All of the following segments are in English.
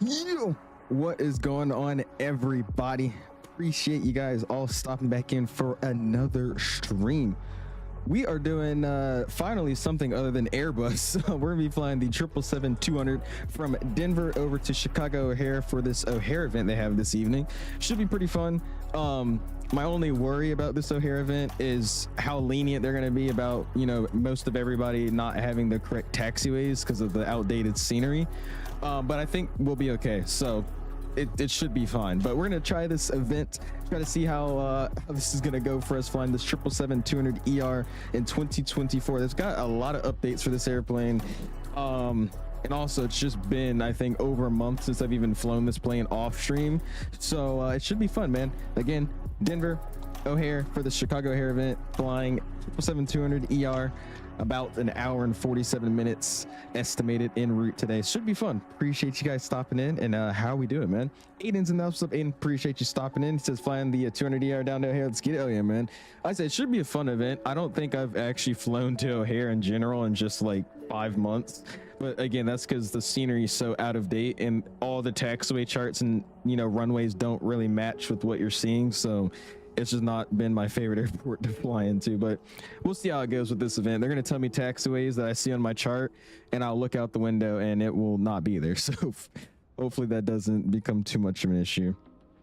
Yo, what is going on, everybody? Appreciate you guys all stopping back in for another stream. We are doing finally something other than Airbus. We're gonna be flying the 777-200 from Denver over to Chicago O'Hare for this O'Hare event they have this evening. Should be pretty fun. My only worry about this O'Hare event is how lenient they're going to be about, you know, most of everybody not having the correct taxiways because of the outdated scenery. But I think we'll be okay. So it should be fine. But we're going to try this event, try to see how this is going to go for us flying this 777-200ER in 2024. There's got a lot of updates for this airplane. And also it's just been, I think, over a month since I've even flown this plane off stream. So it should be fun, man. Again, Denver O'Hare for the Chicago O'Hare event, flying 777-200ER, about an hour and 47 minutes estimated en route today. Should be fun. Appreciate you guys stopping in. And how are we doing, man? Aiden's in the house. What's up, Aiden? Appreciate you stopping in. He says flying the 200ER down to O'Hare. Let's get it. Oh yeah, man. I said it should be a fun event. I don't think I've actually flown to O'Hare in general in just like 5 months. But again, that's because the scenery is so out of date and all the taxiway charts and, you know, runways don't really match with what you're seeing. So it's just not been my favorite airport to fly into, but we'll see how it goes with this event. They're going to tell me taxiways that I see on my chart and I'll look out the window and it will not be there. So hopefully that doesn't become too much of an issue.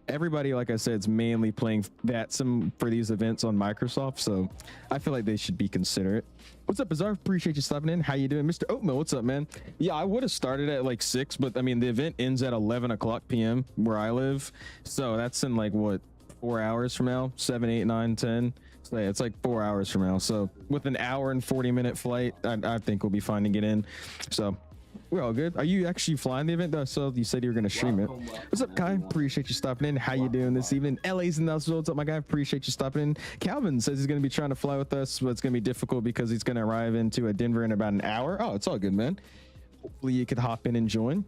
Everybody, like I said, is mainly playing VATSIM for these events on Microsoft, so I feel like they should be considerate. What's up, Bizarre? Appreciate you stopping in. How you doing? Mr. Oatmeal, what's up, man? Yeah, I would have started at like 6, but I mean, the event ends at 11 o'clock p.m. where I live, so that's in like, what, 4 hours from now? 7, 8, 9, 10? So yeah, it's like 4 hours from now. So with an hour and 40-minute flight, I think we'll be fine to get in. So we're all good. Are you actually flying the event though? So you said you were going to stream it. What's up, Kai? Appreciate you stopping in. How you doing this evening? LA's in the house. What's up, my guy? Appreciate you stopping in. Calvin says he's going to be trying to fly with us, but it's going to be difficult because he's going to arrive into Denver in about an hour. Oh, it's all good, man. Hopefully you could hop in and join.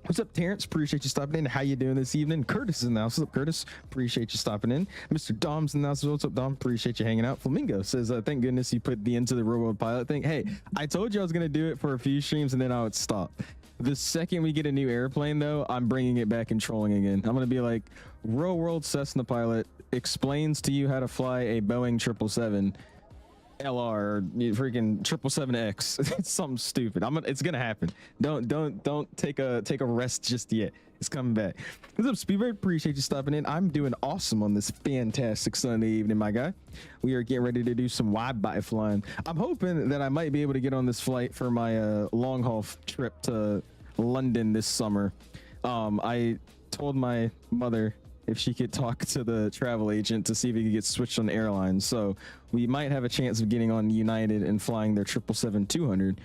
What's up, Terrence? Appreciate you stopping in. How you doing this evening? Curtis is in the house. What's up, Curtis? Appreciate you stopping in. Mr. Dom's in the house. What's up, Dom? Appreciate you hanging out. Flamingo says, thank goodness you put the Into the Real World pilot thing. Hey, I told you I was going to do it for a few streams and then I would stop. The second we get a new airplane, though, I'm bringing it back and trolling again. I'm going to be like, Real World Cessna pilot explains to you how to fly a Boeing 777 LR or freaking 777X. It's something stupid. It's gonna happen. Don't take a rest just yet. It's coming back. What's up, Speedbird? Appreciate you stopping in. I'm doing awesome on this fantastic Sunday evening, my guy. We are getting ready to do some wide-body flying. I'm hoping that I might be able to get on this flight for my long haul trip to London this summer. I told my mother if she could talk to the travel agent to see if he could get switched on Airlines. So we might have a chance of getting on United and flying their 777-200,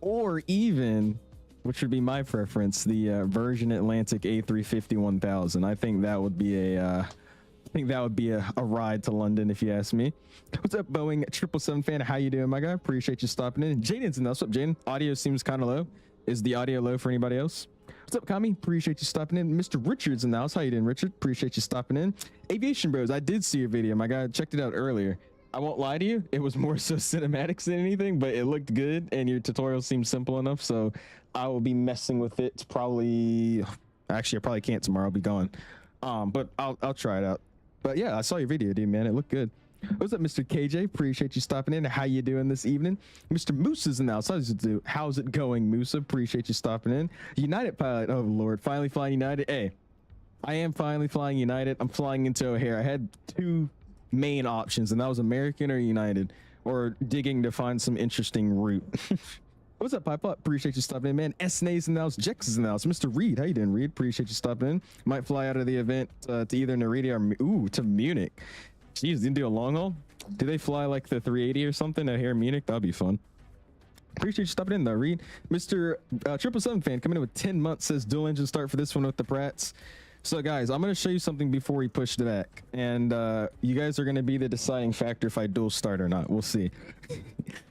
or even, which would be my preference, the Virgin Atlantic A350-1000. I think that would be a ride to London, if you ask me. What's up, Boeing 777 fan? How you doing, my guy? Appreciate you stopping in. Jaden's in. What's up, Jaden? Audio seems kind of low. Is the audio low for anybody else? What's up, Kami? Appreciate you stopping in. Mr. Richard's in the house. How you doing, Richard? Appreciate you stopping in. Aviation Bros, I did see your video, my guy. Checked it out earlier. I won't lie to you, it was more so cinematics than anything, but it looked good and your tutorial seemed simple enough, so I will be messing with it. Probably, actually, I probably can't tomorrow. I'll be gone. But I'll try it out. But yeah, I saw your video, dude, man. It looked good. What's up, Mr. KJ? Appreciate you stopping in. How you doing this evening? Mr. Moose is in the house. How's it going, Moose? Appreciate you stopping in. United pilot. Oh, Lord. Finally flying United. Hey, I am finally flying United. I'm flying into O'Hare. I had two main options, and that was American or United, or digging to find some interesting route. What's up, Pipe Up? Appreciate you stopping in, man. SNA's in the house. Jex is in the house. Mr. Reed, how you doing, Reed? Appreciate you stopping in. Might fly out of the event to either Narita or to Munich. Jeez, you do a long haul? Do they fly like the 380 or something out here in Munich? That'd be fun. Appreciate you stopping in though, Reed. Mr. 777 fan coming in with 10 months says dual engine start for this one with the Pratts. So guys, I'm going to show you something before we push it back, and you guys are going to be the deciding factor if I dual start or not. We'll see.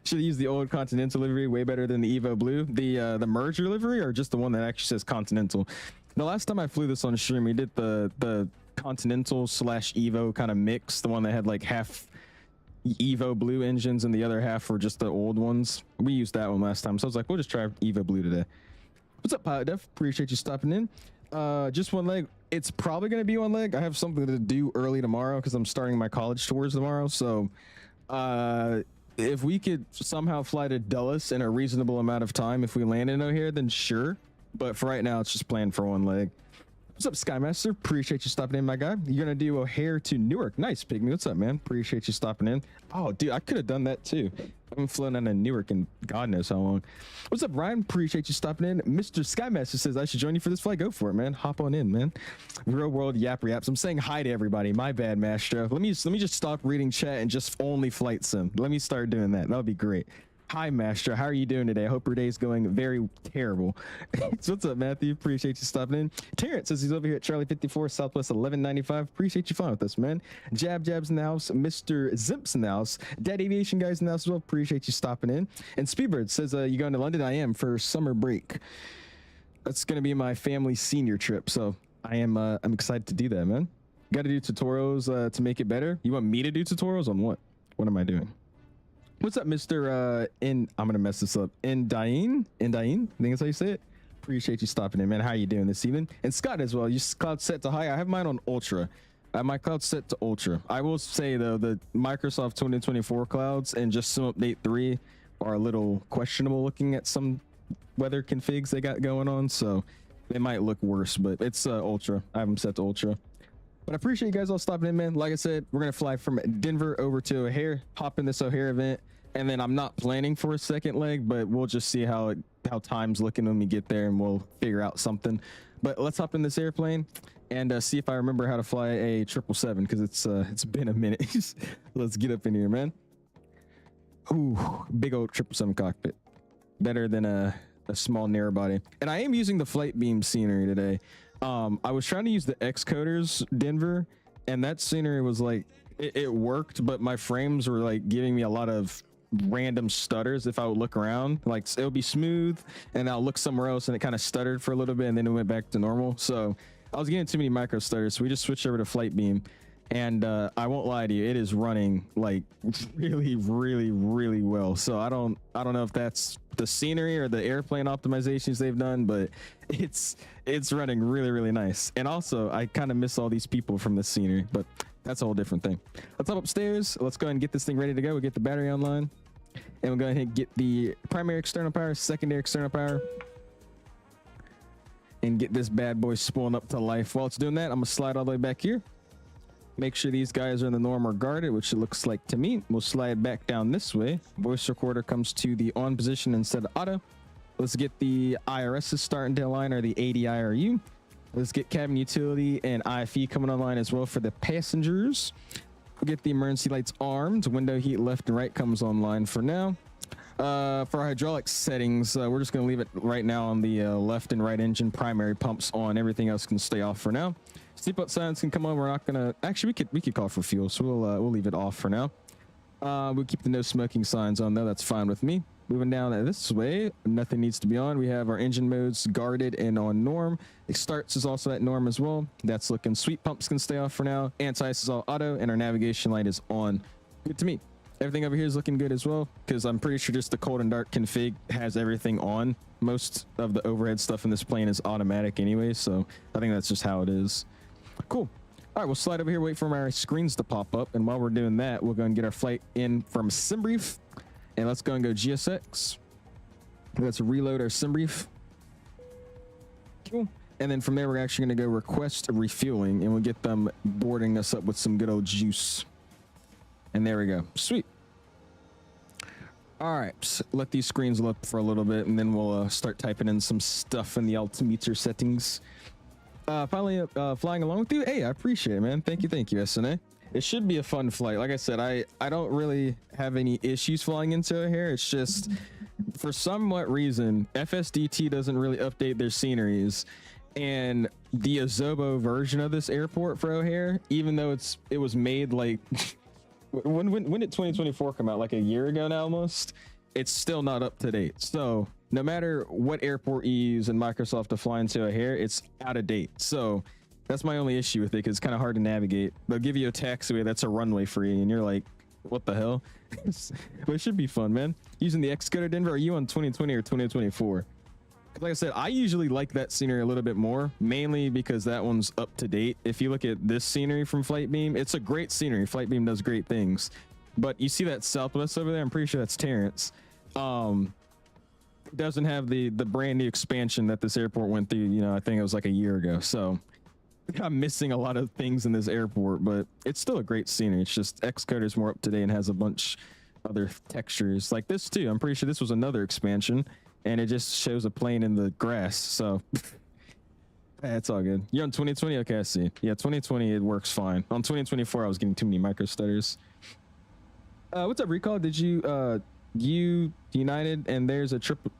Should have used the old Continental livery, way better than the Evo Blue. The merger livery, or just the one that actually says Continental. The last time I flew this on stream, we did the Continental / Evo kind of mix, the one that had like half Evo Blue engines and the other half were just the old ones. We used that one last time, so I was like, we'll just try Evo Blue today. What's up, Pilot Def? Appreciate you stopping in. Just one leg. It's probably going to be one leg. I have something to do early tomorrow because I'm starting my college tours tomorrow. So if we could somehow fly to Dulles in a reasonable amount of time, if we land in O'Hare, then sure. But for right now, it's just planned for one leg. What's up, Skymaster? Appreciate you stopping in, my guy. You're going to do O'Hare to Newark. Nice, Pygmy. What's up, man? Appreciate you stopping in. Oh, dude, I could have done that too. I haven't flown out of Newark in God knows how long. What's up, Ryan? Appreciate you stopping in. Mr. Skymaster says I should join you for this flight. Go for it, man. Hop on in, man. Real world yapper yaps. I'm saying hi to everybody. My bad, Mastro. Let me just stop reading chat and just only flight sim. Let me start doing that. That'll be great. Hi, Master. How are you doing today? I hope your day's going very terrible. So what's up, Matthew? Appreciate you stopping in. Terrence says he's over here at Charlie 54, Southwest 1195. Appreciate you flying with us, man. Jabs in the house. Mr. Zimps in the house. Dead Aviation guys in the house as well. Appreciate you stopping in. And Speedbird says, you going to London? I am for summer break. That's going to be my family senior trip. So I'm excited to do that, man. Got to do tutorials to make it better. You want me to do tutorials on what? What am I doing? What's up, Mr. I'm gonna mess this up. Indain? I think that's how you say it. Appreciate you stopping in, man. How you doing this evening? And Scott as well. You cloud set to high. I have mine on ultra. I have my cloud set to ultra. I will say though, the Microsoft 2024 clouds and just some update 3 are a little questionable looking at some weather configs they got going on, so they might look worse, but it's ultra. I have them set to ultra. But I appreciate you guys all stopping in, man. Like I said, we're gonna fly from Denver over to O'Hare, hop in this O'Hare event, and then I'm not planning for a second leg, but we'll just see how time's looking when we get there, and we'll figure out something. But let's hop in this airplane and see if I remember how to fly a 777, because it's been a minute. Let's get up in here, man. Ooh, big old 777 cockpit, better than a small narrow body. And I am using the flight beam scenery today. I was trying to use the Xcoders Denver, and that scenery was like it worked, but my frames were like giving me a lot of random stutters. If I would look around, like it would be smooth, and I'll look somewhere else and it kind of stuttered for a little bit, and then it went back to normal. So I was getting too many micro stutters, so we just switched over to flight beam. And I won't lie to you, it is running like really well. So I don't know if that's the scenery or the airplane optimizations they've done, but it's running really nice. And also I kind of miss all these people from the scenery, but that's a whole different thing. Let's hop upstairs. Let's go ahead and get this thing ready to go. We'll get the battery online, and we'll go ahead and get the primary external power, secondary external power, and get this bad boy spooling up to life. While it's doing that, I'm gonna slide all the way back here. Make sure these guys are in the norm or guarded, which it looks like to me. We'll slide back down this way. Voice recorder comes to the on position instead of auto. Let's get the IRSs starting to align, or the ADIRU. Let's get cabin utility and IFE coming online as well for the passengers. We'll get the emergency lights armed. Window heat left and right comes online for now. For our hydraulic settings, we're just going to leave it right now on the left and right engine. Primary pumps on. Everything else can stay off for now. Seatbelt signs can come on. We're not gonna actually. We could call for fuel, so we'll leave it off for now. We'll keep the no smoking signs on though. That's fine with me. Moving down this way, nothing needs to be on. We have our engine modes guarded and on norm. It starts is also at norm as well. That's looking sweet. Pumps can stay off for now. Anti-ice is all auto, and our navigation light is on. Good to me. Everything over here is looking good as well, because I'm pretty sure just the cold and dark config has everything on. Most of the overhead stuff in this plane is automatic anyway, so I think that's just how it is. Cool. All right, we'll slide over here, wait for our screens to pop up, and while we're doing that, we'll go and get our flight in from SimBrief, and let's go and go GSX. Let's reload our SimBrief. Cool. And then from there, we're actually going to go request refueling, and we'll get them boarding us up with some good old juice. And there we go. Sweet. All right, so let these screens look for a little bit, and then we'll start typing in some stuff in the altimeter settings. Finally, flying along with you. Hey, I appreciate it, man. Thank you, SNA. It should be a fun flight. Like I said, I don't really have any issues flying into O'Hare. It's just for somewhat reason FSDT doesn't really update their sceneries, and the Azobo version of this airport for O'Hare, even though it was made like when did 2024 come out? Like a year ago now almost. It's still not up to date. So no matter what airport you use in Microsoft to fly into O'Hare, it's out of date. So that's my only issue with it, because it's kind of hard to navigate. They'll give you a taxiway that's a runway free, and you're like, what the hell? But it should be fun, man. Using the Xcoder Denver, are you on 2020 or 2024? Like I said, I usually like that scenery a little bit more, mainly because that one's up to date. If you look at this scenery from Flightbeam, it's a great scenery. Flightbeam does great things. But you see that Southwest over there? I'm pretty sure that's Terrence. Doesn't have the brand new expansion that this airport went through. You know, I think it was like a year ago. So I'm missing a lot of things in this airport, but it's still a great scenery. It's just Xcoder is more up to date and has a bunch other textures like this too. I'm pretty sure this was another expansion, and it just shows a plane in the grass. So it's all good. You're on 2020? Okay, I see. Yeah, 2020, it works fine. On 2024, I was getting too many micro stutters. What's up, Recall? Did you United and there's a triple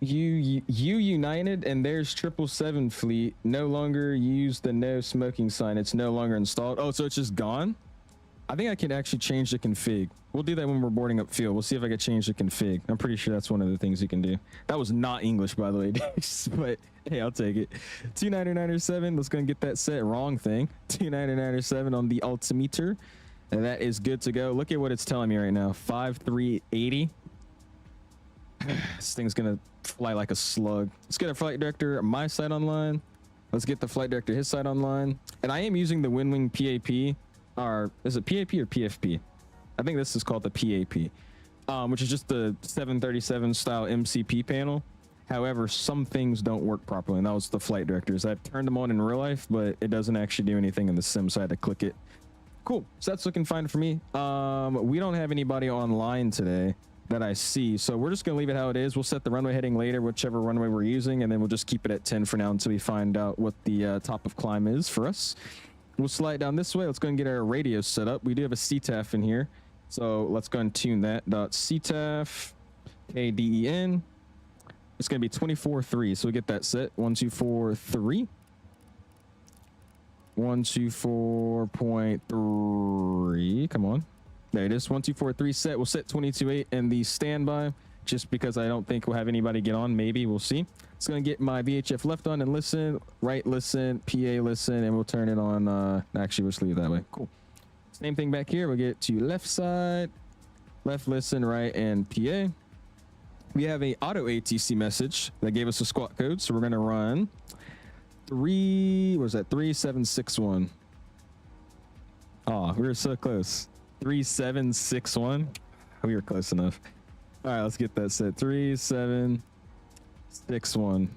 United and there's 777 fleet no longer use the no smoking sign. It's no longer installed. Oh, so it's just gone? I think I can actually change the config. We'll do that when we're boarding up field. We'll see if I can change the config. I'm pretty sure that's one of the things you can do. That was not English, by the way, but hey, I'll take it. 29907, let's go and get that set. Wrong thing. 29907 on the altimeter, and that is good to go. Look at what it's telling me right now. 5380. This thing's gonna fly like a slug. Let's get a flight director, my side online. Let's get the flight director, his side online. And I am using the WinWing PAP. Or is it PAP or PFP? I think this is called the PAP, which is just the 737 style MCP panel. However, some things don't work properly, and that was the flight directors. I've turned them on in real life, but it doesn't actually do anything in the sim, so I had to click it. Cool, so that's looking fine for me. We don't have anybody online today that I see, so we're just gonna leave it how it is. We'll set the runway heading later, whichever runway we're using, and then we'll just keep it at 10 for now until we find out what the top of climb is for us. We'll slide down this way. Let's go and get our radio set up. We do have a CTAF in here, so let's go and tune that. CTAF KDEN. It's going to be 24.3, so we get that set. 1243. 124.3. Come on. There it is. 1243 set. We'll set 22.8 and the standby, just because I don't think we'll have anybody get on. Maybe we'll see. It's going to get my VHF left on and listen, right listen, PA listen, and we'll turn it on. Actually, we'll just leave it that way. Cool. Same thing back here. We'll get to left side, left listen, right, and PA. We have a auto ATC message that gave us a squawk code, so we're going to run 3761. Oh, we were so close. 3761. We were close enough. All right, let's get that set. 3761.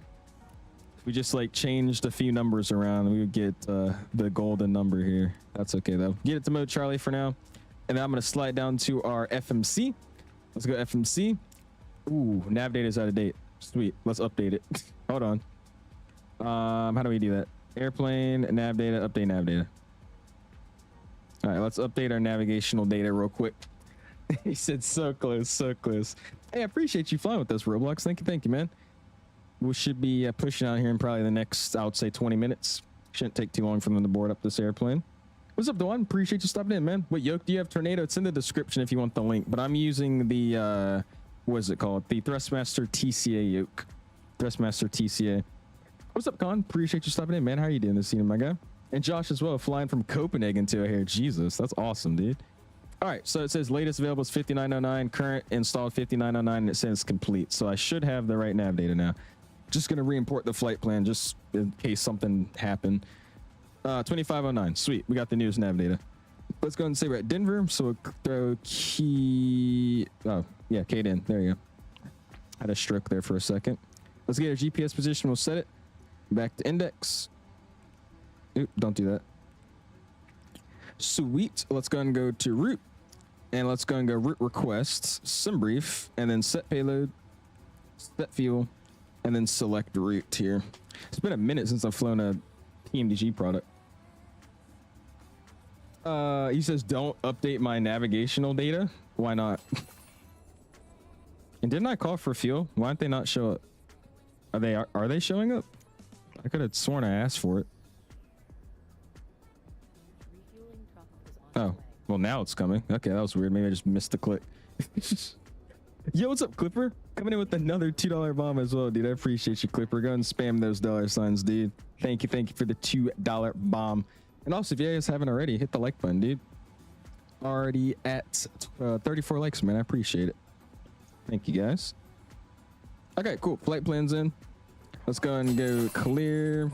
If we just like changed a few numbers around, we would get the golden number here. That's okay though. Get it to mode Charlie for now, and then I'm gonna slide down to our FMC. Let's go FMC. Ooh, nav data is out of date. Sweet. Let's update it. Hold on. How do we do that? Airplane nav data. Update nav data. All right, let's update our navigational data real quick. He said so close, so close. Hey, I appreciate you flying with us, Roblox. Thank you, man. We should be pushing out here in probably the next, I would say, 20 minutes. Shouldn't take too long for them to board up this airplane. What's up, Dewan? Appreciate you stopping in, man. What yoke do you have? Tornado? It's in the description if you want the link, but I'm using the, what is it called? The Thrustmaster TCA yoke. Thrustmaster TCA. What's up, Con? Appreciate you stopping in, man. How are you doing this evening, my guy? And Josh as well, flying from Copenhagen to here. Jesus, that's awesome, dude. All right, so it says latest available is 5909, current installed 5909, and it says complete. So I should have the right nav data now. Just gonna re-import the flight plan just in case something happened. 2509, sweet, we got the newest nav data. Let's go ahead and say we're at Denver, so we'll throw KDEN, there you go. Had a stroke there for a second. Let's get our GPS position, we'll set it. Back to index. Oop, don't do that. Sweet, let's go and go to route. And let's go and go route requests, sim brief, and then set payload, set fuel, and then select route here. It's been a minute since I've flown a PMDG product. He says don't update my navigational data. Why not? And didn't I call for fuel? Why don't they not show up? Are they showing up? I could have sworn I asked for it. Oh, well now it's coming. Okay, that was weird. Maybe I just missed the click. Yo, what's up, Clipper? Coming in with another $2 bomb as well, dude. I appreciate you, Clipper. Go and spam those $signs, dude. Thank you for the $2 bomb. And also, if you guys haven't already, hit the like button, dude. Already at 34 likes, man. I appreciate it. Thank you, guys. Okay, cool. Flight plan's in. Let's go and go clear.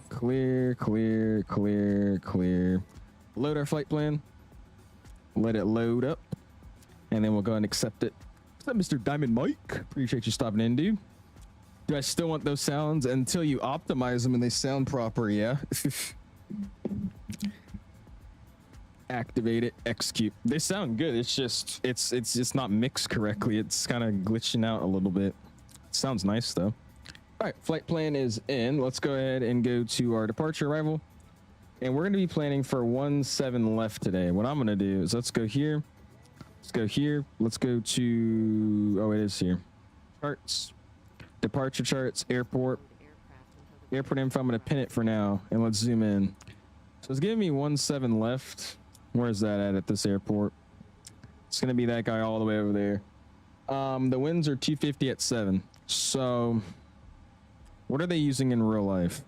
Load our flight plan. Let it load up. And then we'll go and accept it. What's up, Mr. Diamond Mike? Appreciate you stopping in, dude. Do I still want those sounds until you optimize them and they sound proper? Yeah. Activate it, execute. They sound good. It's just not mixed correctly. It's kind of glitching out a little bit. It sounds nice though. All right, flight plan is in. Let's go ahead and go to our departure arrival. And we're going to be planning for 17 left today. What I'm going to do is let's go here. Let's go here. Let's go to, oh, it is here. Charts, departure charts, airport info. I'm going to pin it for now and let's zoom in. So it's giving me 17 left. Where's that at this airport? It's going to be that guy all the way over there. The winds are 250 at 7. So what are they using in real life?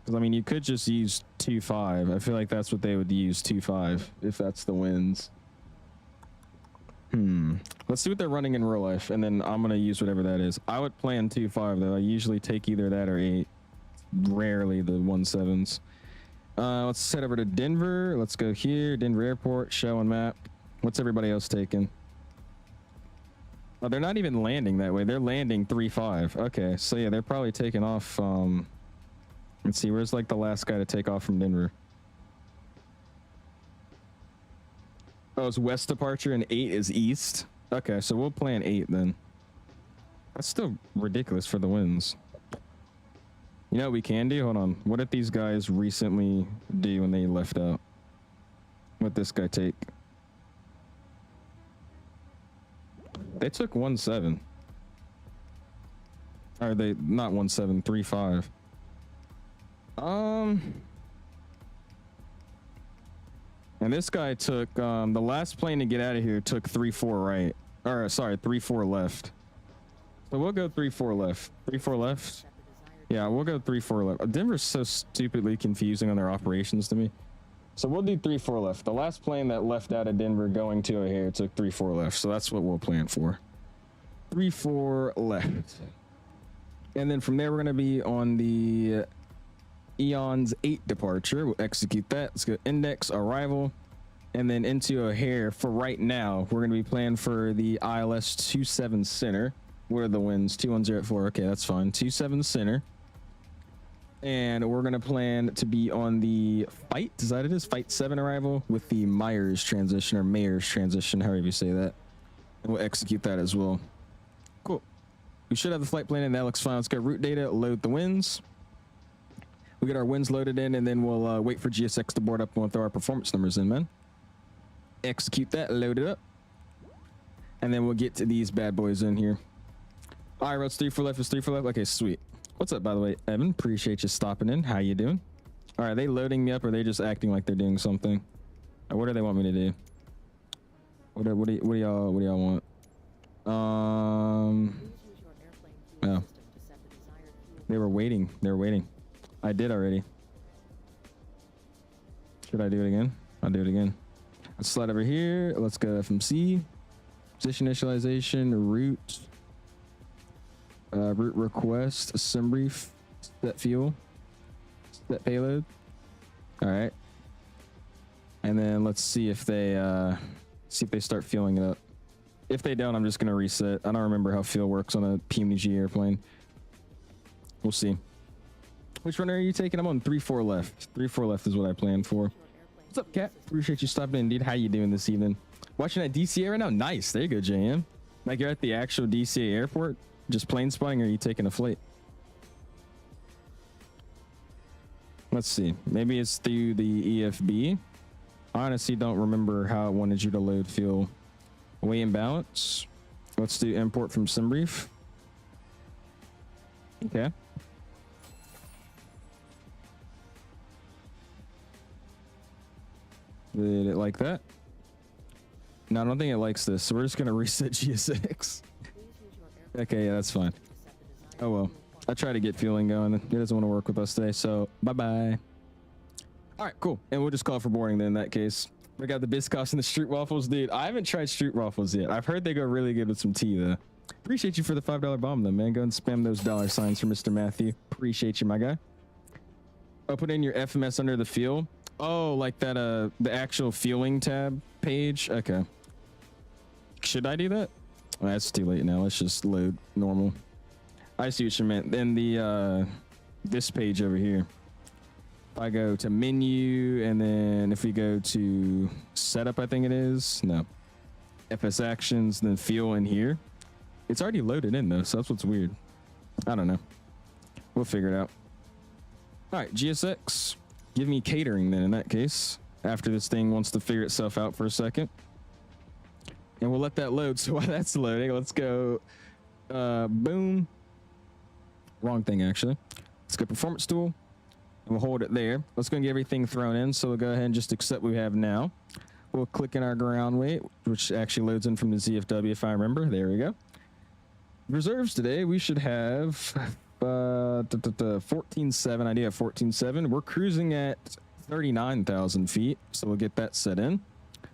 Because I mean, you could just use 2.5. I feel like that's what they would use, 2.5, if that's the winds. Let's see what they're running in real life, and then I'm going to use whatever that is. I would plan 2.5 though. I usually take either that or 8. Rarely the 17s. Let's head over to Denver. Let's go here. Denver Airport. Show on map. What's everybody else taking? Oh, they're not even landing that way. They're landing 3.5. Okay, so yeah, they're probably taking off. Let's see. Where's like the last guy to take off from Denver? Oh, it's west departure and 8 is east. Okay, so we'll plan 8 then. That's still ridiculous for the winds. You know what we can do? Hold on. What did these guys recently do when they left out? What this guy take? They took 1.7. Or they not 1.7, 3.5. And this guy took the last plane to get out of here took 3.4 right. Or sorry, 3.4 left. So we'll go 3.4 left. 3.4 left. Yeah, we'll go 3.4 left. Denver's so stupidly confusing on their operations to me. So we'll do 3.4 left. The last plane that left out of Denver going to O'Hare took 3.4 left. So that's what we'll plan for. 3.4 left. And then from there, we're going to be on the Eon's 8 departure. We'll execute that. Let's go index arrival. And then into O'Hare for right now. We're going to be planning for the ILS 27 center. What are the winds? 210 at 4. Okay, that's fine. 27 center. And we're going to plan to be on the fight. Is that it is? Fight 7 arrival with the Myers transition or Mayer's transition, however you say that. And we'll execute that as well. Cool. We should have the flight plan and that looks fine. Let's go route data, load the winds. We get our winds loaded in and then we'll wait for GSX to board up and we'll throw our performance numbers in, man. Execute that, load it up. And then we'll get to these bad boys in here. All right, roads 3.4 left is 3.4 left. Okay, sweet. What's up, by the way, Evan? Appreciate you stopping in. How you doing? All right, are they loading me up or are they just acting like they're doing something? Or what do they want me to do? What do y'all want? Oh. They were waiting. I did already. Should I do it again? I'll do it again. Let's slide over here. Let's go FMC. Position initialization, route. Route request, sim brief, set fuel, set payload. All right. And then let's see if they start fueling it up. If they don't, I'm just going to reset. I don't remember how fuel works on a PMDG airplane. We'll see. Which runner are you taking? I'm on 3.4 left. 3.4 left is what I planned for. What's up, Cat? Appreciate you stopping in, dude. How you doing this evening? Watching at DCA right now? Nice. There you go, JM. Like you're at the actual DCA airport? Just plane spotting or are you taking a flight? Let's see. Maybe it's through the EFB. I honestly don't remember how it wanted you to load fuel. Weigh and balance. Let's do import from SimBrief. Okay. Did it like that? No, I don't think it likes this. So we're just going to reset GSX. Okay, yeah, that's fine. Oh, well. I try to get fueling going. It doesn't want to work with us today, so bye-bye. All right, cool. And we'll just call for boarding then in that case. We got the Biscoffs and the street waffles. Dude, I haven't tried street waffles yet. I've heard they go really good with some tea, though. Appreciate you for the $5 bomb, though, man. Go and spam those dollar signs for Mr. Matthew. Appreciate you, my guy. Oh, put in your FMS under the fuel. Oh, like that, the actual fueling tab page? Okay. Should I do that? Well, that's too late now. Let's just load normal. I see what you meant. Then the this page over here. If I go to menu, and then if we go to setup, I think it is. No. FS actions, then fuel in here. It's already loaded in though, so that's what's weird. I don't know. We'll figure it out. All right, GSX. Give me catering then in that case. After this thing wants to figure itself out for a second. And we'll let that load. So while that's loading, let's go. Boom. Wrong thing, actually. Let's go performance tool, and we'll hold it there. Let's go and get everything thrown in. So we'll go ahead and just accept what we have now. We'll click in our ground weight, which actually loads in from the ZFW if I remember. There we go. Reserves today, we should have 14.7. I do have 14.7. We're cruising at 39,000 feet, so we'll get that set in.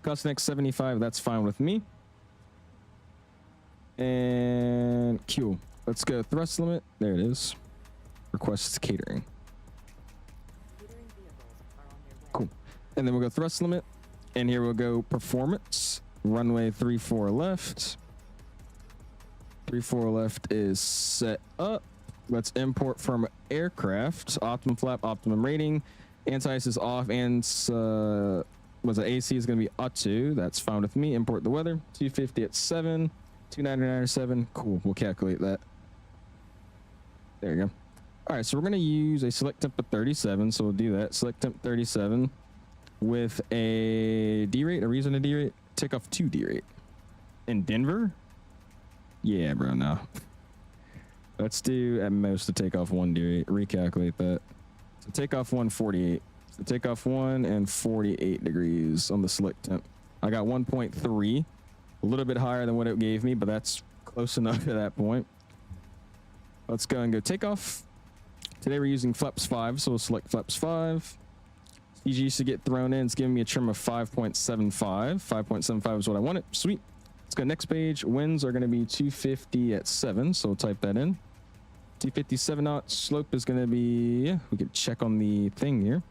Cost next 75. That's fine with me. And Q. Let's go thrust limit. There it is. Requests catering. Cool. And then we'll go thrust limit. And here we'll go performance. Runway 34 left. 34 left is set up. Let's import from aircraft. Optimum flap, optimum rating. Anti-ice is off, and was it AC is going to be 𝐂𝐨𝐬. That's fine with me. Import the weather. 250 at 7. 299 at 7. Cool. We'll calculate that. There you go. All right, so we're going to use a select temp of 37, so we'll do that. Select temp 37 with a D rate, a reason to D rate. Takeoff 2 D rate. In Denver? Yeah, bro, no. Let's do at most a takeoff 1 D rate. Recalculate that. So takeoff 1, 48. So takeoff 1 and 48 degrees on the select temp. I got 1.3, a little bit higher than what it gave me, but that's close enough at that point. Let's go and go takeoff. Today we're using flaps 5, so we'll select flaps 5. CG used to get thrown in. It's giving me a trim of 5.75. 5.75 is what I wanted. Sweet. Let's go next page. Winds are going to be 250 at 7, so we'll type that in. 257 knots. Slope is going to be, we can check on the thing here,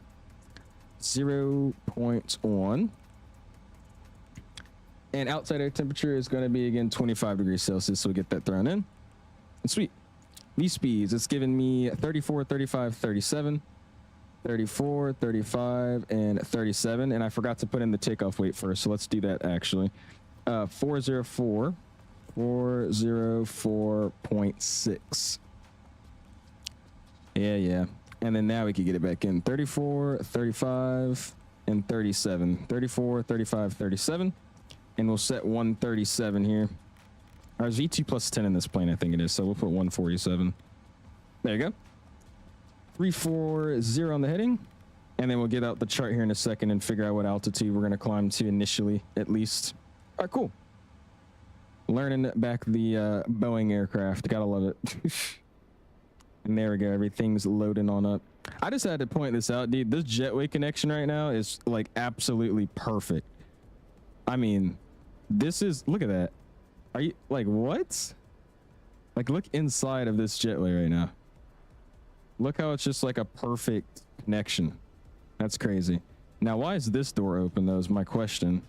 0.1. And outside air temperature is going to be, again, 25 degrees Celsius, so we get that thrown in. And sweet. These speeds, it's giving me 34, 35, 37, 34, 35, and 37. And I forgot to put in the takeoff weight first, so let's do that actually. 404, 404.6. Yeah. And then now we can get it back in. 34, 35, and 37. 34, 35, 37. And we'll set 137 here. There's V2 plus 10 in this plane, I think it is. So we'll put 147. There you go. 340 on the heading. And then we'll get out the chart here in a second and figure out what altitude we're going to climb to initially, at least. All right, cool. Learning back the Boeing aircraft. Gotta love it. And there we go. Everything's loading on up. I just had to point this out, dude. This jetway connection right now is like absolutely perfect. I mean, this is, look at that. Are you like, what? Like, look inside of this jetway right now. Look how it's just like a perfect connection. That's crazy. Now, why is this door open though is my question.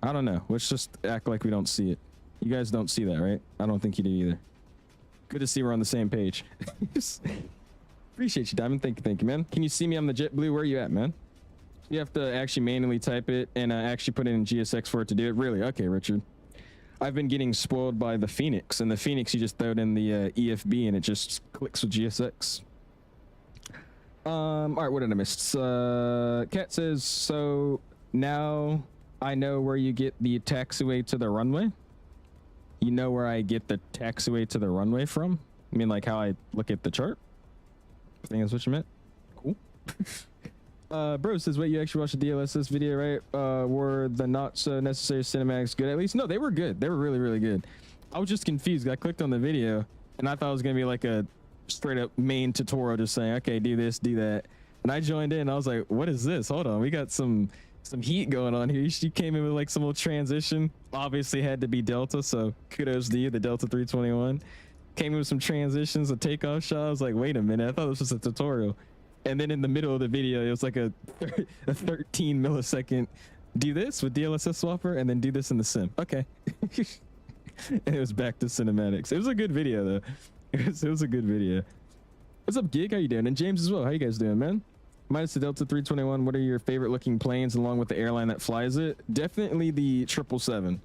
I don't know. Let's just act like we don't see it. You guys don't see that, right? I don't think you do either. Good to see we're on the same page. Appreciate you, Diamond. Thank you, man. Can you see me on the JetBlue? Where are you at, man? You have to actually manually type it and actually put it in GSX for it to do it. Really? Okay, Richard. I've been getting spoiled by the Phoenix, and the Phoenix you just throw it in the EFB and it just clicks with GSX. All right, what did I miss? Cat says, so now I know where you get the taxiway to the runway. You know where I get the taxiway to the runway from? I mean, like how I look at the chart? I think that's what you meant. Cool. Bro says, wait, you actually watched the DLSS video, right? Were the not so necessary cinematics good at least? No, they were good. They were really, really good. I was just confused. I clicked on the video and I thought it was going to be like a straight up main tutorial just saying, okay, do this, do that. And I joined in. I was like, what is this? Hold on. We got some heat going on here. She came in with like some little transition. Obviously had to be Delta. So kudos to you, the Delta 321. Came in with some transitions, a takeoff shot. I was like, wait a minute. I thought this was a tutorial. And then in the middle of the video, it was like a 13 millisecond, do this with DLSS swapper and then do this in the sim. Okay. And it was back to cinematics. It was a good video though. It was a good video. What's up, Gig? How you doing? And James as well. How you guys doing, man? Minus the Delta 321, what are your favorite looking planes along with the airline that flies it? Definitely the 777.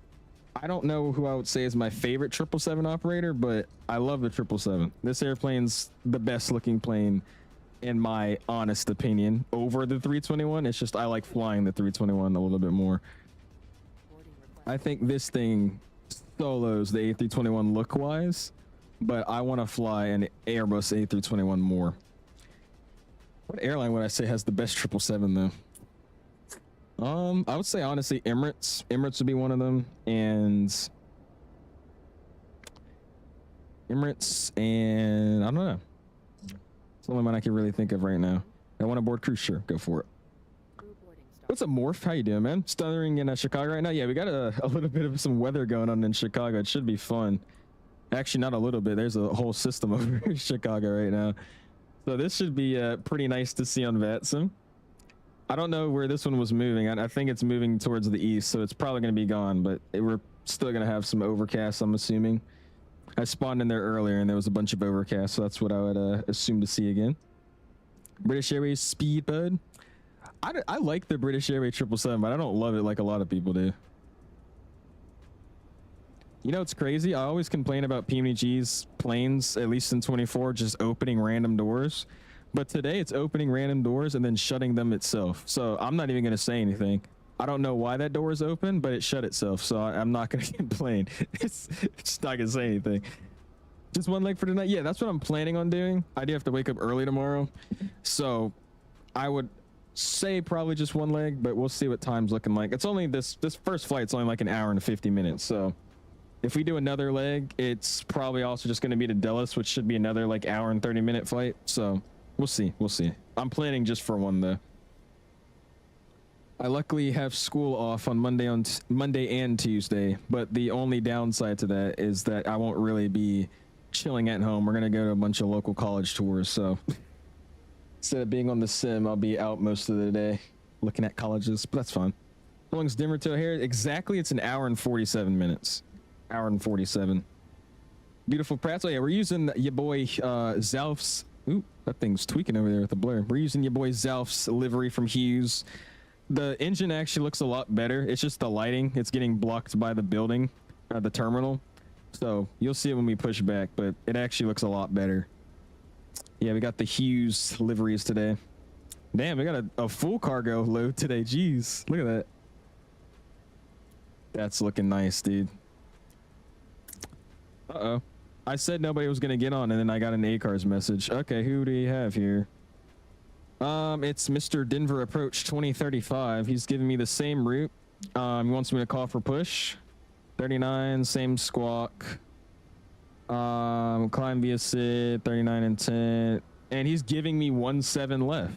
I don't know who I would say is my favorite 777 operator, but I love the 777. This airplane's the best looking plane in my honest opinion over the 321. It's just I like flying the 321 a little bit more. I think this thing solos the A321 look wise, but I want to fly an Airbus A321 more. What airline would I say has the best 777 though? I would say honestly Emirates. Emirates would be one of them, and Emirates, and I don't know. It's the only one I can really think of right now. I want to board cruise, sure, go for it. What's up, Morph? How you doing, man? Stuttering in Chicago right now? Yeah, we got a little bit of some weather going on in Chicago. It should be fun. Actually, not a little bit. There's a whole system over in Chicago right now. So this should be pretty nice to see on VATSIM. I don't know where this one was moving. I think it's moving towards the east, so it's probably going to be gone, but we're still going to have some overcast, I'm assuming. I spawned in there earlier, and there was a bunch of overcast, so that's what I would assume to see again. British Airways Speedbird. I like the British Airways 777, but I don't love it like a lot of people do. You know, it's crazy. I always complain about PMDG's planes, at least in 24, just opening random doors. But today it's opening random doors and then shutting them itself. So I'm not even going to say anything. I don't know why that door is open, but it shut itself. So I'm not going to complain. It's just not going to say anything. Just one leg for tonight. Yeah, that's what I'm planning on doing. I do have to wake up early tomorrow. So I would say probably just one leg, but we'll see what time's looking like. It's only this first flight's only like an hour and 50 minutes. So if we do another leg, it's probably also just going to be to Dallas, which should be another like hour and 30-minute flight. So we'll see. We'll see. I'm planning just for one though. I luckily have school off on Monday and Tuesday, but the only downside to that is that I won't really be chilling at home. We're going to go to a bunch of local college tours. So instead of being on the sim, I'll be out most of the day looking at colleges, but that's fine. How long is Denver to O'Hare? Exactly, it's an hour and 47 minutes. Hour and 47. Beautiful Pratt. So yeah, we're using your boy 𝐓𝐸's. Ooh, that thing's tweaking over there with the blur. We're using your boy 𝐓𝐸's livery from Hughes. The engine actually looks a lot better. It's just the lighting. It's getting blocked by the building, the terminal. So you'll see it when we push back, but it actually looks a lot better. Yeah, we got the Hughes liveries today. Damn, we got a full cargo load today. Jeez, look at that. That's looking nice, dude. Uh-oh. I said nobody was going to get on, and then I got an ACARS message. Okay, who do you have here? It's Mr. Denver Approach 2035. He's giving me the same route. He wants me to call for push. 39, same squawk. Climb via SID, 39 intent. And he's giving me 17 left.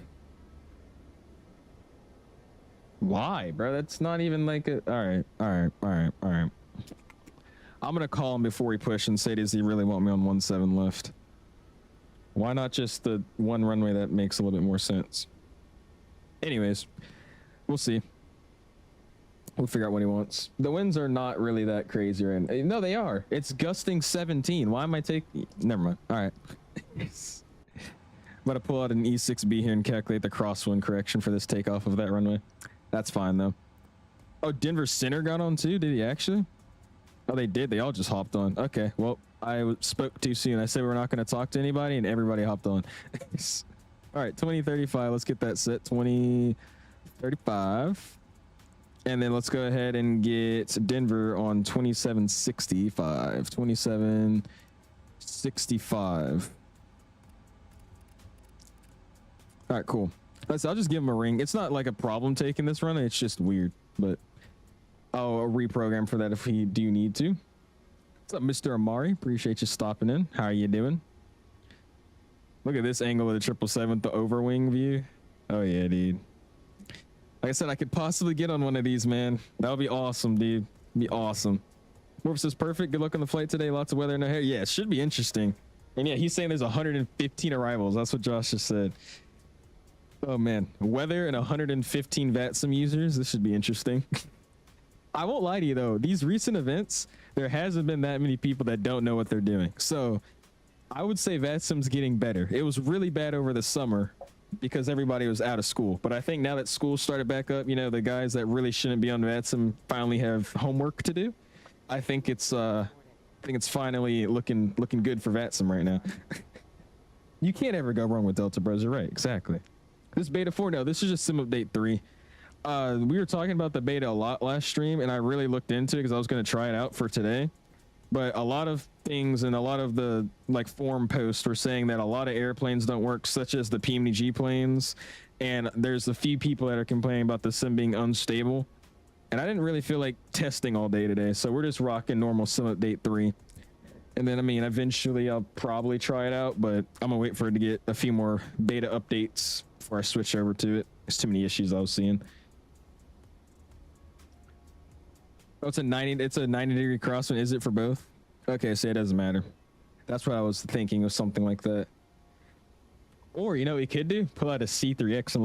Why, bro? That's not even like a... All right. I'm going to call him before we push and say, does he really want me on 17 left? Why not just the one runway that makes a little bit more sense? Anyways, we'll see. We'll figure out what he wants. The winds are not really that crazy right now. No, they are. It's gusting 17. Why am I taking... Never mind. All right. I'm about to pull out an E6B here and calculate the crosswind correction for this takeoff of that runway. That's fine, though. Oh, Denver Center got on, too? Did he actually? Oh, they did. They all just hopped on. Okay, well, I spoke too soon. I said we're not going to talk to anybody, and everybody hopped on. All right, 2035. Let's get that set. 2035. And then let's go ahead and get Denver on 2765. 2765. All right, cool. I'll just give him a ring. It's not like a problem taking this run. It's just weird, but I'll reprogram for that if we do need to. What's up, Mr. Amari? Appreciate you stopping in. How are you doing? Look at this angle of the 777, the overwing view. Oh yeah, dude. Like I said, I could possibly get on one of these, man. That would be awesome, dude. Be awesome. Morph says perfect. Good luck on the flight today. Lots of weather and no hair. Yeah, it should be interesting. And yeah, he's saying there's 115 arrivals. That's what Josh just said. Oh man, weather and 115 VATSIM users. This should be interesting. I won't lie to you though. These recent events, there hasn't been that many people that don't know what they're doing. So I would say VATSIM's getting better. It was really bad over the summer because everybody was out of school. But I think now that school started back up, you know, the guys that really shouldn't be on VATSIM finally have homework to do. I think it's finally looking good for VATSIM right now. You can't ever go wrong with Delta Bros. You're right, exactly. This beta 4, no, this is just sim update 3. We were talking about the beta a lot last stream, and I really looked into it because I was going to try it out for today. But a lot of things and a lot of the like forum posts were saying that a lot of airplanes don't work, such as the PMDG planes. And there's a few people that are complaining about the sim being unstable. And I didn't really feel like testing all day today, so we're just rocking normal sim update 3. And then, I mean, eventually I'll probably try it out, but I'm gonna wait for it to get a few more beta updates before I switch over to it. There's too many issues I was seeing. Oh, it's a 90-degree crosswind. Is it for both? Okay, so it doesn't matter. That's what I was thinking, of something like that. Or you know what we could do? Pull out a C3X and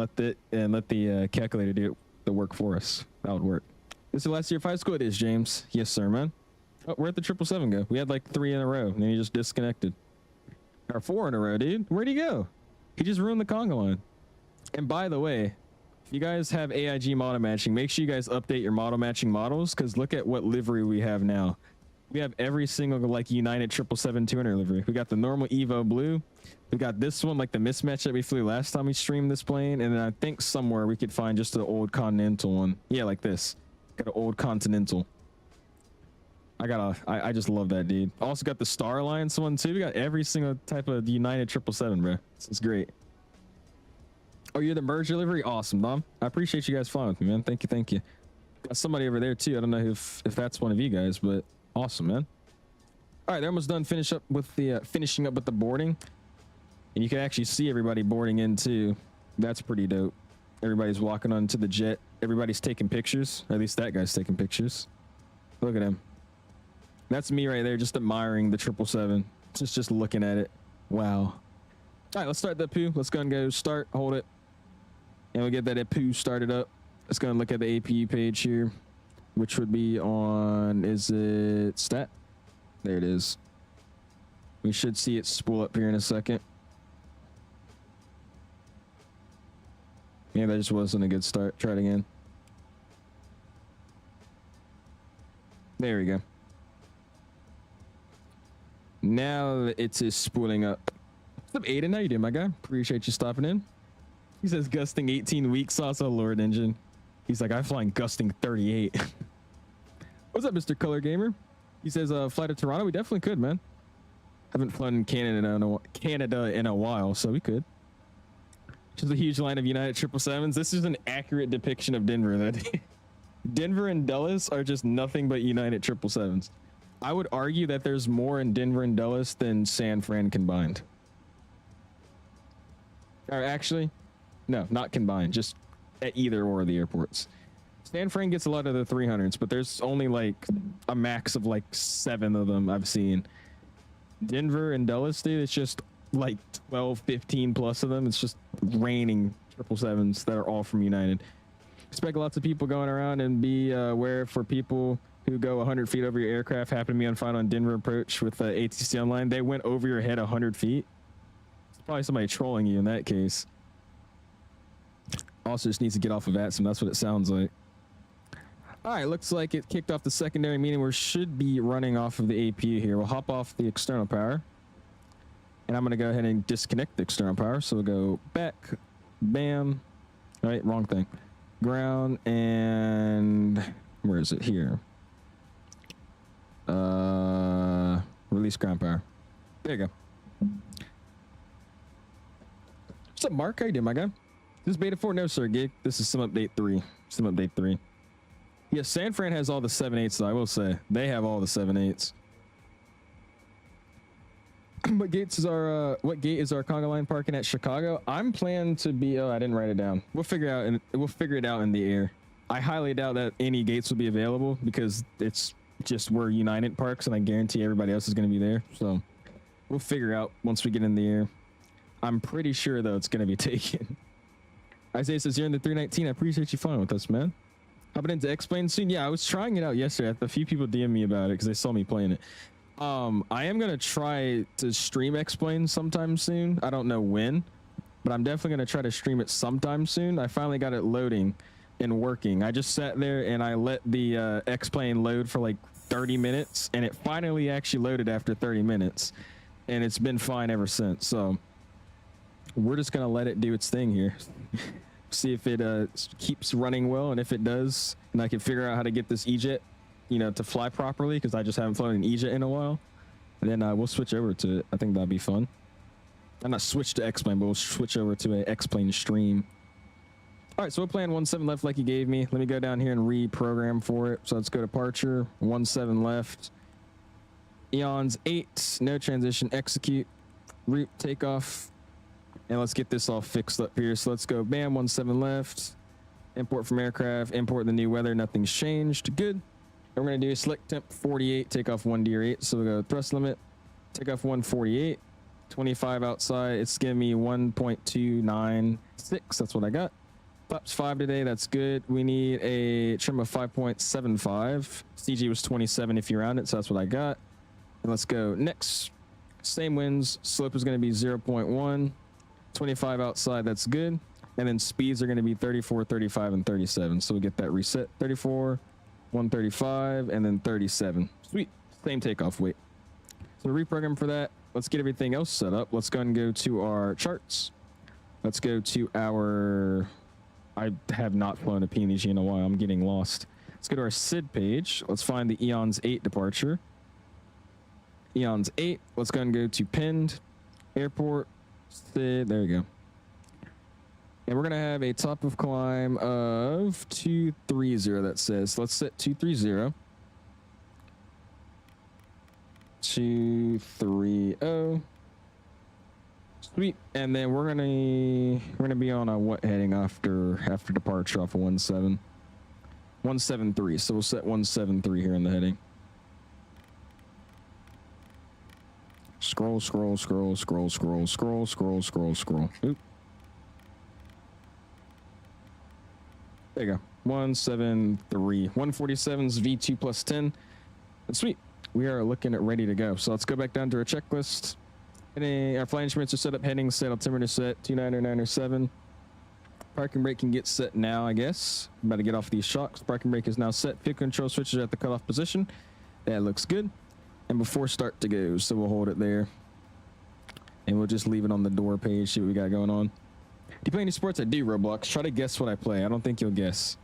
let the calculator do the work for us. That would work. This is the last year 5 school. It is, James. Yes, sir, man. Oh, where'd the 777 go? We had like 3 in a row, and then he just disconnected. Or 4 in a row, dude. Where'd he go? He just ruined the conga line. And by the way, if you guys have AIG model matching, make sure you guys update your model matching models, because look at what livery we have now. We have every single like United 777-200 livery. We got the normal Evo blue. We got this one, like the mismatch that we flew last time we streamed this plane. And then I think somewhere we could find just an old Continental one. Yeah, like this. Got an old Continental. I just love that, dude. Also got the Star Alliance one too. We got every single type of United 777, bro. This is great. Oh, you're the merge delivery? Awesome, Dom. I appreciate you guys flying with me, man. Thank you, thank you. Got somebody over there too. I don't know if that's one of you guys, but awesome, man. All right, they're almost done. Finishing up with the boarding, and you can actually see everybody boarding in too. That's pretty dope. Everybody's walking onto the jet. Everybody's taking pictures. Or at least that guy's taking pictures. Look at him. That's me right there, just admiring the 777. Just looking at it. Wow. All right, let's start that poo. Let's go and go start. Hold it. And we'll get that poo started up. Let's go and look at the APU page here, which would be on, is it stat? There it is. We should see it spool up here in a second. Yeah, that just wasn't a good start. Try it again. There we go. Now it's spooling up. What's up, Aiden? How you doing, my guy? Appreciate you stopping in. He says gusting 18 weeks, also Lord Engine. He's like, I'm flying gusting 38. What's up, Mr. Color Gamer? He says, fly to Toronto. We definitely could, man. Haven't flown Canada in a while, so we could. Just a huge line of United 777s. This is an accurate depiction of Denver. That Denver and Dulles are just nothing but United 777s. I would argue that there's more in Denver and Dulles than San Fran combined. Or actually, no, not combined, just at either or of the airports. San Fran gets a lot of the 300s, but there's only like a max of like 7 of them I've seen. Denver and Dulles, dude, it's just like 12, 15 plus of them. It's just raining 777s that are all from United. Expect lots of people going around, and be aware for people who go 100 feet over your aircraft. Happened to me on fine on Denver approach with ATC online. They went over your head 100 feet. It's probably somebody trolling you in that case. Also just needs to get off of VATSIM. That's what it sounds like. All right, looks like it kicked off the secondary meeting. We should be running off of the APU here. We'll hop off the external power. And I'm going to go ahead and disconnect the external power. So we'll go back, bam. All right, wrong thing. Ground, and where is it here? Release ground power. There you go. What's up, Mark? How you doing, my guy? This is beta 4? No, sir, gig. This is sim update 3. Sim update 3. Yeah, San Fran has all the 7/8s, though, I will say. They have all the 7/8s. What gate is our conga line parking at Chicago? I'm planning to be, oh, I didn't write it down. We'll figure it out in the air. I highly doubt that any gates will be available because it's just where United parks, and I guarantee everybody else is going to be there. So we'll figure out once we get in the air. I'm pretty sure though it's going to be taken. Isaiah says you're in the 319. I appreciate you flying with us, man. Hopping into X-Plane soon. Yeah, I was trying it out yesterday. A few people DM me about it because they saw me playing it. I am gonna try to stream X-Plane sometime soon. I don't know when, but I'm definitely gonna try to stream it sometime soon. I finally got it loading and working. I just sat there and I let the X-Plane load for like 30 minutes, and it finally actually loaded after 30 minutes, and it's been fine ever since. So we're just gonna let it do its thing here. See if it keeps running well, and if it does, and I can figure out how to get this E-Jet, you know, to fly properly, because I just haven't flown an E-Jet in a while. And then we'll switch over to it. I think that'd be fun. I'm not switch to X-Plane, but we'll switch over to a X-Plane stream. All right, so we'll plan 17 left like you gave me. Let me go down here and reprogram for it. So let's go departure, 17 left. Eons 8, no transition, execute, route, takeoff. And let's get this all fixed up here. So let's go, bam, 17 left. Import from aircraft, import the new weather, nothing's changed, good. And we're gonna do select temp 48, takeoff 1D8. So we'll go thrust limit, takeoff 148, 25 outside. It's giving me 1.296. That's what I got. Flaps 5 today. That's good. We need a trim of 5.75. CG was 27 if you round it. So that's what I got. And let's go next. Same winds. Slope is going to be 0.1. 25 outside. That's good. And then speeds are going to be 34, 35, and 37. So we'll get that reset. 34. 135 and then 37. Sweet. Same takeoff weight. So reprogram for that. Let's get everything else set up. Let's go and go to our charts. Let's go to our, I have not flown a PMDG in a while. I'm getting lost. Let's go to our SID page. Let's find the Eons 8 departure. Eons 8. Let's go and go to pinned airport SID. There you go. And we're going to have a top of climb of 230, that says. Let's set 230. 230. Sweet. And then we're gonna be on a what heading after departure off of 173. So we'll set 173 here in the heading. Scroll. Oop. There you go. 173. 147's V2 plus 10. And sweet. We are looking at ready to go. So let's go back down to our checklist. Our flight instruments are set up, heading set, altimeter set, 29907. Parking brake can get set now, I guess. I'm about to get off these shocks. Parking brake is now set. Vehicle control switches are at the cutoff position. That looks good. And before start to go, so we'll hold it there. And we'll just leave it on the door page, see what we got going on. Do you play any sports? I do, Roblox. Try to guess what I play. I don't think you'll guess.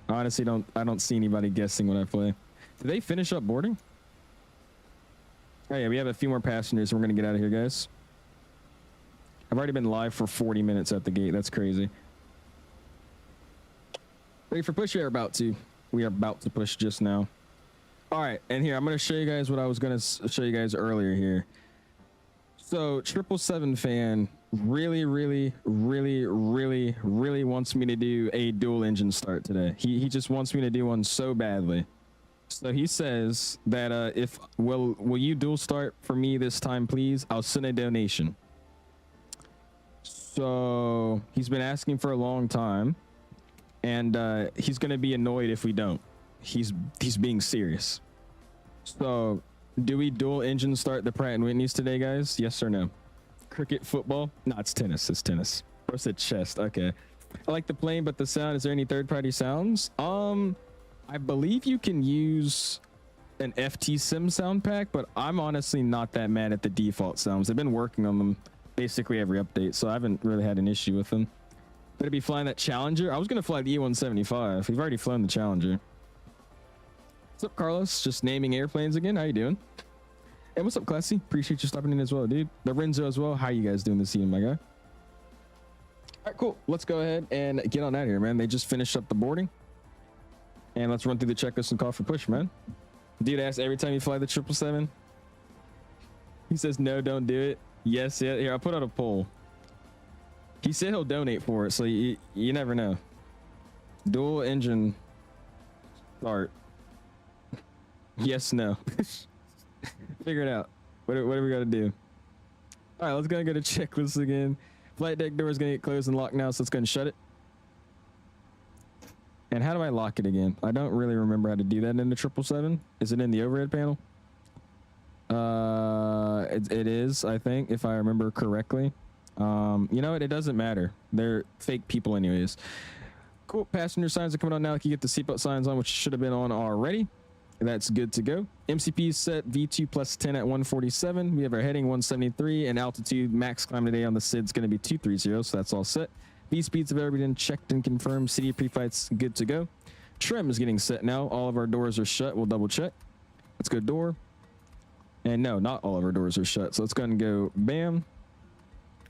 I honestly don't see anybody guessing what I play. Did they finish up boarding? Oh yeah, we have a few more passengers, and we're gonna get out of here, guys. I've already been live for 40 minutes at the gate. That's crazy. Ready for push? We are about to push just now. All right, and here I'm gonna show you guys what I was gonna show you guys earlier here. So 777 fan really wants me to do a dual engine start today. He just wants me to do one so badly. So he says that will you dual start for me this time, please? I'll send a donation. So he's been asking for a long time, and he's gonna be annoyed if we don't. He's being serious. So do we dual engine start the Pratt & Whitneys today, guys? Yes or no? Cricket, football? No, it's tennis. It's tennis. Bro said chest. Okay. I like the plane, but the sound. Is there any third-party sounds? I believe you can use an FT sim sound pack, but I'm honestly not that mad at the default sounds. They've been working on them basically every update, so I haven't really had an issue with them. Better be flying that Challenger. I was gonna fly the E175. We've already flown the Challenger. What's up, Carlos? Just naming airplanes again. How you doing? And what's up, Classy? Appreciate you stopping in as well, dude. Lorenzo as well. How you guys doing this evening, my guy? All right, cool. Let's go ahead and get on out of here, man. They just finished up the boarding. And let's run through the checklist and call for push, man. Dude asks every time you fly the 777. He says, no, don't do it. Yes, yeah. Here, I'll put out a poll. He said he'll donate for it, so you never know. Dual engine start. Yes, no. Figure it out. What do we got to do? All right, let's go and go to checklist again. Flight deck door is going to get closed and locked now, so let's go and shut it. And how do I lock it again? I don't really remember how to do that in the 777. Is it in the overhead panel? It is, I think, if I remember correctly. You know what? It doesn't matter. They're fake people anyways. Cool. Passenger signs are coming on now. Like you get the seatbelt signs on, which should have been on already. That's good to go. MCP is set V2 plus 10 at 147. We have our heading 173 and altitude max climb today on the SID is going to be 230. So that's all set. V speeds have already been checked and confirmed. City pre-flight's good to go. Trim is getting set now. All of our doors are shut. We'll double check. Let's go door. And no, not all of our doors are shut. So let's go ahead and go bam.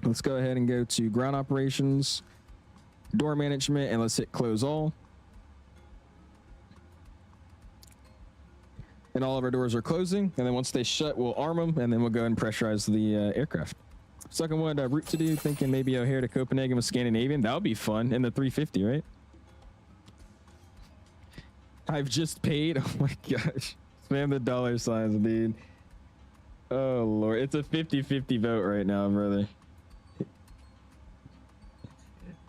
Let's go ahead and go to ground operations, door management, and let's hit close all. And all of our doors are closing. And then once they shut, we'll arm them, and then we'll go and pressurize the aircraft. Second one, route to do, thinking maybe O'Hare to Copenhagen with Scandinavian. That would be fun in the 350, right? I've just paid. Oh my gosh. Spam the dollar signs, dude. Oh Lord. It's a 50-50 vote right now, brother.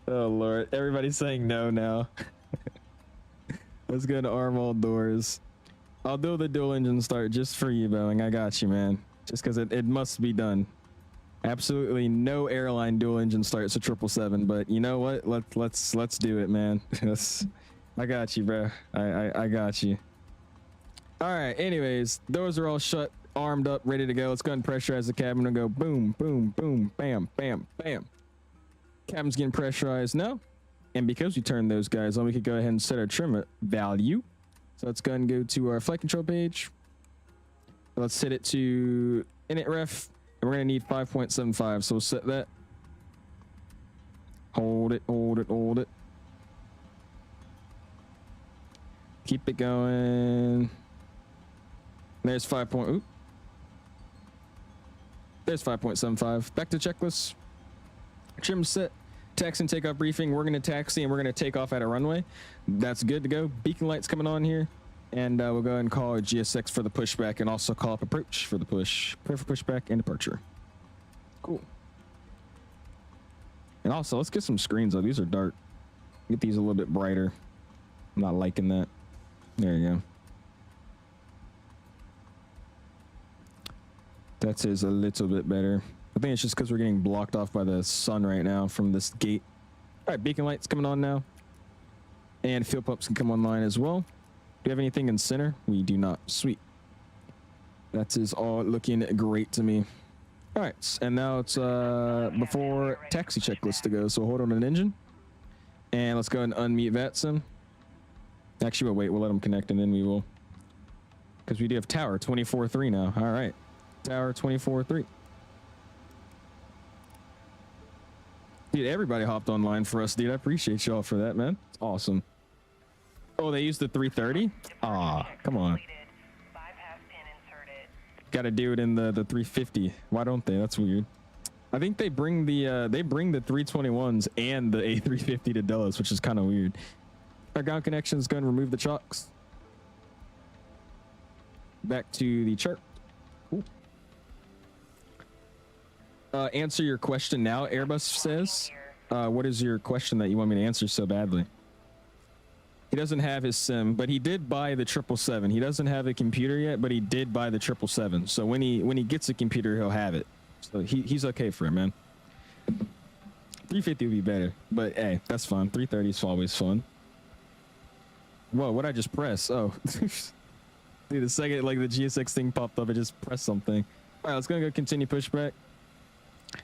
Oh Lord. Everybody's saying no now. Let's go to arm all doors. I'll do the dual engine start just for you, Boeing. I got you, man. Just because it must be done. Absolutely no airline dual engine starts a 777, but you know what? Let's do it, man. I got you, bro. I got you. All right. Anyways, doors are all shut, armed up, ready to go. Let's go ahead and pressurize the cabin and go boom, boom, boom, bam, bam, bam. Cabin's getting pressurized now, and because we turned those guys on, we could go ahead and set our trim value. So let's go ahead and go to our flight control page. Let's set it to init ref. We're going to need 5.75, so we'll set that. Hold it, hold it, hold it. Keep it going. There's 5. There's 5.75. Back to checklist. Trim set. Taxi and takeoff briefing. We're going to taxi and we're going to take off at a runway. That's good to go. Beacon lights coming on here. And we'll go ahead and call GSX for the pushback and also call up approach for the push. Prepare for pushback and departure. Cool. And also, let's get some screens up. These are dark. Get these a little bit brighter. I'm not liking that. There you go. That is a little bit better. I think it's just because we're getting blocked off by the sun right now from this gate. All right, beacon lights coming on now. And fuel pumps can come online as well. Do you have anything in center? We do not. Sweet. That is all looking great to me. All right, and now it's before taxi checklist to go. So hold on an engine. And let's go ahead and unmute VATSIM. Actually, we'll wait. We'll let them connect and then we will. Because we do have tower 24.3 now. All right. Tower 24.3. Dude, everybody hopped online for us, dude. I appreciate y'all for that, man. It's awesome. Oh, they used the 330? Ah, come on. Got to do it in the 350. Why don't they? That's weird. I think they bring the 321s and the A350 to Dulles, which is kind of weird. Our ground connection is going to remove the chocks. Back to the chart. Cool. Answer your question now, Airbus says. What is your question that you want me to answer so badly? He doesn't have his sim, but he did buy the 777. He doesn't have a computer yet, but he did buy the 777. So when he gets a computer, he'll have it. So he's okay for it, man. 350 would be better, but hey, that's fun. 330 is always fun. Whoa, what'd I just press? Oh. Dude, the second like the GSX thing popped up, I just pressed something. All right, let's go continue pushback.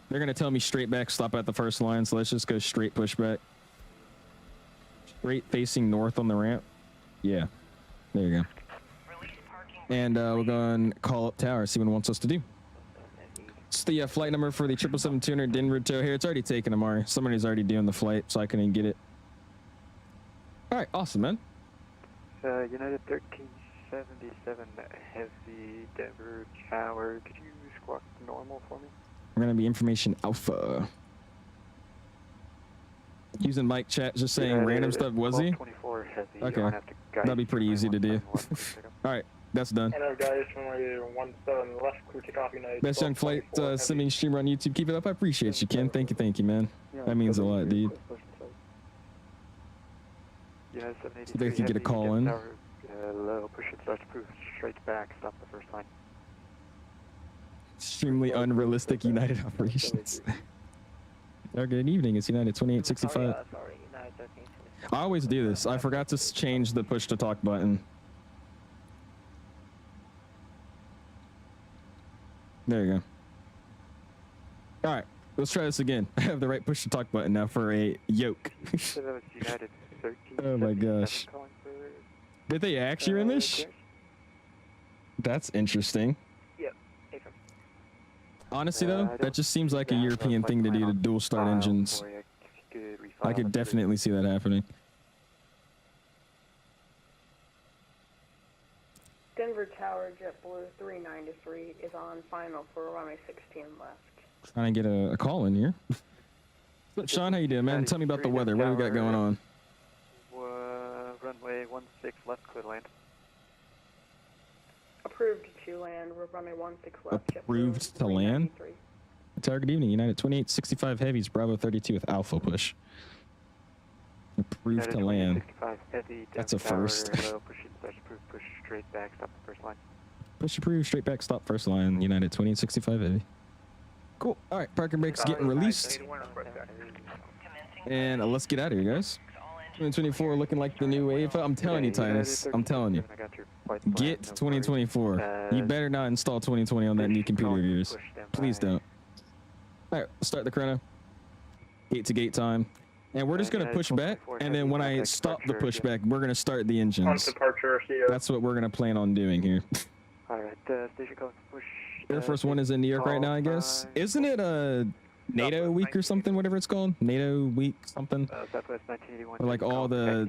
They're gonna tell me straight back, stop at the first line, so let's just go straight pushback. Straight facing north on the ramp. Yeah, there you go. And we'll go and call up tower, see what it wants us to do. It's the flight number for the 777-200 Denver to O'Hare. It's already taken, Amari. Somebody's already doing the flight, so I couldn't get it. All right, awesome, man. United 1377 Heavy Denver Tower. Could you squawk normal for me? We're gonna be information alpha. Using mic chat, just saying random stuff. Was he? Okay, that'd be pretty easy to do. All right, that's done. Hello guys, runway 17 left, crew takeoff United. Best young flight simming streamer on YouTube. Keep it up. I appreciate you, Ken. Thank you, man. That means a lot, dude. So they can get a call in. Low, push it, start to prove straight back, stop the first line. Extremely unrealistic United operations. Good evening, it's United 2865. I always do this. I forgot to change the push to talk button. There you go. All right, let's try this again. I have the right push to talk button now for a yoke. Oh my gosh. Did they actually run this? That's interesting. Yep. Honestly though, that just seems like a European thing to do, to dual start engines. I could definitely see that happening. Denver Tower, JetBlue 393 is on final for runway 16 left. Trying to get a call in here. Sean, how you doing, man? Tell me about the weather. What do we got going on? Runway 16 left, clear to land. Approved to land. We're runway 16 left. Approved to land? Tower, good evening. United 2865 Heavies, Bravo 32 with Alpha push. Approved to land. That's a first. Push straight back, stop the first line. Push approved, straight back, stop first line. United 2865 Heavy. Cool. All right, parking brakes getting released. And let's get out of here, guys. 2024 looking like the new wave. I'm telling you, Titus. I'm telling you. Get 2024. You better not install 2020 on that new computer of yours. Please don't. All right, start the chrono. Gate to gate time. And we're just going to push back. And then when I stop the pushback, we're going to start the engines. That's what we're going to plan on doing here. All right, station code push. Air Force One is in New York right now, I guess. Isn't it a NATO week or something, whatever it's called? NATO week something? Southwest 1981. Where like all the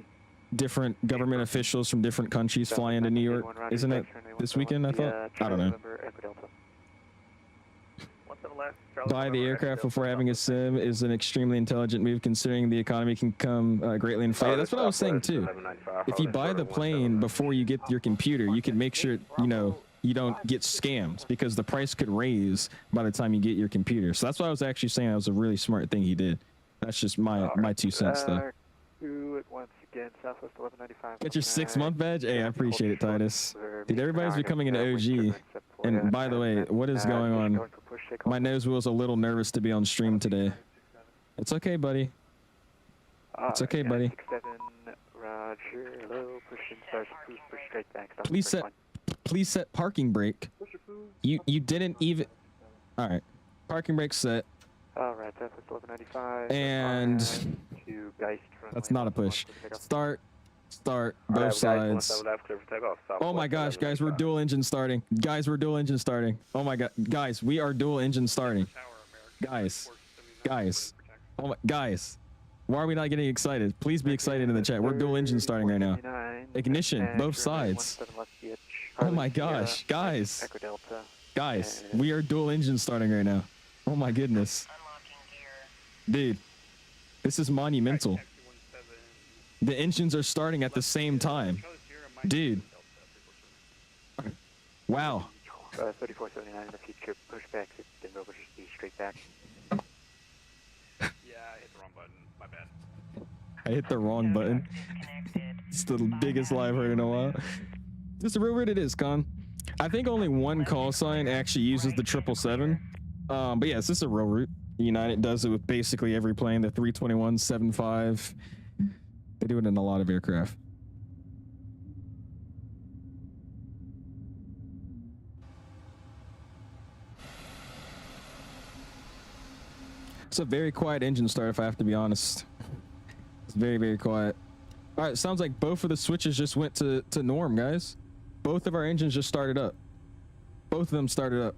different government officials from different countries fly into New York. Isn't it this weekend, I thought? I don't know. Buy the aircraft before having a sim is an extremely intelligent move considering the economy can come greatly inflated. That's what I was saying too. If you buy the plane before you get your computer, you can make sure, you know, you don't get scammed because the price could raise by the time you get your computer. So that's why I was actually saying that was a really smart thing he did. That's just my 2 cents though. Once again, Southwest 1195. Get your 6-month badge? Hey, I appreciate it, Titus. Dude, everybody's becoming an OG. And by the way, what is going on? My nose wheel's a little nervous to be on stream today. It's okay, buddy. It's okay, buddy. Please set parking brake. You didn't even. All right, parking brake set. All right, that's 1195. And that's not a push. Start, both sides. Oh my gosh, guys, we're dual engine starting. Guys, we're dual engine starting. Oh my god, guys, we are dual engine starting. Guys, oh my, guys, why are we not getting excited? Please be excited in the chat. We're dual engine starting right now. Ignition, both sides. Oh my gosh, guys, we are dual engine starting right now. Oh my goodness. Dude, this is monumental. The engines are starting at the same time. Dude. Wow. 3479 in the future, push back, then over to straight back. Yeah, I hit the wrong button. My bad. I hit the wrong button. It's the biggest lie I've heard in a while. Just a real weird it is, Con. I think only one call sign actually uses the 777. But yeah, this is a real route. United does it with basically every plane. The 321, 75. They do it in a lot of aircraft. It's a very quiet engine start, if I have to be honest. It's very, very quiet. All right, sounds like both of the switches just went to norm, guys. Both of our engines just started up. Both of them started up.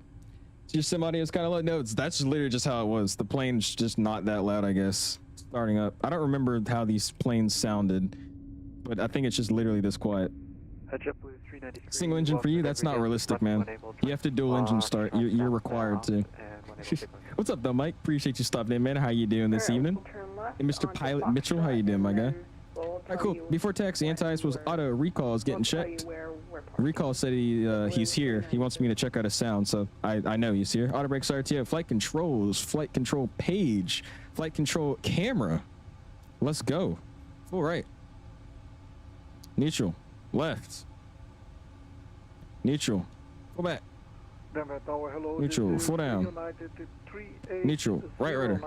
So your sim audio is kind of low. No, that's literally just how it was. The plane's just not that loud, I guess. Starting up. I don't remember how these planes sounded, but I think it's just literally this quiet. Single engine for you? That's not realistic, man. You have to dual engine start. You're required to. What's up, though, Mike? Appreciate you stopping in, man. How you doing this evening? Hey, Mr. Pilot Mitchell, how you doing, my guy? All right, cool. Before taxi, Anti-Ice was auto recalls getting checked. Recall said he's here. He wants me to check out his sound, so I know he's here. Auto brakes RTO, flight controls, flight control page, flight control camera. Let's go. Full right. Neutral. Left. Neutral. Go back. Neutral. Full down. Neutral. Right rudder.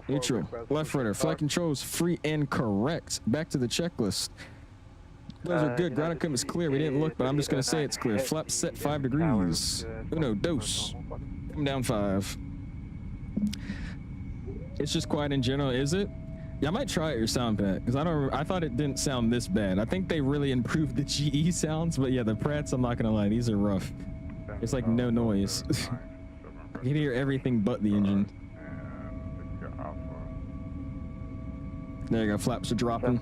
Neutral. Left rudder. Flight controls free and correct. Back to the checklist. Those are good. Ground equipment is clear. We didn't look, but I'm just going to say it's clear. Flap set 5 degrees. Uno, dos. Come down 5. It's just quiet in general, is it? Yeah, I might try it your sound pack because I thought it didn't sound this bad. I think they really improved the GE sounds, but yeah, the Pratts, I'm not gonna lie, these are rough. It's like no noise. You can hear everything but the engine. There you go, flaps are dropping.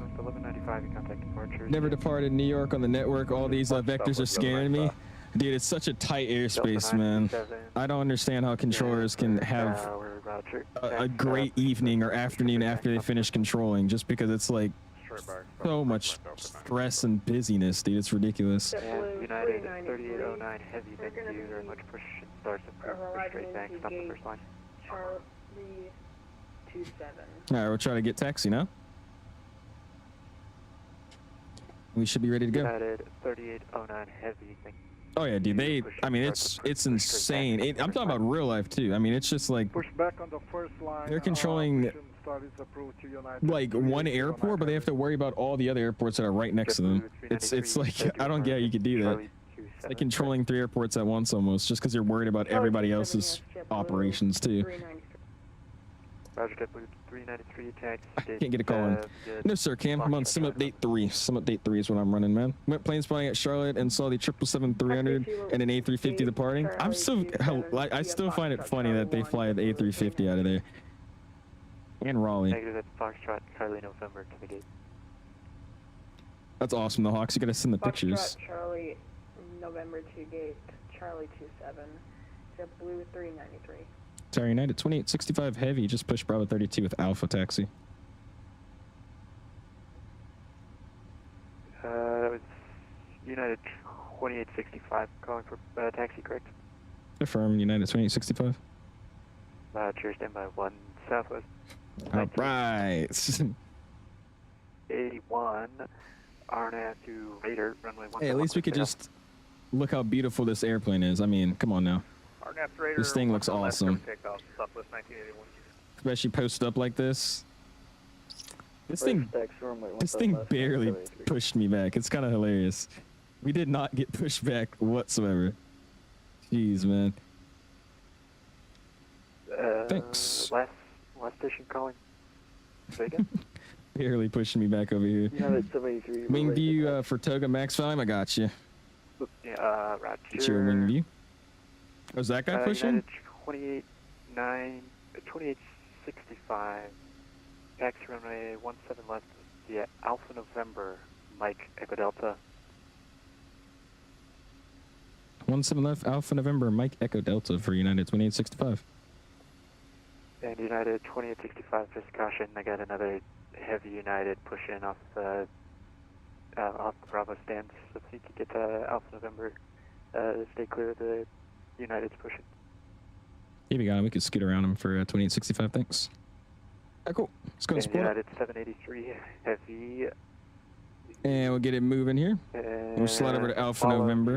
Never departed New York on the network. All these vectors are scaring me. Dude, it's such a tight airspace, man. I don't understand how controllers can have a great evening or afternoon after they finish controlling, just because it's like so much stress and busyness, dude. It's ridiculous. United 3809 heavy, thank you very much. Push starts and push straight back, stop the first line. Charlie 27. All right, we'll try to get taxi now. We should be ready to go. United 3809 heavy, thank you. Oh yeah, dude. I mean, it's insane. I'm talking about real life too. I mean, it's just like Pushback on the first line. they're controlling like one airport, but they have to worry about all the other airports that are right next to them. It's like I don't get how you could do that. It's like controlling 3 airports at once almost, just because you're worried about everybody else's operations too. Roger, JetBlue 393 attack. I can't get a call in. No, sir, Cam. I'm on Sim Update 3. Sim Update 3 is what I'm running, man. Went plane spotting at Charlotte and saw the 777-300 and an A350 departing. I still find it funny that they fly the A350 out of there. And Raleigh. Negative at Foxtrot, Charlie, November to the gate. That's awesome, the Hawks. You gotta send the pictures. Foxtrot, Charlie, November 2 gate, Charlie 27, JetBlue 393. Sorry, United 2865 heavy, just pushed Bravo 32 with Alpha taxi. That was United 2865 calling for taxi, correct? Affirm, United 2865. Cheers, standby 1 Southwest. All right. 81, RNAV to Raider, runway 1. Hey, at least we could just look how beautiful this airplane is. I mean, come on now. This thing looks awesome. Especially posted up like this. This thing barely pushed me back. It's kind of hilarious. We did not get pushed back whatsoever. Jeez, man. Thanks. Last station calling. Say again? Barely pushing me back over here. Wing view for Toga max volume. I got you. Yeah, Roger. It's your wing view. Was that guy pushing? 2865. Taxi runway 17 left. Yeah, Alpha November, Mike Echo Delta. 17 left, Alpha November, Mike Echo Delta for United 2865. And United 2865, just caution, I got another heavy United pushing off the Bravo stands. So if you could get to Alpha November, stay clear of the United's pushing. Yeah, we got him. We could scoot around him for 2865. Thanks. All right, cool. Let's go and support. United 783 heavy. And we'll get it moving here. We'll slide over to Alpha November.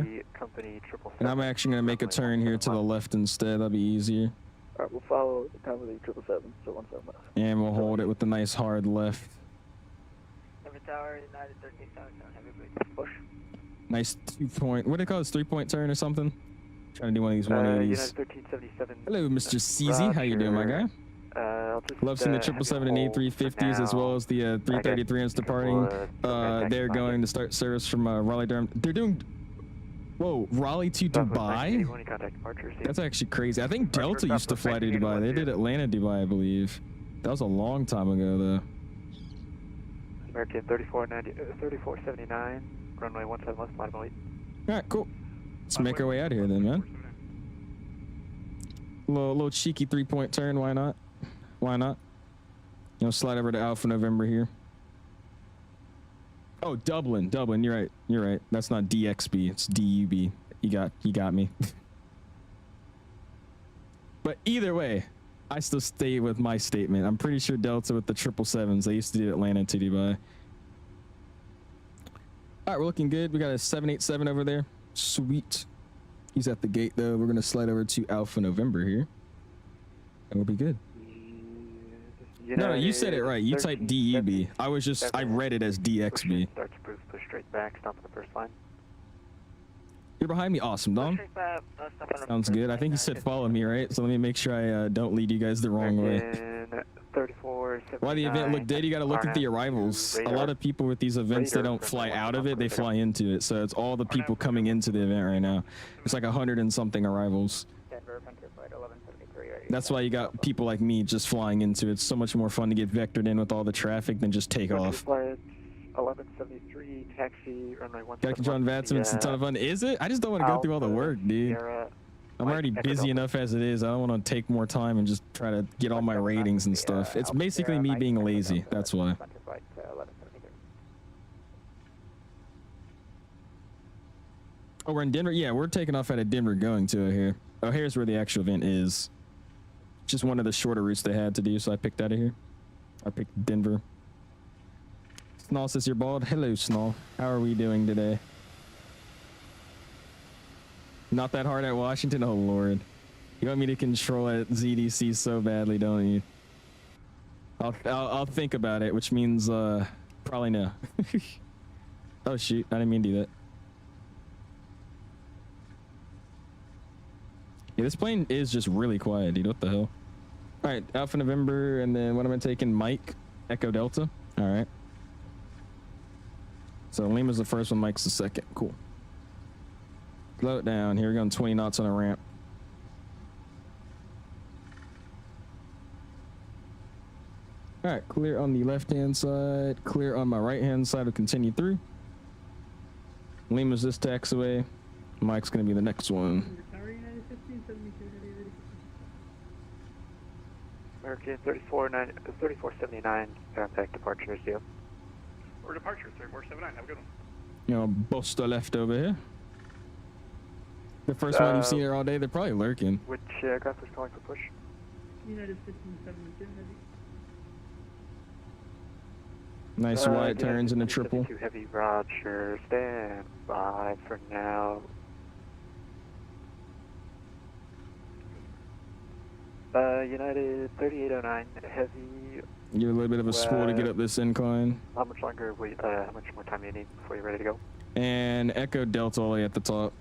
And I'm actually going to make a turn here to the left instead. That'll be easier. All right, we'll follow the time of the 777, so 17 left. And we'll hold it with the nice hard left. Every tower, United 13,000, heavy bridge. Push. Nice 2-point. What do they call this? 3-point turn or something? Trying to do one of these United 180s. 1377. Hello, Mr. CZ. How you doing, my guy? I'll just, Love seeing the 777 and A350s as well as the 333s departing. They're going to start service from Raleigh Durham. They're doing, whoa, Raleigh to Dubai? That's actually crazy. I think Delta used to fly to Dubai. They did Atlanta, Dubai, I believe. That was a long time ago, though. American 3479, runway 17 left, line lead. All right, cool. Let's make our way out of here then, man. Little cheeky 3-point turn. Why not? Why not? You know, slide over to Alpha November here. Oh, Dublin. You're right. You're right. That's not DXB. It's DUB. You got me. But either way, I still stay with my statement. I'm pretty sure Delta with the 777s. They used to do Atlanta to Dubai. All right, we're looking good. We got a 787 over there. Sweet. He's at the gate though. We're gonna slide over to Alpha November here, and we'll be good. No, you said it right. You typed DUB. I read it as DXB. Start to push straight back. Stop on the first line. You're behind me. Awesome, Dom. Sounds good. I think you said follow me, right? So let me make sure I don't lead you guys the wrong way. 34. Why the event looked dead, you got to look at the arrivals. A lot of people with these events, they don't fly out of it, they fly into it. So it's all the people coming into the event right now. It's like 100 and something arrivals. That's why you got people like me just flying into it. It's so much more fun to get vectored in with all the traffic than just take off. 1173, taxi, runway 17. Got John VATSIM, it's a ton of fun. Is it? I just don't want to go through all the work, dude. I'm already busy enough as it is. I don't want to take more time and just try to get all my ratings and stuff. It's basically me being lazy. That's why. Oh, we're in Denver? Yeah, we're taking off out of Denver going to O'Hare. O'Hare's where the actual event is. Just one of the shorter routes they had to do, so I picked out of here. I picked Denver. Snall says you're bald. Hello, Snall. How are we doing today? Not that hard at Washington? Oh, Lord. You want me to control at ZDC so badly, don't you? I'll think about it, which means probably no. Oh, shoot. I didn't mean to do that. Yeah, this plane is just really quiet, dude. What the hell? All right, Alpha November, and then what am I taking? Mike, Echo Delta. All right. So Lima's the first one, Mike's the second. Cool. Slow it down. Here we're going 20 knots on a ramp. All right, clear on the left-hand side. Clear on my right-hand side. We'll continue through. Lima's this taxiway. Mike's going to be the next one. American 3479, contact departure 0. Or departure 3479. Have a good one. You know, Buster left over here. The first one you've seen here all day, they're probably lurking. Which aircraft was calling for push? United 1572 heavy. Nice wide turns in the triple. Heavy, Roger. Stand by for now. United 3809 heavy. You're a little bit of a spool to get up this incline. How much longer? How much more time do you need before you're ready to go? And Echo Delta all the way at the top.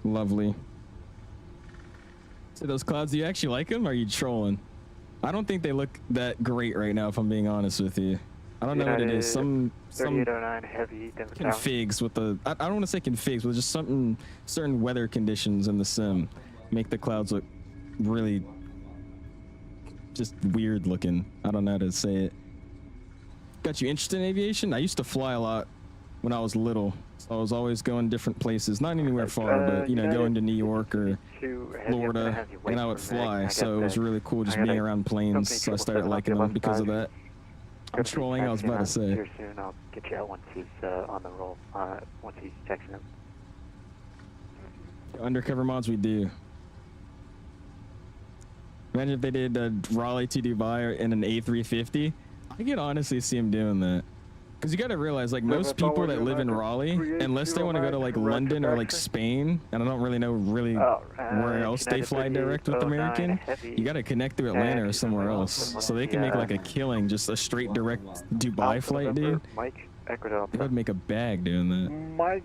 Lovely. So those clouds, do you actually like them? Or are you trolling? I don't think they look that great right now, if I'm being honest with you. I don't know what it is. Some 3809 heavy. Configs with the. I don't want to say configs, but just something. Certain weather conditions in the sim make the clouds look really just weird looking. I don't know how to say it. Got you interested in aviation? I used to fly a lot when I was little. So I was always going different places, not anywhere far, but you know, going to New York or Florida, and I would fly. So it was really cool just being around planes. So I started liking them because of that. I'm trolling. I was about to say. Here soon. I'll get you out once he's on the roll. Once he's texting him. Undercover mods, we do. Imagine if they did Raleigh to Dubai in an A350. I could honestly see him doing that. Because you got to realize, like, most people that live in Raleigh, unless they want to go to, like, London or, like, Spain, and I don't really know where else they fly direct with American, you got to connect through Atlanta or somewhere else. So they can make, like, a killing, just a straight direct Dubai flight, dude. They would make a bag doing that. Mike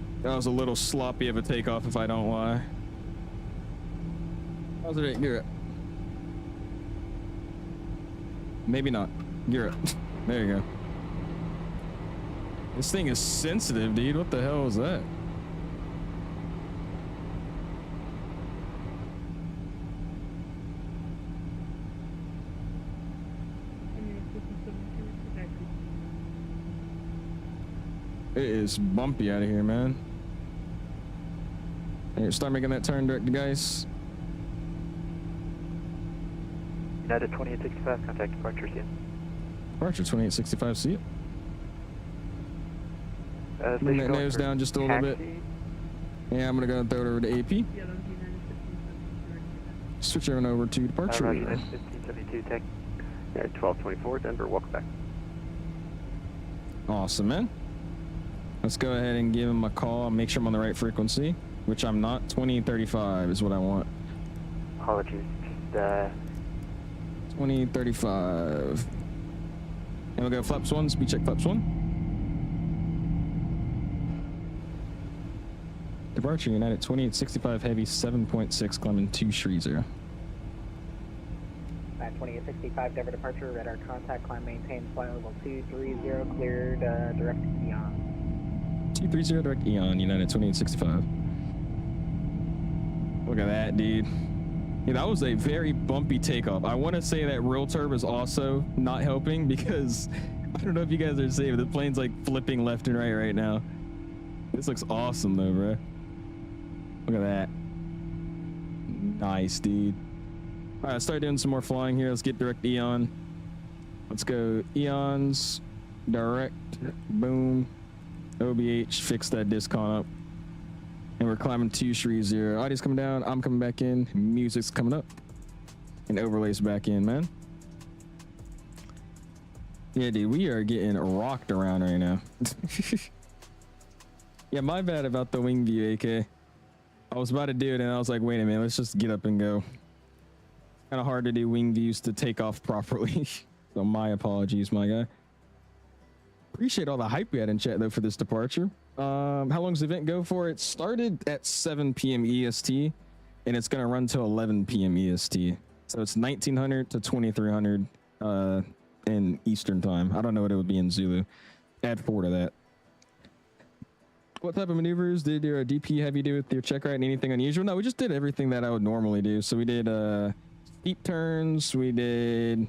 That was a little sloppy of a takeoff, if I don't lie. How's it? Gear it. Maybe not. Gear it. There you go. This thing is sensitive, dude. What the hell is that? It is bumpy out of here, man. Here, start making that turn, direct to guys. United 2865, contact departure, see you. Departure 2865, see it. Bring that nose down just a little bit. Yeah, I'm gonna go throw it over to AP. Yeah, that was United 1572. Switch on over to departure. Roger, United 1572, tech. United 1224, Denver, welcome back. Awesome, man. Let's go ahead and give him a call. Make sure I'm on the right frequency, which I'm not. 2035 is what I want. Apologies, just 2035. And we'll go flaps 1, speed check flaps 1. Departure United 2865 heavy 7.6 climbing 230. 2865 Denver departure, radar contact, climb maintain, flight level 230, cleared, direct EON. 230 direct EON, United 2865. Look at that, dude. Yeah, that was a very bumpy takeoff. I want to say that real turb is also not helping because I don't know if you guys are seeing, but the plane's like flipping left and right now. This looks awesome though, bro. Look at that. Nice, dude. All right, let's start doing some more flying here. Let's get direct EON. Let's go EONs, direct, boom, OBH, fix that discon up. And we're climbing 230. Audio's coming down, I'm coming back in, music's coming up. And overlays back in, man. Yeah, dude, we are getting rocked around right now. Yeah, my bad about the wing view, AK. I was about to do it and I was like, wait a minute, let's just get up and go. Kind of hard to do wing views to take off properly. So my apologies, my guy. Appreciate all the hype we had in chat though for this departure. How long does the event go for? It started at 7 p.m. EST and it's gonna run till 11 p.m. EST. So it's 1900 to 2300 in Eastern time. I don't know what it would be in Zulu. Add 4 to that. What type of maneuvers did your DP have you do with your check right and anything unusual? No, we just did everything that I would normally do. So we did steep turns, we did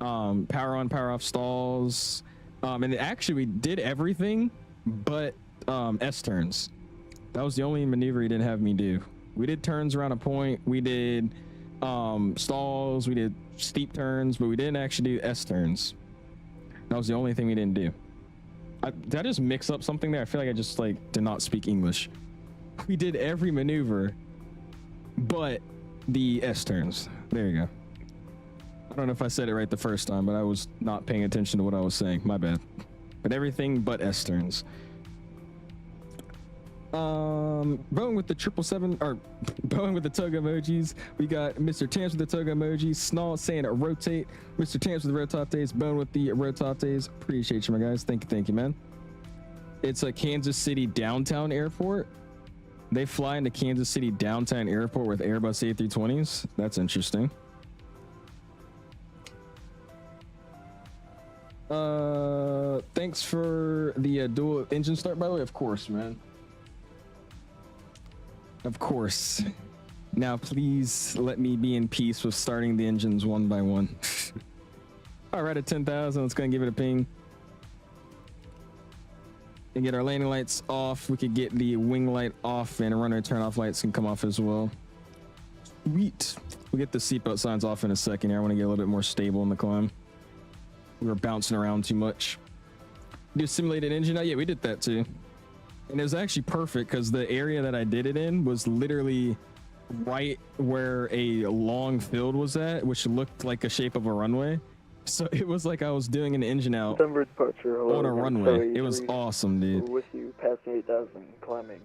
power on, power off stalls, and actually we did everything but S turns. That was the only maneuver he didn't have me do. We did turns around a point, we did stalls, we did steep turns, but we didn't actually do S turns. That was the only thing we didn't do. Did I just mix up something there? I feel like I just like did not speak English. We did every maneuver but the S turns. There you go. I don't know if I said it right the first time, but I was not paying attention to what I was saying. My bad. But everything but S turns. Boeing with the 777, or Boeing with the tug emojis. We got Mr. Tamps with the tug emojis. Snall saying rotate. Mr. Tamps with the rotates. Boeing with the rotates. Appreciate you, my guys. Thank you, man. It's a Kansas City downtown airport. They fly into Kansas City downtown airport with Airbus A320s. That's interesting. Thanks for the dual engine start, by the way. Of course, man. Of course. Now, please let me be in peace with starting the engines one by one. All right, at 10,000, let's go and give it a ping. And get our landing lights off. We could get the wing light off and runway turn off lights can come off as well. Sweet. We'll get the seatbelt signs off in a second here. I want to get a little bit more stable in the climb. We were bouncing around too much. Do simulated engine? Oh yeah, we did that too. And it was actually perfect because the area that I did it in was literally right where a long field was at, which looked like a shape of a runway. So it was like I was doing an engine out Denver departure, on a runway. It was awesome, dude. With you, passing 8,000, climbing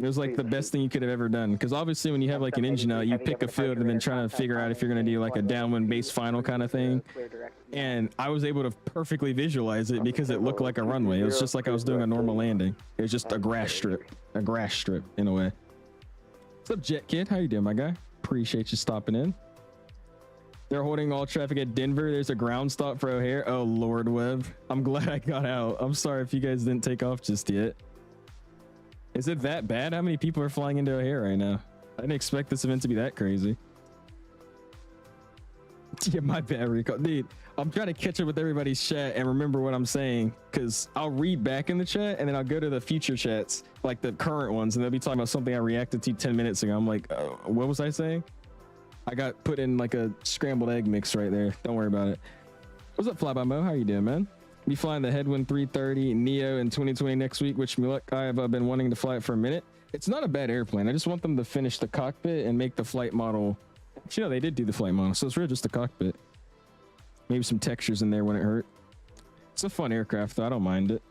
It was like the best thing you could have ever done. Because obviously when you have like an engine out, you pick a field and then trying to figure out if you're going to do like a downwind base final kind of thing. And I was able to perfectly visualize it because it looked like a runway. It was just like I was doing a normal landing. It was just a grass strip in a way. What's up, Jet Kid? How you doing, my guy? Appreciate you stopping in. They're holding all traffic at Denver. There's a ground stop for O'Hare. Oh, Lord Webb. I'm glad I got out. I'm sorry if you guys didn't take off just yet. Is it that bad? How many people are flying into O'Hare right now? I didn't expect this event to be that crazy. Yeah, my bad, Rico. Dude, I'm trying to catch up with everybody's chat and remember what I'm saying, because I'll read back in the chat and then I'll go to the future chats, like the current ones, and they'll be talking about something I reacted to 10 minutes ago. I'm like, what was I saying? I got put in like a scrambled egg mix right there. Don't worry about it. What's up, Flyby Mo? How you doing, man? Be flying the Headwind 330 Neo in 2020 next week, which me luck, I have been wanting to fly it for a minute. It's not a bad airplane. I just want them to finish the cockpit and make the flight model. You know, they did do the flight model, so it's really just the cockpit. Maybe some textures in there when it hurt. It's a fun aircraft, though. I don't mind it.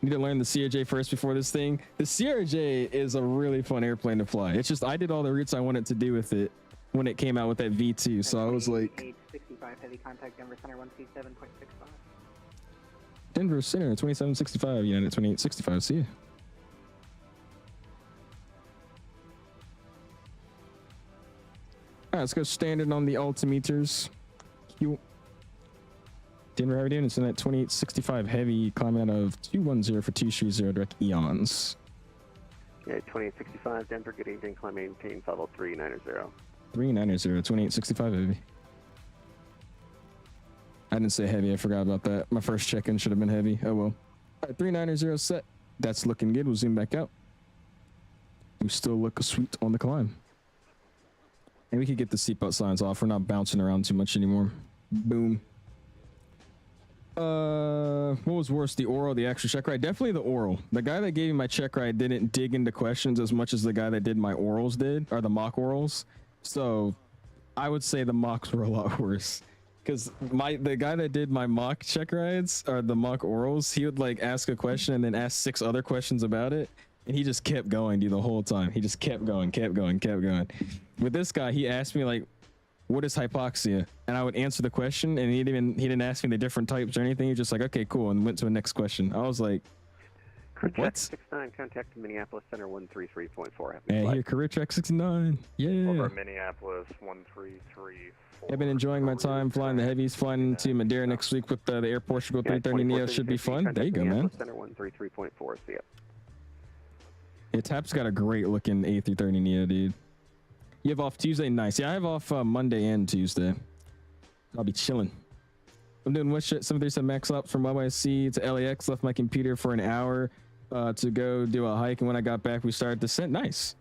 Need to learn the CRJ first before this thing. The CRJ is a really fun airplane to fly. It's just I did all the routes I wanted to do with it when it came out with that V2, so I was like... 65 heavy contact, Denver Center 127.65. Denver Center 2765, United 2865. See ya. All right, let's go standard on the altimeters. Denver, how are we doing? It's in that 2865 heavy, climbing out of 210 for 230 direct eons. Yeah, 2865 Denver, good evening, climb maintain, level 390. 390, 2865 heavy. I didn't say heavy, I forgot about that. My first check-in should have been heavy. Oh well. All right, 390 set. That's looking good. We'll zoom back out. We still look sweet on the climb. And we could get the seatbelt signs off. We're not bouncing around too much anymore. Boom. What was worse, the oral or the extra check ride? Definitely the oral. The guy that gave me my check ride didn't dig into questions as much as the guy that did my orals did, or the mock orals. So I would say the mocks were a lot worse. Because the guy that did my mock check rides, or the mock orals, he would like ask a question and then ask 6 other questions about it. And he just kept going, dude, the whole time. He just kept going. With this guy, he asked me like, what is hypoxia? And I would answer the question, and he didn't ask me the different types or anything. He was just like, okay, cool, and went to the next question. I was like, what? 69, contact Minneapolis Center 133.4. Hey, here, career track 69. Yeah. Over Minneapolis 133. I've been enjoying my time flying the heavies, flying to Madeira next week with the Air Portugal 330 Neo. Should be fun. There you go, man. Center 133.4. See ya. Yeah, TAP's got a great looking A330 Neo, dude. You have off Tuesday? Nice. Yeah, I have off Monday and Tuesday. I'll be chilling. I'm doing West 737 max ops from YYC to LAX. Left my computer for an hour to go do a hike, and when I got back, we started descent. Nice.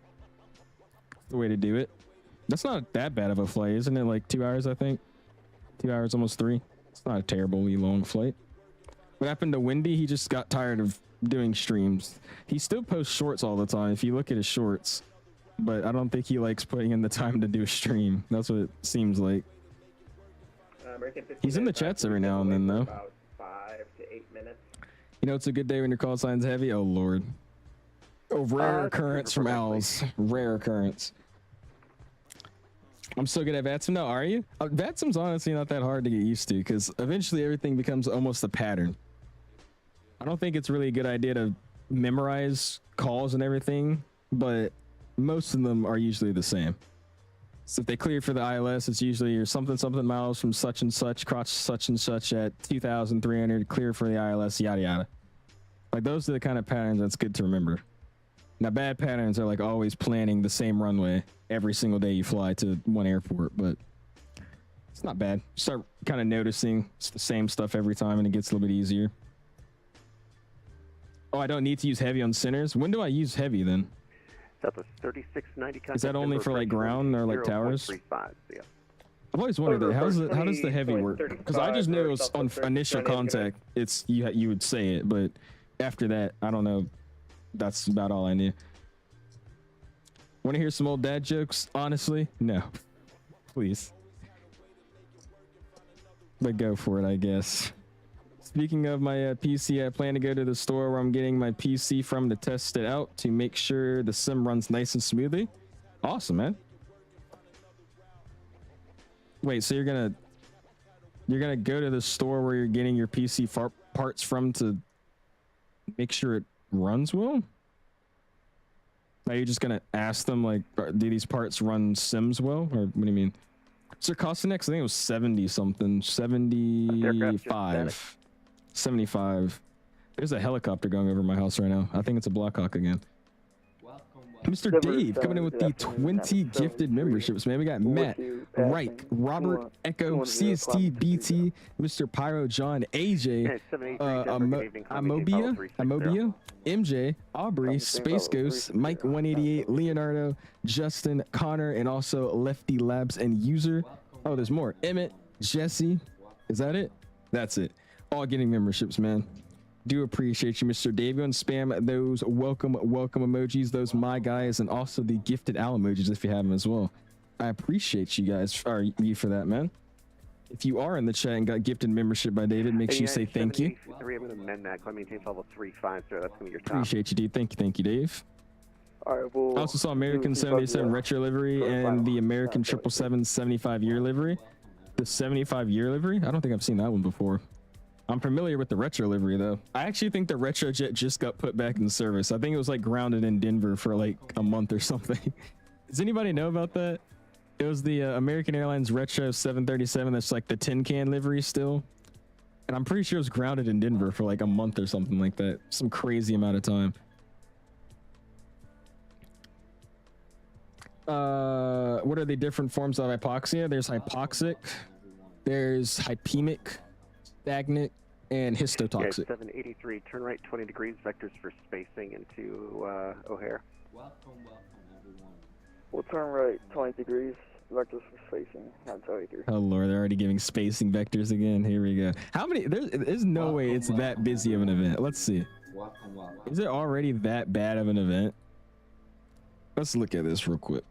That's the way to do it. That's not that bad of a flight, isn't it? Like 2 hours, I think. 2 hours, almost 3. It's not a terribly long flight. What happened to Wendy? He just got tired of doing streams. He still posts shorts all the time if you look at his shorts, but I don't think he likes putting in the time to do a stream. That's what it seems like. He's in the chats every now and then, though. About 5 to 8 minutes. You know, it's a good day when your call sign's heavy. Oh Lord. Oh, rare occurrence from owls. Rare occurrence. I'm so good at VATSIM now. Are you? VATSIM's honestly not that hard to get used to, because eventually everything becomes almost a pattern. I don't think it's really a good idea to memorize calls and everything, but most of them are usually the same. So if they clear for the ILS, it's usually your something miles from such and such, crotch such and such at 2,300, clear for the ILS, yada yada. Like, those are the kind of patterns that's good to remember. Now, bad patterns are like always planning the same runway every single day you fly to one airport, but it's not bad. You start kind of noticing it's the same stuff every time, and it gets a little bit easier. Oh, I don't need to use heavy on centers. When do I use heavy then? Southwest 3690. Is that only for like ground or like towers? 0.35, yeah. I've always wondered that. How does the heavy work? Because I just knew it was on initial contact. It's you would say it, but after that, I don't know. That's about all I knew. Want to hear some old dad jokes? Honestly, no. Please. But go for it, I guess. Speaking of my PC, I plan to go to the store where I'm getting my PC from to test it out to make sure the sim runs nice and smoothly. Awesome, man. Wait, so you're gonna go to the store where you're getting your PC parts from to make sure it runs well? Are you just gonna ask them like, do these parts run sims well, or what do you mean? What's their cost next? I think it was 70 something, 75. 75. There's a helicopter going over my house right now. I think it's a Blackhawk again. Mr. Dave coming in with the 20 gifted memberships, man. We got Matt, Reich, Robert, Echo, CST, BT, Mr. Pyro, John, AJ, Amobia, MJ, Aubrey, Space Ghost, Mike 188, Leonardo, Justin, Connor, and also Lefty Labs and User. Oh, there's more. Emmett, Jesse. Is that it? That's it. All getting memberships, man. Do appreciate you, Mr. Dave. Go and spam those welcome emojis, those my guys, and also the gifted owl emojis if you have them as well. I appreciate you guys, or you for that, man. If you are in the chat and got gifted membership by David, make sure you say thank you. I'm going to amend that. Climb maintains level 350. That's going to be your top. Appreciate you, dude. Thank you, Dave. All right, well, I also saw American 77 retro livery and the American 777 75-year livery. The 75-year livery? I don't think I've seen that one before. I'm familiar with the retro livery though. I actually think the retro jet just got put back in service. I think it was like grounded in Denver for like a month or something. Does anybody know about that? It was the American Airlines retro 737 that's like the tin can livery still. And I'm pretty sure it was grounded in Denver for like a month or something like that. Some crazy amount of time. What are the different forms of hypoxia? There's hypoxic, there's hypemic, stagnant, and histotoxic. Okay, 783, turn right 20 degrees, vectors for spacing into O'Hare. we'll turn right 20 degrees, vectors for spacing, not 23. Oh lord, they're already giving spacing vectors again. Here we go. How many? There's no way it's that busy of an event. Let's see. Is it already that bad of an event? Let's look at this real quick.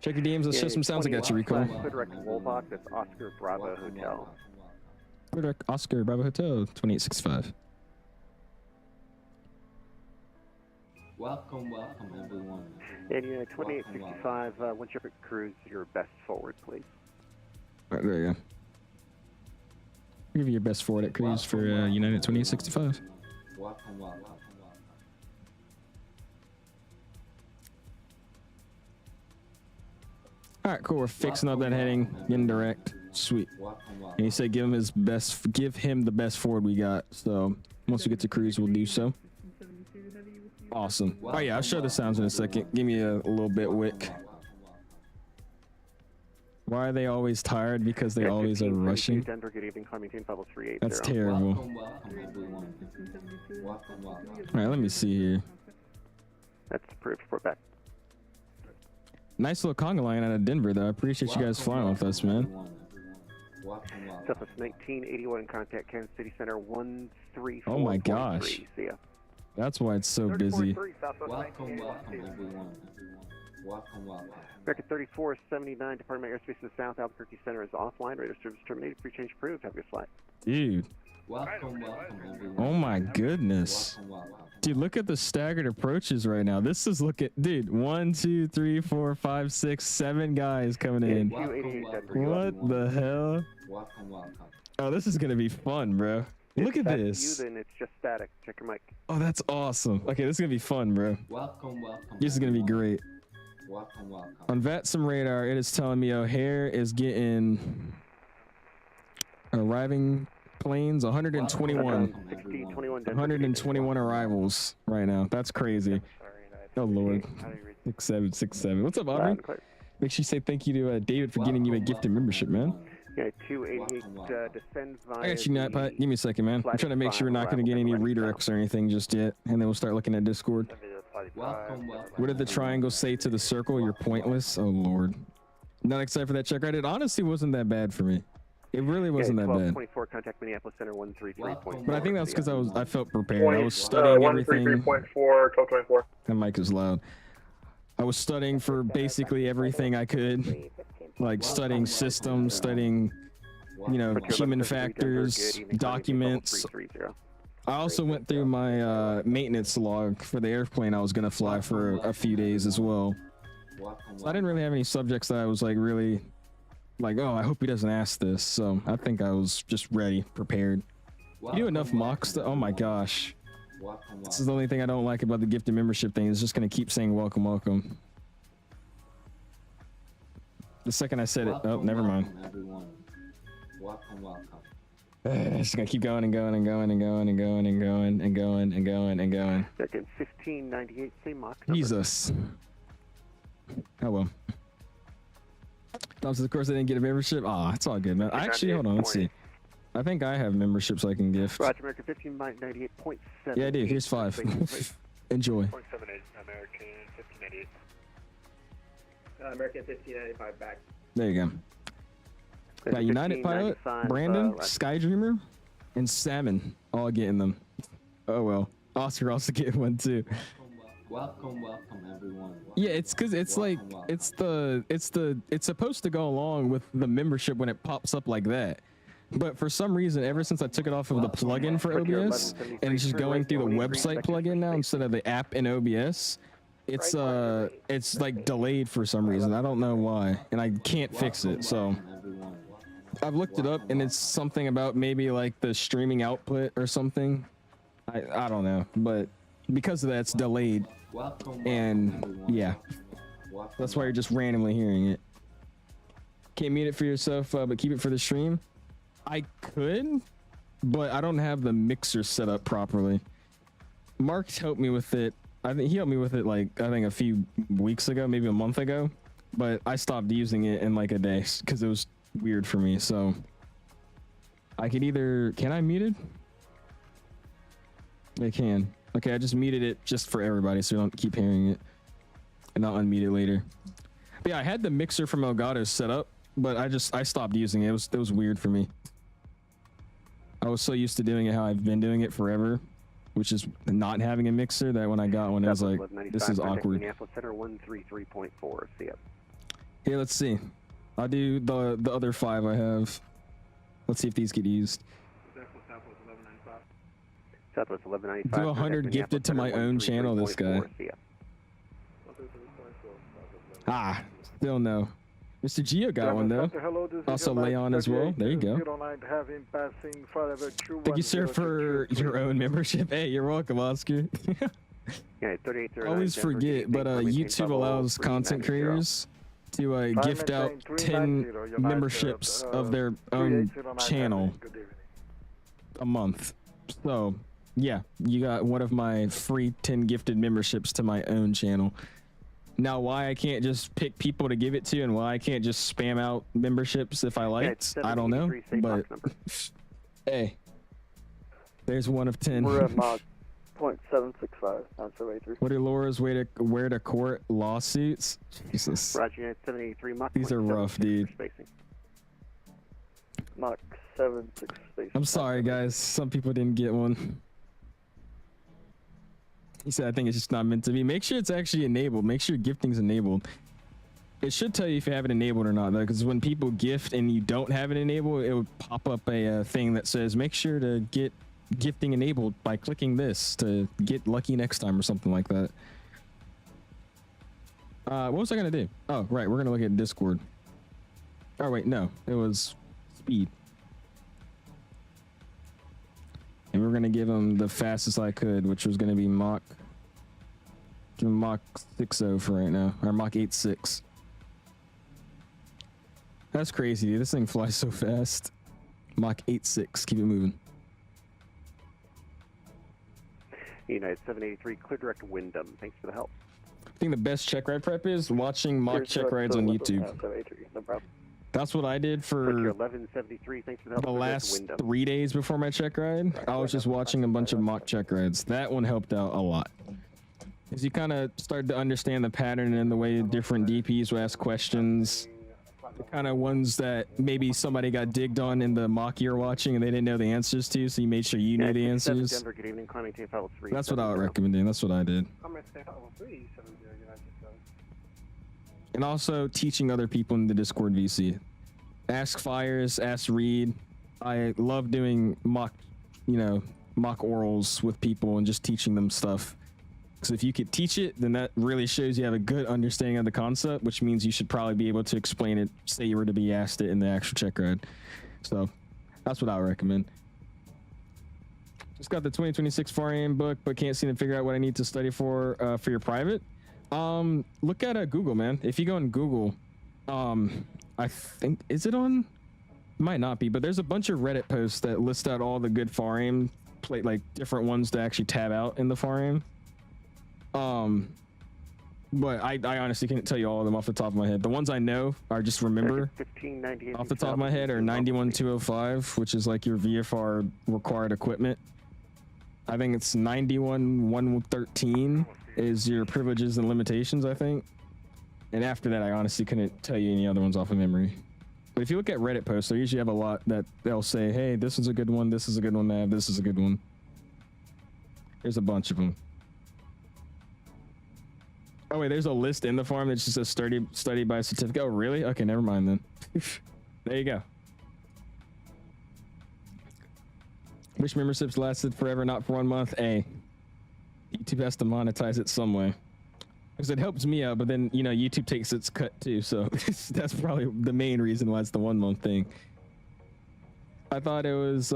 Check your DMs. Let's show some sounds. I got you, Recall. Direct Wolbach, that's Oscar Bravo Hotel. Direct Oscar Bravo Hotel, 2865. Welcome everyone. And United 2865, once you're at cruise, your best forward, please. All right, there you go. Give you your best forward at cruise for United 2865. Welcome. All right, cool. We're fixing up that heading, getting direct. Sweet. And he said give him his best, give him the best forward we got. So once we get to cruise, we'll do so. Awesome. Oh yeah, I'll show the sounds in a second. Give me a little bit, Wick. Why are they always tired? Because they always are rushing. Denver, good evening. Climb maintain level 380. That's terrible. All right, let me see here. That's approved. Report back. Nice little conga line out of Denver, though. I appreciate you guys flying with us, man. Southwest 1981 in contact Kansas City Center 134. Oh my gosh. See ya. That's why it's so busy. Welcome everyone. Welcome. American 3479, Department of Airspace in the South, Albuquerque Center is offline. Radar service terminated. Pre-change approved. Have a good flight. Dude. Welcome everyone. Oh my goodness. Dude, look at the staggered approaches right now. This is dude, 1, 2, 3, 4, 5, 6, 7 guys coming in. What the hell? Oh, this is gonna be fun, bro. Look at this. Then it's just static. Check your mic. Oh, that's awesome. Okay, this is gonna be fun, bro. Welcome. This is gonna be great. Welcome. On VATSIM radar, it is telling me O'Hare is getting arriving planes 121. 121 arrivals right now. That's crazy. Oh lord. 6767. What's up, Aubrey? Make sure you say thank you to David for getting you a gifted membership, man. Yeah, 288 descends via. I got you, Nightpot. Give me a second, man. I'm trying to make sure we're not going to get any redirects or anything just yet, and then we'll start looking at Discord. What did the triangle say to the circle? You're pointless. Oh lord. Not excited for that check ride. It honestly wasn't that bad for me. It really wasn't that bad. 24 contact Minneapolis Center 133.4. But I think that's because I felt prepared. I was studying everything. 133.4, code 24. That mic is loud. I was studying for basically everything I could, like studying systems, studying you know, Approach human 1173 Denver, factors, good evening, documents. 330. I also went through my maintenance log for the airplane I was gonna fly for a few days as well. So I didn't really have any subjects that I was like really like, oh, I hope he doesn't ask this. So I think I was just ready, prepared. You do enough mocks to, oh my gosh. This is the only thing I don't like about the gifted membership thing. It's just gonna keep saying welcome, welcome. The second I said it, oh, never mind. Welcome, welcome. It's just gonna keep going and going and going and going and going and going and going and going and going. Second 1598, same Mach number. Jesus. Oh well. Of course, I didn't get a membership. Ah, it's all good, man. Actually, hold on, let's see. I think I have memberships I can gift. Roger, American 1598.7. Yeah, I do. Here's 5. Enjoy. 0.78, American 1588. American 1595 back. There you go. Got United Pilot, Brandon, Skydreamer, and Salmon all getting them. Oh well. Oscar also getting one too. Welcome, welcome everyone. Yeah, it's because it's like it's supposed to go along with the membership when it pops up like that. But for some reason, ever since I took it off of the plugin for OBS and it's just going through the website plugin now instead of the app in OBS, it's like delayed for some reason. I don't know why, and I can't fix it. So I've looked it up, and it's something about maybe like the streaming output or something. I don't know, but because of that, it's delayed. And yeah, that's why you're just randomly hearing it. Can't mute it for yourself, but keep it for the stream. I could, but I don't have the mixer set up properly. Mark helped me with it. I think he helped me with it like a few weeks ago, maybe a month ago, but I stopped using it in like a day because it was weird for me. So I could either, can I mute it? I can. Okay, I just muted it just for everybody so you don't keep hearing it and not unmute it later. But yeah, I had the mixer from Elgato set up, but I stopped using it. It was weird for me. I was so used to doing it how I've been doing it forever, which is not having a mixer, that when I got one, I was like, this is awkward. Minneapolis Center 133.4. See ya. Here, let's see. I'll do the other 5 I have. Let's see if these get used. Southwest 1195. Do 100 gifted to my own channel, this guy. Ah, still no. Mr. Geo got one though. Also Leon as well. There you go. Thank you, sir, for your own membership. Hey, you're welcome, Oscar. Yeah, always forget, but YouTube allows content creators to gift out 10 memberships of their own channel a month. So yeah, you got one of my free 10 gifted memberships to my own channel. Now, why I can't just pick people to give it to and why I can't just spam out memberships if I liked, I don't know. But hey, there's one of 10. We're at Mach 0.765. What are Laura's where to court lawsuits? Jesus. Roger, 783 Mach. These are rough, dude. Mach 7.6. I'm sorry, guys. Some people didn't get one. He said, I think it's just not meant to be. Make sure it's actually enabled. Make sure gifting's enabled. It should tell you if you have it enabled or not, though, because when people gift and you don't have it enabled, it would pop up a thing that says, make sure to get gifting enabled by clicking this to get lucky next time or something like that. What was I going to do? Oh, right. We're going to look at Discord. Oh, wait. No. It was speed. And we're going to give him the fastest I could, which was going to be Mach 6.0 for right now, or Mach 8.6. That's crazy, dude. This thing flies so fast. Mach 8.6. Keep it moving. United 783, clear direct Wyndham. Thanks for the help. I think the best check ride prep is watching mock check rides on YouTube. That's what I did for 1173. Thanks for the help. The last 3 days before my check ride. I was just watching a bunch of mock check rides. That one helped out a lot. As you kind of start to understand the pattern and the way different DPs will ask questions. The kind of ones that maybe somebody got digged on in the mock you're watching and they didn't know the answers to, so you made sure you knew the answers. Denver, good evening, climbing TFL 3. That's what I would recommend doing. That's what I did. And also teaching other people in the Discord VC. Ask fires, ask read. I love doing mock orals with people and just teaching them stuff. Because if you could teach it, then that really shows you have a good understanding of the concept, which means you should probably be able to explain it, say you were to be asked it in the actual check ride. So that's what I would recommend. Just got the 2026 FAR/AM book, but can't seem to figure out what I need to study for your private. Look at Google, man. If you go on Google, I think, is it on? Might not be, but there's a bunch of Reddit posts that list out all the good FAR/AM, like different ones to actually tab out in the FAR/AM. But I honestly can't tell you all of them off the top of my head. The ones I know are just remember off the top of my head are 91-205, which is like your VFR required equipment. I think it's 91-113 is your privileges and limitations, I think. And after that, I honestly couldn't tell you any other ones off of memory. But if you look at Reddit posts, they usually have a lot that they'll say, hey, this is a good one, this is a good one to have, this is a good one. There's a bunch of them. Oh wait, there's a list in the farm that just says study by certificate. Oh really? Okay, never mind then. There you go. Wish memberships lasted forever, not for 1 month. YouTube has to monetize it some way. Because it helps me out, but then, you know, YouTube takes its cut too, so that's probably the main reason why it's the 1 month thing. I thought I was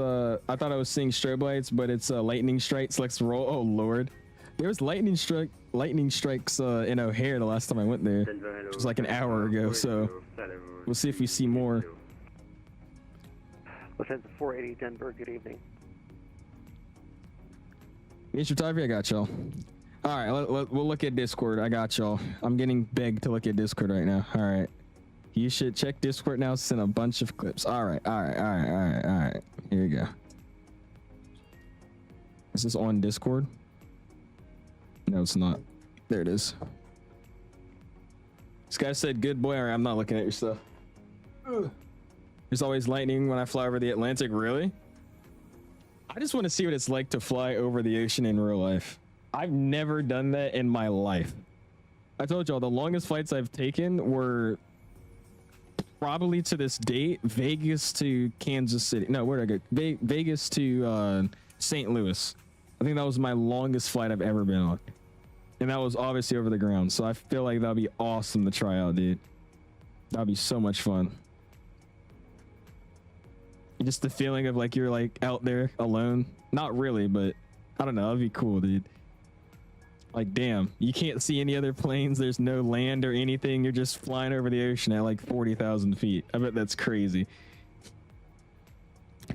seeing strobe lights, but it's lightning strike selects roll. Oh lord. There was lightning strikes in O'Hare the last time I went there, which was like an hour ago, so we'll see if we see more. Lieutenant 480 Denver, good evening. Mr. Tyvey, I got y'all. All right, we'll look at Discord. I got y'all. I'm getting begged to look at Discord right now. All right, you should check Discord now. Send a bunch of clips. All right. Here you go. Is this on Discord? No, it's not. There it is. This guy said, good boy. All right, I'm not looking at your stuff. Ugh. There's always lightning when I fly over the Atlantic. Really? I just want to see what it's like to fly over the ocean in real life. I've never done that in my life. I told y'all the longest flights I've taken were probably to this date Vegas to Kansas City. No, where'd I go? Vegas to St. Louis. I think that was my longest flight I've ever been on. And that was obviously over the ground. So I feel like that'd be awesome to try out, dude. That'd be so much fun. Just the feeling of like you're like out there alone. Not really, but I don't know. That'd be cool, dude. Like, damn, you can't see any other planes. There's no land or anything. You're just flying over the ocean at like 40,000 feet. I bet that's crazy.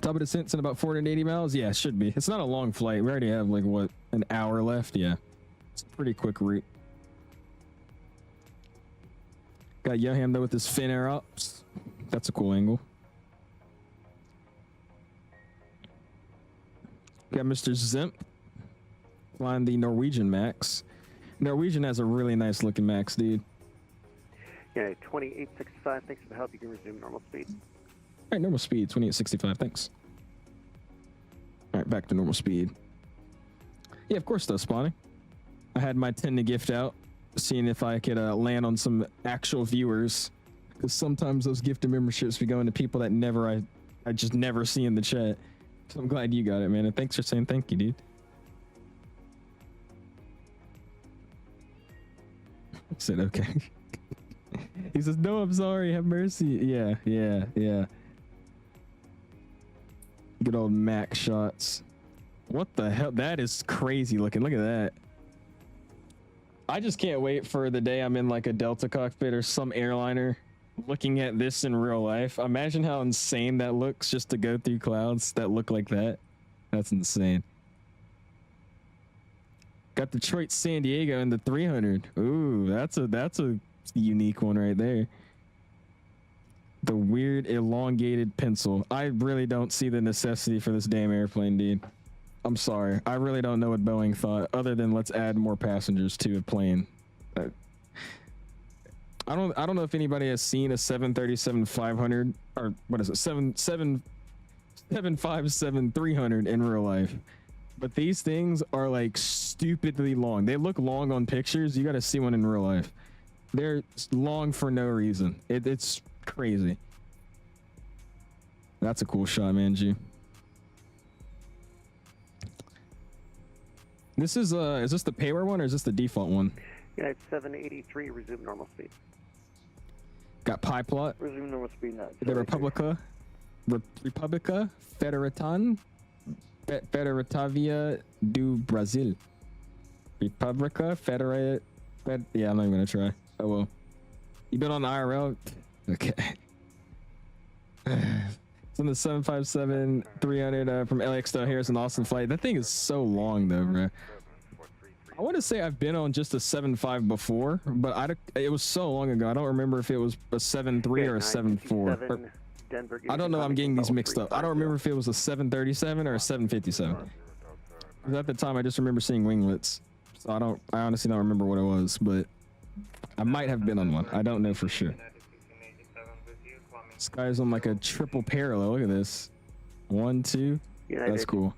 Top of descent's in about 480 miles. Yeah, it should be. It's not a long flight. We already have like what, an hour left. Yeah, it's a pretty quick route. Got Johan though with his fin air ups. That's a cool angle. Got Mr. Zemp flying the Norwegian Max. Norwegian has a really nice looking Max, dude. Yeah, 2865. Thanks for the help. You can resume normal speed. All right, normal speed, 2865. Thanks. All right, back to normal speed. Yeah, of course, though, spawning. I had my 10 to gift out, seeing if I could land on some actual viewers. Because sometimes those gifted memberships be going to people that I just never see in the chat. So I'm glad you got it, man. And thanks for saying thank you, dude. I said, okay. He says, no, I'm sorry. Have mercy. Yeah. Good old Mac shots. What the hell? That is crazy looking. Look at that. I just can't wait for the day I'm in like a Delta cockpit or some airliner looking at this in real life. Imagine how insane that looks just to go through clouds that look like that. That's insane. Got Detroit, San Diego in the 300. Ooh, that's a unique one right there. The weird elongated pencil. I really don't see the necessity for this damn airplane, dude. I'm sorry. I really don't know what Boeing thought other than let's add more passengers to a plane. I don't know if anybody has seen a 737-500 or what is it, 757-300 in real life. But these things are like stupidly long. They look long on pictures. You got to see one in real life. They're long for no reason. It's crazy. That's a cool shot, man, G. This is this the payware one or is this the default one? United 783, resume normal speed. Got pie plot. Resume normal speed now. The Republica Federatavia do Brasil. Republica yeah, I'm not even gonna try. Oh well. You been on the IRL? Okay. It's on the 757-300 from LAX to O'Hare. It's an awesome flight. That thing is so long though, bro. I want to say I've been on just a 7.5 before, but it was so long ago. I don't remember if it was a 7.3 or a 7.4. I don't know. I'm getting these mixed up. I don't remember if it was a 737 or a 757. Because at the time, I just remember seeing winglets. So I honestly don't remember what it was, but I might have been on one. I don't know for sure. This guy's on like a triple parallel. Look at this. 1, 2. That's cool.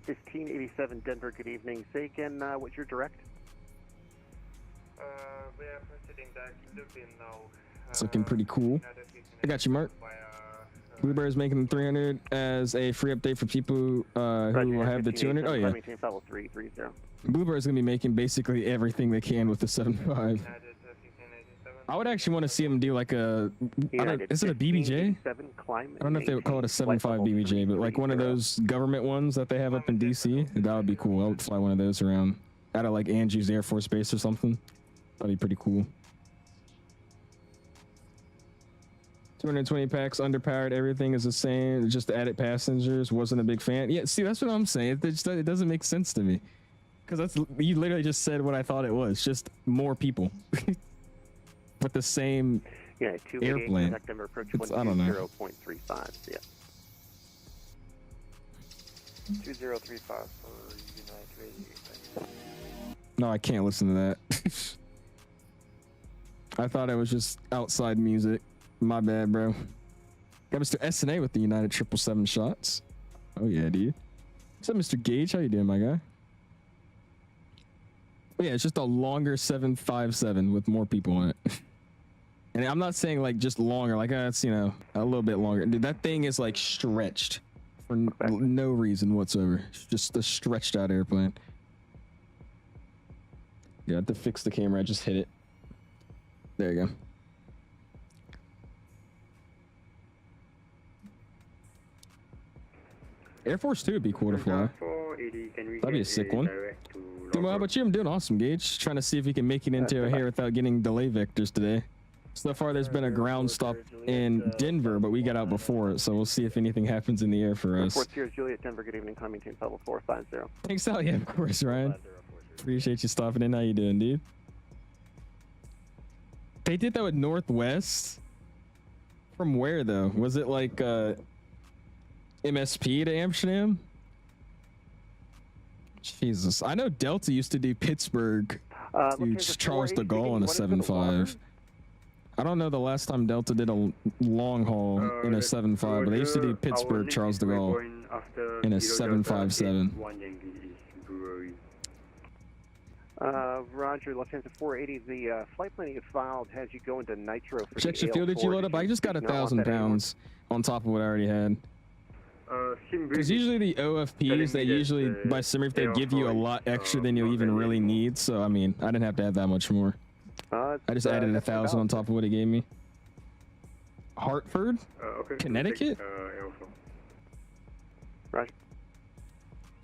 1587 Denver, good evening. Say again, what's your direct? We are proceeding back in the bin now. It's looking pretty cool. I got you, Mark. Bluebird is making the 300 as a free update for people who will have the 200. Oh, yeah. Bluebird is going to be making basically everything they can with the 7.5. I would actually want to see them do like a, is it a BBJ? I don't know if they would call it a 7.5 BBJ, but like one of those government ones that they have up in DC. That would be cool. I would fly one of those around out of like Andrews Air Force Base or something. That'd be pretty cool. 220 packs, underpowered, everything is the same. Just added passengers, wasn't a big fan. Yeah, see, that's what I'm saying. It doesn't make sense to me. Because you literally just said what I thought it was. Just more people. With the same airplane. I don't know. 0.35, yeah. 2035 for United. No, I can't listen to that. I thought it was just outside music. My bad, bro. Got Mr. SNA with the United 777 shots. Oh yeah, dude. What's up, Mr. Gage? How you doing, my guy? Oh, yeah, it's just a longer 757 with more people on it. And I'm not saying like just longer, like it's, you know, a little bit longer. Dude, that thing is like stretched for no reason whatsoever. It's just a stretched out airplane. You have to fix the camera. I just hit it. There you go. Air Force 2 would be cool to fly. That'd be a sick one. Dude, how about you? I'm doing awesome, Gage. Trying to see if we can make it into O'Hare without getting delay vectors today. So far, there's been a ground stop in Denver, but we got out before it, so we'll see if anything happens in the air for us. Fort Sierra Juliet, Denver, good evening. Climb maintain level 450. Thanks out, yeah, of course, Ryan. Appreciate you stopping in. How you doing, dude? They did that with Northwest. From where though? Was it like MSP to Amsterdam? Jesus, I know Delta used to do Pittsburgh to Charles de Gaulle in a 7.5. I don't know the last time Delta did a long haul in a 7.5, but they used to do Pittsburgh Charles de Gaulle in a 7.57. Roger, Lufthansa 480. The flight plan you filed has you go into nitro for Check the fuel. Did you load up? I just got 1,000 pounds on top of what I already had. Because usually the OFPs, they usually by SimReef they give you a lot extra than you even really need. So I mean, I didn't have to add that much more. I just added 1,000 on top of what it gave me. Hartford, Connecticut. Roger.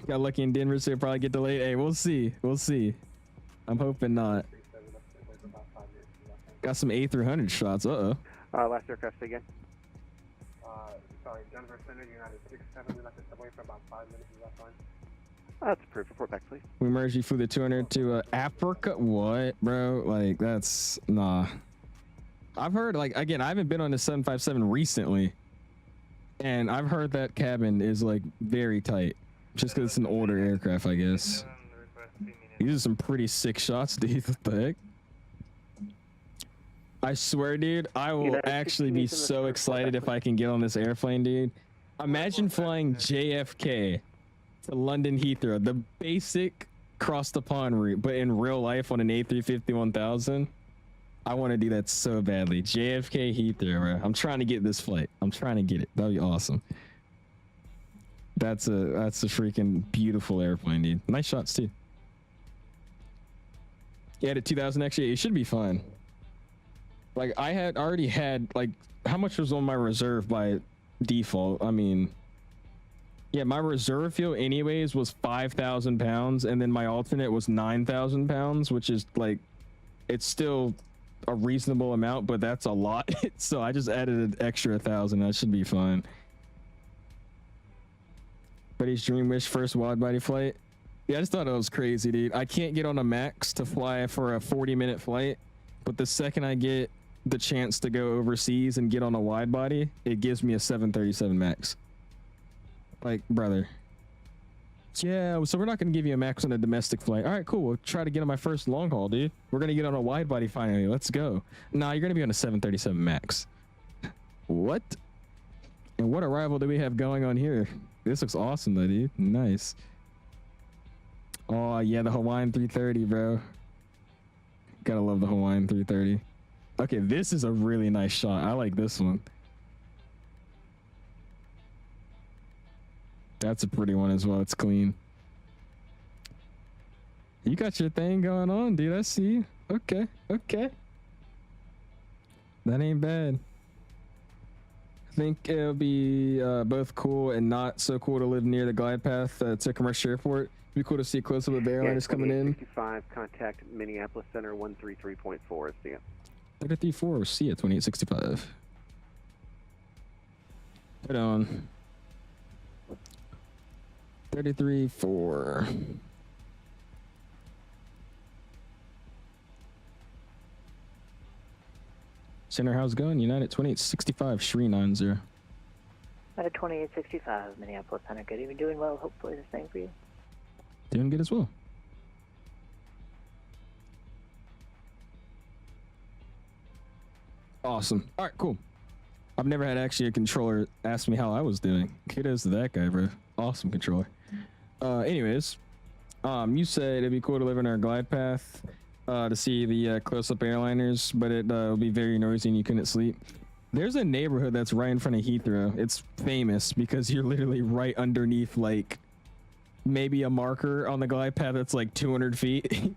Got lucky in Denver, so it'll probably get delayed. Hey, we'll see. We'll see. I'm hoping not. Got some A300 shots. Last aircraft again. Sorry, Denver Center, United 67. We left this away for about 5 minutes. Is that fine? That's approved. Report back, please. We merged you flew the 200 to Africa. What, bro? Like, that's nah. I've heard, like, again, I haven't been on the 757 recently, and I've heard that cabin is like very tight, just because it's an older aircraft, I guess. These are some pretty sick shots, dude. What the heck? I swear, dude, I will actually be so excited if I can get on this airplane, dude. Imagine flying JFK to London Heathrow, the basic cross the pond route, but in real life on an A350-1000. I want to do that so badly. JFK Heathrow, bro. I'm trying to get this flight. I'm trying to get it. That'd be awesome. That's a freaking beautiful airplane, dude. Nice shots too. Yeah, the 2000 actually, it should be fine. Like I had already had like, how much was on my reserve by default? I mean, yeah, my reserve fuel anyways was 5,000 pounds, and then my alternate was 9,000 pounds, which is like, it's still a reasonable amount, but that's a lot. So I just added an extra 1,000. That should be fine. Buddy's dream wish first wide body flight. Yeah, I just thought it was crazy, dude. I can't get on a max to fly for a 40-minute flight, but the second I get the chance to go overseas and get on a wide body, it gives me a 737 max. Like, brother. Yeah, so we're not going to give you a max on a domestic flight. All right, cool. We'll try to get on my first long haul, dude. We're going to get on a wide body finally. Let's go. Nah, you're going to be on a 737 max. What? And what arrival do we have going on here? This looks awesome, though, dude. Nice. Oh, yeah, the Hawaiian 330, bro. Gotta love the Hawaiian 330. Okay, this is a really nice shot. I like this one. That's a pretty one as well. It's clean. You got your thing going on, dude. I see you. Okay, okay. That ain't bad. I think it'll be both cool and not so cool to live near the glide path to commercial airport. It'd be cool to see close up with the airliners coming in. 5865, contact Minneapolis Center 133.4. See ya. 33.4, see ya, 2865. Put on. 33.4. Center, how's it going? United 2865, Shri 90. United 2865, Minneapolis Center. Good evening, doing well. Hopefully the same for you. Doing good as well. Awesome. All right, cool. I've never had actually a controller ask me how I was doing. Kudos to that guy, bro. Awesome controller. Anyways, you said it'd be cool to live in our glide path to see the close-up airliners, but it will be very noisy and you couldn't sleep. There's a neighborhood that's right in front of Heathrow. It's famous because you're literally right underneath like maybe a marker on the glide path that's like 200 feet.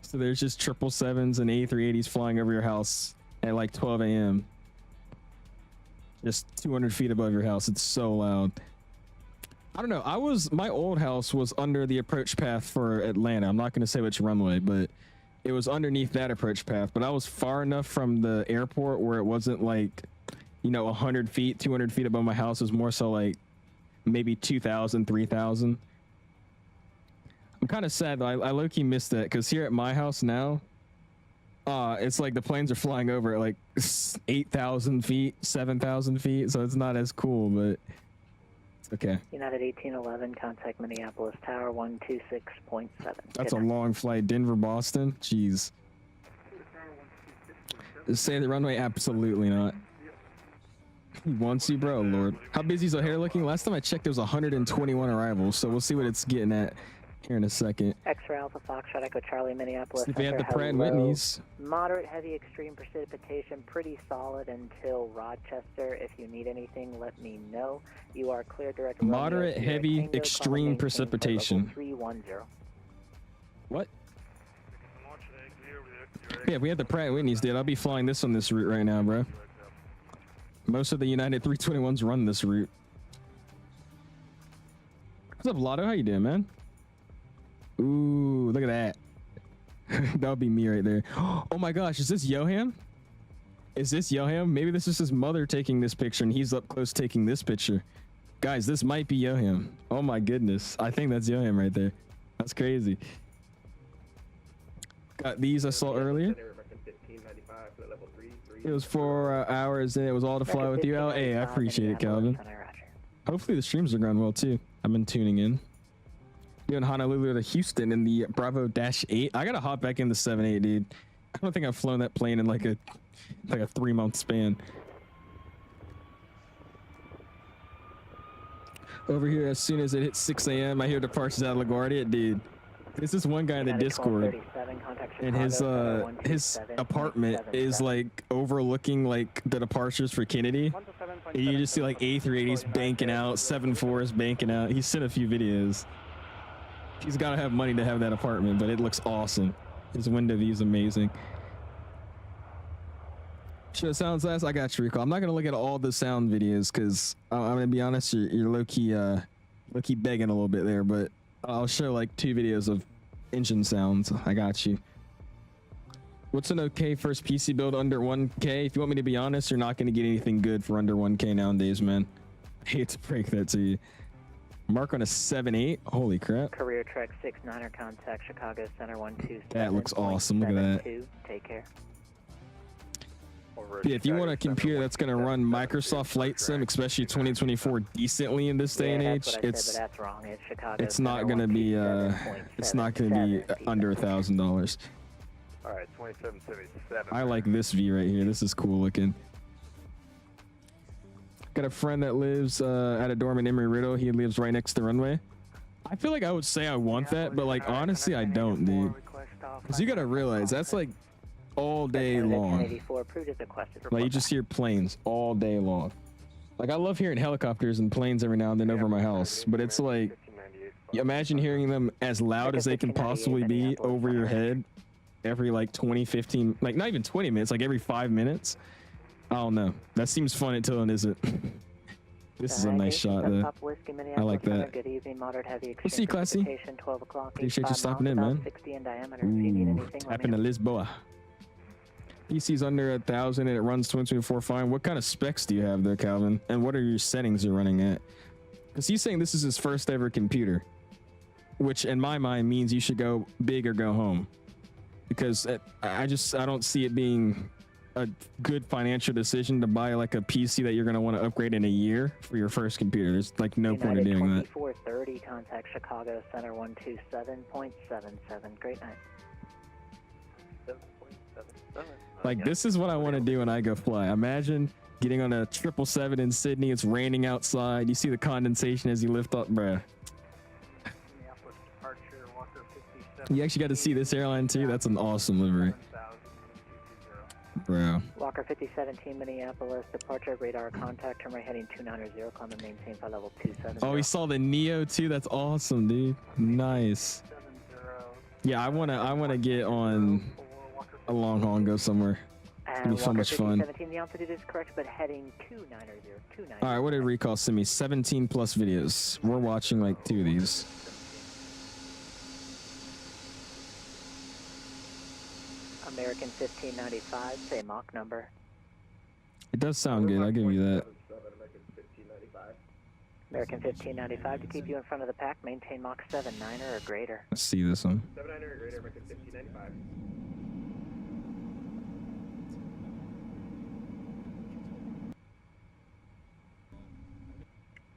So there's just 777s and A380s flying over your house at like 12 a.m. Just 200 feet above your house. It's so loud. I don't know. My old house was under the approach path for Atlanta. I'm not going to say which runway, but it was underneath that approach path. But I was far enough from the airport where it wasn't like, 100 feet, 200 feet above my house. It was more so like maybe 2,000, 3,000. I'm kind of sad though. I low-key missed that because here at my house now, it's like the planes are flying over at like 8,000 feet, 7,000 feet. So it's not as cool, but it's okay. United 1811, contact Minneapolis Tower 126.7. That's a long flight. Denver, Boston. Jeez. Say the runway? Absolutely not. He wants you, bro. Lord. How busy is O'Hare looking? Last time I checked, there was 121 arrivals. So we'll see what it's getting at here in a second. X-Ray Alpha Foxtrot Echo Charlie, Minneapolis. If we have the Pratt & Whitneys. Moderate heavy extreme precipitation, pretty solid until Rochester. If you need anything, let me know. You are clear direct. Moderate heavy extreme precipitation. 310. What? Yeah, we have the Pratt & Whitneys, dude. I'll be flying this on this route right now, bro. Most of the United 321s run this route. What's up, Lotto? How you doing, man? Ooh, look at that. That would be me right there. Oh my gosh, is this Yoham? Is this Yoham? Maybe this is his mother taking this picture and he's up close taking this picture. Guys, this might be Yoham. Oh my goodness. I think that's Yoham right there. That's crazy. Got these I saw earlier. It was 4 hours and it was all to fly with you. Oh, hey, I appreciate it, Calvin. Hopefully the streams are going well too. I've been tuning in. Doing Honolulu to Houston in the Bravo-8. I gotta hop back in the 7-8, dude. I don't think I've flown that plane in like a 3-month span. Over here, as soon as it hits 6 a.m., I hear departures out of LaGuardia, dude. This is one guy in the Discord, and his apartment is like overlooking like the departures for Kennedy, You just see like A380s banking out, 7.4s banking out. He sent a few videos. He's got to have money to have that apartment, but it looks awesome. His window view is amazing. Show sounds last. I got you, Rico. I'm not gonna look at all the sound videos because I'm gonna be honest, you're low key begging a little bit there, but I'll show like 2 videos of engine sounds. I got you. What's an okay first PC build under 1K? If you want me to be honest, you're not gonna get anything good for under 1K nowadays, man. I hate to break that to you. Mark on a 7.8. Holy crap. Career Trek 69er contact Chicago Center 127. That looks awesome. Look at that. Take care. Yeah, if you want a computer that's going to run Microsoft Flight Sim, especially 2024, decently in this day and age, it's not going to be under $1,000. All right, 2777. I like this view right here. This is cool looking. Got a friend that lives at a dorm in Embry-Riddle. He lives right next to the runway. I feel like I would say I want that, but like honestly, I don't, dude. Because you got to realize that's like all day long. Like you just hear planes all day long. Like I love hearing helicopters and planes every now and then over my house, but it's like, imagine hearing them as loud as they can possibly be over your head every like 20, 15, like not even 20 minutes, like every 5 minutes. I don't know. That seems fun until it isn't. This is a nice shot though. I like that. Good evening, moderate heavy We'll see you, Classy. 12 o'clock. Appreciate you stopping in, man. 60 in diameter. If you need anything, happened to Lisboa. PC's under 1,000 and it runs 2024 fine. What kind of specs do you have there, Calvin? And what are your settings you're running at? Because he's saying this is his first ever computer, which in my mind means you should go big or go home. Because I don't see it being a good financial decision to buy like a PC that you're going to want to upgrade in a year for your first computer. There's like no point in doing that. 2430, contact Chicago Center 127.77. Great night. Like this is what I want to do when I go fly. Imagine getting on a 777 in Sydney. It's raining outside. You see the condensation as you lift up, bruh. You actually got to see this airline too. That's an awesome livery. Bro. Walker 5017 Minneapolis, departure radar contact, turn right heading 290, climb and maintain flight level 270. Oh, we saw the Neo too. That's awesome, dude. Nice. Yeah, I wanna get on a long haul and go somewhere. It'll be so much fun. The altitude is correct, but heading 290. All right, what did Recall send me? 17 plus videos. We're watching like 2 of these. American 1595, say Mach number. It does sound good, I'll give you that. American 1595, to keep you in front of the pack, maintain Mach 7.9er or greater. Let's see this one. 7.9er or greater, American 1595.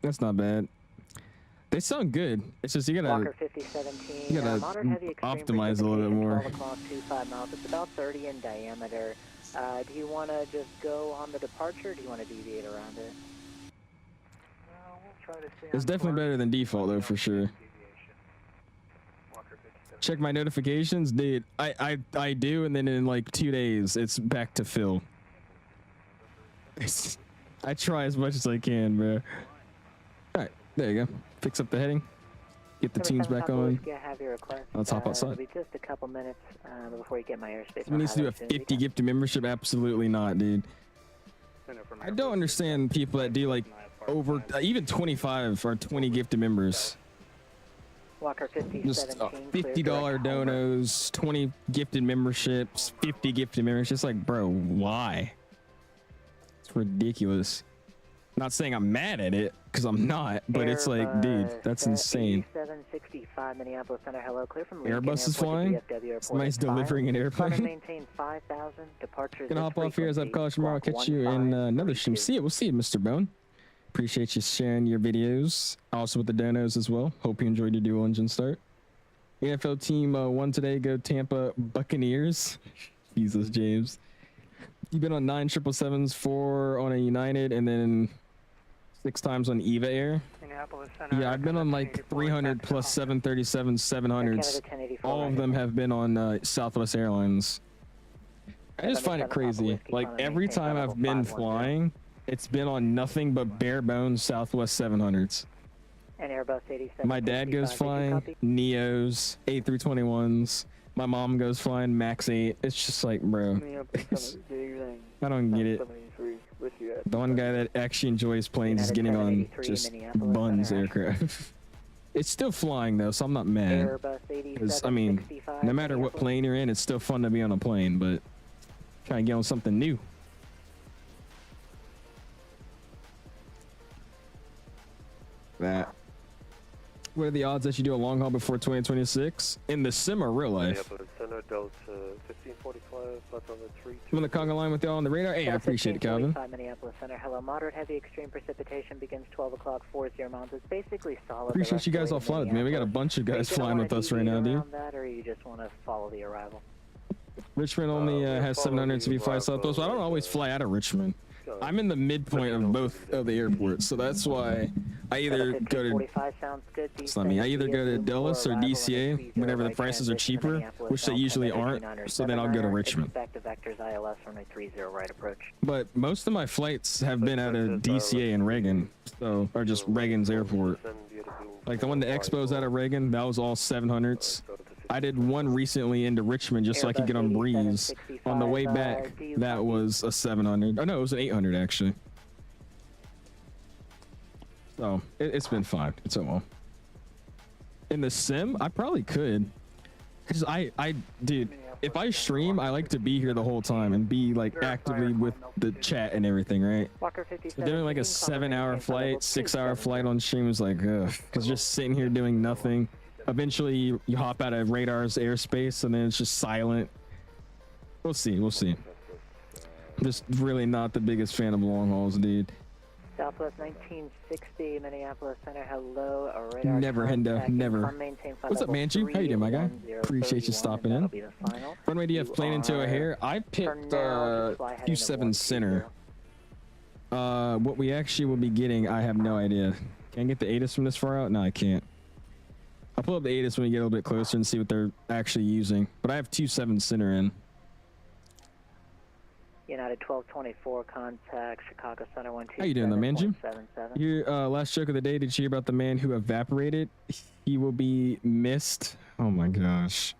That's not bad. They sound good. It's just you gotta optimize a little bit more. 12 o'clock, 25 miles. It's about 30 in diameter. Do you want to just go on the departure, or do you want to deviate around it? We'll try to stay It's definitely better than default though, for sure. Check my notifications, dude. I do, and then in like 2 days, it's back to fill. I try as much as I can, bro. All right, there you go. Fix up the heading. Get the tunes back on. Let's hop outside. It'll be just a couple minutes before you get my airspace. We need to do a 50 gifted membership? Absolutely not, dude. I don't understand people that do like over even 25 or 20 gifted members. Walker 50, just $50 donos, 20 gifted memberships, 50 gifted memberships. Just like, bro, why? It's ridiculous. Not saying I'm mad at it, because I'm not, but it's like, dude, that's insane. 765 Minneapolis Center, hello, clear from Airbus is flying? It's nice delivering an airplane. Maintain 5,000, departures. Gonna hop off here as I've called tomorrow. I'll catch you in another stream. See you. We'll see you, Mr. Bone. Appreciate you sharing your videos. Also with the donos as well. Hope you enjoyed your dual engine start. NFL team won today. Go Tampa Buccaneers. Jesus, James. You've been on 9 777s, 4 on a United, and then 6 times on EVA Air. Yeah, I've been on like 300 plus 737 700s. All of them have been on Southwest Airlines. I just find it crazy. Like every time I've been flying, It's been on nothing but bare bones Southwest 700s. And Airbus 87. My dad goes flying Neos, A321s. My mom goes flying Max 8. It's just like, bro, I don't get it. The one guy that actually enjoys planes is getting on just buns aircraft. It's still flying though, so I'm not mad. Because I mean, no matter what plane you're in, it's still fun to be on a plane, but try and get on something new. That. What are the odds that you do a long haul before 2026 in the sim or real life? I'm on the conga line with y'all on the radar. Hey, I appreciate it, Calvin. Minneapolis Center. Hello, moderate heavy extreme precipitation begins 12 o'clock, 40 miles. It's basically solid. Appreciate you guys all flying with me. We got a bunch of guys flying with us right now, dude. That, or you just want to follow the arrival? Richmond only has 700 if you fly Southwest. I don't always fly out of Richmond. I'm in the midpoint of both of the airports, so that's why I either go to I either go to Dulles or DCA whenever the prices are cheaper, which they usually aren't. So then I'll go to Richmond. But most of my flights have been out of DCA and Reagan, so or just Reagan's airport. Like the one the Expo's out of Reagan, that was all 700s. I did one recently into Richmond just so I could get on Breeze. On the way back, that was a 700. Oh no, it was an 800 actually. So it's been fine. It's all. In the sim, I probably could. Cause dude, if I stream, I like to be here the whole time and be like actively with the chat and everything, right? So doing like a 7-hour flight, 6-hour flight on stream is like, ugh. Cause just sitting here doing nothing. Eventually you hop out of radar's airspace and then it's just silent. We'll see. Just really not the biggest fan of long hauls, dude. Southwest 1960 Minneapolis Center. Hello, radar never, Hendo, never. What's up, Manju? How you doing, my guy? Appreciate you stopping in. Runway, do you have plane into O'Hare? I picked Q7 Center. What we actually will be getting, I have no idea. Can I get the ATIS from this far out? No, I can't. I'll pull up the ATIS when we get a little bit closer and see what they're actually using. But I have 27 Center in. United 1224, contact Chicago Center 127. How you doing, though, Manju? Your last joke of the day, did you hear about the man who evaporated? He will be missed. Oh my gosh.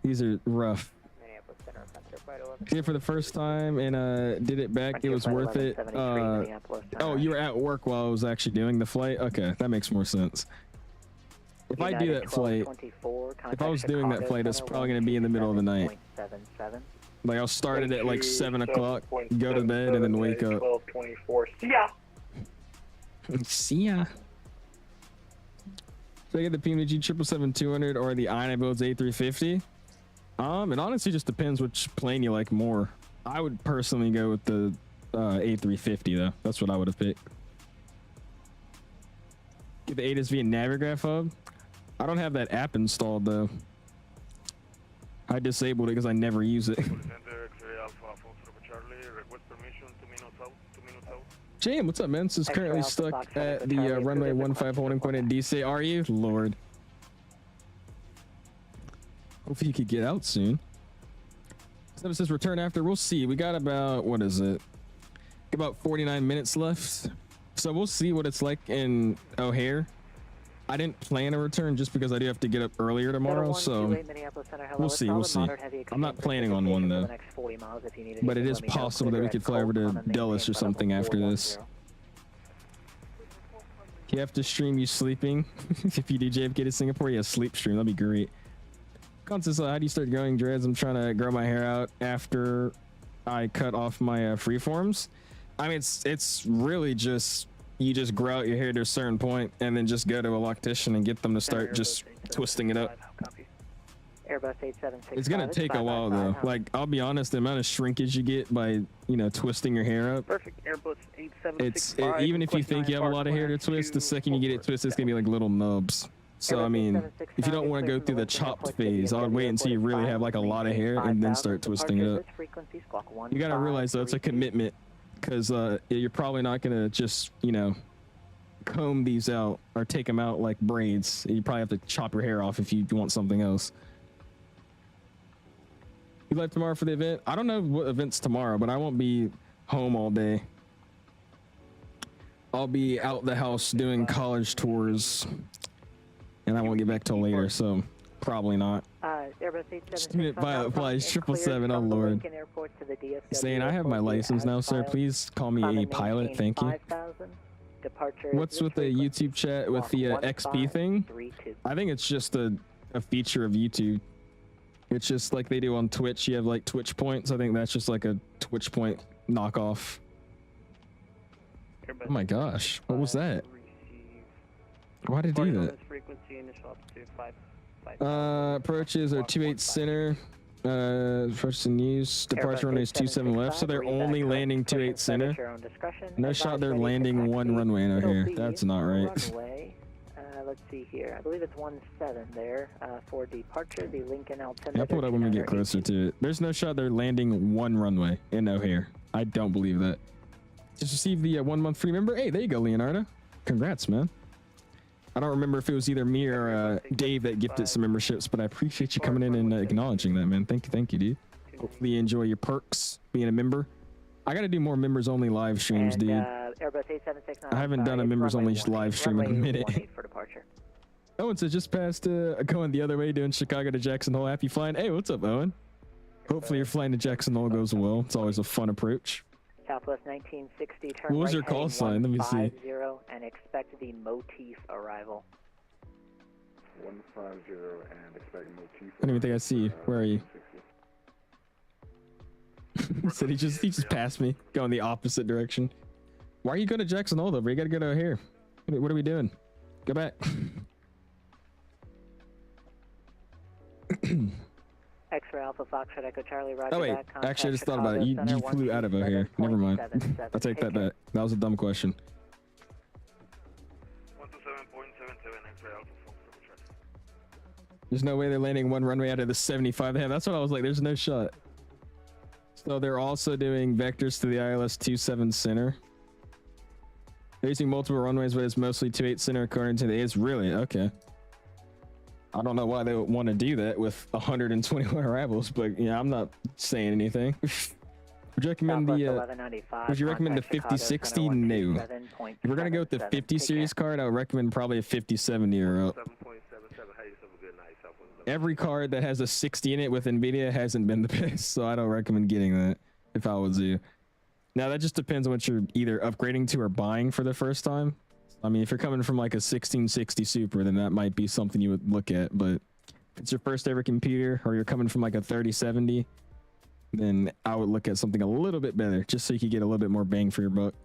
These are rough. Here for the first time and did it back. It was worth it. Oh, you were at work while I was actually doing the flight? Okay, that makes more sense. If I do that flight, if I was doing that flight, it's probably going to be in the middle of the night. Like I'll start it at like 7 o'clock, go to bed, and then wake up. 1224. See ya. See ya. So I get the PMDG 777-200 or the 𝐈 A350. It honestly just depends which plane you like more. I would personally go with the A350 though. That's what I would have picked. Get the ATIS via Navigraph hub. I don't have that app installed though. I disabled it because I never use it. Jam, what's up, man? This is currently stuck at the runway 15 holding point at DCA. Are you? Lord. Hopefully you could get out soon. So it says return after. We'll see. We got about, what is it? About 49 minutes left. So we'll see what it's like in O'Hare. I didn't plan a return just because I do have to get up earlier tomorrow, so we'll see. I'm not planning on one though, but it is possible that we could fly over to Dulles or something after this. You have to stream you sleeping. If you do JFK to Singapore, yeah, sleep stream, that'd be great. Constance, how do you start growing dreads? I'm trying to grow my hair out after I cut off my freeforms. I mean, it's really just, you just grow out your hair to a certain point and then just go to a loctician and get them to start just twisting it up. Airbus 876. It's gonna take a while though. Like, I'll be honest, the amount of shrinkage you get by, twisting your hair up. Perfect. Airbus 8765. Even if you think you have a lot of hair to twist, the second you get it twisted, it's gonna be like little nubs. So I mean, if you don't want to go through the chopped phase, I would wait until you really have like a lot of hair and then start twisting it up. You gotta realize though, it's a commitment. Because you're probably not gonna just comb these out or take them out like braids. You probably have to chop your hair off if you want something else. You live tomorrow for the event? I don't know what event's tomorrow, but I won't be home all day. I'll be out the house doing college tours, and I won't get back till later, so probably not. Airbus 876 Student pilot flies 777. Oh Lord. Saying I have my license now, sir. Please call me a pilot. Thank you. What's with the YouTube chat with the XP thing? I think it's just a feature of YouTube. It's just like they do on Twitch. You have like Twitch points. I think that's just like a Twitch point knockoff. Oh my gosh, what was that? Why did it do that? Approaches are 28 center. Approach in use. Departure runway is 27 left, so they're only landing 28 center. No shot they're landing one runway in here. That's not right. Let's see here. I believe it's 17 there for departure. The Lincoln altimeter. I'll pull it up when we get closer to it. There's no shot they're landing one runway in O'Hare. I don't believe that. Just received the 1 month free member. Hey, there you go, Leonardo. Congrats, man. I don't remember if it was either me or Dave that gifted some memberships, but I appreciate you coming in and acknowledging that, man. Thank you, dude. Hopefully you enjoy your perks being a member. I got to do more members only live streams, dude. Airbus 8769. I haven't done a members only live stream in a minute. For departure. Owen says just past going the other way, doing Chicago to Jackson Hole. Happy flying. Hey, what's up, Owen? Hopefully your flying to Jackson Hole goes well. It's always a fun approach. Southwest 1960. Turn what was your call sign? Let me see. And expect the motif arrival. 150 and expect motif. I don't even think I see you. Where are you? He said he just passed me, going the opposite direction. Why are you going to Jackson Hole though? You gotta go to here. What are we doing? Go back. X-ray Alpha Foxtrot Echo Charlie Roger. Oh wait, actually I just thought about it. You flew out of O'Hare. Never mind. I'll take that back. That was a dumb question. 127.77 X-ray Alpha Foxtrot. There's no way they're landing one runway out of the 75 they have. That's what I was like. There's no shot. So they're also doing vectors to the ILS 27 center. They're using multiple runways, but it's mostly 28 center according to the A's. Really? Okay. I don't know why they would want to do that with 121 arrivals, but yeah, I'm not saying anything. Would you recommend the would you recommend the 5060? No. If we're gonna go with the 50 series card, I would recommend probably a 5070 or up. Every card that has a 60 in it with NVIDIA hasn't been the best, so I don't recommend getting that if I was you. Now that just depends on what you're either upgrading to or buying for the first time. I mean, if you're coming from like a 1660 Super, then that might be something you would look at. But if it's your first ever computer, or you're coming from like a 3070, then I would look at something a little bit better, just so you could get a little bit more bang for your buck.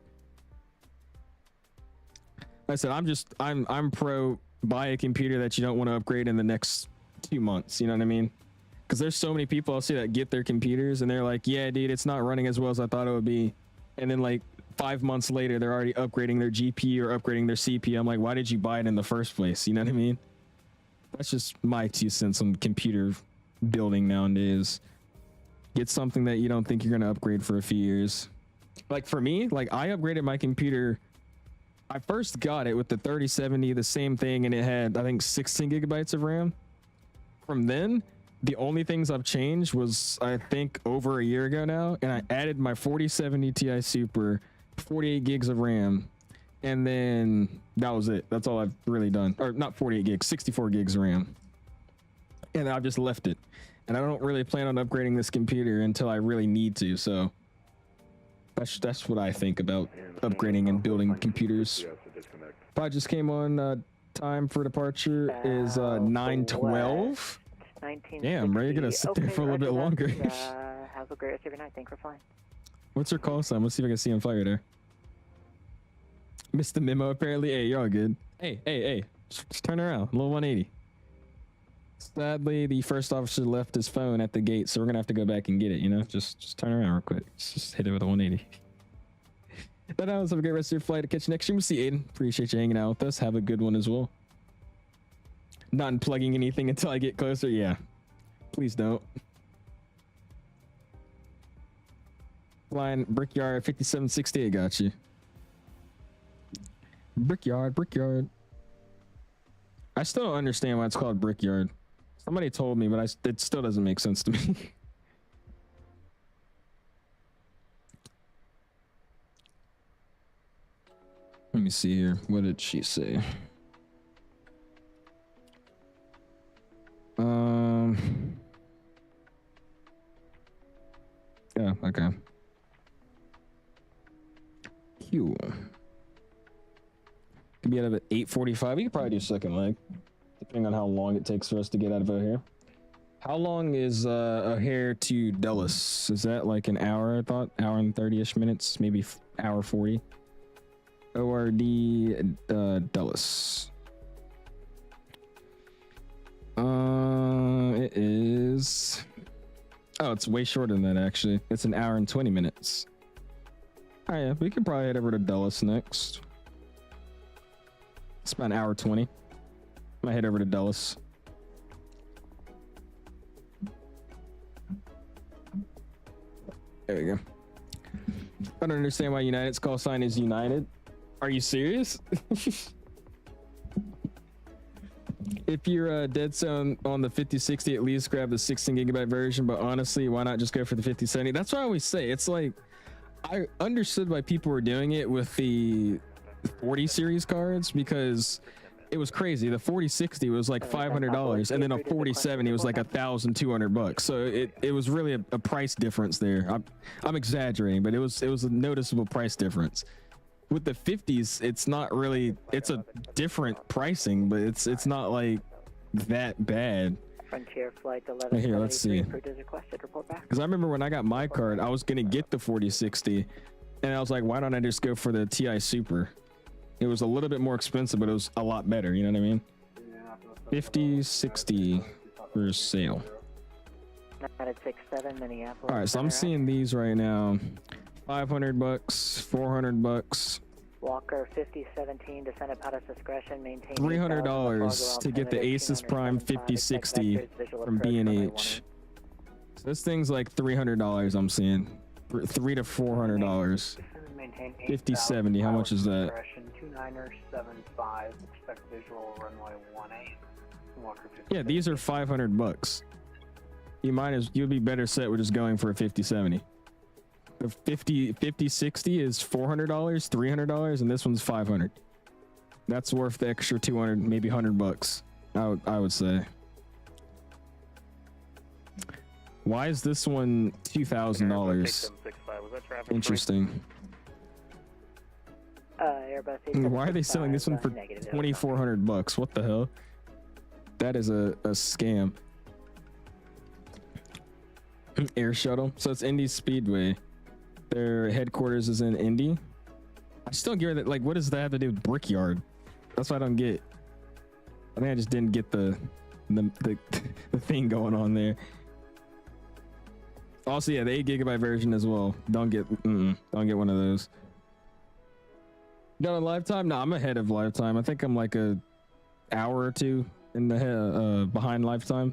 Like I said, I'm pro buy a computer that you don't want to upgrade in the next 2 months. You know what I mean? Because there's so many people I'll see that get their computers and they're like, yeah, dude, it's not running as well as I thought it would be. And then like 5 months later, they're already upgrading their GPU or upgrading their CPU. I'm like, why did you buy it in the first place? You know what I mean? That's just my 2 cents on computer building nowadays. Get something that you don't think you're going to upgrade for a few years. Like for me, like I upgraded my computer. I first got it with the 3070, the same thing, and it had, I think, 16 gigabytes of RAM. From then, the only things I've changed was, I think, over a year ago now, and I added my 4070 Ti Super, 48 gigs of RAM, and then that was it. That's all I've really done. Or not 48 gigs, 64 gigs of RAM. And I've just left it. And I don't really plan on upgrading this computer until I really need to, so that's what I think about upgrading and building computers. If I just came on, time for departure is 9:12. Damn, bro, you're gonna sit there for a little bit longer. Have a great rest of your night. Thank you for flying. What's your call sign? Let's see if I can see him fly right there. Missed the memo apparently. Hey, you're all good. Hey. Just turn around. A little 180. Sadly, the first officer left his phone at the gate, so we're gonna have to go back and get it, you know? Just turn around real quick. Just hit it with a 180. But now, have a great rest of your flight. To catch you next stream. We'll see Aiden. Appreciate you hanging out with us. Have a good one as well. Not unplugging anything until I get closer. Yeah. Please don't. Flying Brickyard 5768 got you. Brickyard. I still don't understand why it's called Brickyard. Somebody told me, but it still doesn't make sense to me. Let me see here. What did she say? Yeah, okay. Cool. Could be out of at 8:45. We could probably do second leg, depending on how long it takes for us to get out of O'Hare. How long is O'Hare to Dulles? Is that like an hour? I thought hour and 30ish minutes, maybe hour 40. ORD Dulles. It is. Oh, it's way shorter than that actually. It's an hour and 20 minutes. Oh yeah, we could probably head over to Dulles next. It's about an hour 20. Might head over to Dulles. There we go. I don't understand why United's call sign is United. Are you serious? If you're dead set on the 5060, at least grab the 16 gigabyte version. But honestly, why not just go for the 5070? That's what I always say. It's like, I understood why people were doing it with the 40 series cards, because it was crazy. The 4060 was like $500, and then a 4070 was like $1,200. So it was really a price difference there. I'm exaggerating, but it was a noticeable price difference. With the 50s, it's not really, it's a different pricing, but it's not like that bad. Frontier flight 11. Here, let's see. Because I remember when I got my card, I was gonna get the 4060, and I was like, why don't I just go for the TI Super? It was a little bit more expensive, but it was a lot better. You know what I mean? 5060 for sale. All right, so I'm seeing these right now. $500, $400. Walker 5017 descend at pilot's discretion. Maintain $300 to get the Asus Prime 5060 from B&H. So this thing's like $300. I'm seeing $300 to $400. 5070. How much is that? 2975. Expect visual runway 18. Walker 50. Yeah, these are $500. You'd be better set with just going for a 5070. The 5060 is $400, $300, and this one's $500. That's worth the extra 200, maybe $100. I would say. Why is this one $2,000? Interesting. Airbus. Why are they selling this one for $2,400? What the hell? That is a scam. Air shuttle. So it's Indy Speedway. Their headquarters is in Indy. I just don't get that. Like, what does that have to do with Brickyard? That's what I don't get. I think I just didn't get the thing going on there. Also, yeah, the 8 gigabyte version as well. Don't get one of those. Done on lifetime? No, I'm ahead of lifetime. I think I'm like a hour or two in the behind lifetime.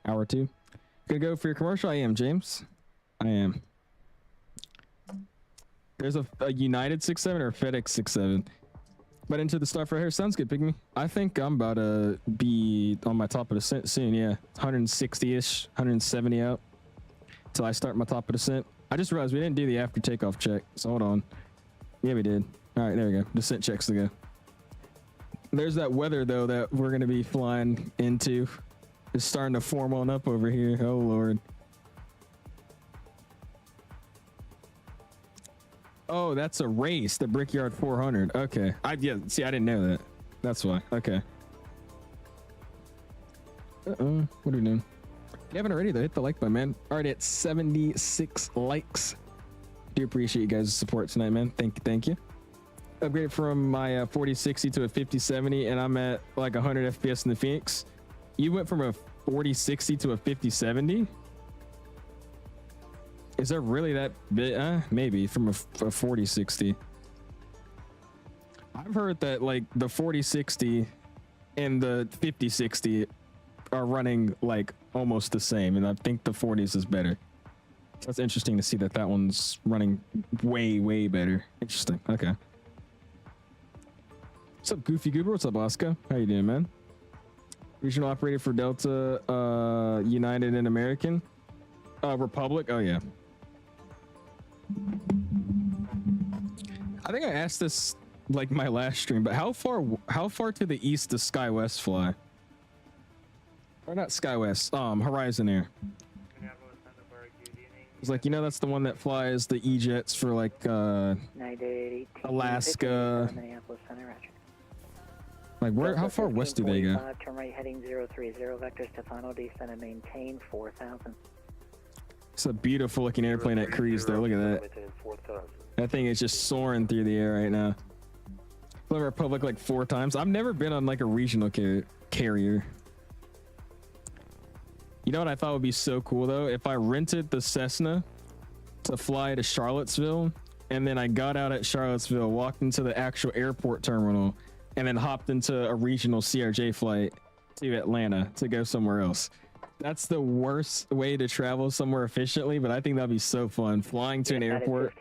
Hour or two. Gonna go for your commercial? I am, James. I am. There's a United 67 or a FedEx 67. But into the stuff right here. Sounds good, Pygmy. I think I'm about to be on my top of the descent soon. Yeah, 160-ish, 170 out till I start my top of the descent. I just realized we didn't do the after takeoff check. So hold on. Yeah, we did. All right, there we go. Descent checks to go. There's that weather though that we're gonna be flying into. It's starting to form on up over here. Oh Lord. Oh, that's a race, the Brickyard 400. Okay. Yeah, see, I didn't know that. That's why. Okay. What are we doing? If you haven't already, though, hit the like button, man. Already at 76 likes. Do appreciate you guys' support tonight, man. Thank you. Upgraded from my 4060 to a 5070, and I'm at like 100 FPS in the Phoenix. You went from a 4060 to a 5070? Is there really that bit? Maybe from a 4060. I've heard that like the 4060 and the 5060 are running like almost the same, and I think the 40s is better. That's interesting to see that one's running way better. Interesting. Okay. What's up, Goofy Goober? What's up, Oscar? How you doing, man? Regional operator for Delta, United and American. Republic. Oh yeah. I think I asked this like my last stream. But how far to the east does SkyWest fly? Or not SkyWest, Horizon Air. It's like, you know, that's the one that flies the E-jets for like Alaska. Like where? How far west do they go? Turn right heading 030 vectors to final descent and maintain 4,000. It's a beautiful looking airplane at cruise though. Look at that. That thing is just soaring through the air right now. Flew Republic like 4 times. I've never been on like a regional carrier. You know what I thought would be so cool though? If I rented the Cessna to fly to Charlottesville, and then I got out at Charlottesville, walked into the actual airport terminal, and then hopped into a regional CRJ flight to Atlanta to go somewhere else. That's the worst way to travel somewhere efficiently, but I think that'd be so fun. Flying to an airport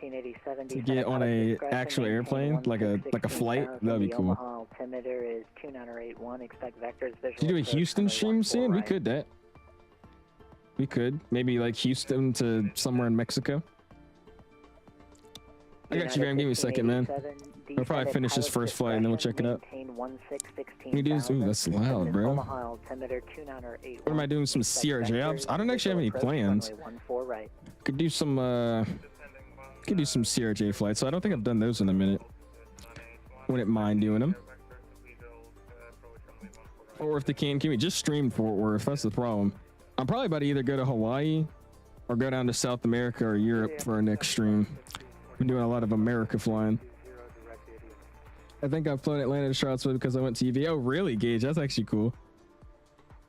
to get on a actual airplane, like a flight, that'd be cool. Altimeter is 2981. Expect vectors visual. Did you do a Houston stream soon? We could that. We could maybe like Houston to somewhere in Mexico. I got you, Graham. Give me a second, man. We'll probably finish this first flight and then we'll check it out. You do? Ooh, that's loud, bro. What am I doing? Some CRJ ops? I don't actually have any plans. Could do some CRJ flights. So I don't think I've done those in a minute. Wouldn't mind doing them. Fort Worth to Can we just stream Fort Worth? That's the problem. I'm probably about to either go to Hawaii or go down to South America or Europe for our next stream. Been doing a lot of America flying. I think I've flown Atlanta to Charlottesville because I went to UV. Oh, really, Gage? That's actually cool.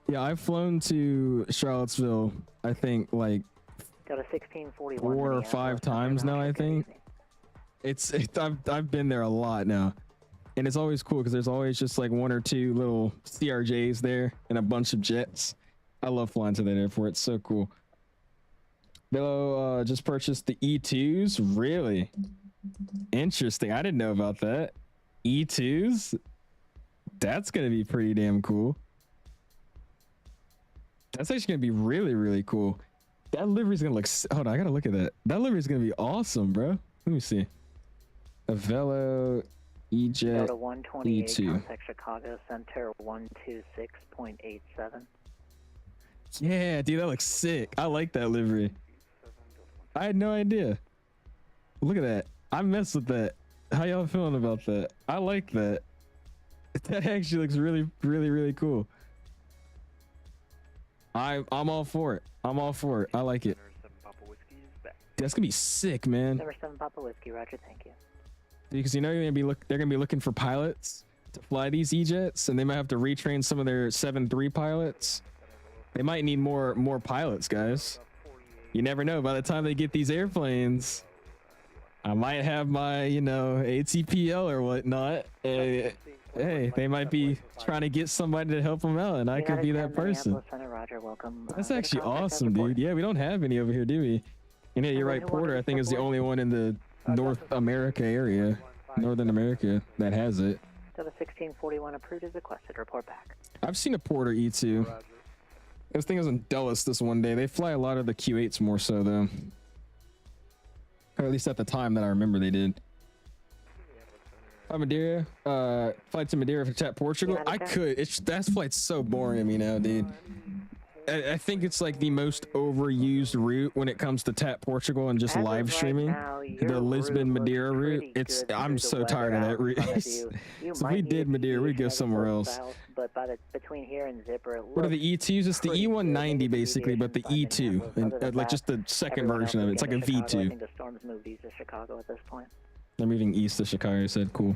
Yeah, I've flown to Charlottesville, I think, like 4 or 5 times now, I think. I've been there a lot now. And it's always cool because there's always just like 1 or 2 little CRJs there and a bunch of jets. I love flying to that airport. It's so cool. Bello just purchased the E2s. Really? Interesting. I didn't know about that. E2s? That's going to be pretty damn cool. That's actually going to be really, really cool. That livery's going to look... Hold on, I got to look at that. That livery's going to be awesome, bro. Let me see. A Velo E-Jet E2. Contact Chicago Center 126.87. Yeah, dude, that looks sick. I like that livery. I had no idea. Look at that. I messed with that. How y'all feeling about that? I like that. That actually looks really, really, really cool. I'm all for it. I'm all for it. I like it. That's gonna be sick, man. Number 7 Papa Whiskey, Roger. Thank you. Because you know they're gonna be looking for pilots to fly these E-jets, and they might have to retrain some of their 7-3 pilots. They might need more pilots, guys. You never know. By the time they get these airplanes, I might have my, you know, ATPL or whatnot. Hey, they might be trying to get somebody to help them out, and I could be that person. Roger, welcome. That's actually awesome, dude. Yeah, we don't have any over here, do we? And yeah, you're right. Porter, I think, is the only one in the North America area, Northern America, that has it. So the 1641 approved as requested. Report back. I've seen a Porter E2. This thing was in Dulles this one day. They fly a lot of the Q8s more so, though. Or at least at the time that I remember they did. Madeira, flight to Madeira for chat Portugal. I could. That flight's so boring to me now, dude. I think it's like the most overused route when it comes to Tap Portugal and just live streaming. The Lisbon Madeira route. I'm so tired of that route. So if we did Madeira, we'd go somewhere else. But between here and Zipper, what are the E2s? It's the E190 basically, but the E2, and like just the second version of it. It's like a V2. I think the storms moved east of Chicago at this point. They're moving east of Chicago. I said cool.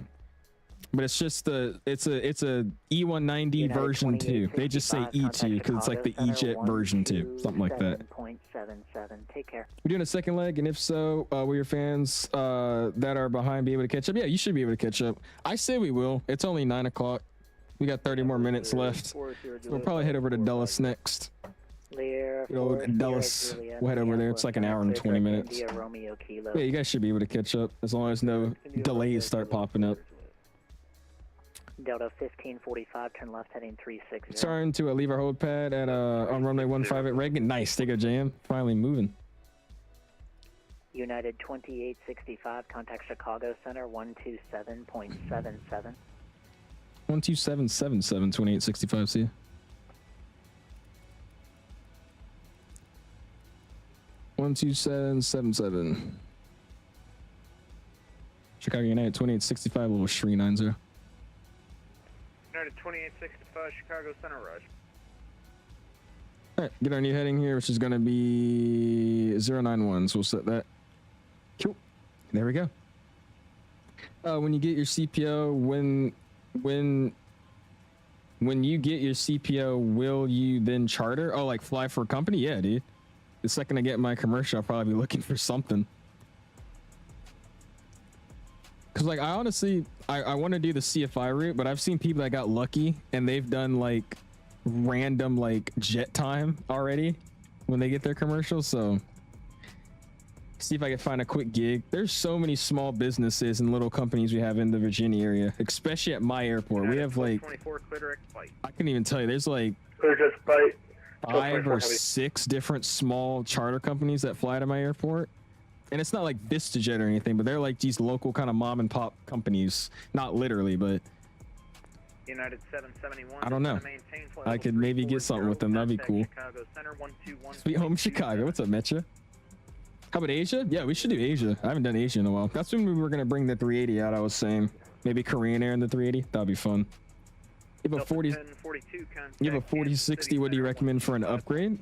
But it's just it's a E190 version 2. They just say E2 because it's like the E-Jet version 2, something like that. 7.77. Take care. We're doing a second leg, and if so, will your fans that are behind be able to catch up? Yeah, you should be able to catch up. I say we will. It's only 9 o'clock. We got 30 more minutes left. So we'll probably head over to Dulles next. Dulles, we'll head over there. It's like an hour and 20 minutes. Yeah, you guys should be able to catch up as long as no delays start popping up. Delta 1545, turn left heading 360. Starting to leave our hold pad at on runway 15 at Reagan. Nice, take a jam. Finally moving. United 2865, contact Chicago Center 127.77. 12777 2865, see ya. One two seven seven seven. Chicago United 2865 level 390. United 2865, Chicago Center, Rush. All right, get our new heading here, which is going to be 091. So we'll set that. Cool. There we go. When you get your CPO, when you get your CPO, will you then charter? Oh, like fly for a company? Yeah, dude. The second I get my commercial, I'll probably be looking for something. Cause like I honestly, I want to do the CFI route, but I've seen people that got lucky and they've done like random like jet time already when they get their commercials. So see if I can find a quick gig. There's so many small businesses and little companies we have in the Virginia area, especially at my airport. We have like, 24 clear direct flight. I couldn't even tell you. There's like Clear just flight. 5 or 6 different small charter companies that fly to my airport. And it's not like VistaJet or anything, but they're like these local kind of mom and pop companies. Not literally, but United 771. I don't know. I could maybe get something with them. That'd be cool. Chicago Center 121. Sweet home Chicago. What's up, Metcha? How about Asia? Yeah, we should do Asia. I haven't done Asia in a while. That's when we were going to bring the 380 out, I was saying. Maybe Korean Air in the 380. That'd be fun. You have a 4060. What do you recommend for an upgrade?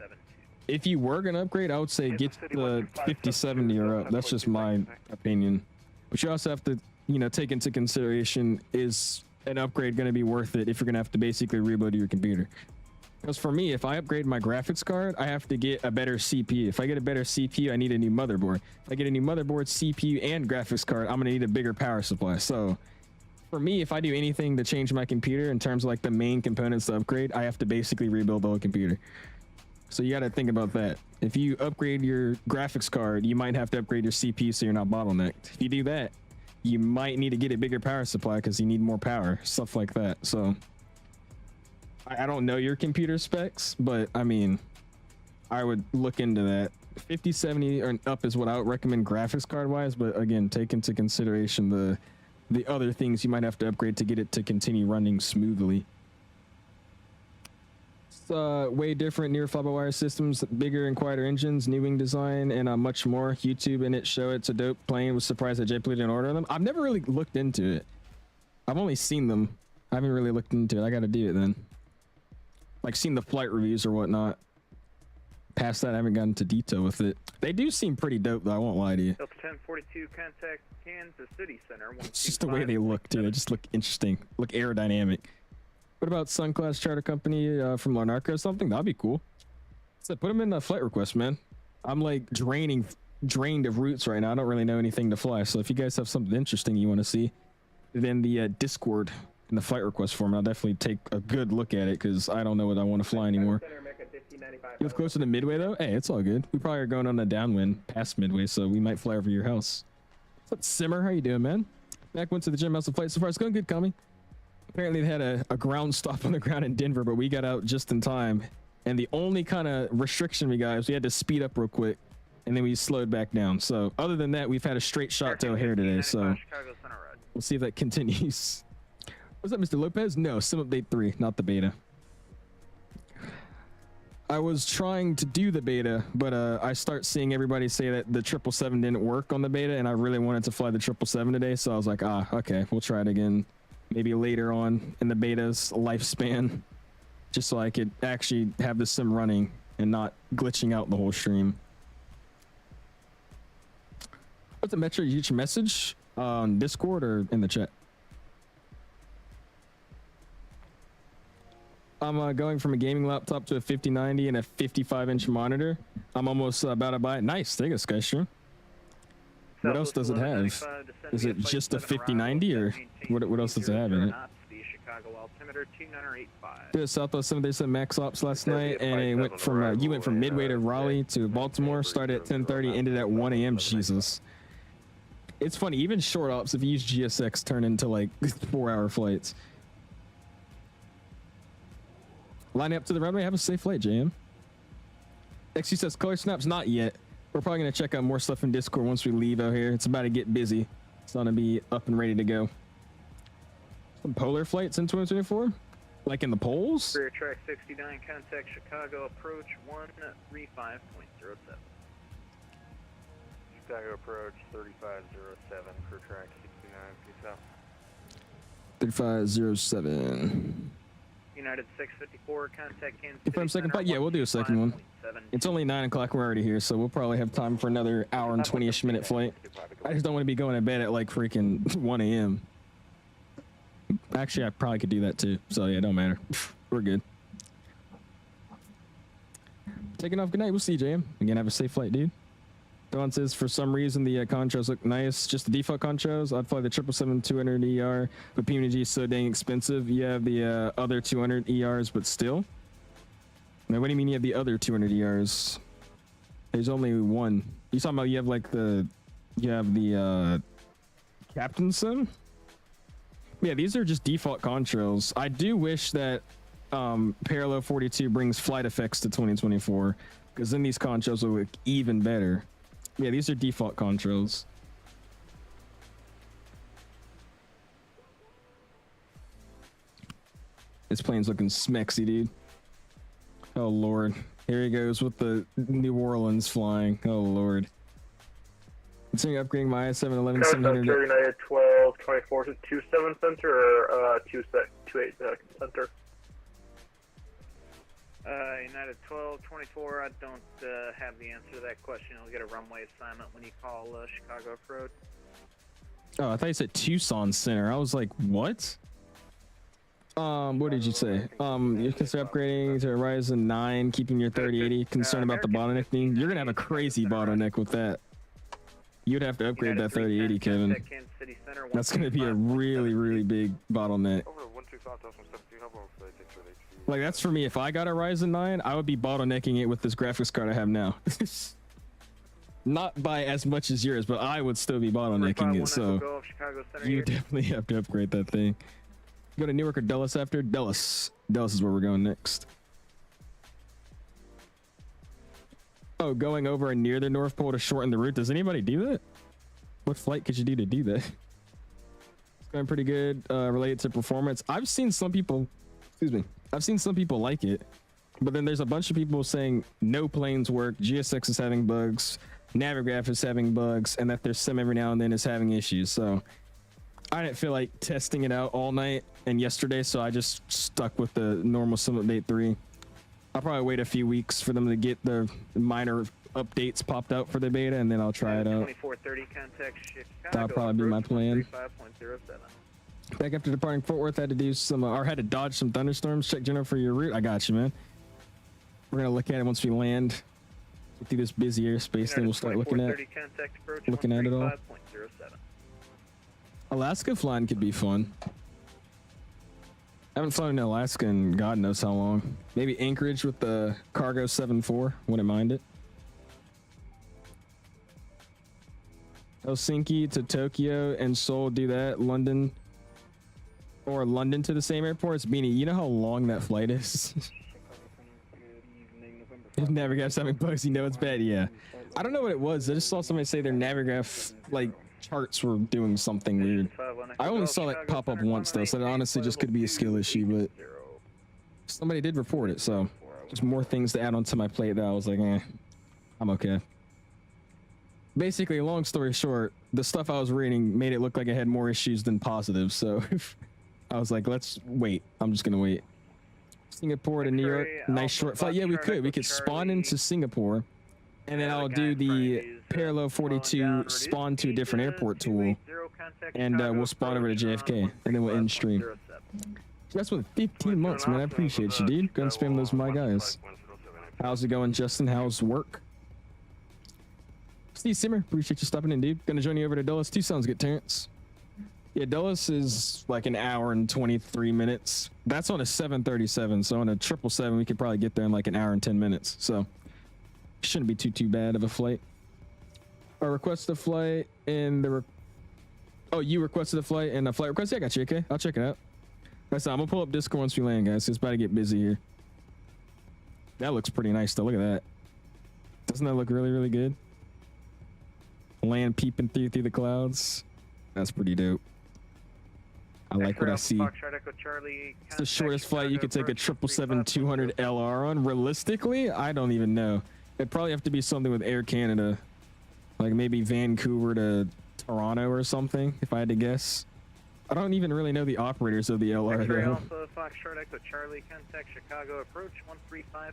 If you were gonna upgrade, I would say get the 5070 or up. That's just my opinion. But you also have to, you know, take into consideration, is an upgrade gonna be worth it if you're gonna have to basically rebuild your computer? Because for me, if I upgrade my graphics card, I have to get a better CPU. If I get a better CPU, I need a new motherboard. If I get a new motherboard, CPU, and graphics card, I'm gonna need a bigger power supply. So for me, if I do anything to change my computer in terms of like the main components to upgrade, I have to basically rebuild the whole computer. So you got to think about that. If you upgrade your graphics card, you might have to upgrade your CPU so you're not bottlenecked. If you do that, you might need to get a bigger power supply because you need more power, stuff like that. So I don't know your computer specs, but I mean, I would look into that. 5070 or up is what I would recommend graphics card wise, but again, take into consideration the other things you might have to upgrade to get it to continue running smoothly. It's way different near fly-by-wire systems, bigger and quieter engines, new wing design, and much more. YouTube and it show it's a dope plane. Was surprised that JetBlue didn't order them. I've never really looked into it. I've only seen them. I haven't really looked into it. I got to do it then. Like seen the flight reviews or whatnot. Past that, I haven't gotten into detail with it. They do seem pretty dope, though. I won't lie to you. Delta 1042, contact Kansas City Center. It's just the way they look, too. They just look interesting. Look aerodynamic. What about Sun Class Charter Company from Larnaca or something? That'd be cool. So put them in the flight request, man. I'm like drained of routes right now. I don't really know anything to fly. So if you guys have something interesting you want to see, then the Discord in the flight request form, I'll definitely take a good look at it because I don't know what I want to fly anymore. You live closer to Midway though? Hey, it's all good. We probably are going on a downwind past Midway, so we might fly over your house. What's up, Simmer? How you doing, man? Mac went to the gym house to flight so far. It's going good, Kami. Apparently they had a ground stop on the ground in Denver, but we got out just in time. And the only kind of restriction we got is we had to speed up real quick, and then we slowed back down. So other than that, we've had a straight shot to O'Hare today. So we'll see if that continues. What's up, Mr. Lopez? No, Sim Update 3, not the beta. I was trying to do the beta, but I start seeing everybody say that the 777 didn't work on the beta, and I really wanted to fly the 777 today, so I was like, okay, we'll try it again. Maybe later on in the beta's lifespan, just so I could actually have the sim running and not glitching out the whole stream. What's the Metro? You get your message on Discord or in the chat? I'm going from a gaming laptop to a 5090 and a 55-inch monitor. I'm almost about to buy it. Nice. There you go, Skystra. What else does it have? Is it just a 5090 or what else does it have in it? Did Southwest 7 days at Max Ops last night, and it went from you went from Midway to Raleigh to Baltimore. Started at 10:30, ended at 1 a.m. Jesus. It's funny, even short ops, if you use GSX, turn into like 4-hour flights. Lining up to the runway. Have a safe flight, JM. XC says color snaps not yet. We're probably gonna check out more stuff in Discord once we leave out here. It's about to get busy. It's gonna be up and ready to go. Some polar flights in 2024, like in the poles. Rear track 69, contact Chicago approach 135.07. Chicago approach 3507, crew track 69, peace out. 3507. United 654, contact Kansas Confirm City second Center, flight? Yeah, we'll do a second one. 125.7. It's only 9 o'clock. We're already here, so we'll probably have time for another hour and 20-ish minute flight. I just don't want to be going to bed at like freaking 1 a.m. Actually, I probably could do that too. So yeah, it don't matter. We're good. Taking off. Good night. We'll see you, JM. Again, have a safe flight, dude. Don says for some reason the contras look nice. Just the default contras. I'd fly the 777-200 ER, but PMDG is so dang expensive. You have the other 200 ERs, but still. Now, what do you mean you have the other 200 ERs? There's only one. You talking about you have like the Captain Sim? Yeah, these are just default contrails. I do wish that Parallel 42 brings flight effects to 2024, because then these contrails will look even better. Yeah, these are default contrails. This plane's looking smexy, dude. Oh lord, here he goes with the New Orleans flying. Oh lord. Considering upgrading my I-711 700. United 12 24 to 27 center or 28 center. United 1224, I don't have the answer to that question. You'll get a runway assignment when you call Chicago approach. Oh, I thought you said Tucson Center. I was like, what? What did you say? You consider upgrading to a Ryzen 9, keeping your 3080. Concerned about the bottleneck thing? You're gonna have a crazy bottleneck with that. You'd have to upgrade that 3080, Kevin. That's gonna be a really, really big bottleneck. Like, that's for me. If I got a Ryzen 9, I would be bottlenecking it with this graphics card I have now. Not by as much as yours, but I would still be bottlenecking it. So you definitely have to upgrade that thing. Go to Newark or Dulles after? Dulles. Dulles is where we're going next. Oh, going over and near the North Pole to shorten the route. Does anybody do that? What flight could you do to do that? It's going pretty good. Related to performance. I've seen some people, excuse me, I've seen some people like it, but then there's a bunch of people saying no planes work, GSX is having bugs, Navigraph is having bugs, and that their sim every now and then is having issues. So I didn't feel like testing it out all night and yesterday, so I just stuck with the normal sim update 3. I'll probably wait a few weeks for them to get the minor updates popped out for the beta, and then I'll try it out. 2430 contact Chicago. That'll probably be my plan. 35.07. Back after departing Fort Worth, had to do some, or had to dodge some thunderstorms. Check general for your route. I got you, man. We're gonna look at it once we land. Through this busy airspace, then we'll start looking at it all. Alaska flying could be fun. I haven't flown in Alaska in God knows how long. Maybe Anchorage with the Cargo 7-4. Wouldn't mind it. Helsinki to Tokyo and Seoul, do that. London or London to the same airport. It's Beanie. You know how long that flight is? Navigraph's having bugs. You know it's bad. Yeah. I don't know what it was. I just saw somebody say their Navigraph like charts were doing something weird. I only saw it pop up once though, so it honestly just could be a skill issue, but somebody did report it, so just more things to add onto my plate that I was like, I'm okay. Basically, long story short, the stuff I was reading made it look like I had more issues than positives, so I was like, let's wait. I'm just gonna wait. Singapore to New York, nice short flight. Yeah, we could spawn into Singapore, and then I'll do the Parallel 42 spawn to a different airport tool, and we'll spawn over to JFK, and then we'll end stream. That's with 15 months, man. I appreciate you, dude. Go and spam those my guys. How's it going, Justin? How's work? Steve Simmer, appreciate you stopping in, dude. Gonna join you over to Dulles. 2 sounds good, Terrence. Yeah, Dulles is like an hour and 23 minutes. That's on a 737, so on a 777 we could probably get there in like an hour and 10 minutes. So shouldn't be too bad of a flight. I requested a flight in the oh, you requested a flight and a flight request? Yeah, I got you. Okay, I'll check it out. That's I'm gonna pull up Discord once we land, guys. It's about to get busy here. That looks pretty nice though. Look at that. Doesn't that look really good? land peeping through the clouds. That's pretty dope. I like what I see. It's the shortest flight you could take a 777-200 LR on. Realistically, I don't even know. It'd probably have to be something with Air Canada, like maybe Vancouver to Toronto or something, if I had to guess. I don't even really know the operators of the LR though. Alpha Foxtrot Echo Charlie, contact Chicago approach 135.07.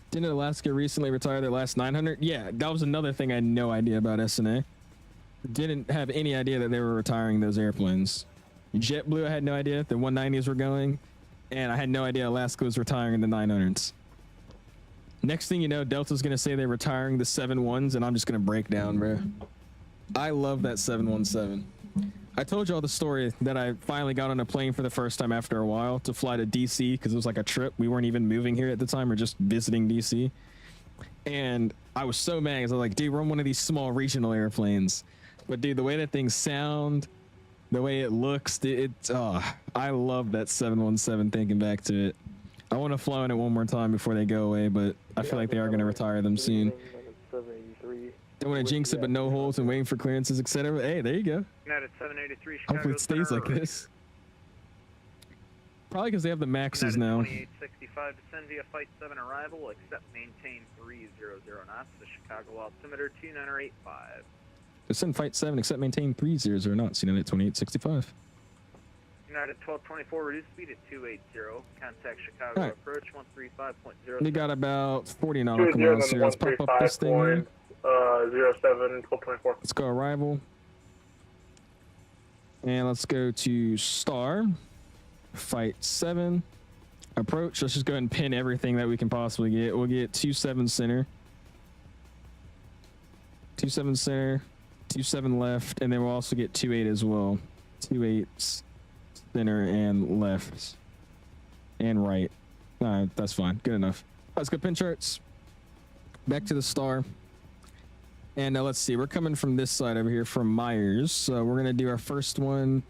Didn't Alaska recently retire their last 900? Yeah, that was another thing I had no idea about SNA. Didn't have any idea that they were retiring those airplanes. JetBlue, I had no idea the 190s were going, and I had no idea Alaska was retiring the 900s. Next thing you know, Delta's gonna say they're retiring the 71s, and I'm just gonna break down, bro. I love that 717. I told y'all the story that I finally got on a plane for the first time after a while to fly to DC because it was like a trip. We weren't even moving here at the time, we're just visiting DC. And I was so mad because I was like, dude, we're on one of these small regional airplanes. But dude, the way that things sound, the way it looks, I love that 717 thinking back to it. I want to fly on it one more time before they go away, but I feel like they are going to retire them soon. Don't want to jinx it, but no holes and waiting for clearances, etc. Hey, there you go. United 783 Chicago. Hopefully it stays like this. Probably because they have the Maxes now. 2865, descend via Flight 7 arrival, accept maintain 300 knots, the Chicago altimeter 2985. Descend Flight 7, accept maintain 300 knots, United 2865. United 1224, reduce speed at 280, contact Chicago approach 135.0. We got about 40 nautical miles here. Let's pop up this thing here. 07, 1224. Let's go arrival. And let's go to star. Flight 7. Approach. Let's just go ahead and pin everything that we can possibly get. We'll get 27 center. 27 center. 27 left. And then we'll also get 28 as well. 28 center and left. And right. Alright, that's fine. Good enough. Let's go pin charts. Back to the star. And let's see, we're coming from this side over here from Myers. So we're going to do our first one,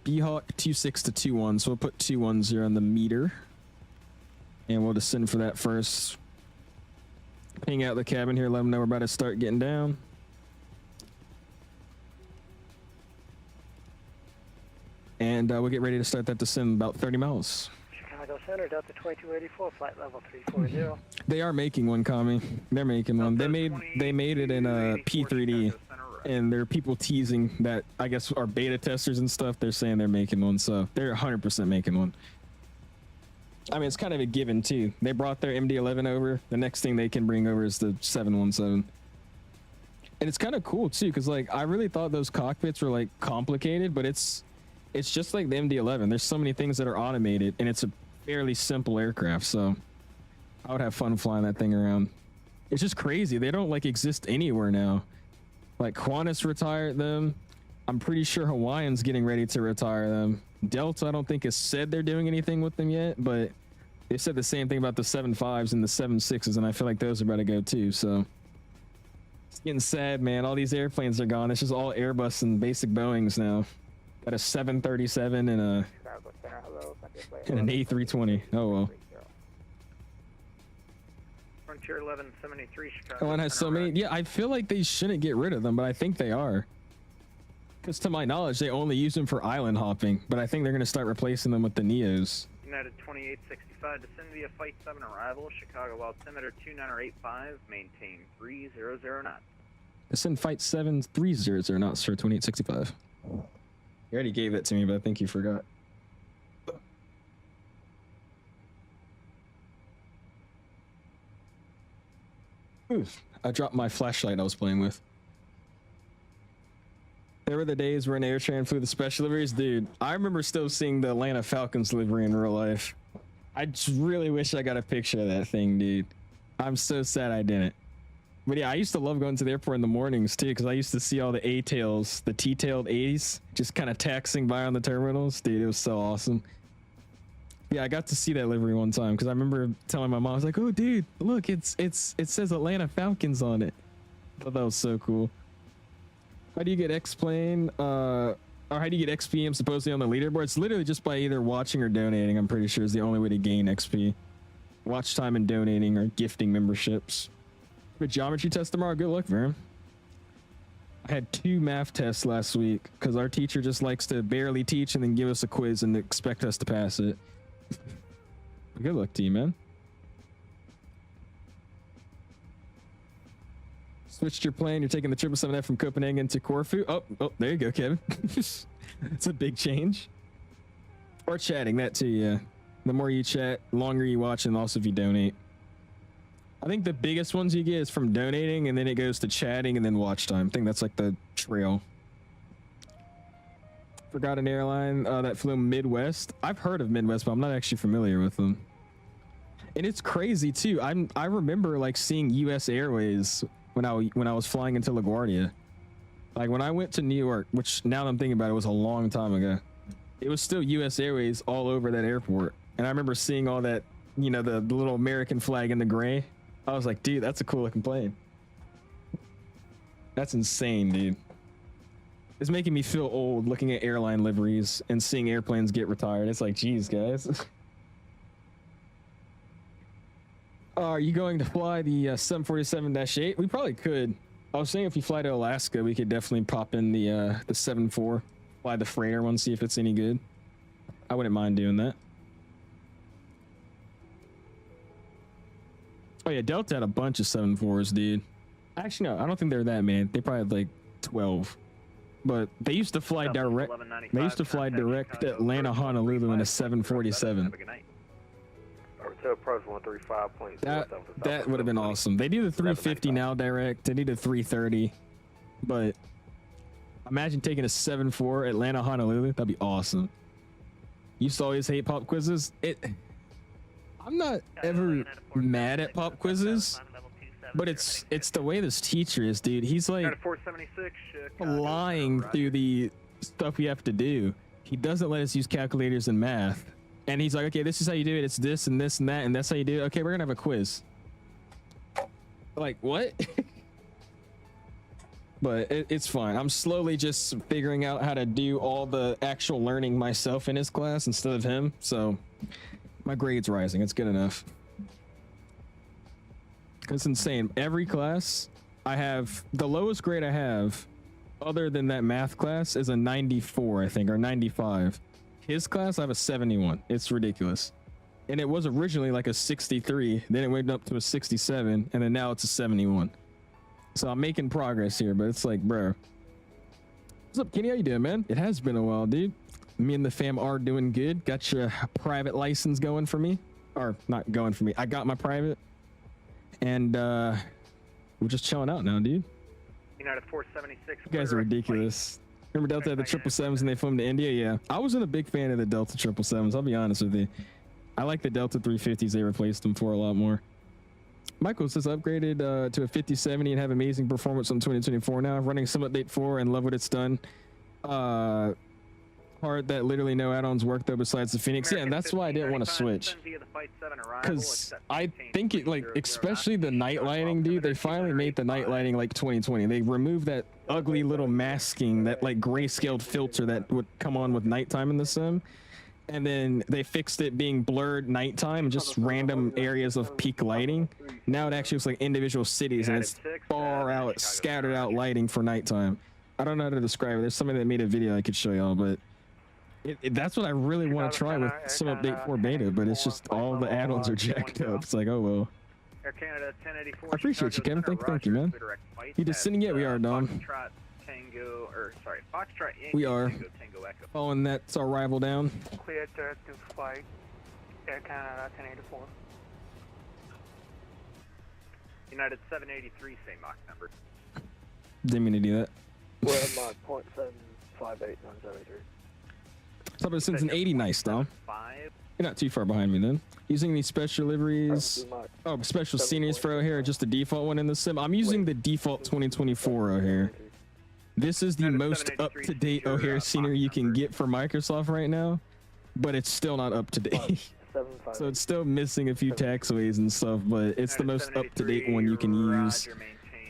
B-Hawk 26 to 21. So we'll put 210 on the meter. And we'll descend for that first. Ping out the cabin here, let them know we're about to start getting down. And we'll get ready to start that descent about 30 miles. Chicago Center, Delta 2284, flight level 340. They are making one, Kami. They're making one. They made it in a P3D, and there are people teasing that I guess are beta testers and stuff. They're saying they're making one, so they're 100% making one. I mean, it's kind of a given too. They brought their MD-11 over. The next thing they can bring over is the 717. And it's kind of cool too, because like I really thought those cockpits were like complicated, but it's just like the MD-11. There's so many things that are automated, and it's a fairly simple aircraft, so I would have fun flying that thing around. It's just crazy. They don't like exist anywhere now. Like Qantas retired them. I'm pretty sure Hawaiian's getting ready to retire them. Delta, I don't think has said they're doing anything with them yet, but they said the same thing about the 75s and the 76s, and I feel like those are about to go too, so it's getting sad, man. All these airplanes are gone. It's just all Airbus and basic Boeings now. Got a 737 and an A320. Oh well. Frontier 1173 Chicago. Oh, and has so many. Yeah, I feel like they shouldn't get rid of them, but I think they are. Because to my knowledge, they only use them for island hopping, but I think they're going to start replacing them with the Neos. United 2865, descend via Flight 7 arrival, Chicago altimeter 2985, maintain 300 knots. Descend Flight 7 300 knots for 2865. You already gave it to me, but I think you forgot. Oof, I dropped my flashlight I was playing with. There were the days when AirTran flew the special liveries. Dude, I remember still seeing the Atlanta Falcons livery in real life. I just really wish I got a picture of that thing, dude. I'm so sad I didn't. But yeah, I used to love going to the airport in the mornings too, because I used to see all the A-tails, the T-tailed A's, just kind of taxing by on the terminals. Dude, it was so awesome. Yeah, I got to see that livery one time because I remember telling my mom, I was like, "Oh, dude, look, it says Atlanta Falcons on it." I thought that was so cool. How do you get X-Plane, or how do you get XP supposedly on the leaderboard? It's literally just by either watching or donating, I'm pretty sure is the only way to gain XP. Watch time and donating or gifting memberships. But geometry test tomorrow, good luck, man. I had 2 math tests last week because our teacher just likes to barely teach and then give us a quiz and expect us to pass it. Good luck to you, man. Switched your plane. You're taking the 777F from Copenhagen to Corfu. Oh, there you go, Kevin. It's a big change. Or chatting, that too, yeah. The more you chat, the longer you watch, and also if you donate. I think the biggest ones you get is from donating, and then it goes to chatting and then watch time. I think that's like the trail. Forgot an airline that flew Midwest. I've heard of Midwest, but I'm not actually familiar with them. And it's crazy too. I remember like seeing U.S. Airways when I was flying into LaGuardia. Like when I went to New York, which now that I'm thinking about it was a long time ago. It was still U.S. Airways all over that airport, and I remember seeing all that, you know, the little American flag in the gray. I was like, dude, that's a cool looking plane. That's insane, dude. It's making me feel old looking at airline liveries and seeing airplanes get retired. It's like, geez, guys. Are you going to fly the 747-8? We probably could. I was saying if you fly to Alaska, we could definitely pop in the 74, fly the freighter one, see if it's any good. I wouldn't mind doing that. Oh yeah, Delta had a bunch of 74s, dude. Actually, no, I don't think they're that many. They probably had like 12. But they used to fly direct. They used to fly direct Atlanta Honolulu in a 747. That would have been awesome. They do the 350 now direct. They do the 330. But imagine taking a 74 Atlanta Honolulu. That'd be awesome. Used to always hate pop quizzes. I'm not ever mad at pop quizzes, but it's the way this teacher is, dude. He's like lying through the stuff we have to do. He doesn't let us use calculators and math. And he's like, okay, this is how you do it. It's this and this and that, and that's how you do it. Okay, we're gonna have a quiz. Like, what? But it's fine. I'm slowly just figuring out how to do all the actual learning myself in his class instead of him. So my grade's rising. It's good enough. It's insane. Every class I have, the lowest grade I have other than that math class is a 94, I think, or 95. His class, I have a 71. It's ridiculous. And it was originally like a 63. Then it went up to a 67. And then now it's a 71. So I'm making progress here, but it's like, bro. What's up, Kenny? How you doing, man? It has been a while, dude. Me and the fam are doing good. Got your private license going for me. Or not going for me. I got my private. And we're just chilling out now, dude. United 476. You guys are ridiculous. Remember Delta had the 777s and they flew them to India? Yeah. I wasn't a big fan of the Delta 777s. I'll be honest with you. I like the Delta 350s they replaced them for a lot more. Michael says upgraded to a 5070 and have amazing performance on 2024 now. Running Sim Update 4 and love what it's done. Part that literally no add-ons work though besides the Phoenix. Yeah, and that's why I didn't want to switch. Because I think it, like, especially the night lighting, dude, they finally made the night lighting like 2020. They removed that ugly little masking, that like grayscaled filter that would come on with nighttime in the sim. And then they fixed it being blurred nighttime, just random areas of peak lighting. Now it actually looks like individual cities and it's far out, scattered out lighting for nighttime. I don't know how to describe it. There's somebody that made a video I could show y'all, but that's what I really want to try with Sim Update 4 beta, but it's just all the add-ons are jacked up. It's like, oh well. Air Canada 1084. I appreciate you, Kevin. Thank you, man. You descending yet? We are, Dom. Foxtrot we are. Following that arrival down. Cleared to flight. Air Canada 1084. United 783, same Mach number. Didn't mean to do that. We're at Mach 0.758973. Top of since an 80, nice, Dom. You're not too far behind me then. Using these special liveries. Oh, special sceneries for O'Hare, just the default one in the sim. I'm using the default 2024 O'Hare. This is the most up-to-date O'Hare scenery you can get for Microsoft right now, but it's still not up-to-date. So it's still missing a few taxiways and stuff, but it's the most up-to-date one you can use. So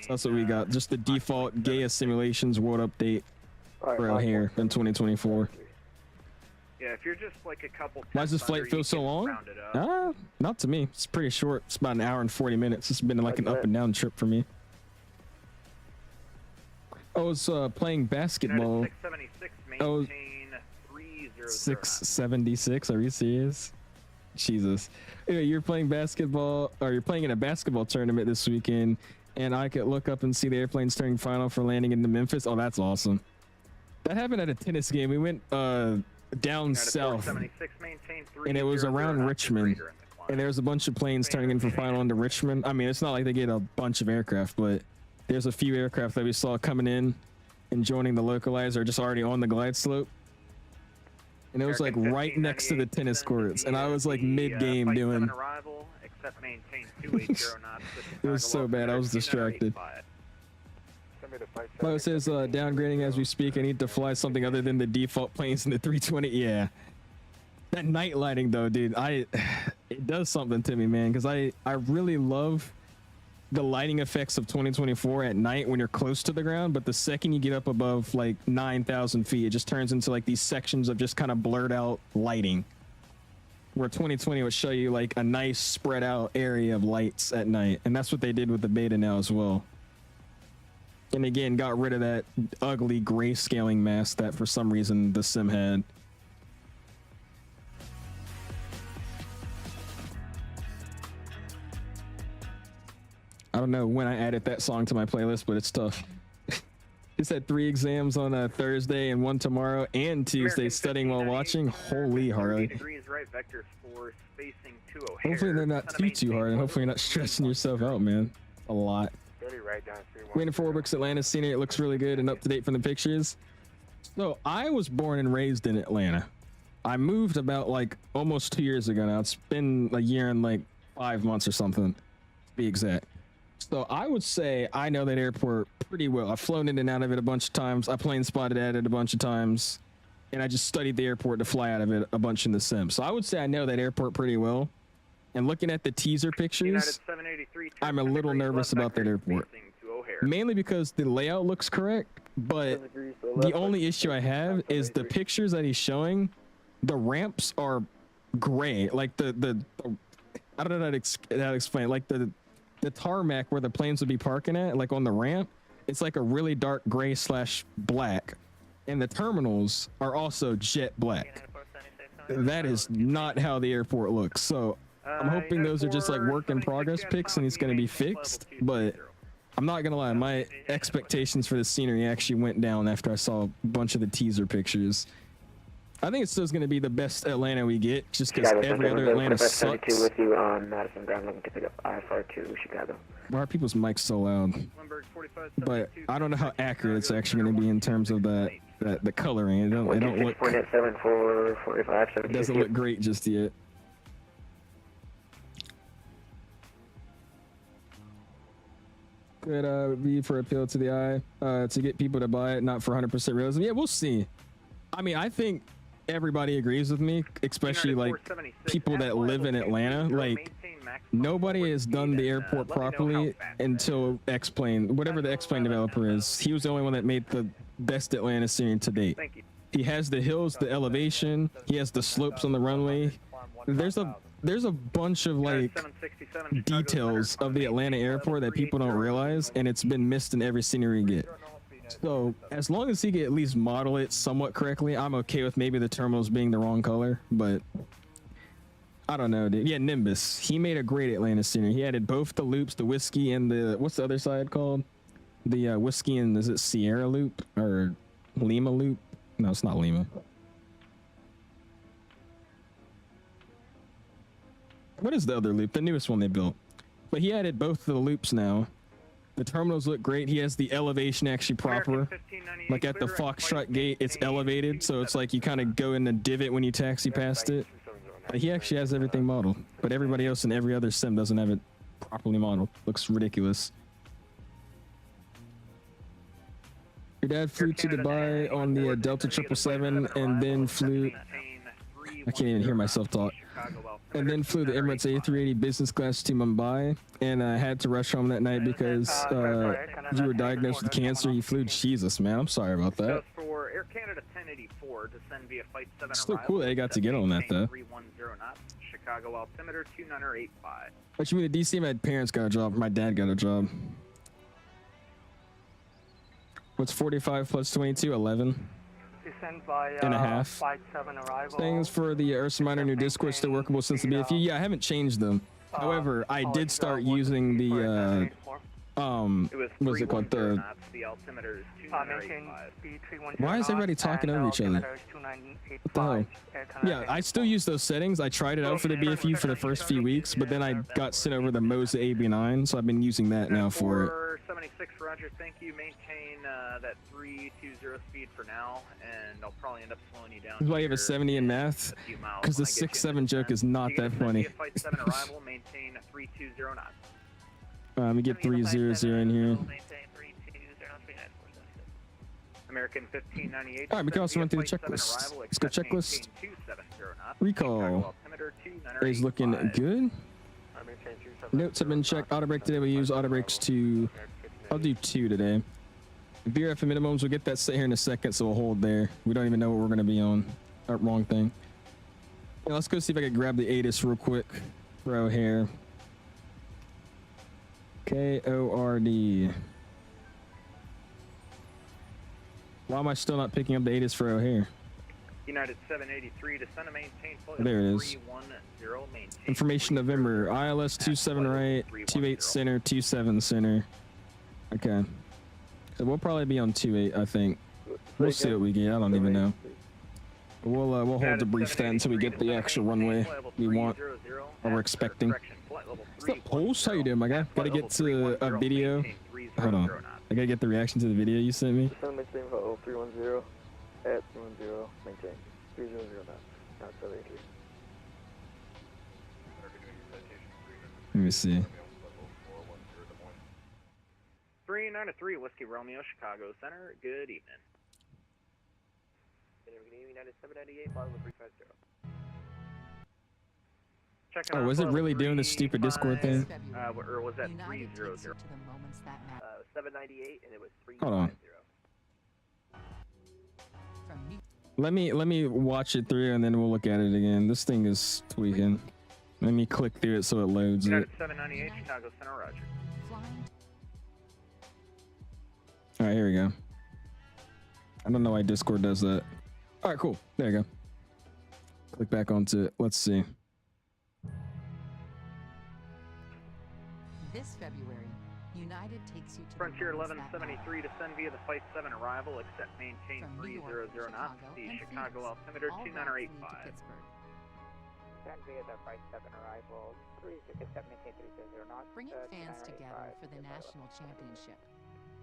that's what we got. Just the default Gaia Simulations World Update for O'Hare in 2024. Yeah, if you're just like a couple. Why does this flight feel so long? Not to me. It's pretty short. It's about an hour and 40 minutes. It's been like an up and down trip for me. I was playing basketball. United 676, Oh, maintain 300. 676. Are you serious? Jesus. Anyway, you're playing basketball, or you're playing in a basketball tournament this weekend, and I could look up and see the airplane starting final for landing into Memphis. Oh, that's awesome. That happened at a tennis game. We went down south, and it was around Richmond, and there was a bunch of planes turning in for final into Richmond. I mean, it's not like they get a bunch of aircraft, but there's a few aircraft that we saw coming in and joining the localizer, just already on the glide slope. And it was like right next to the tennis courts, and I was like mid-game doing. It was so bad, I was distracted. Mo says downgrading as we speak. I need to fly something other than the default planes in the 320. Yeah, that night lighting though, dude, it does something to me, man, because I really love the lighting effects of 2024 at night when you're close to the ground, but the second you get up above like 9,000 feet, it just turns into like these sections of just kind of blurred out lighting, where 2020 would show you like a nice spread out area of lights at night. And that's what they did with the beta now as well. And again, got rid of that ugly grayscaling mask that for some reason the sim had. I don't know when I added that song to my playlist, but it's tough. It's had 3 exams on a Thursday and 1 tomorrow and Tuesday, studying while watching. Holy Harley. Hopefully they're not too hard, and hopefully you're not stressing yourself out, man. A lot. Waiting for Orbix Atlanta scenery. It looks really good and up to date from the pictures. So I was born and raised in Atlanta. I moved about like almost 2 years ago now. It's been a year and like 5 months or something, to be exact. So I would say I know that airport pretty well. I've flown in and out of it a bunch of times. I plane spotted at it a bunch of times, and I just studied the airport to fly out of it a bunch in the sim. So I would say I know that airport pretty well. And looking at the teaser pictures, I'm a little nervous about that airport. Mainly because the layout looks correct, but the only issue I have is the pictures that he's showing, the ramps are gray. Like the I don't know how to explain it. Like the tarmac where the planes would be parking at, like on the ramp, it's like a really dark gray / black. And the terminals are also jet black. That is not how the airport looks. So I'm hoping those are just like work in progress pics and it's going to be fixed. But I'm not going to lie, my expectations for the scenery actually went down after I saw a bunch of the teaser pictures. I think it's still going to be the best Atlanta we get, just because every other Atlanta sucks. With you on Madison Ground, looking to pick up IFR to Chicago. Why are people's mics so loud? But I don't know how accurate it's actually going to be in terms of the coloring. It don't look. It doesn't look great just yet. Good be for appeal to the eye, to get people to buy it, not for 100% realism. Yeah, we'll see. I mean, I think everybody agrees with me, especially like people that live in Atlanta. Like, nobody has done the airport properly until X-Plane, whatever the X-Plane developer is. He was the only one that made the best Atlanta scenery to date. He has the hills, the elevation, he has the slopes on the runway. There's a bunch of like details of the Atlanta airport that people don't realize, and it's been missed in every scenery you get. So as long as he can at least model it somewhat correctly, I'm okay with maybe the terminals being the wrong color, but I don't know, dude. Yeah, Nimbus. He made a great Atlanta scenery. He added both the loops, the whiskey and the, what's the other side called? The whiskey and, is it Sierra loop or Lima loop? No, it's not Lima. What is the other loop? The newest one they built. But he added both of the loops now. The terminals look great. He has the elevation actually proper. Like at the Foxtrot gate, it's elevated, so it's like you kind of go in the divot when you taxi past it. But he actually has everything modeled. But everybody else in every other sim doesn't have it properly modeled. Looks ridiculous. Your dad flew to Dubai on the Delta 777 and then flew... I can't even hear myself talk. And then flew the Emirates A380 business class to Mumbai, and I had to rush home that night because you were diagnosed with cancer. You flew. Jesus, man, I'm sorry about that. For Air Canada 1084, descend via flight 7 it's still cool that I got to get on that though. 310 knots, Chicago altimeter 2985. What you mean, the DC? My parents got a job. My dad got a job. What's 45 plus 22? 11 Descend by and a half. Flight 7 arrival. Things for the Ursa Minor new Discord still workable since the BFU. Yeah, I haven't changed them. However, I did start using the what's it called? The why is everybody talking over each other? What the hell? Yeah, I still use those settings. I tried it out for the BFU for the first few weeks, but then I got sent over the Moza AB9, so I've been using that now for it. 76, Roger, thank you. Maintain that 320 speed for now, and I'll probably end up slowing you down. That's why you have a 70 in math, because the 6-7 joke is not that funny. Flight 7 arrival, maintain 320 knots. Let me get 300 in here. American 1598. All right, we can also run through the checklist. Let's go checklist. Recall is looking good. Notes have been checked. Auto brake today. We use auto brakes to. I'll do 2 today. VRF and minimums. We'll get that set here in a second, so we'll hold there. We don't even know what we're going to be on. Wrong thing. Yeah, let's go see if I can grab the ATIS real quick. Throw here. KORD. Why am I still not picking up the ATIS for O'Hare? United 783 to center maintain flight. There it is. 310 maintain. Information November. ILS 27 right, 28 center, 27 center. Okay. So we'll probably be on 28, I think. We'll see what we get. I don't even know. But we'll hold the brief that until we get the actual runway we want or we're expecting. What's up, Pulse? How you doing, my guy? Gotta get to a video. Hold on. I gotta get the reaction to the video you sent me. Maintain 310 at 310, maintain 300 not 783. Let me see. 393 Whiskey Romeo, Chicago Center. Good evening. United 798, follow 350. Oh, was it really doing the stupid Discord thing? Or was that 300? 798, and it was 350. Hold on. Let me watch it through and then we'll look at it again. This thing is tweaking. Let me click through it so it loads it. United 798, Chicago Center, Roger. All right, here we go. I don't know why Discord does that. All right, cool. There you go. Click back onto it. Let's see. This February, United takes you to Frontier 1173, descend via the Flight 7 arrival, accept maintain 300 knots, the Chicago altimeter 2985. Descend via the Flight 7 arrival, accept maintain 300 knots. Bringing fans together for the national championship.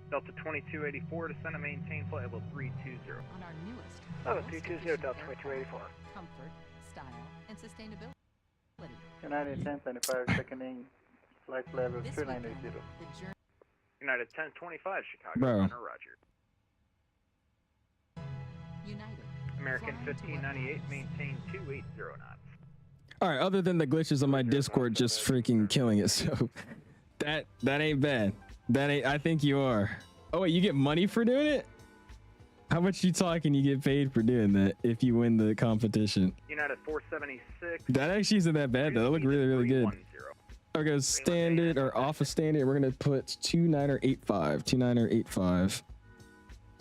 Delta 2284, descend and maintain flight level 320. On our newest 320, Delta 2284. Comfort, style, and sustainability. United 1075, seconding flight level 2980. United 1025, Chicago Center, Roger. United. American 1598, maintain 280 knots. All right, other than the glitches on my Discord just freaking killing it, so that ain't bad. That ain't. I think you are. Oh wait, you get money for doing it? How much you talking? You get paid for doing that if you win the competition. United 476. That actually isn't that bad though. That look really good. Okay, standard or off of standard. We're gonna put 2985. 2985.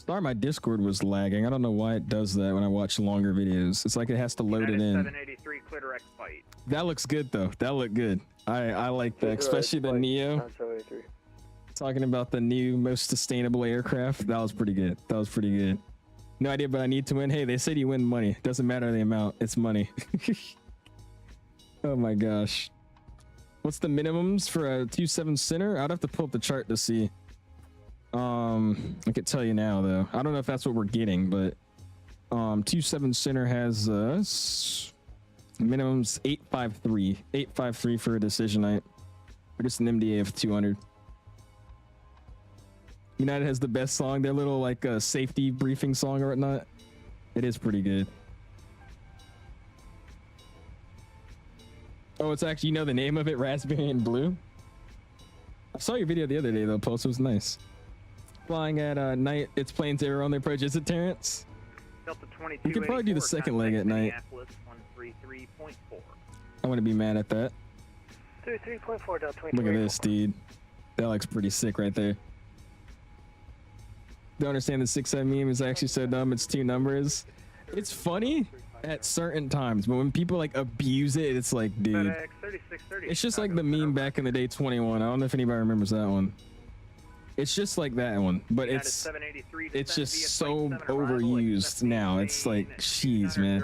Sorry, my Discord was lagging. I don't know why it does that when I watch longer videos. It's like it has to load it in. 783 clear direct fight. That looks good though. That looked good. I like that, especially the Neo. Talking about the new most sustainable aircraft. That was pretty good. That was pretty good. No idea, but I need to win. Hey, they said you win money. Doesn't matter the amount. It's money. Oh my gosh. What's the minimums for a 27 center? I'd have to pull up the chart to see. I could tell you now though. I don't know if that's what we're getting, but 27 center has minimums 853. 853 for a decision night. Or just an MDA of 200. United has the best song. Their little like safety briefing song or whatnot. It is pretty good. Oh, it's actually, you know the name of it, Raspberry and Blue? I saw your video the other day though, Pulse. It was nice. Flying at night, its planes are on their approach. Is it Terrence? Delta 22. We could probably do the second leg at night. 133.4. I want to be mad at that. 33.4, Delta 22. Look at this, dude. That looks pretty sick right there. Don't understand the 6-7 meme is actually so dumb. It's 2 numbers. It's funny at certain times, but when people like abuse it, it's like, dude. FedEx 3630. It's just like the meme back in the day, 21. I don't know if anybody remembers that one. It's just like that one, but it's just so overused now. It's like, jeez, man.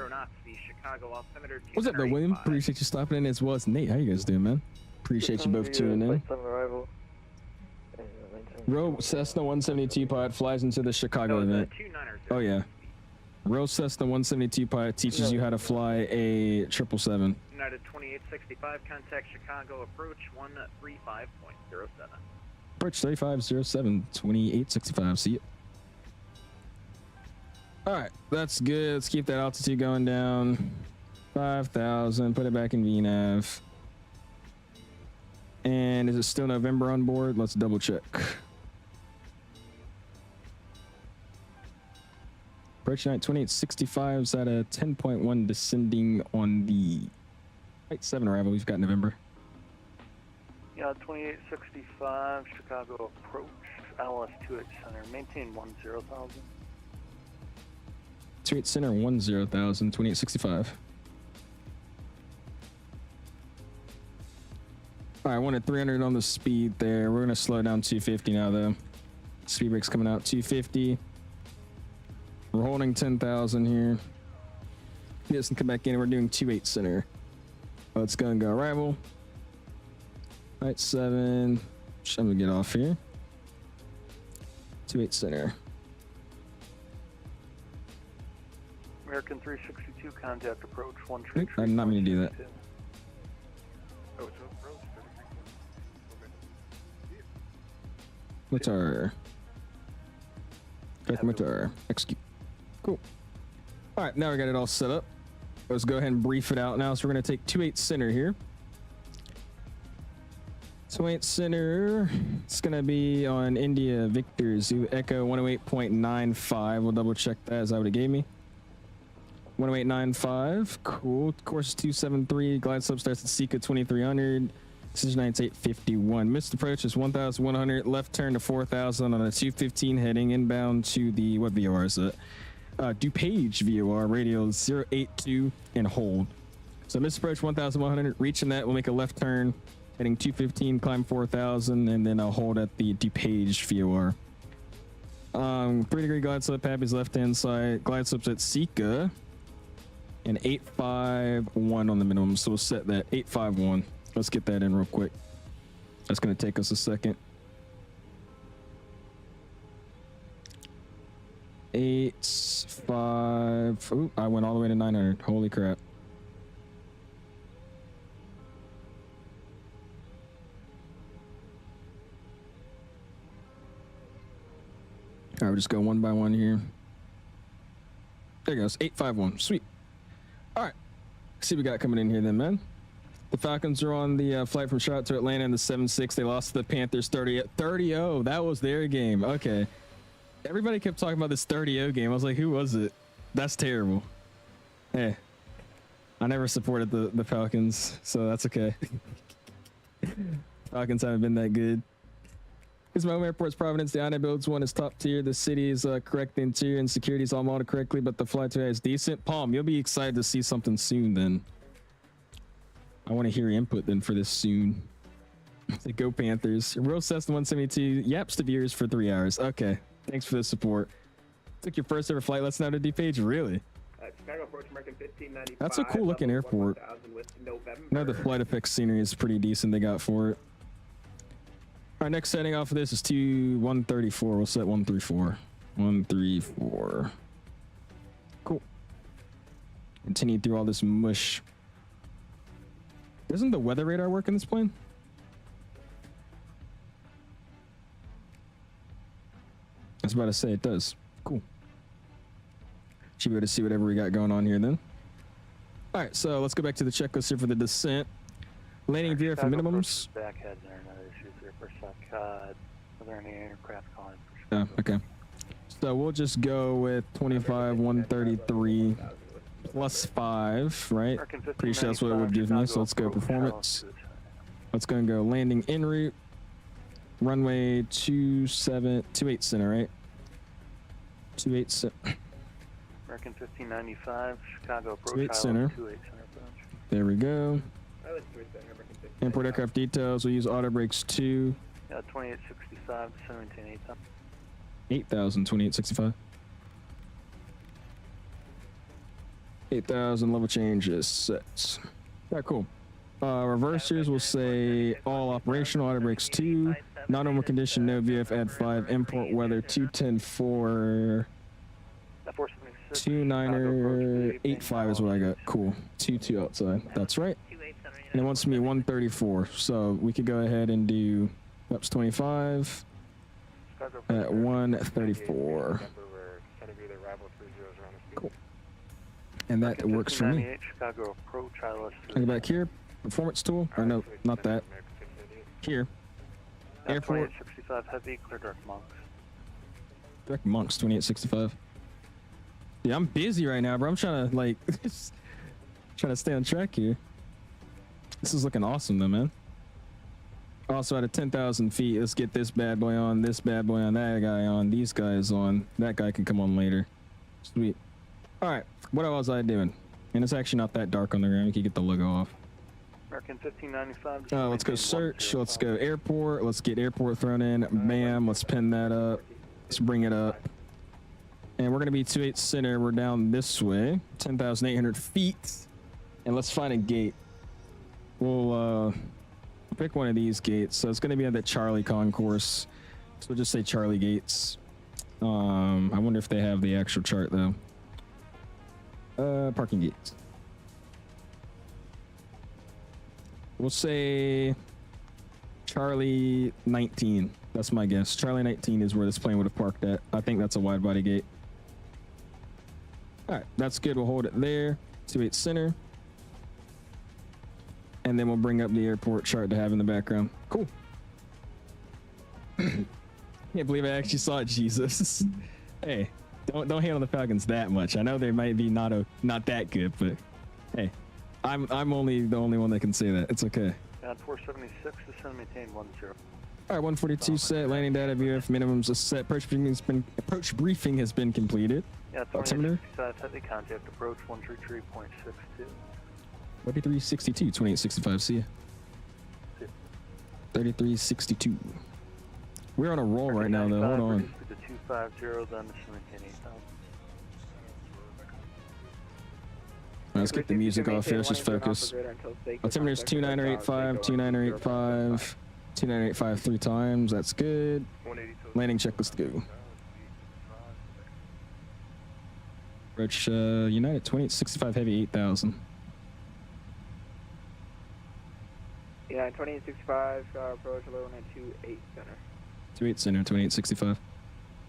What's up, though, William? Appreciate you stopping in, as well as Nate. How you guys doing, man? Appreciate you both tuning in. Row Cessna 172 pilot flies into the Chicago event. Oh yeah. Row Cessna 172 pilot teaches you how to fly a 777. United 2865, contact Chicago approach 135.07. Approach 3507 2865. See you. All right, that's good. Let's keep that altitude going down. 5,000. Put it back in VNAV. And is it still November on board? Let's double check. Approach United 2865 is at a 10.1 descending on the Flight 7 arrival. We've got November. Yeah, 2865, Chicago approach, LS 28 center, maintain 10,000. 28 center, 10,000, 2865. All right, I wanted 300 on the speed there. We're going to slow down 250 now, though. Speed brake's coming out 250. We're holding 10,000 here. This can come back in. We're doing 28 center. Let's go and go arrival. Flight 7. I'm gonna get off here. 28 center. American 362, contact approach 1. I did not mean to do that. What's our execute? Cool. All right, now we got it all set up. Let's go ahead and brief it out now. So we're gonna take 28 center here. 28 center. It's gonna be on India Victor Zoo Echo 108.95. We'll double check that. Is that what it gave me? 108.95. Cool. Course is 273. Glide slope starts at Seeker 2300. Decision 9851. Missed approach is 1,100. Left turn to 4,000 on a 215 heading inbound to the, what VOR is it? DuPage VOR, radial 082 and hold. So missed approach 1,100. Reaching that, we'll make a left turn, heading 215, climb 4,000, and then I'll hold at the DuPage VOR. 3-degree glide slope, Pappy's left hand side. Glide slopes at Sika, and 851 on the minimum. So we'll set that 851. Let's get that in real quick. That's going to take us a second. 8-5. Ooh, I went all the way to 900. Holy crap. All right, we'll just go one by one here. There it goes. 851. Sweet. All right. Let's see what we got coming in here then, man. The Falcons are on the flight from Charlotte to Atlanta in the 7-6. They lost to the Panthers 30-0. That was their game. Okay. Everybody kept talking about this 30-0 game. I was like, who was it? That's terrible. Hey, I never supported the Falcons, so that's okay. Falcons haven't been that good. Here's my home airport's Providence. The INA builds one is top tier. The city is correct. The interior and security is all modeled correctly, but the flight today is decent. Palm, you'll be excited to see something soon then. I want to hear your input then for this soon. Say go Panthers. Real Cessna 172. Yaps to viewers for 3 hours. Okay. Thanks for the support. Took your first ever flight lesson out of DuPage? Really? Chicago approach American 1595. That's a cool looking airport. No, the flight effects scenery is pretty decent they got for it. Our next setting off of this is 134. We'll set 134. 134. Cool. Continue through all this mush. Doesn't the weather radar work in this plane? I was about to say it does. Cool. Should be able to see whatever we got going on here then. All right, so let's go back to the checklist here for the descent. Landing gear for minimums. Backhead there, no issues there for sec. Are there any aircraft calling for Oh, okay. So we'll just go with 25, 133 plus 5, right? Pretty sure that's what it would give me. So let's go performance. Let's go and go landing en route. Runway 28 center, right? 28 center. American 1595, Chicago approach. 28 center. 28 center approach. There we go. I like 28 center, American 15. Import aircraft details. We'll use auto brakes 2. Yeah, 2865, 17,800. 8,000, 2865. 8,000 level changes sets. Alright, cool. Reversers will say all operational, auto brakes 2, non-normal condition, no VF, add 5, import weather 210-4, 2985 is what I got. Cool. 22 outside. That's right. And it wants me 134, so we could go ahead and do ups 25 at 134. Cool. And that works for me. Chicago approach, ILS. Go back here. Performance tool. Or no, not that. Here. Airport. 2865 heavy, clear direct monks. Direct monks, 2865. Yeah, I'm busy right now, bro. I'm trying to like trying to stay on track here. This is looking awesome though, man. Also at 10,000 feet, let's get this bad boy on, this bad boy on, that guy on, these guys on. That guy can come on later. Sweet. Alright, what was I doing? And it's actually not that dark on the ground. We can get the logo off. American 1595. Let's go search. Let's go airport. Let's get airport thrown in. Bam. Let's pin that up. Let's bring it up. And we're going to be 28 center. We're down this way. 10,800 feet. And let's find a gate. We'll pick one of these gates. So it's going to be on the Charlie concourse. So we'll just say Charlie gates. I wonder if they have the actual chart though. Parking gates. We'll say Charlie 19. That's my guess. Charlie 19 is where this plane would have parked at. I think that's a wide body gate. All right, that's good. We'll hold it there. 28 center. And then we'll bring up the airport chart to have in the background. Cool. Can't believe I actually saw it, Jesus. Hey, don't hate on the Falcons that much. I know they might be not that good, but hey. I'm only the only one that can say that. It's okay. 476, descend maintain 10. All right, 142 set. Landing data VF minimums are set. Approach briefing has been completed. Yeah, 2865 heavy contact approach 133.62. 3362, 2865. See ya. 3362. We're on a roll right now, though. Hold on. The 250, then descend maintain 8,000. Let's get the music off here. Let's just focus. Altimeter's 2985, 2985, 2985 3 times. That's good. Landing checklist go. Approach United 2865 heavy 8,000. Yeah, 2865 approach low and 28 center. 28 center, 2865.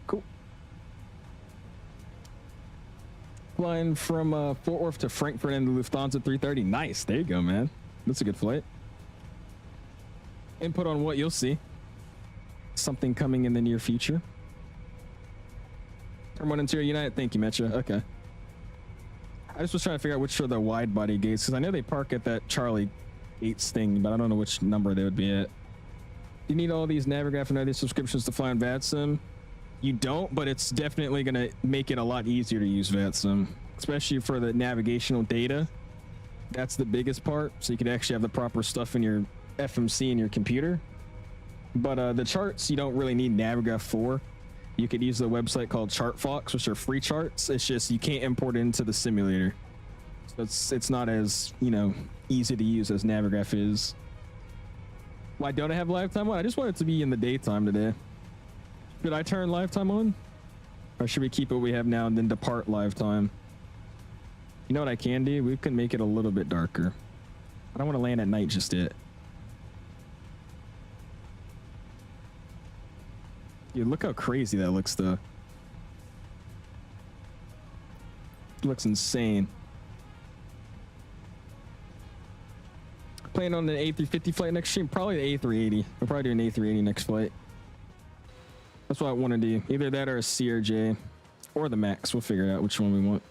Cool. Flying from Fort Worth to Frankfurt and the Lufthansa 330. Nice. There you go, man. That's a good flight. Input on what you'll see. Something coming in the near future. Turn 1 interior United. Thank you, Metro. Okay. I just was trying to figure out which are the wide body gates because I know they park at that Charlie 8's thing, but I don't know which number they would be at. You need all these Navigraph and other subscriptions to fly on VATSIM. You don't, but it's definitely going to make it a lot easier to use VATSIM, especially for the navigational data. That's the biggest part, so you could actually have the proper stuff in your FMC in your computer. But the charts, you don't really need Navigraph for. You could use a website called ChartFox, which are free charts. It's just you can't import it into the simulator. So it's not as, you know, easy to use as Navigraph is. Why don't I have lifetime on? I just want it to be in the daytime today. Should I turn lifetime on? Or should we keep what we have now and then depart lifetime? You know what I can do? We can make it a little bit darker. I don't want to land at night just yet. Dude, look how crazy that looks though. It looks insane. Playing on the A350 flight next stream? Probably the A380. We'll probably do an A380 next flight. That's what I want to do. Either that or a CRJ. Or the Max. We'll figure out which one we want.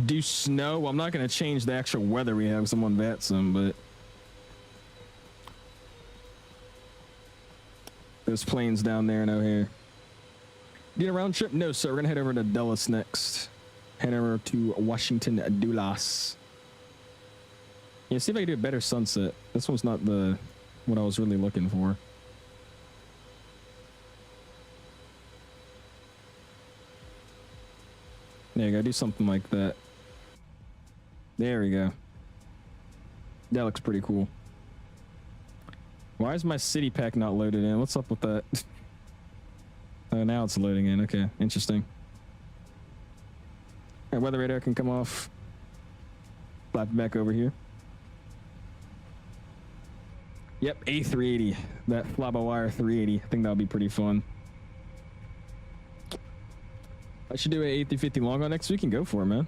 Do snow? Well, I'm not going to change the actual weather we have because I'm on VATSIM, but... There's planes down there in O'Hare. Get a round trip? No, sir. We're gonna head over to Dulles next. Head over to Washington Dulles. Yeah, see if I can do a better sunset. This one's not what I was really looking for. There you go. Do something like that. There we go. That looks pretty cool. Why is my city pack not loaded in? What's up with that? Oh, now it's loading in. Okay, interesting. All right, weather radar can come off. Flap back over here. Yep, A380. That fly-by-wire 380. I think that'll be pretty fun. I should do a A350 long haul next week and go for it, man.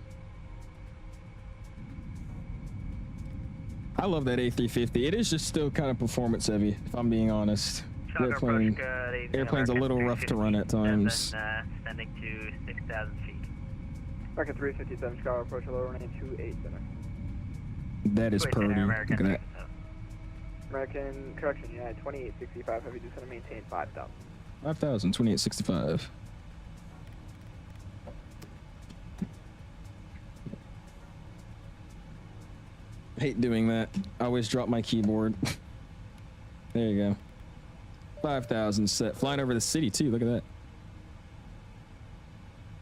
I love that A350. It is just still kind of performance heavy, if I'm being honest. Airplane's a little rough to run at times. Descending to 6,000 feet. American 357 Chicago approach lower running 28 center. That is pretty. Look at that. American correction, yeah, 2865 heavy descent and maintain 5,000. 5,000, 2865. Hate doing that. I always drop my keyboard. There you go. 5,000 set. Flying over the city too. Look at that.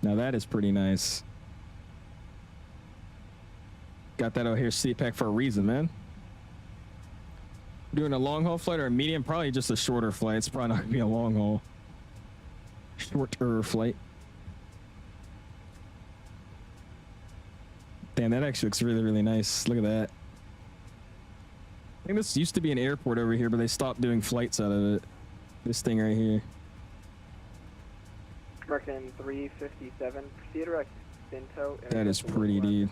Now that is pretty nice. Got that O'Hare city pack for a reason, man. Doing a long haul flight or a medium? Probably just a shorter flight. It's probably not gonna be a long haul. Shorter flight. Damn, that actually looks really, really nice. Look at that. I think this used to be an airport over here, but they stopped doing flights out of it. This thing right here. American 357, proceed direct Binto. That is pretty, dude.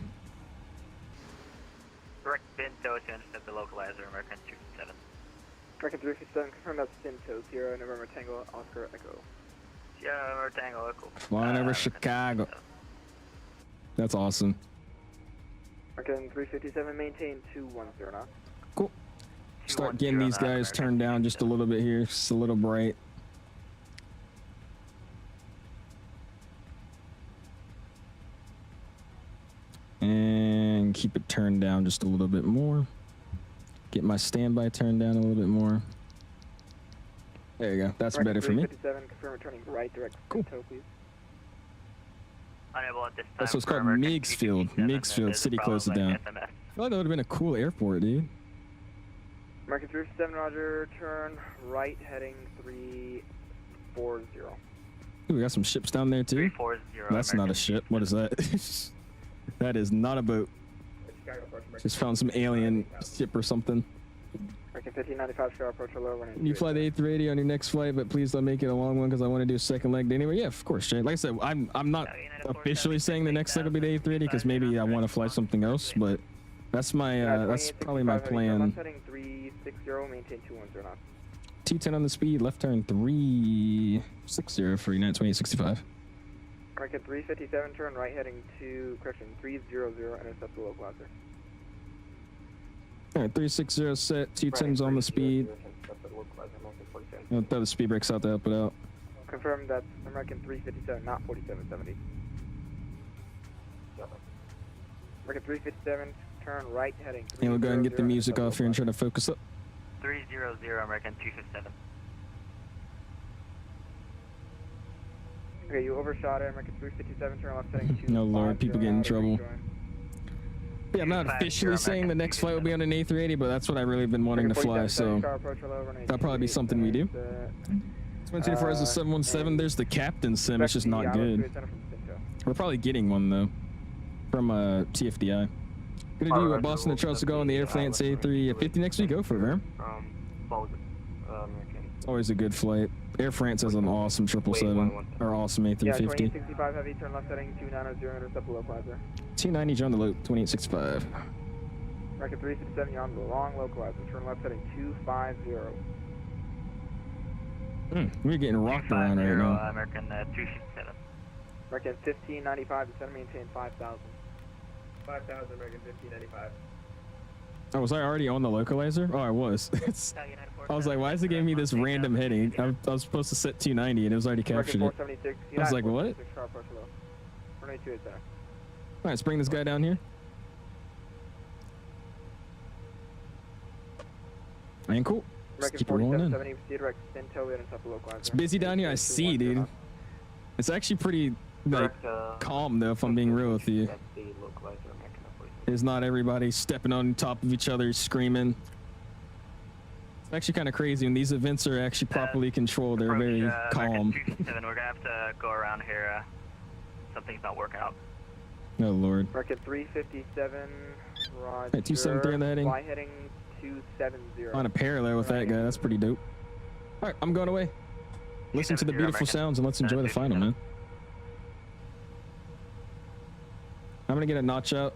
Direct Binto to intercept the localizer, American 257. American 357, confirm that's Binto, Sierra, November Tango, Oscar Echo. Sierra, November Tango, Echo. Flying over Chicago. That's awesome. American 357, maintain 210 knots. Cool. Start getting these guys turned down just a little bit here. Just a little bright. And keep it turned down just a little bit more. Get my standby turned down a little bit more. There you go. That's better for me. 357, confirm returning right direct Binto, please. Unable at this time. That's what's called Meigsfield. Meigsfield. City closed it down. I feel like that would have been a cool airport, dude. American 357, roger, turn right, heading 340. Ooh, we got some ships down there too. 340. That's not a ship. What is that? That is not a boat. Just found some alien ship or something. American 1595, Chicago approach low running. You fly the A380 on your next flight, but please don't make it a long one because I want to do a second leg anyway. Yeah, of course, Jay. Like I said, I'm not officially saying the next leg will be the A380 because maybe I want to fly something else, but that's my that's probably my plan. Heading 360, maintain 210 knots. T10 on the speed, left turn 360 for United 2865. American 357, turn right heading to, correction, 300, intercept the localizer. Alright, 360 set, T10's on the speed. I'll throw the speed brakes out to help it out. Confirm that's American 357, not 4770. American 357, turn right heading. And we'll go ahead and get the music off here and try to focus up. 300, American 257. Okay, you overshot it, American 357, turn left heading 2. No lord, people get in trouble. Yeah, I'm not officially saying the next flight will be on an A380, but that's what I've really been wanting to fly, so that'll probably be something we do. 24 is a 717, there's the captain sim, it's just not good. We're probably getting one though, from TFDI. Gonna do a Boston to Charles to go on the Air France A350 next week, go for it, man. Always a good flight. Air France has an awesome 777, or awesome A350. Yeah, 2865 heavy, turn left heading 290, intercept the localizer. 290, you're on the low, 2865. American 357, you're on the long localizer, turn left heading 250. We're getting rocked around right now. American 257. American 1595, descend maintain 5,000. 5,000, American 1595. Oh, was I already on the localizer? Oh, I was. I was like, why is it giving me this random heading? I was supposed to set 290 and it was already captured it. I was like, what? All right, let's bring this guy down here. Ain't cool. Let's keep it rolling in. It's busy down here, I see, dude. It's actually pretty like calm though, if I'm being real with you. There's not everybody stepping on top of each other screaming. It's actually kind of crazy when these events are actually properly controlled. They're very calm. We're gonna have to go around here. Something's not working out. Oh lord. Market 357. Roger. Hey, 273 on the heading. Fly heading 270. On a parallel with that guy. That's pretty dope. All right, I'm going away. Listen to the beautiful sounds and let's enjoy the final, man. I'm gonna get a notch out.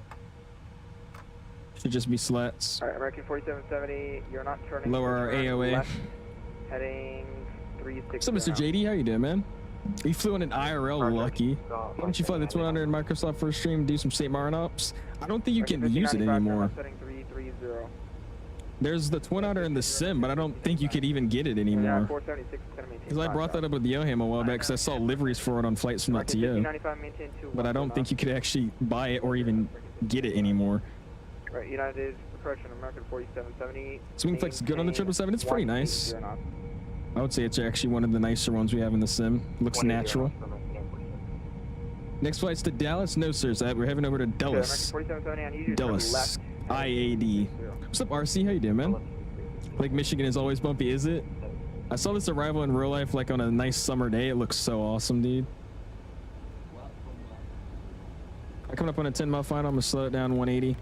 Should just be slats. All right, American 4770. You're not turning. Lower our AOA. Left, heading 360. What's up, Mr. JD? How you doing, man? You flew in an IRL, lucky. Why don't you fly the Twin Otter in Microsoft for a stream, do some St. Martin ops? I don't think you can use it anymore. There's the Twin Otter in the sim, but I don't think you could even get it anymore. Because I brought that up with Yoham a while back because I saw liveries for it on flights from .to. But I don't think you could actually buy it or even get it anymore. Right, United approaching American 4770. Swing Flex good on the 777. It's pretty nice. I would say it's actually one of the nicer ones we have in the sim. Looks natural. Next flight's to Dallas. No, sir. We're heading over to Dallas. Dallas. IAD. What's up, RC? How you doing, man? Lake Michigan is always bumpy, is it? I saw this arrival in real life like on a nice summer day. It looks so awesome, dude. I'm coming up on a 10-mile final. I'm gonna slow it down 180.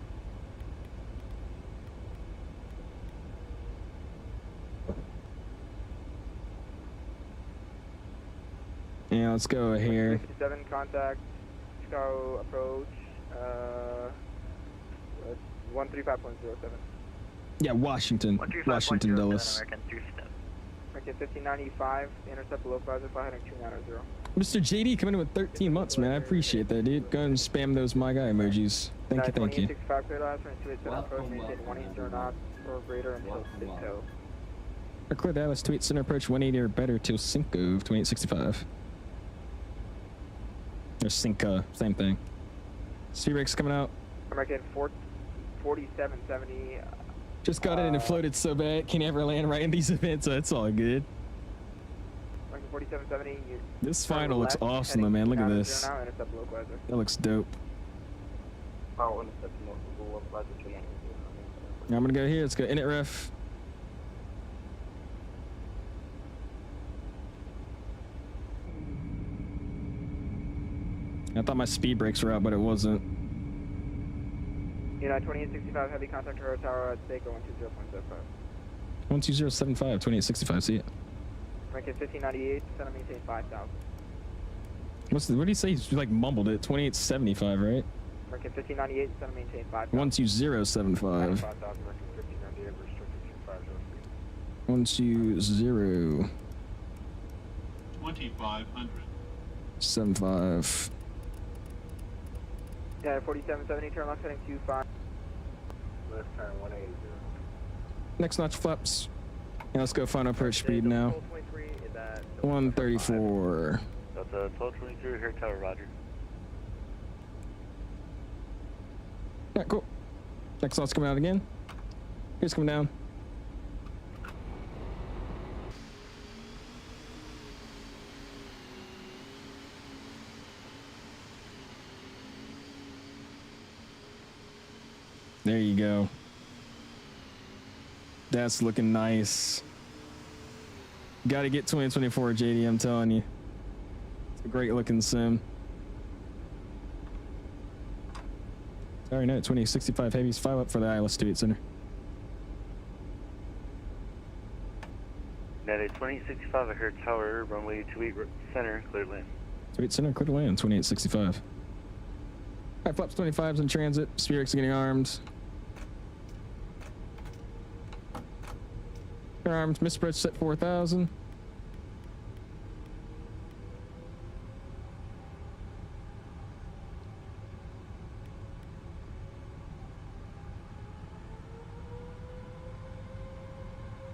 Yeah, let's go here. 57 contact, Chicago approach, 135.07. Yeah, Washington, Dallas. American 1595, intercept below Pfizer, fly heading 290. Mr. JD coming in with 13 months, man. I appreciate that, dude. Go and spam those my guy emojis. Thank you, thank you. Record Dallas, 28 center approach 180 or better till Cinco of 2865. Or Cinca, same thing. Speed brakes coming out. American 4770. Just got it and it floated so bad. Can't ever land right in these events, so it's all good. American 4770. This final looks awesome, though, man. Look at this. That looks dope. I'm gonna go here. Let's go init ref. I thought my speed brakes were out, but it wasn't. United 2865, heavy contact Tower at Seiko 120.75. 12075, 2865, see it. American 1598, center maintain 5,000. What did he say? He like mumbled it. 2875, right? American 1598, center maintain 5,000. 12075. 5,000, American 1598, restricted 120. 5,000. 2500. 75. Yeah, 4770, turn left heading 25. Left turn 180. Next notch flaps. Yeah, let's go final approach speed now. 134. That's 1223 here, Tower, Roger. Yeah, cool. Next notch coming out again. Here's coming down. There you go. That's looking nice. Got to get 2024 JD, I'm telling you. It's a great looking sim. Sorry, no, 2065 heavies, 5 up for the ILS 28 center. United 2065, I heard Tower, runway 28 center, clear to land. 28 center, clear to land, 2865. Alright, flaps 25's in transit, Spherix getting armed. Armed, misapproach set 4000.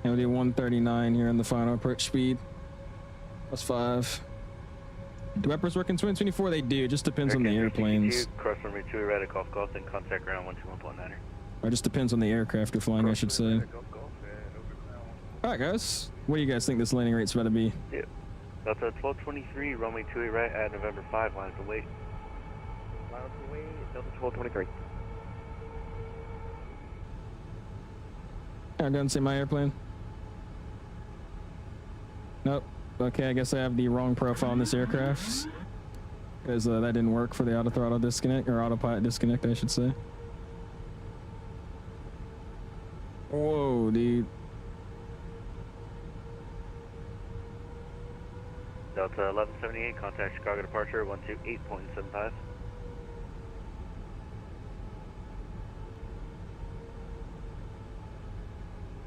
And we'll do 139 here on the final approach speed. +5. Do Weppers work in 2024? They do. It just depends on the airplanes. Cross runway 2 right at Golf Golf, then contact ground 121.9er. It just depends on the aircraft you're flying, I should say. Alright, guys. What do you guys think this landing rate's about to be? Yeah. Delta 1223, runway 28 right at November 5, line of the way. Line of the way, Delta 1223. I didn't see my airplane. Nope. Okay, I guess I have the wrong profile on this aircraft. Because that didn't work for the auto throttle disconnect, or autopilot disconnect, I should say. Whoa, dude. Delta 1178, contact Chicago departure 128.75.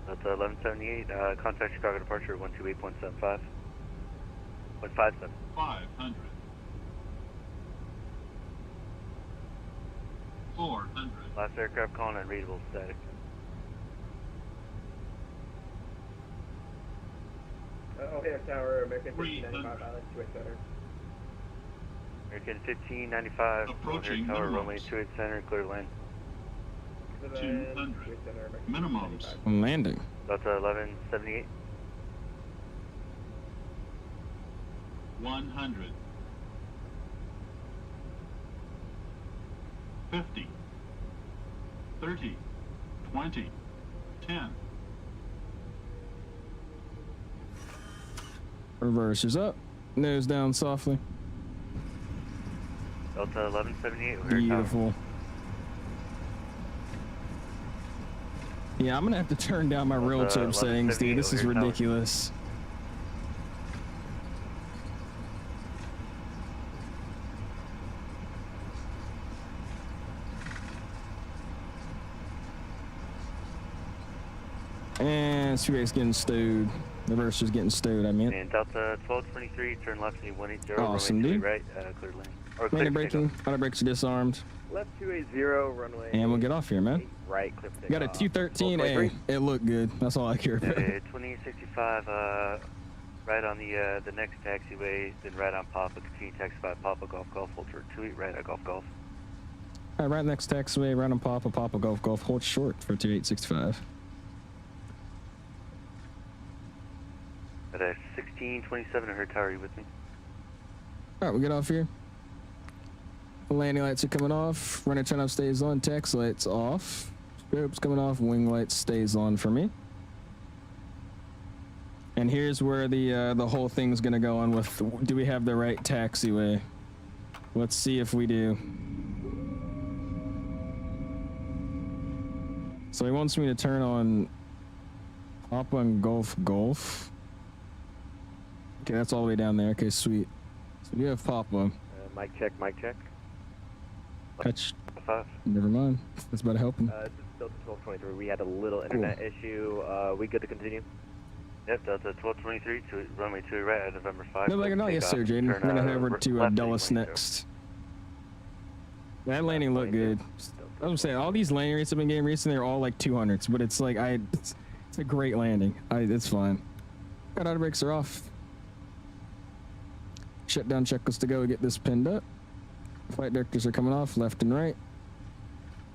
Delta 1178, contact Chicago departure 128.75. 0.57. 500. 400. Last aircraft calling unreadable static. O'Hare Tower, American 1595, Island 28 Center. American 1595, O'Hare Tower, runway 28 Center, clear land. 200. Minimums. Landing. Delta 1178. 100. 50. 30. 20. 10. Reversers up. Nose down softly. Delta 1178, O'Hare Beautiful. Yeah, I'm gonna have to turn down my real chip settings, dude. This is ridiculous. And Speedback's getting stowed. The reverser's getting stowed, I mean. And Delta 1223, turn left, 180, awesome, dude. right, clear lane. Landing braking, auto brakes are disarmed. Left 280, runway. And we'll get off here, man. Right, clip We got a 213. Hey, it looked good. That's all I care about. 2865, right on the next taxiway, then right on Papa, continue taxify Papa Golf Golf, hold short 28 right at Golf Golf. All right, next taxiway, right on Papa, Papa Golf Golf, hold short for 2865. At 1627, O'Hare Tower, are you with me? All right, we get off here. Landing lights are coming off. Runner turn off stays on. Tax lights off. Scopes coming off. Wing lights stays on for me. And here's where the whole thing's gonna go on with. Do we have the right taxiway? Let's see if we do. So he wants me to turn on Papa and Golf Golf. Okay, that's all the way down there. Okay, sweet. So we have Papa. Mic check, mic check. Touch. Never mind. That's about to help him. This is Delta 1223. We had a little internet issue. We good to continue? Yep, Delta 1223, runway 2 right at November 5. No, like no, yes, sir, Jaden. We're gonna head over to Dulles next. That landing looked good. I was saying, all these landing rates I've been getting recently are all like 200s, but it's like it's a great landing. It's fine. Got auto brakes are off. Shutdown checklist to go. Get this pinned up. Flight directors are coming off left and right.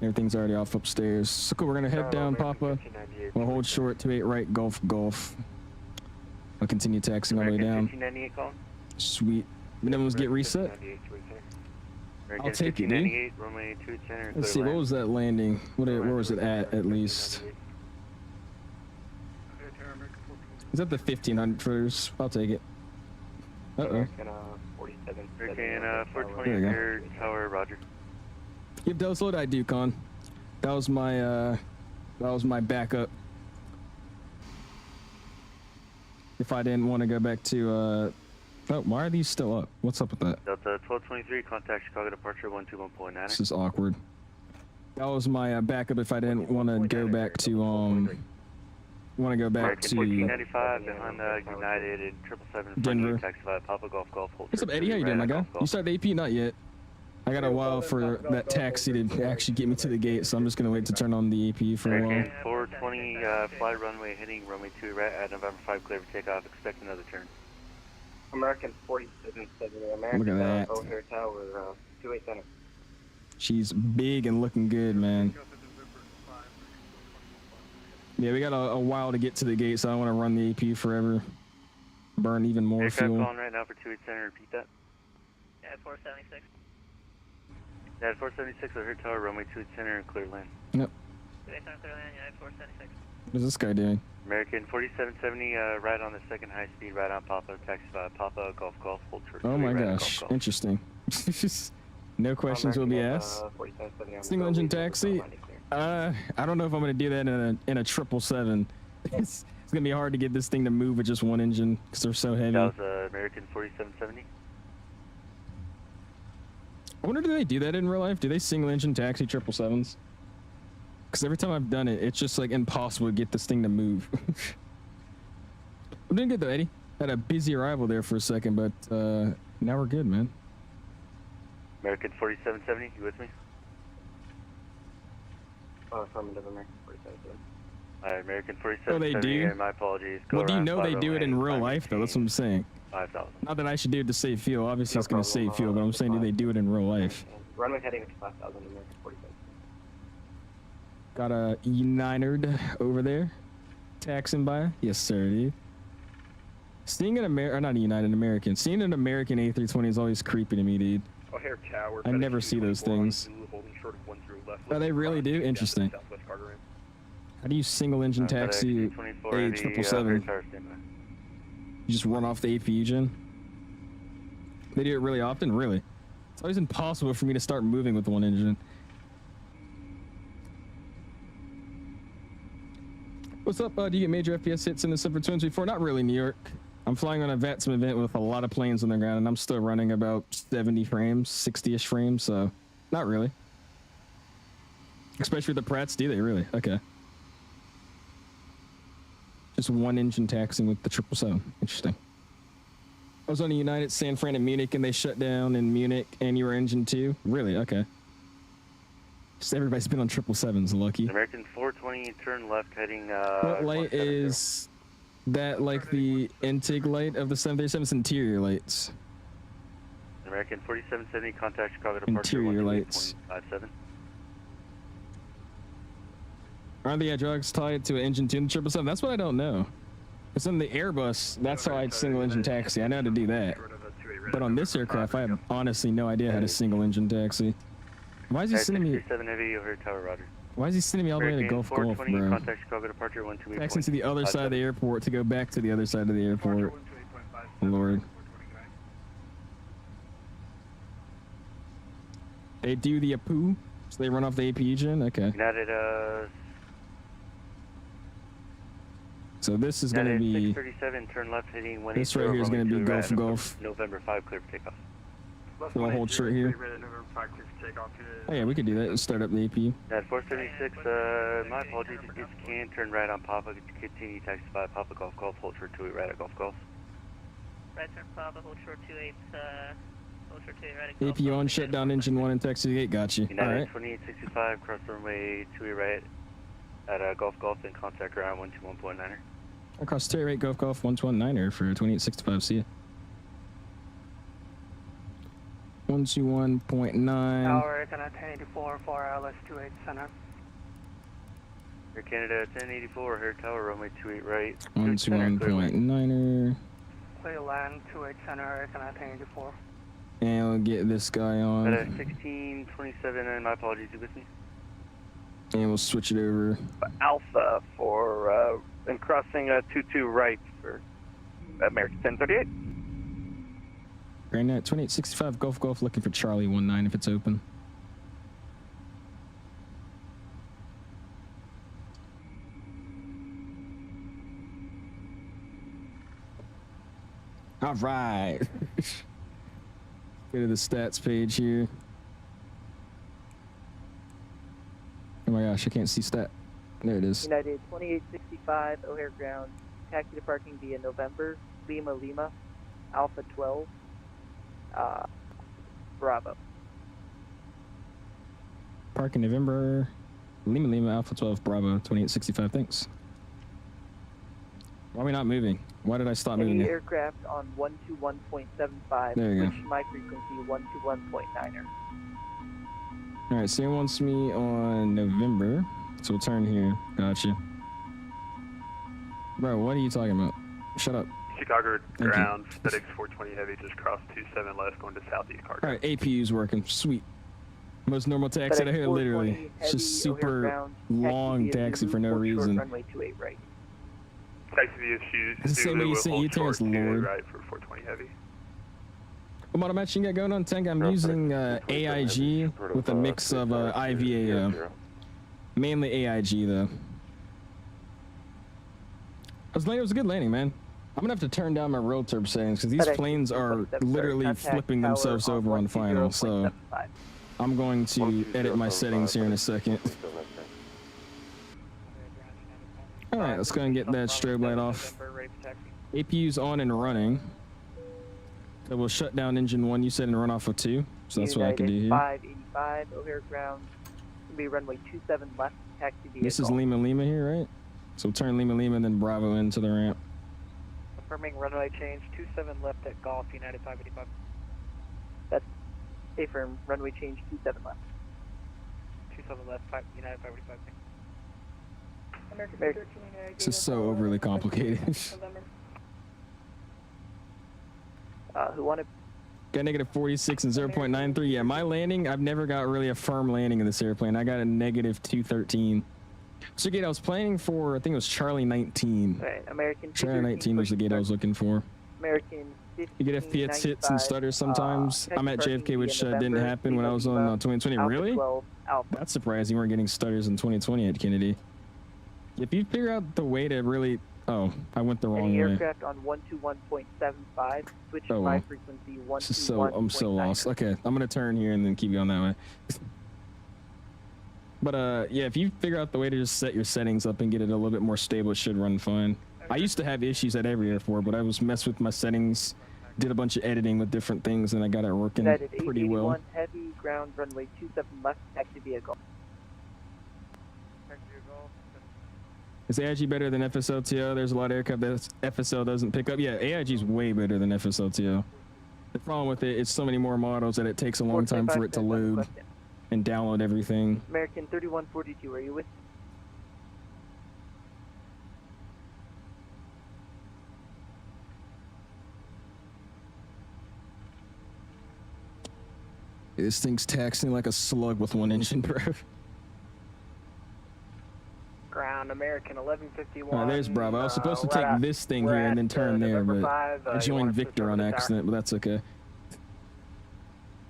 Everything's already off upstairs. So cool, we're gonna head down, Papa. We'll hold short 28 right, Golf Golf. I'll continue taxiing all the way down. Sweet. Minimums get reset. I'll take it, dude. Let's see, what was that landing? Where was it at least? Is that the 1500 footers? I'll take it. Uh-oh. American 420 O'Hare Tower, roger. Yep, that was what I do, Con. That was my backup. If I didn't want to go back to oh, why are these still up? What's up with that? Delta 1223, contact Chicago departure 121.9. This is awkward. That was my backup if I didn't want to go back to want to go back to 1495 behind United and 777 Denver. taxify Papa Golf Golf. What's up, Eddie? How you doing, my guy? You started the AP? Not yet. I got a while for that taxi to actually get me to the gate, so I'm just gonna wait to turn on the APU for a while. American 420, fly runway heading runway 2 right at November 5, clear for takeoff. Expect another turn. American 4770, American Look at that. O'Hare Tower, 28 center. She's big and looking good, man. Yeah, we got a while to get to the gate, so I don't want to run the APU forever. Burn even more Aircraft fuel. calling right now for 28 center. Repeat that. Yeah, 476. Yeah, 476 O'Hare Tower, runway 28 center, and clear land. Yep. 28 center, clear land, United 476. What is this guy doing? American 4770, right on the second high speed, right on Papa, taxi Papa, Golf Golf, hold short. Oh my right gosh, Golf, Golf. interesting. No questions will be asked. Single engine taxi. I don't know if I'm gonna do that in a 777. It's gonna be hard to get this thing to move with just one engine because they're so heavy. That was American 4770. I wonder, do they do that in real life? Do they single engine taxi 777s? Because every time I've done it, it's just like impossible to get this thing to move. I'm doing good though, Eddie. Had a busy arrival there for a second, but now we're good, man. American 4770, you with me? Affirmative, American 4770. American Oh, they 4770, do? and my apologies. Well, do you know they do it in real life though? That's what I'm saying. 5,000. Not that I should do it to save fuel. Obviously, it's going to save fuel, but I'm saying, do they do it in real life? Runway heading to 5,000, American 4770. Got a United over there, taxing by. Yes, sir, dude. Seeing an not a United American. Seeing an American A320 is always creepy to me, dude. O'Hare Tower. I never see those things. Oh, they really do? Interesting. How do you single engine taxi a 777? You just run off the APU gen? They do it really often? Really? It's always impossible for me to start moving with one engine. What's up? Do you get major FPS hits in the Super Twins before? Not really, New York. I'm flying on a VATSIM event with a lot of planes on the ground, and I'm still running about 70 frames, 60-ish frames, so not really. Especially with the Pratts, do they really? Okay. Just one engine taxing with the 777. Interesting. I was on a United San Fran and Munich, and they shut down in Munich, and you were engine 2? Really? Okay. Just everybody's been on 777s, lucky. American 420, turn left heading. What light is that, like the intake light of the 737's interior lights? American 4770, contact Chicago departure. Interior lights. 57. Aren't the hydraulics tied to an engine 2 in the 777? That's what I don't know. It's in the Airbus, that's how I'd single engine taxi. I know how to do that. But on this aircraft, I have honestly no idea how to single engine taxi. Why is he sending me? 7 heavy, O'Hare Tower, Roger. Why is he sending me all the way to Gulf, bro? Contact Chicago departure 128. Taxing to the other side of the airport to go back to the other side of the airport. Lord. They do the APU, so they run off the APU gen? Okay. United, so this is going to be... 637, turn left heading 180. This right here is going to be Gulf, Gulf. November 5, clear for takeoff. So I'll hold short here. Oh yeah, we could do that. Let's start up the APU. At 476, my apologies, if you can turn right on Papa, continue taxi by Papa Golf Golf, hold short 28 right at Golf Golf. Right turn Papa, hold short 28, hold short 28 right at Golf. APU on, shut down engine 1 and taxi 8, got you. United Alright. 2865, cross runway 28 right at Golf Golf, and contact ground 121.9er. Across 28 Golf Golf 129er for 2865, see ya. 121.9. Tower, Canada 1084 for LS 28 center. Air Canada 1084, O'Hare Tower, runway 28 right. 121.9er. Clear land 28 center, Air Canada 1084. And we'll get this guy on. At 1627, and my apologies, you with me? And we'll switch it over. Alpha for, and crossing 22 right for American 1038. Grand Net 2865 Golf Golf, looking for Charlie 19 if it's open. All right. Go to the stats page here. Oh my gosh, I can't see stat. There it is. United 2865 O'Hare ground, taxi departing via November, Lima, Alpha 12. Bravo. parking November, Lima Lima Alpha 12 Bravo 2865. Thanks. Why are we not moving? Why did I stop moving? Any aircraft on 121.75. There you go. Switch my frequency 121.9er. All right, Sam wants me on November, so we'll turn here. Gotcha. Bro, what are you talking about? Shut up. Chicago ground, FedEx 420 Heavy just crossed 27 left going to southeast cargo. All right, APU's working. Sweet. Most normal taxi out of here, literally. It's just super long taxi for no reason. Runway 28 right. Taxi issues. It's the same way you say you tell us, Lord. Right for 420 Heavy. What model match you got going on, Tank? I'm using AIG with a mix of IVAO. Mainly AIG, though. It was a good landing, man. I'm gonna have to turn down my roll turb settings because these planes are literally flipping themselves over on final. So I'm going to edit my settings here in a second. All right, let's go and get that strobe light off. APU's on and running. So we'll shut down engine 1. You said and run off of 2. So that's what I can do here. 585 O'Hare ground. Be runway 27 left. Taxi vehicle. This is Lima Lima here, right? So we'll turn Lima Lima and then Bravo into the ramp. Confirming runway change 27 left at Golf United 585. That's affirm runway change 27 left. 27 left United 585. American. This is so overly complicated. Who wanted? Got negative 46 and 0.93. Yeah, my landing, I've never got really a firm landing in this airplane. I got a negative 213. So gate I was planning for, I think it was Charlie 19. Right, American. Charlie 19 was the gate I was looking for. American. You get FPS hits and stutters sometimes. I'm at JFK, which didn't happen when I was on 2020. Really? That's surprising. We're getting stutters in 2020 at Kennedy. If you figure out the way to really... Oh, I went the wrong way. Aircraft on 121.75. Switch my frequency 121.9. I'm so lost. Okay, I'm gonna turn here and then keep going that way. But yeah, if you figure out the way to just set your settings up and get it a little bit more stable, it should run fine. I used to have issues at every airport, but I was messed with my settings, did a bunch of editing with different things, and I got it working pretty well. Heavy ground runway 27 left. Taxi vehicle. Is AIG better than FSLTO? There's a lot of aircraft that FSL doesn't pick up. Yeah, AIG's way better than FSLTO. The problem with it is so many more models that it takes a long time for it to load and download everything. American 3142, are you with? This thing's taxing like a slug with one engine, bro. Ground American 1151. There's Bravo. I was supposed to take this thing here and then turn there, but I joined Victor on accident, but that's okay.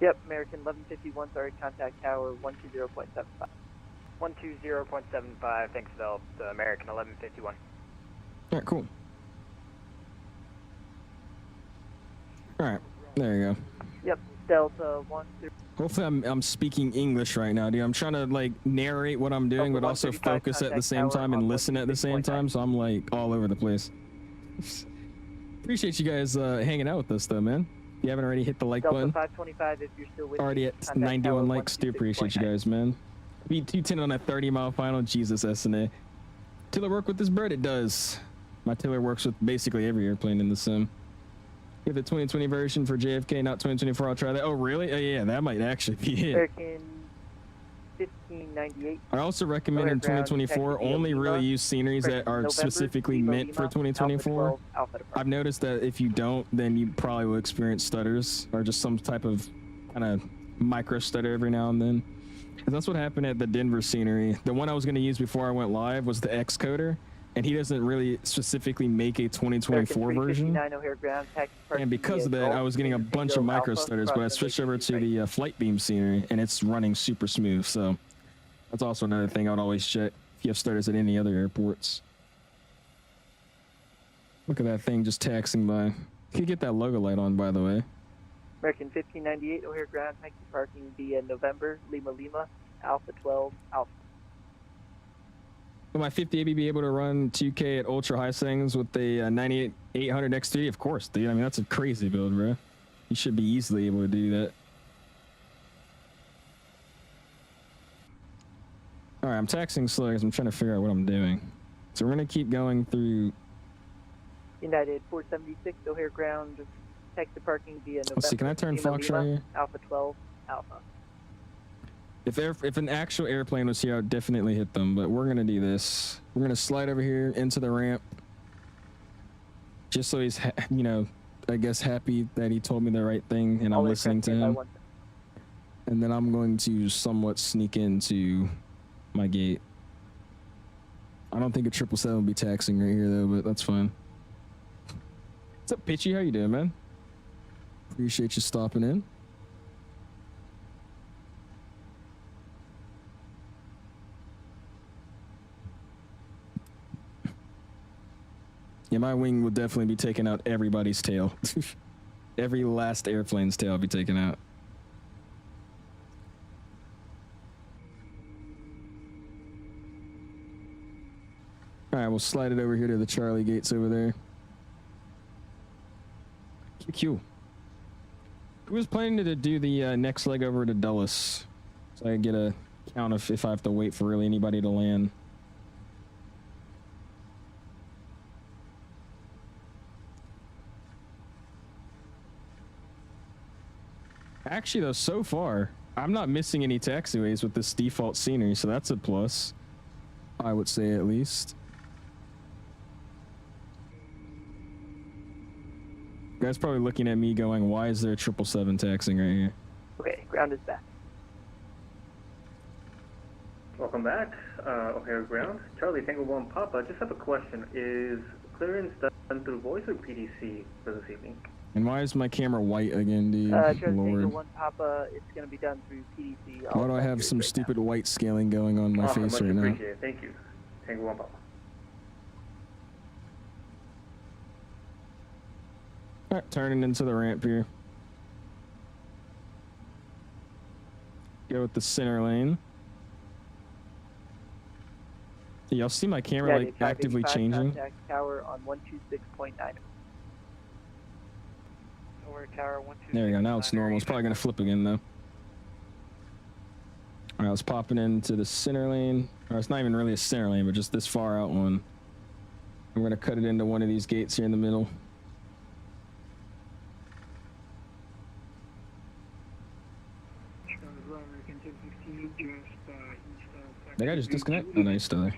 Yep, American 1151, sorry, contact tower 120.75. 120.75, thanks, developed, American 1151. Alright, cool. Alright, there you go. Yep, Delta 1. Hopefully I'm speaking English right now, dude. I'm trying to like narrate what I'm doing, but also focus at the same time and listen at the same time, so I'm like all over the place. Appreciate you guys hanging out with us though, man. If you haven't already hit the like button. 525 if you're still with already at 91 likes. Do appreciate you guys, man. Beat 210 on a 30-mile final. Jesus, SNA. Tiller work with this bird? It does. My tiller works with basically every airplane in the sim. You have the 2020 version for JFK, not 2024. I'll try that. Oh, really? Oh, yeah, that might actually be it. American 1598. I also recommend in 2024 only really use sceneries that are specifically meant for 2024. I've noticed that if you don't, then you probably will experience stutters or just some type of kind of micro stutter every now and then. And that's what happened at the Denver scenery. The one I was going to use before I went live was the XCoder. And he doesn't really specifically make a 2024 version. And because of that, I was getting a bunch of micro stutters, but I switched over to the flight beam scenery, and it's running super smooth. So that's also another thing I would always check if you have stutters at any other airports. Look at that thing just taxing by. You could get that logo light on, by the way. American 1598 O'Hare ground, taxi parking via November, Lima Lima, Alpha 12, Alpha. Will my 50AB be able to run 2K at ultra high settings with the 9800 X3? Of course, dude. I mean, that's a crazy build, bro. You should be easily able to do that. right, I'm taxiing slow because I'm trying to figure out what I'm doing. So we're gonna keep going through. United 476 O'Hare ground, taxi parking via November. Let's see, can I turn Fox right here? Alpha 12 Alpha. If an actual airplane was here, I would definitely hit them. But we're gonna do this. We're gonna slide over here into the ramp, just so he's, you know, I guess happy that he told me the right thing and I'm listening to him. And then I'm going to somewhat sneak into my gate. I don't think a 777 will be taxiing right here though, but that's fine. What's up, Pitchy? How you doing, man? Appreciate you stopping in. Yeah, my wing will definitely be taking out everybody's tail. Every last airplane's tail will be taken out. All right, we'll slide it over here to the Charlie gates over there. QQ. Who was planning to do the next leg over to Dulles? So I can get a count of if I have to wait for really anybody to land. Actually, though, so far, I'm not missing any taxiways with this default scenery, so that's a plus. I would say, at least. You guys probably looking at me going, why is there a 777 taxiing right here? Okay, ground is back. Welcome back, O'Hare ground. Charlie Tango 1 Papa, just have a question. Is clearance done through voice or PDC for this evening? And why is my camera white again, dude? Charlie Tango Lord. 1 Papa, it's going to be done through PDC. Why do I have some stupid white scaling going on my face right now? Appreciate it. Thank you. Tango 1 Papa. Alright, turning into the ramp here. Go with the center lane. Y'all see my camera like actively changing? Tower on 126.9. Tower 126.9. There we go, now it's normal. It's probably gonna flip again though. Alright, let's pop it into the center lane. Or it's not even really a center lane, but just this far out one. And we're gonna cut it into one of these gates here in the middle. That guy just disconnected? Oh, no, he's still there.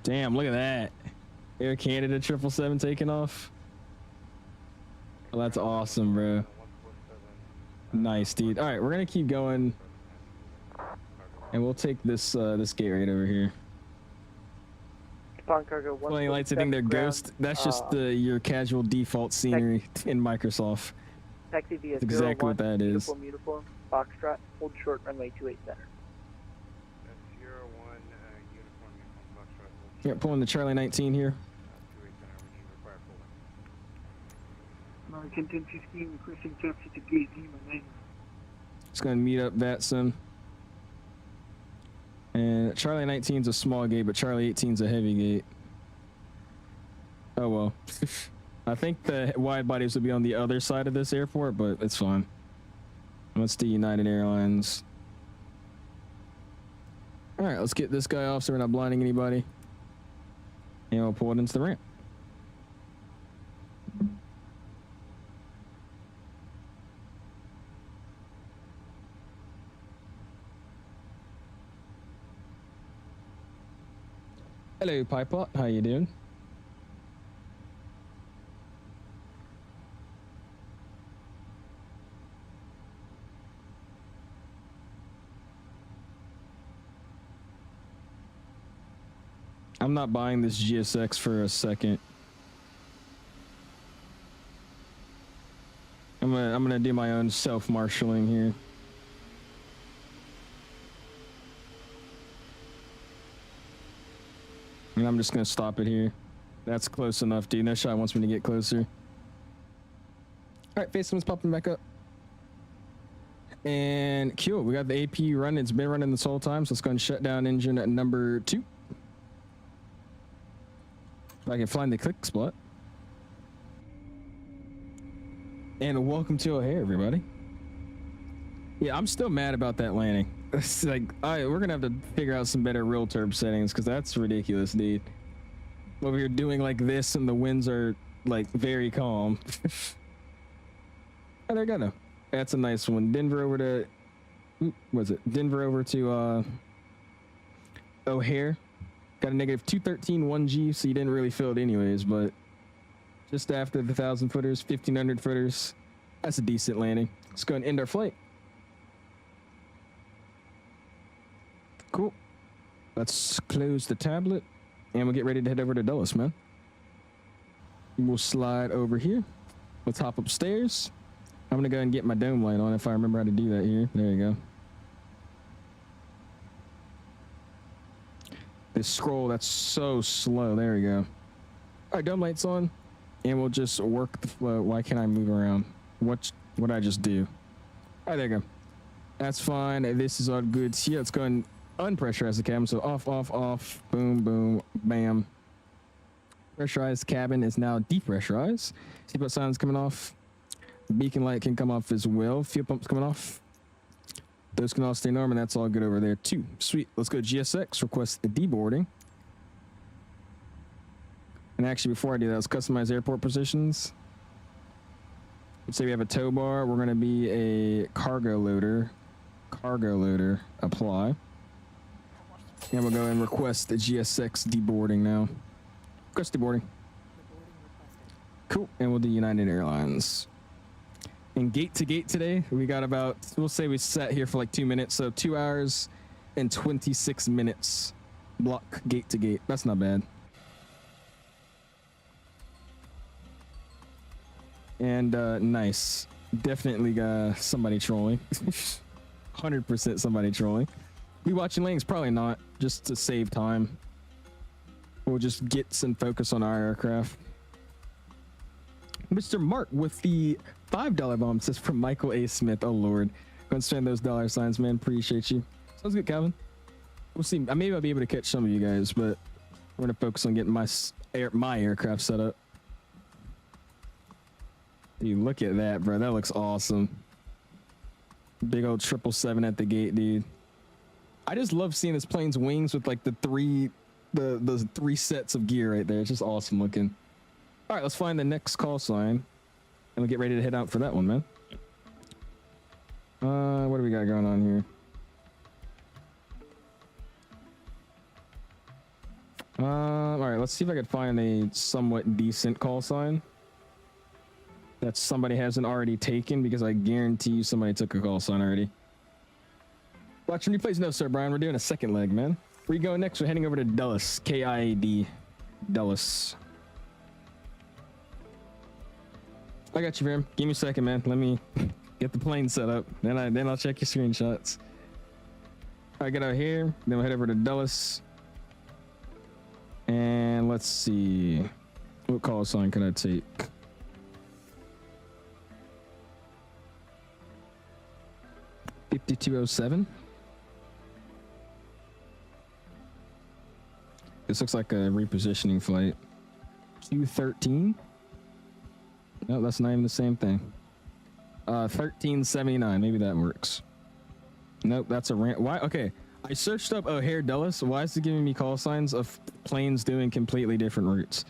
Damn, look at that. Air Canada 777 taking off. Oh, that's awesome, bro. Nice, dude. All right, we're gonna keep going, and we'll take this this gate right over here. Flying lights, I think they're ghost. That's just your casual default scenery in Microsoft. Taxi via That's exactly what that is. Uniform, Foxtrot, hold short runway 28 center. That's 01 uniform Foxtrot. Yeah, pulling the Charlie 19 here. 28 center, we need require full. American 1015 requesting taxi to gate Lima 9. It's gonna meet up VATSIM. And Charlie 19 is a small gate, but Charlie 18 is a heavy gate. Oh well. I think the wide bodies would be on the other side of this airport, but it's fine. Let's do United Airlines. All right, let's get this guy off so we're not blinding anybody. And we'll pull it into the ramp. Hello, Pipelot. How you doing? I'm not buying this GSX for a second. I'm gonna do my own self-marshaling here. And I'm just gonna stop it here. That's close enough, dude. No shot wants me to get closer. All right, FaceTime's popping back up. And cool, we got the APU running. It's been running this whole time, so let's go and shut down engine at number 2. If I can find the click spot. And welcome to O'Hare, everybody. Yeah, I'm still mad about that landing. It's like, all right, we're gonna have to figure out some better real turb settings because that's ridiculous, dude. Over here doing like this and the winds are like very calm. Oh, there you go. No. That's a nice one. Denver over to, was it Denver over to O'Hare? Got a negative 213 1G, so you didn't really feel it anyways, but just after the 1,000 footers, 1,500 footers, that's a decent landing. Let's go and end our flight. Cool. Let's close the tablet and we'll get ready to head over to Dulles, man. We'll slide over here. Let's hop upstairs. I'm gonna go and get my dome light on if I remember how to do that here. There you go. This scroll, that's so slow. There we go. All right, dome light's on, and we'll just work the flow. Why can't I move around? What I just do? All right, there you go. That's fine. This is all good. Yeah, let's go and unpressurize the cabin. So off, off, off. Boom, boom, bam. Pressurized cabin is now depressurized. Seatbelt signs coming off. Beacon light can come off as well. Fuel pump's coming off. Those can all stay normal, and that's all good over there too. Sweet. Let's go GSX, request the deboarding. And actually, before I do that, let's customize airport positions. Let's say we have a tow bar. We're going to be a cargo loader. Cargo loader, apply. And we'll go and request the GSX deboarding now. Request deboarding. Cool. And we'll do United Airlines. And gate to gate today, we got about, we'll say we sat here for like 2 minutes. So 2 hours and 26 minutes block gate to gate. That's not bad. And nice. Definitely got somebody trolling. 100% somebody trolling. We watching lanes? Probably not. Just to save time. We'll just get some focus on our aircraft. Mr. Mark with the $5 bomb says from Michael A. Smith. Oh Lord, go and spend those dollar signs, man. Appreciate you. Sounds good, Calvin. We'll see. Maybe I'll be able to catch some of you guys, but we're gonna focus on getting my aircraft set up. Dude, look at that, bro. That looks awesome. Big old 777 at the gate, dude. I just love seeing this plane's wings with like the three sets of gear right there. It's just awesome looking. All right, let's find the next call sign, and we'll get ready to head out for that one, man. What do we got going on here? All right, let's see if I can find a somewhat decent call sign that somebody hasn't already taken, because I guarantee you somebody took a call sign already. Watching replays? No, sir, Brian. We're doing a second leg, man. Where you going next? We're heading over to Dulles. KIAD. Dulles. I got you, Vim. Give me a second, man. Let me get the plane set up. Then I'll check your screenshots. I get out here. Then we'll head over to Dulles. And let's see. What call sign can I take? $5207. This looks like a repositioning flight. 213. No, that's not even the same thing. 1379. Maybe that works. Nope, that's a rant. Why? Okay, I searched up O'Hare Dulles. Why is it giving me call signs of planes doing completely different routes?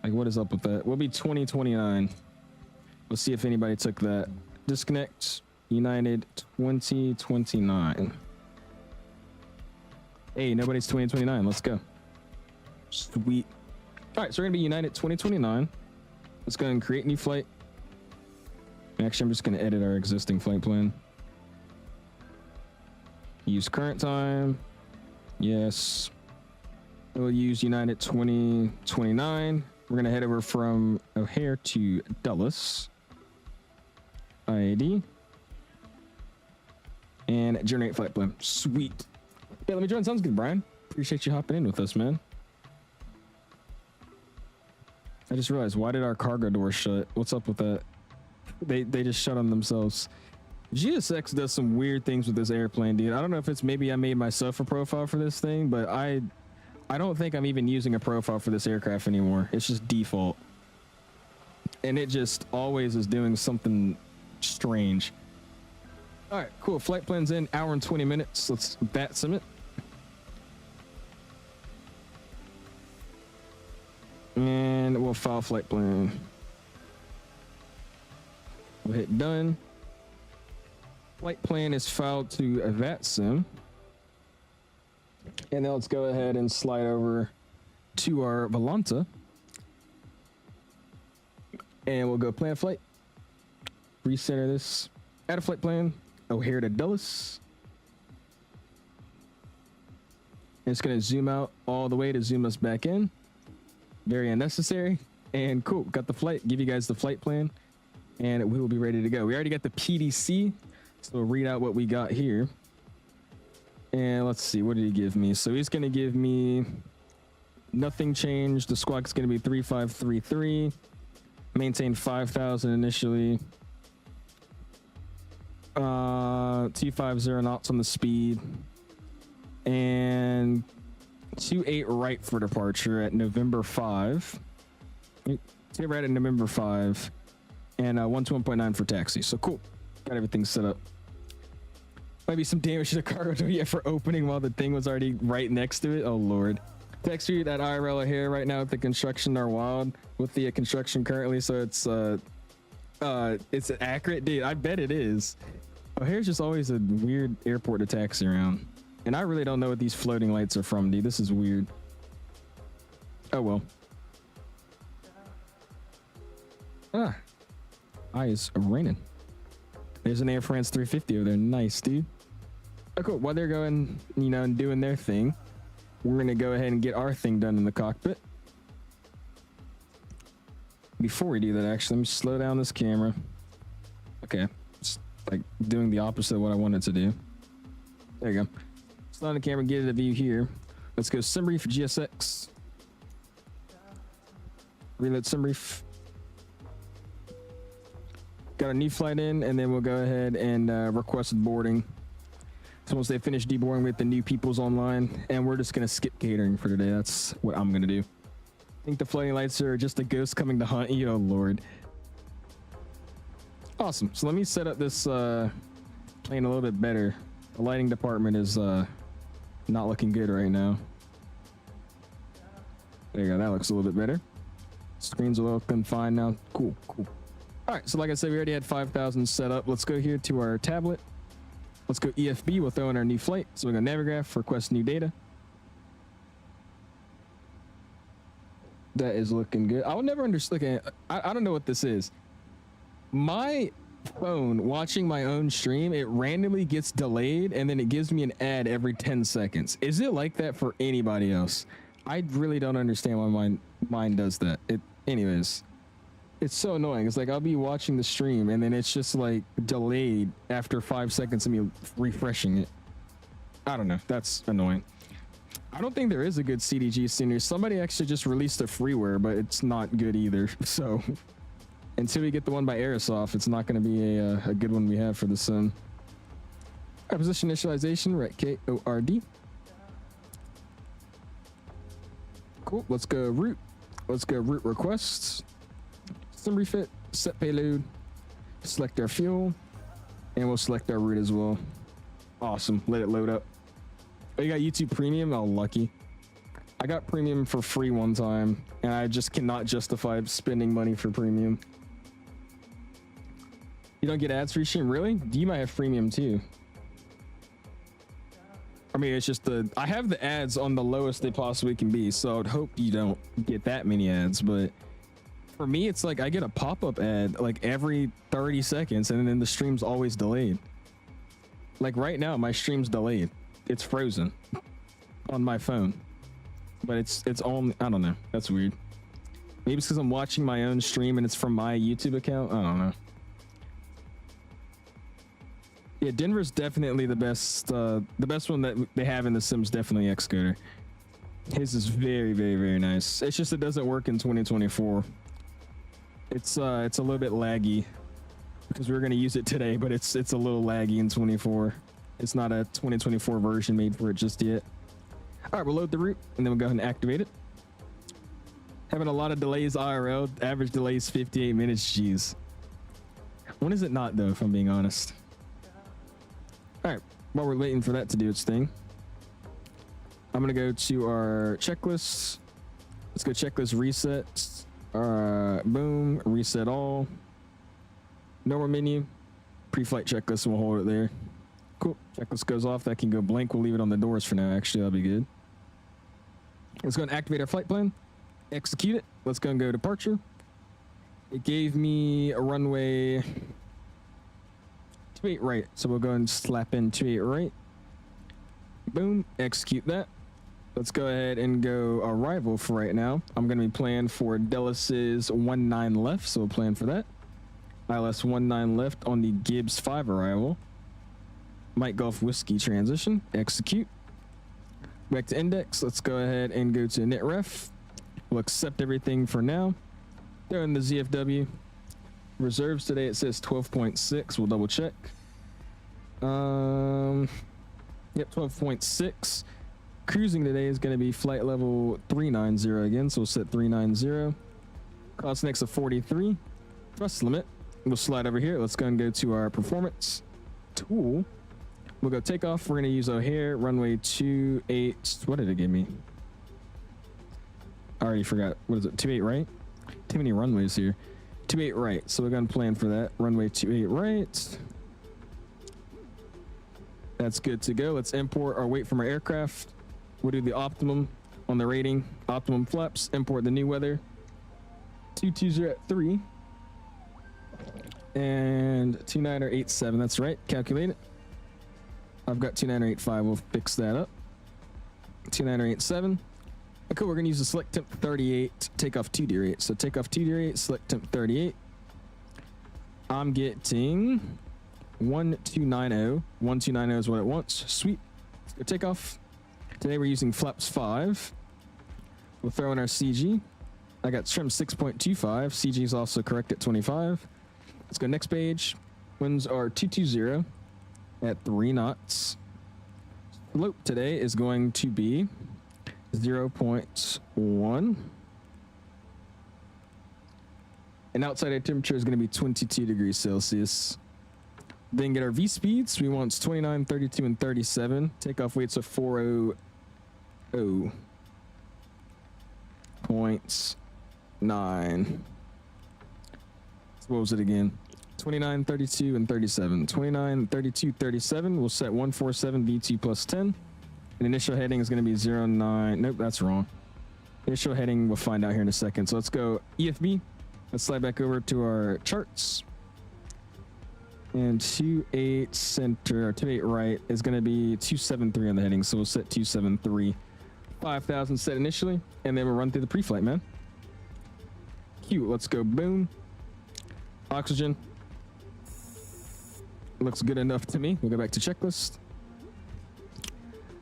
Like, what is up with that? We'll be 2029. We'll see if anybody took that. Disconnect. United 2029. Hey, nobody's 2029. Let's go. Sweet. All right, so we're gonna be United 2029. Let's go ahead and create a new flight. Actually, I'm just gonna edit our existing flight plan. Use current time. Yes. We'll use United 2029. We're gonna head over from O'Hare to Dulles. IAD. And generate flight plan. Sweet. Yeah, let me join. Sounds good, Brian. Appreciate you hopping in with us, man. I just realized, why did our cargo door shut? What's up with that? They just shut on themselves. GSX does some weird things with this airplane, dude. I don't know if it's maybe I made myself a profile for this thing, but I don't think I'm even using a profile for this aircraft anymore. It's just default. And it just always is doing something strange. All right, cool. Flight plan's in, hour and 20 minutes. Let's VATSIM it. And we'll file flight plan. We'll hit done. Flight plan is filed to a VATSIM. And then let's go ahead and slide over to our Volanta. And we'll go plan flight. Recenter this. Add a flight plan. O'Hare to Dulles. And it's going to zoom out all the way to zoom us back in. Very unnecessary. And cool. Got the flight. Give you guys the flight plan. And we will be ready to go. We already got the PDC. So we'll read out what we got here. And let's see. What did he give me? So he's going to give me nothing changed. The squawk is going to be 3533. Maintain 5,000 initially. T50 knots on the speed. And 28 right for departure at November 5. 28 right at November 5. And 121.9 for taxi. So cool. Got everything set up. Might be some damage to the cargo yet for opening while the thing was already right next to it. Oh lord. Text you that IRL here right now with the construction are wild with the construction currently, so it's accurate, dude. I bet it is. O'Hare's just always a weird airport to taxi around, and I really don't know what these floating lights are from, dude. This is weird. Oh well. Eyes are raining. There's an Air France 350 over there. Nice, dude. Oh, cool. While they're going, you know, and doing their thing, we're gonna go ahead and get our thing done in the cockpit. Before we do that, actually, let me slow down this camera. Okay, it's like doing the opposite of what I wanted to do. There you go. Slow down the camera, get it a view here. Let's go SimBrief GSX. Reload SimBrief. Got a new flight in, and then we'll go ahead and request boarding. So once they finish deboarding with the new people's online, and we're just gonna skip catering for today. That's what I'm gonna do. I think the floating lights are just a ghost coming to hunt you. Oh lord. Awesome. So let me set up this plane a little bit better. The lighting department is not looking good right now. There you go. That looks a little bit better. Screens are looking fine now. Cool, cool. All right. So like I said, we already had 5,000 set up. Let's go here to our tablet. Let's go EFB. We'll throw in our new flight. So we go Navigraph, request new data. That is looking good. I would never understand. I don't know what this is. My phone watching my own stream, it randomly gets delayed and then it gives me an ad every 10 seconds. Is it like that for anybody else? I really don't understand why mine does that. Anyways, it's so annoying. It's like I'll be watching the stream and then it's just like delayed after 5 seconds of me refreshing it. I don't know. That's annoying. I don't think there is a good CDG scenery. Somebody actually just released a freeware, but it's not good either. So until we get the one by Aerosoft, it's not going to be a good one we have for the sim. Our position initialization, we're at KORD. Cool. Let's go route. Let's go route requests. Sim refit, set payload, select our fuel, and we'll select our route as well. Awesome. Let it load up. Oh, you got YouTube Premium? Oh, lucky. I got Premium for free one time, and I just cannot justify spending money for Premium. You don't get ads for your stream? Really? You might have Premium too. I mean, it's just I have the ads on the lowest they possibly can be, so I would hope you don't get that many ads, but for me, it's like I get a pop-up ad like every 30 seconds, and then the stream's always delayed. Like right now, my stream's delayed. It's frozen on my phone, but it's only, I don't know. That's weird. Maybe it's because I'm watching my own stream and it's from my YouTube account. I don't know. Yeah, Denver's definitely the best one that they have in the Sims. Definitely 𝐂𝐸𝐶oder. His is very, very, very nice. It's just it doesn't work in 2024. It's a little bit laggy because we were gonna use it today, but it's a little laggy in 24. It's not a 2024 version made for it just yet. All right, we'll load the route and then we'll go ahead and activate it. Having a lot of delays IRL. Average delay is 58 minutes. Jeez. When is it not though, if I'm being honest? All right, while we're waiting for that to do its thing, I'm gonna go to our checklist. Let's go checklist reset. Boom, reset all. Normal menu, pre-flight checklist, we'll hold it there. Cool, checklist goes off. That can go blank. We'll leave it on the doors for now, actually, that'll be good. Let's go and activate our flight plan. Execute it. Let's go and go departure. It gave me a runway 28 right, so we'll go and slap in 28 right. Boom, execute that. Let's go ahead and go arrival for right now. I'm going to be planning for Dulles' 19 left, so we'll plan for that. ILS 19 left on the Gibbs 5 arrival. Mike Golf Whiskey transition, execute. Back to index, let's go ahead and go to NITREF. We'll accept everything for now. Throw in the ZFW. Reserves today, it says 12.6, we'll double check. Yep, 12.6. Cruising today is going to be flight level 390 again, so we'll set 390. Cost next to 43. Thrust limit. We'll slide over here. Let's go and go to our performance tool. We'll go takeoff. We're going to use O'Hare, runway 28. What did it give me? I already forgot. What is it? 28 right? Too many runways here. 28 right. So we're going to plan for that. Runway 28 right. That's good to go. Let's import our weight from our aircraft. We'll do the optimum on the rating. Optimum flaps. Import the new weather. 220 at 3. And 29087. That's right. Calculate it. I've got 29085. We'll fix that up. 29087. Okay, we're going to use the select temp 38. Takeoff 2D rate. So takeoff 2D rate. Select temp 38. I'm getting 1290. 1290 is what it wants. Sweet. Let's go take off. Today we're using flaps 5. We'll throw in our CG. I got trim 6.25. CG is also correct at 25. Let's go next page. Winds are 220 at 3 knots. Slope today is going to be 0.1. And outside air temperature is going to be 22 degrees Celsius. Then get our V speeds. We want 29, 32, and 37. Takeoff weights of 400.9. So what was it again? 29, 32, and 37. 29, 32, 37. We'll set 147 V2 plus 10. And initial heading is going to be 09. Nope, that's wrong. Initial heading, we'll find out here in a second. So let's go EFB. Let's slide back over to our charts. And 28 center, or 28 right is going to be 273 on the heading. So we'll set 273. 5,000 set initially. And then we'll run through the pre-flight, man. Cute. Let's go. Boom. Oxygen. Looks good enough to me. We'll go back to checklist.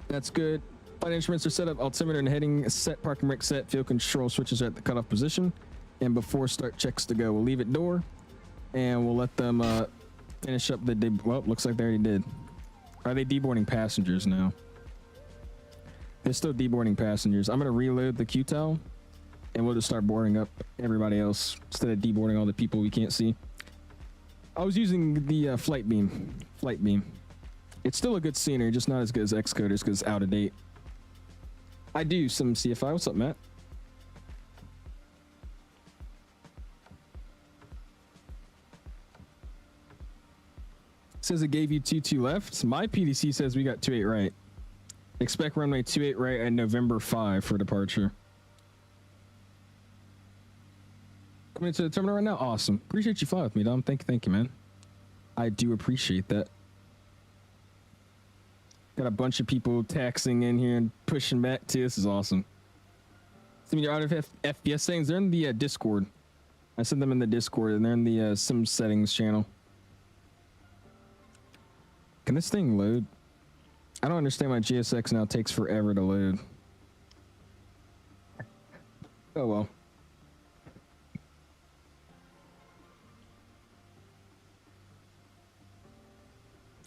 That's good. Flight instruments are set up. Altimeter and heading set. Parking brake set. Field control switches are at the cutoff position. And before start checks to go, we'll leave it door. And we'll let them finish up the... Well, looks like they already did. Are they deboarding passengers now? They're still deboarding passengers. I'm going to reload the QTOW. And we'll just start boarding up everybody else instead of deboarding all the people we can't see. I was using the flight beam. It's still a good scenery, just not as good as Xcoders because it's out of date. I do some CFI. What's up, Matt? Says it gave you 22 left. My PDC says we got 28 right. Expect runway 28 right at November 5 for departure. Coming into the terminal right now. Awesome. Appreciate you flying with me, Dom. Thank you, man. I do appreciate that. Got a bunch of people taxing in here and pushing back too. This is awesome. Send me your out of FPS settings. They're in the Discord. I sent them in the Discord, and they're in the Sim settings channel. Can this thing load? I don't understand why GSX now takes forever to load. Oh well.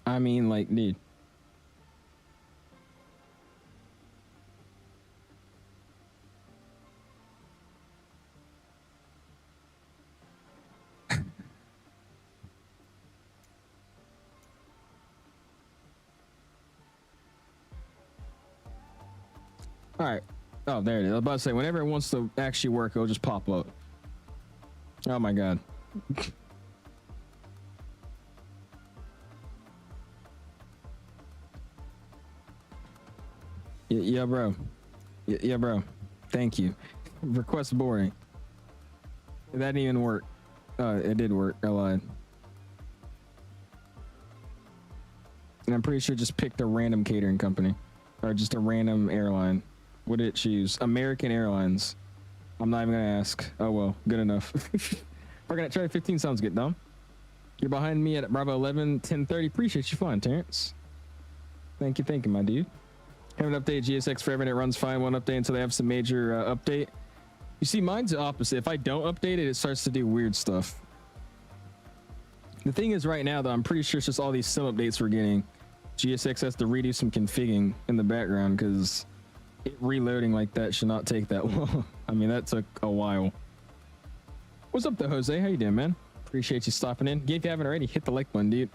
I mean, like, dude. All right. Oh, there it is. I was about to say, whenever it wants to actually work, it'll just pop up. Oh my God. Yeah, bro. Yeah, bro. Thank you. Request boarding. That didn't even work. It did work. I lied. And I'm pretty sure it just picked a random catering company. Or just a random airline. What did it choose? American Airlines. I'm not even gonna ask. Oh well, good enough. We're gonna try 15. Sounds good, Dom. You're behind me at Bravo 11, 1030. Appreciate you flying, Terrence. Thank you, my dude. Have an update. GSX for everyone. It runs fine. One update until they have some major update. You see, mine's the opposite. If I don't update it, it starts to do weird stuff. The thing is, right now, though, I'm pretty sure it's just all these sim updates we're getting. GSX has to redo some configuring in the background because reloading like that should not take that long. I mean, that took a while. What's up, though, Jose? How you doing, man? Appreciate you stopping in. If you haven't already, hit the like button, dude.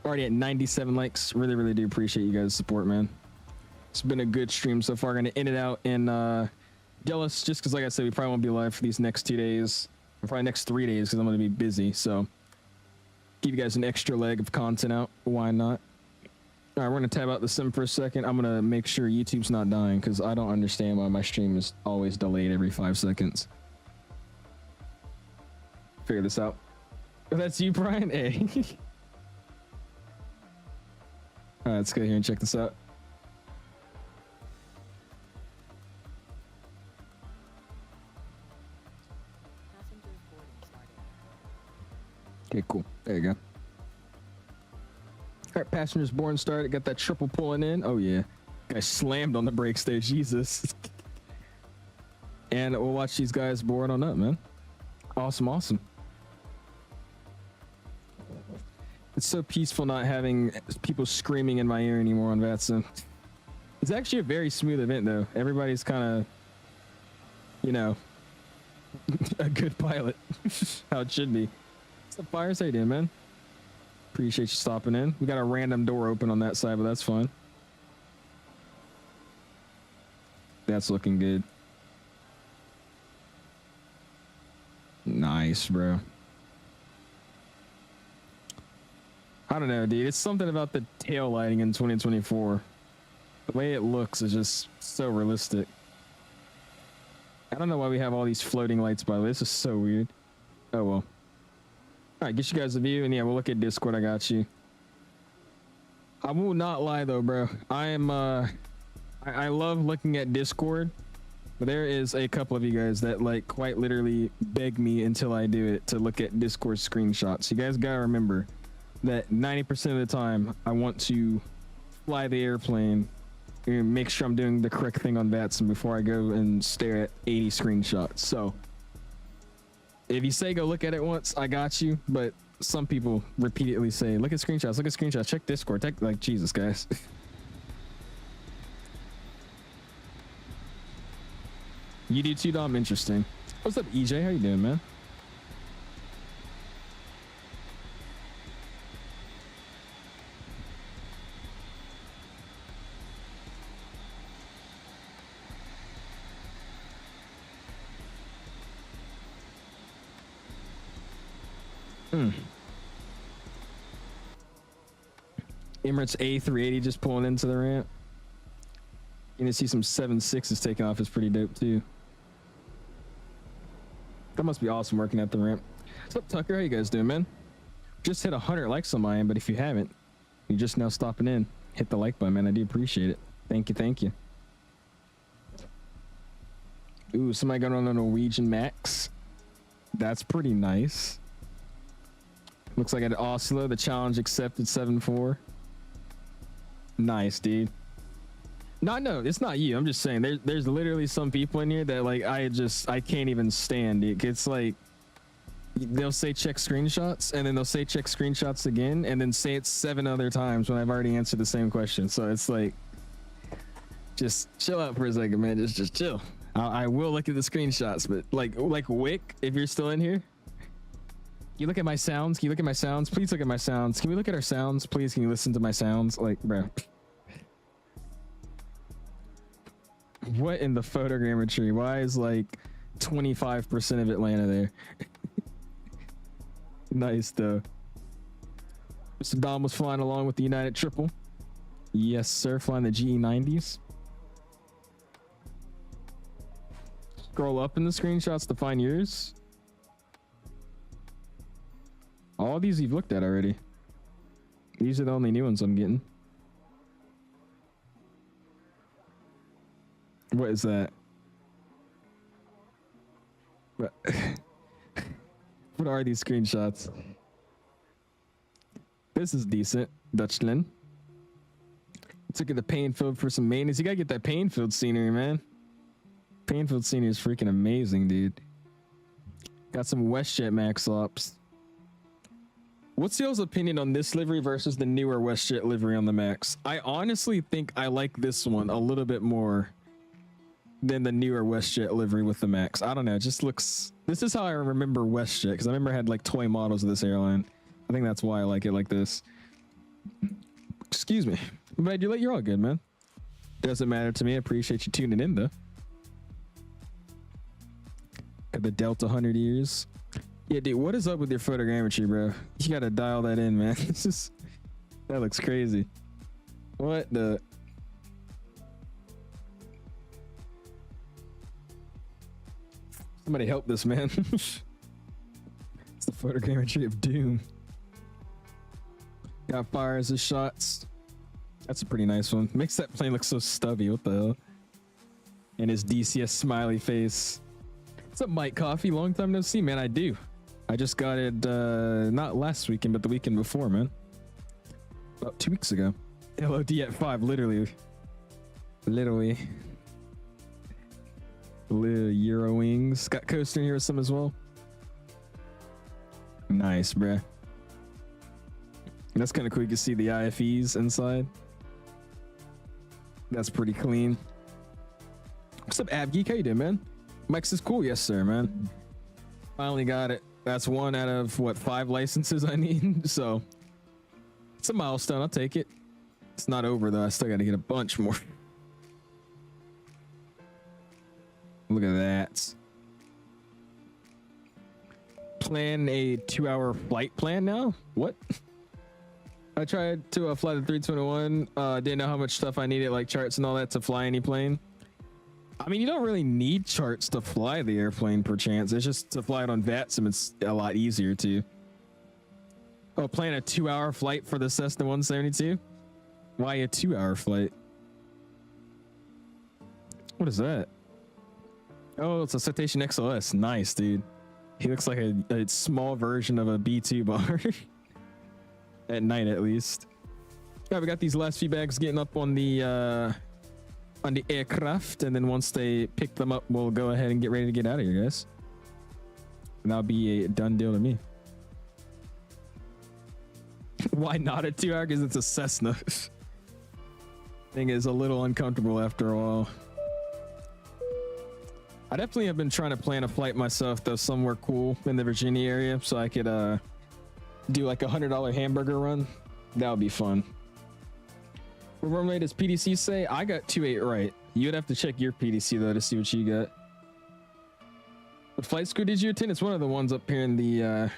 Already at 97 likes. Really, really do appreciate you guys' support, man. It's been a good stream so far. Gonna end it out in jealous, just because, like I said, we probably won't be live for these next 2 days, or probably next 3 days, because I'm gonna be busy. So give you guys an extra leg of content out. Why not? All right, we're gonna tab out the sim for a second. I'm gonna make sure YouTube's not dying because I don't understand why my stream is always delayed every 5 seconds. Figure this out. Oh, that's you, Brian. Hey. All right, let's go here and check this out. Okay, cool. There you go. All right, passengers boarding started. Got that triple pulling in. Oh yeah, guy slammed on the brakes there. Jesus. And we'll watch these guys board on up, man. Awesome, awesome. It's so peaceful not having people screaming in my ear anymore on VATSIM. It's actually a very smooth event, though. Everybody's kind of, you know, a good pilot. How it should be. What's up, Fires? How you doing, man? Appreciate you stopping in. We got a random door open on that side, but that's fine. That's looking good. Nice, bro. I don't know, dude. It's something about the tail lighting in 2024. The way it looks is just so realistic. I don't know why we have all these floating lights, by the way. This is so weird. Oh, well. All right, get you guys a view, and yeah, we'll look at Discord. I got you. I will not lie, though, bro. I am, I love looking at Discord, but there is a couple of you guys that, like, quite literally beg me until I do it to look at Discord screenshots. You guys gotta remember that 90% of the time I want to fly the airplane and make sure I'm doing the correct thing on VATSIM before I go and stare at 80 screenshots. So if you say go look at it once, I got you, but some people repeatedly say look at screenshots, check Discord, like, Jesus, guys. You do too, Dom? Interesting. What's up, EJ? How you doing, man? Emirates A380 just pulling into the ramp. You can see some 7.6s taking off. Is pretty dope too. That must be awesome working at the ramp. What's up, Tucker? How you guys doing, man? Just hit 100 likes on my end, but if you haven't, you're just now stopping in. Hit the like button, man. I do appreciate it. Thank you, thank you. Ooh, somebody got on a Norwegian Max. That's pretty nice. Looks like at Oslo, the challenge accepted 7-4. Nice, dude. No, it's not you. I'm just saying there's literally some people in here that, like, I can't even stand, dude. It's like they'll say check screenshots and then they'll say check screenshots again and then say it 7 other times when I've already answered the same question. So it's like, just chill out for a second, man. Just chill. I will look at the screenshots, but like Wick, if you're still in here, can you look at my sounds? Can you look at my sounds? Please look at my sounds. Can we look at our sounds? Please, can you listen to my sounds? Like, bro. What in the photogrammetry? Why is like 25% of Atlanta there? Nice though. Mr. Dom was flying along with the United Triple. Yes, sir. Flying the GE90s. Scroll up in the screenshots to find yours. All these you've looked at already. These are the only new ones I'm getting. What is that? What, what are these screenshots? This is decent, Dutchland. Took it to Painfield for some maintenance. You gotta get that Painfield scenery, man. Painfield scenery is freaking amazing, dude. Got some WestJet Max ops. What's y'all's opinion on this livery versus the newer WestJet livery on the Max? I honestly think I like this one a little bit more than the newer WestJet livery with the Max. I don't know, it just looks... This is how I remember WestJet, because I remember I had like toy models of this airline. I think that's why I like it like this. Excuse me. I'm glad you're all good, man. Doesn't matter to me. I appreciate you tuning in, though. Got the Delta 100 years. Yeah, dude, what is up with your photogrammetry, bro? You gotta dial that in, man. This is... That looks crazy. What the... Somebody help this man. It's the photogrammetry of doom. Got fires and shots. That's a pretty nice one. Makes that plane look so stubby. What the hell? And his DCS smiley face. What's up, Mike Coffee? Long time no see, man. I do. I just got it not last weekend, but the weekend before, man. About 2 weeks ago. LOD at 5, literally. Literally. Little Euro wings. Got coaster in here with some as well. Nice, bruh. That's kind of cool. You can see the IFEs inside. That's pretty clean. What's up, Abgeek? How you doing, man? Mike's is cool. Yes, sir, man. Finally got it. That's 1 out of, what, 5 licenses I need? So, it's a milestone. I'll take it. It's not over, though. I still got to get a bunch more. Look at that. Plan a 2-hour flight plan now? What? I tried to fly the 321. Didn't know how much stuff I needed, like charts and all that, to fly any plane. I mean, you don't really need charts to fly the airplane, per chance. It's just to fly it on VATSIM, it's a lot easier to. Oh, plan a 2-hour flight for the Cessna 172? Why a 2-hour flight? What is that? Oh, it's a Citation XLS. Nice, dude. He looks like a small version of a B-2 bomber. At night, at least. Yeah, we got these last few bags getting up on the aircraft, and then once they pick them up, we'll go ahead and get ready to get out of here, guys. And that'll be a done deal to me. Why not a 2-hour? Because it's a Cessna. Thing is a little uncomfortable after a while. I definitely have been trying to plan a flight myself, though, somewhere cool in the Virginia area, so I could do like a $100 hamburger run. That would be fun. What runway does PDC say? I got 28 right. You would have to check your PDC though to see what you got. What flight school did you attend? It's one of the ones up here in the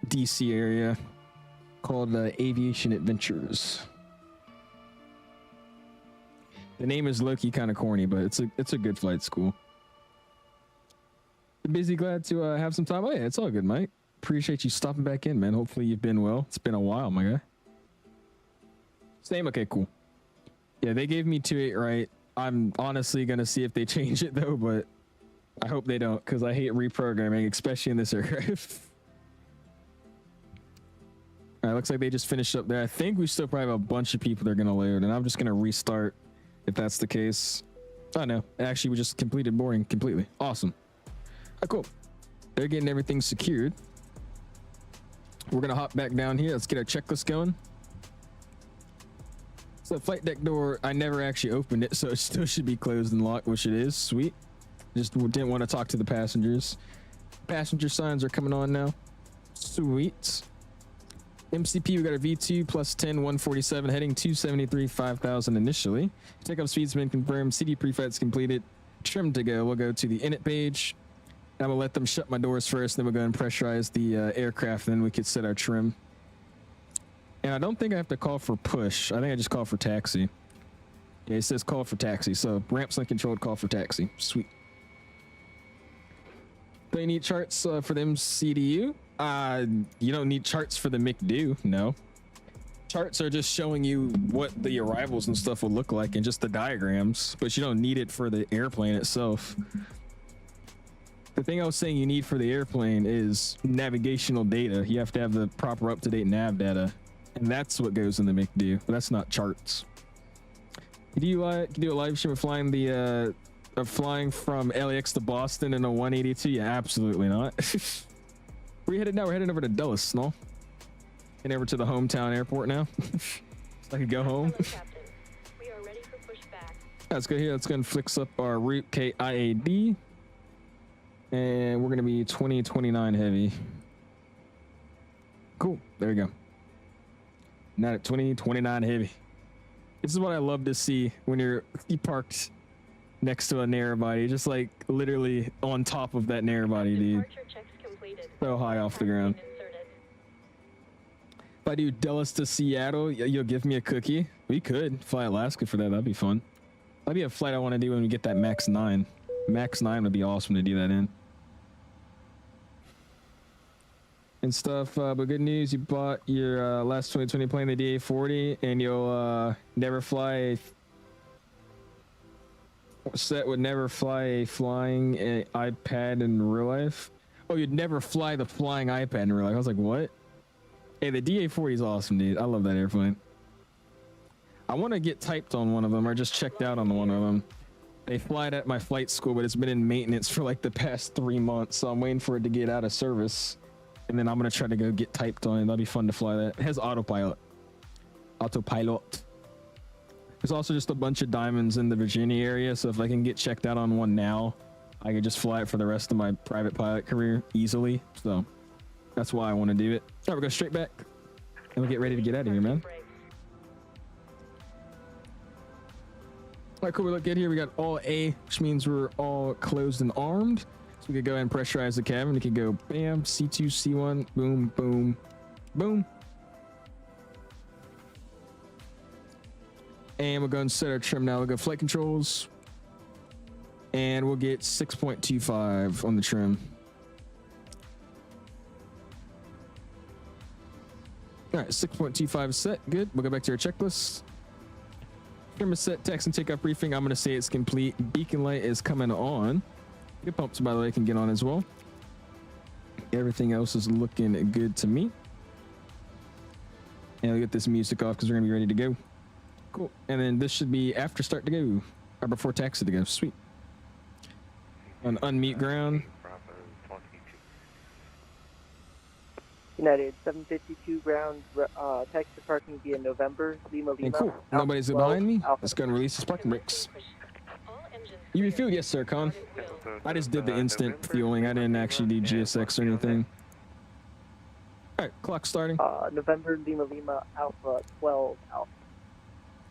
DC area called Aviation Adventures. The name is low-key kind of corny, but it's a good flight school. Busy, glad to have some time. Oh yeah, it's all good, Mike. Appreciate you stopping back in, man. Hopefully you've been well. It's been a while, my guy. Same. Okay, cool. Yeah, they gave me 28 right. I'm honestly gonna see if they change it though, but I hope they don't, because I hate reprogramming, especially in this aircraft. All right, looks like they just finished up there. I think we still probably have a bunch of people that are gonna load, and I'm just gonna restart if that's the case. Oh no, actually we just completed boarding completely. Awesome. Oh, cool. They're getting everything secured. We're gonna hop back down here. Let's get our checklist going. So flight deck door, I never actually opened it, so it still should be closed and locked, which it is. Sweet. Just didn't want to talk to the passengers. Passenger signs are coming on now. Sweet. MCP, we got our V2 plus 10, 147, heading 273, 5,000 initially. Takeoff speed's been confirmed. CD preflight's completed. Trim to go. We'll go to the init page. I'm gonna let them shut my doors first, then we'll go and pressurize the aircraft, then we could set our trim. And I don't think I have to call for push. I think I just call for taxi. Yeah, it says call for taxi. So ramps uncontrolled, call for taxi. Sweet. Do you need charts for them CDU? You don't need charts for the MCDU, no. Charts are just showing you what the arrivals and stuff will look like and just the diagrams, but you don't need it for the airplane itself. The thing I was saying you need for the airplane is navigational data. You have to have the proper up-to-date nav data, and that's what goes in the MCDU, but that's not charts. Can you do a live stream of flying from LAX to Boston in a 182? Yeah, absolutely not. Where are you headed now? We're heading over to Dulles, no? And over to the hometown airport now. So I could go home. We are ready for pushback. Let's go here. Let's go and fix up our route KIAD. And we're going to be 2029 heavy. Cool. There we go. Not at 2029 heavy. This is what I love to see when you're parked next to a narrow body, just like literally on top of that narrow body, dude. So high off the ground. If I do Dulles to Seattle, you'll give me a cookie. We could fly Alaska for that. That'd be fun. That'd be a flight I want to do when we get that Max 9. Max 9 would be awesome to do that in. And stuff, but good news, you bought your last 2020 plane, the DA-40, and you'll never fly set would never fly a flying iPad in real life. Oh, you'd never fly the flying iPad in real life. I was like, what? Hey, the DA-40 is awesome, dude. I love that airplane. I want to get typed on one of them, or just checked out on one of them. They fly it at my flight school, but it's been in maintenance for like the past 3 months, so I'm waiting for it to get out of service. And then I'm going to try to go get typed on it. That'll be fun to fly that. It has autopilot. Autopilot. There's also just a bunch of diamonds in the Virginia area, so if I can get checked out on one now, I could just fly it for the rest of my private pilot career easily. So that's why I want to do it. All right, we'll go straight back, and we'll get ready to get out of here, man. All right, cool. We look good here. We got all A, which means we're all closed and armed. So we could go ahead and pressurize the cabin. We could go bam, C2, C1, boom, boom, boom. And we'll go and set our trim now. We'll go flight controls. And we'll get 6.25 on the trim. All right, 6.25 is set. Good. We'll go back to our checklist. Trim is set. Taxi and takeoff briefing. I'm going to say it's complete. Beacon light is coming on. Good pumps, by the way, can get on as well. Everything else is looking good to me. And we'll get this music off because we're going to be ready to go. Cool. And then this should be after start to go, or before taxi to go. Sweet. On unmute ground. United 752 ground taxi to parking via November Lima Lima. And cool. Nobody's behind me. Let's go and release his parking brakes. You refueled? Yes, sir, Con. I just did the instant fueling. I didn't actually do GSX or anything. All right, clock starting. November Lima Lima Alpha 12 Alpha.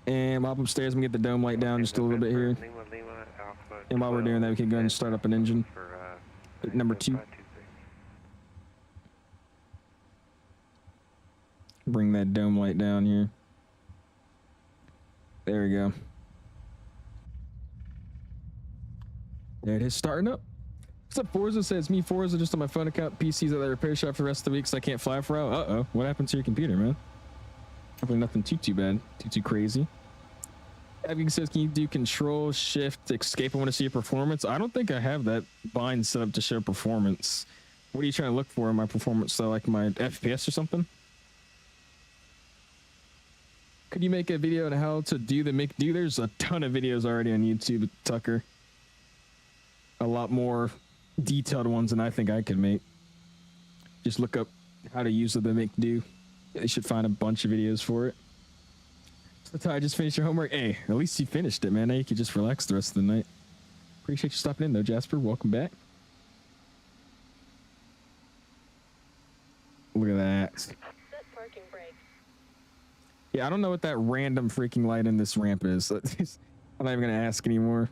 And hop upstairs and get the dome light down just a little bit here. And while we're doing that, we can go ahead and start up an engine. Number 2. Bring that dome light down here. There we go. There it is, starting up. What's up, Forza? Says me, Forza, just on my phone account. PC's at the repair shop for the rest of the week, so I can't fly for a while. Uh-oh, what happened to your computer, man? Hopefully nothing too bad, too crazy. Abby says, can you do control, shift, escape? I want to see your performance. I don't think I have that bind set up to show performance. What are you trying to look for in my performance? So like my FPS or something? Could you make a video on how to do the MCDU? There's a ton of videos already on YouTube, Tucker. A lot more detailed ones than I think I could make. Just look up how to use the MCDU. You should find a bunch of videos for it. So Ty, just finished your homework. Hey, at least you finished it, man. Now you can just relax the rest of the night. Appreciate you stopping in though, Jasper. Welcome back. Look at that. Yeah, I don't know what that random freaking light in this ramp is. I'm not even gonna ask anymore.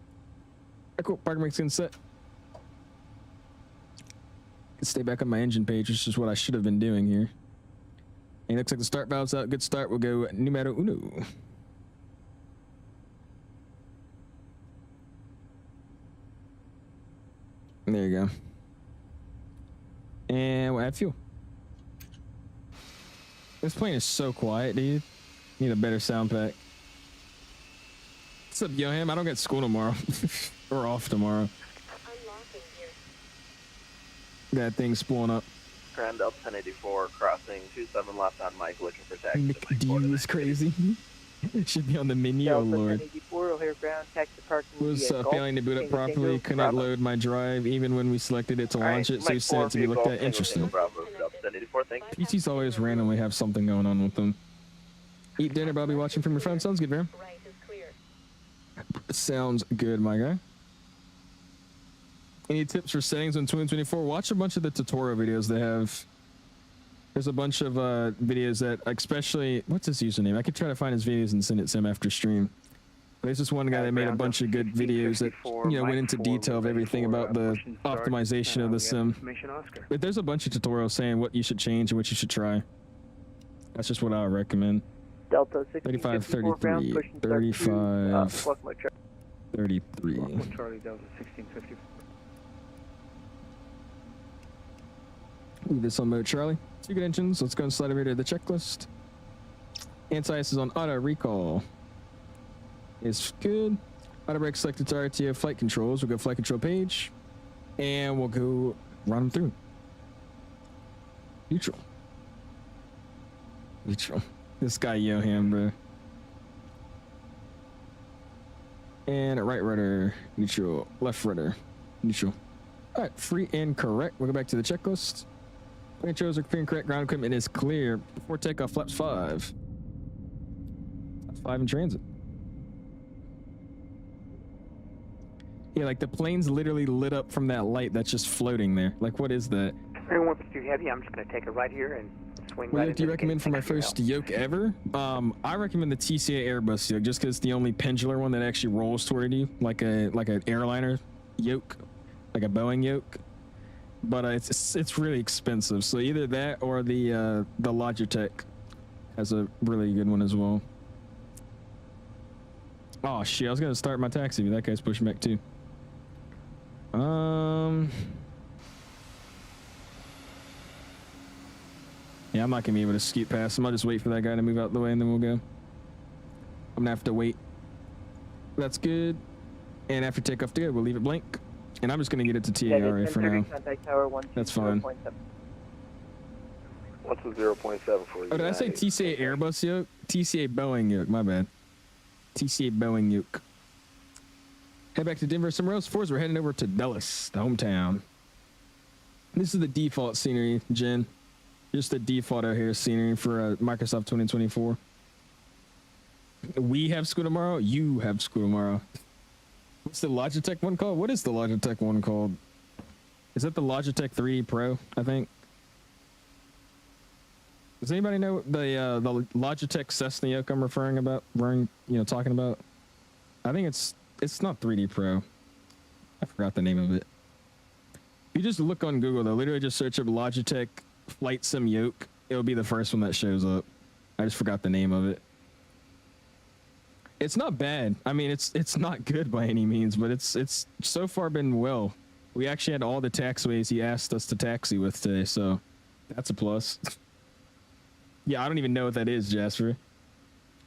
Cool, parking brake's gonna set. Stay back on my engine page, which is what I should have been doing here. And it looks like the start valve's out. Good start. We'll go numero uno. There you go. And we'll add fuel. This plane is so quiet, dude. Need a better sound pack. What's up, Yoham? I don't get school tomorrow. Or off tomorrow. That thing's spooling up. Grand Delta 1084 crossing 27 left on Mike, looking for taxi. Nick D is crazy. It should be on the menu, Delta oh lord. 1084, O'Hare ground, taxi parking. Was failing to boot up properly, couldn't load my drive even when we selected it to launch it, so he said to be looked at. Interesting. PCs always randomly have something going on with them. Eat dinner, Bobby, watching from your phone. Sounds good, man. Sounds good, my guy. Any tips for settings on 2024? Watch a bunch of the tutorial videos they have. There's a bunch of videos that, especially, what's his username? I could try to find his videos and send it to him after stream. There's this one guy that made a bunch of good videos that, you know, went into detail of everything about the optimization of the sim. But there's a bunch of tutorials saying what you should change and what you should try. That's just what I would recommend. Delta 35, 33, 35, 33. Charlie Delta 1650. Leave this on mode, Charlie. 2 good engines. Let's go and slide over to the checklist. Anti-ice is on auto recall. Is good. Auto brake selected to RTO flight controls. We'll go flight control page. And we'll go run them through. Neutral. Neutral. This guy Yoham, bro. And right rudder, neutral. Left rudder, neutral. All right, free and correct. We'll go back to the checklist. Controls are free and correct. Ground equipment is clear. Before takeoff, flaps 5. That's 5 in transit. Yeah, like the plane's literally lit up from that light that's just floating there. Like, what is that? Everyone's too heavy. I'm just going to take it right here and swing right What do you recommend for my first yoke ever? I recommend the TCA Airbus yoke just because it's the only pendular one that actually rolls toward you, like an airliner yoke, like a Boeing yoke. But it's really expensive, so either that or the Logitech has a really good one as well. Oh shit! I was gonna start my taxi, but that guy's pushing back too. Yeah, I'm not gonna be able to scoot past him. I'll just wait for that guy to move out the way and then we'll go. I'm gonna have to wait. That's good. And after takeoff to go, we'll leave it blank. And I'm just gonna get it to TARA for now. That's fine. What's the 0.7 for you? Oh, did I say TCA Airbus yoke? TCA Boeing yoke, my bad. TCA Boeing yoke. Head back to Denver somewhere else. We're heading over to Dulles, the hometown. This is the default scenery, Jen. Just the default O'Hare scenery for Microsoft 2024. We have school tomorrow. You have school tomorrow. What's the Logitech one called? What is the Logitech one called? Is that the Logitech 3 Pro, I think? Does anybody know the Logitech Cessna yoke I'm talking about? I think it's not 3D Pro. I forgot the name of it. You just look on Google though. Literally just search up Logitech Flight Sim yoke. It'll be the first one that shows up. I just forgot the name of it. It's not bad. I mean, it's not good by any means, but it's so far been well. We actually had all the taxiways he asked us to taxi with today, so that's a plus. Yeah, I don't even know what that is, Jasper.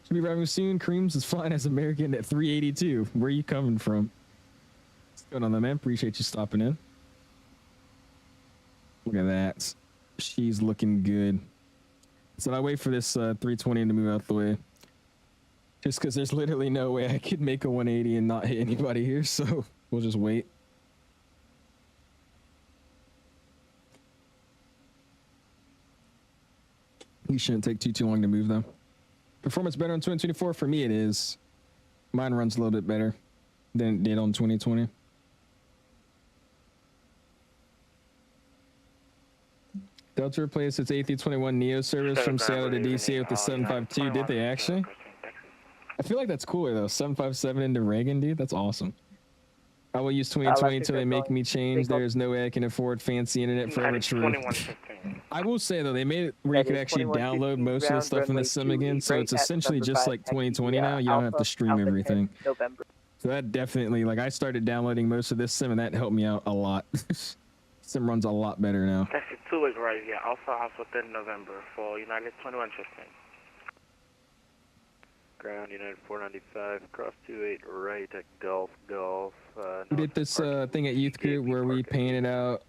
Should be arriving soon. Creams is flying as American at 382. Where are you coming from? What's going on there, man? Appreciate you stopping in. Look at that. She's looking good. So I wait for this 320 to move out the way. Just because there's literally no way I could make a 180 and not hit anybody here, so we'll just wait. You shouldn't take too long to move though. Performance better on 2024? For me it is. Mine runs a little bit better than it did on 2020. Delta replaced its A321neo service from Seattle to DC with the 752. Did they actually? I feel like that's cooler though. 757 into Reagan, dude. That's awesome. I will use 2020 until they make me change. There's no way I can afford fancy internet forever. True. I will say though, they made it where you could actually download most of the stuff in the sim again, so it's essentially just like 2020 now. You don't have to stream everything. So that definitely, like, I started downloading most of this sim, and that helped me out a lot. Sim runs a lot better now. Taxi 2 is right here. Alpha House within November for United 2115. Ground United 495, cross 28 right at Gulf. We did this thing at Youth Group where we painted out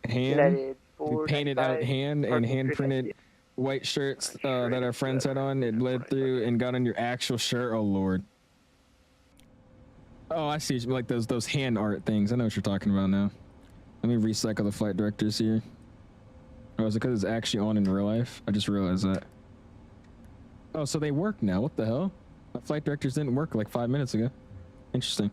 hand. We painted out hand and hand printed white shirts that our friends had on. It bled through and got on your actual shirt. Oh Lord. Oh, I see. Like those hand art things. I know what you're talking about now. Let me recycle the flight directors here. Oh, is it because it's actually on in real life? I just realized that. Oh, so they work now. What the hell? The flight directors didn't work like 5 minutes ago. Interesting.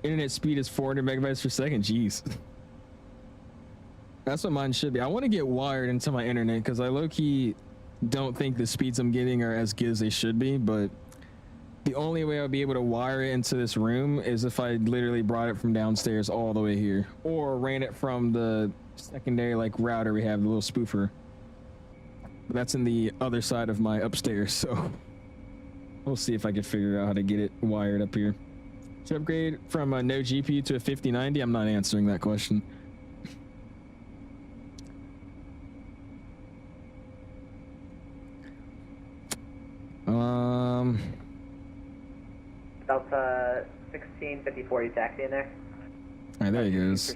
Internet speed is 400 megabytes per second. Jeez. That's what mine should be. I want to get wired into my internet because I low-key don't think the speeds I'm getting are as good as they should be, but the only way I'll be able to wire it into this room is if I literally brought it from downstairs all the way here, or ran it from the secondary like router we have, the little spoofer. But that's in the other side of my upstairs, so we'll see if I can figure out how to get it wired up here. To upgrade from a no GPU to a 5090, I'm not answering that question. Delta 1654, you taxi in there? Alright, there he goes.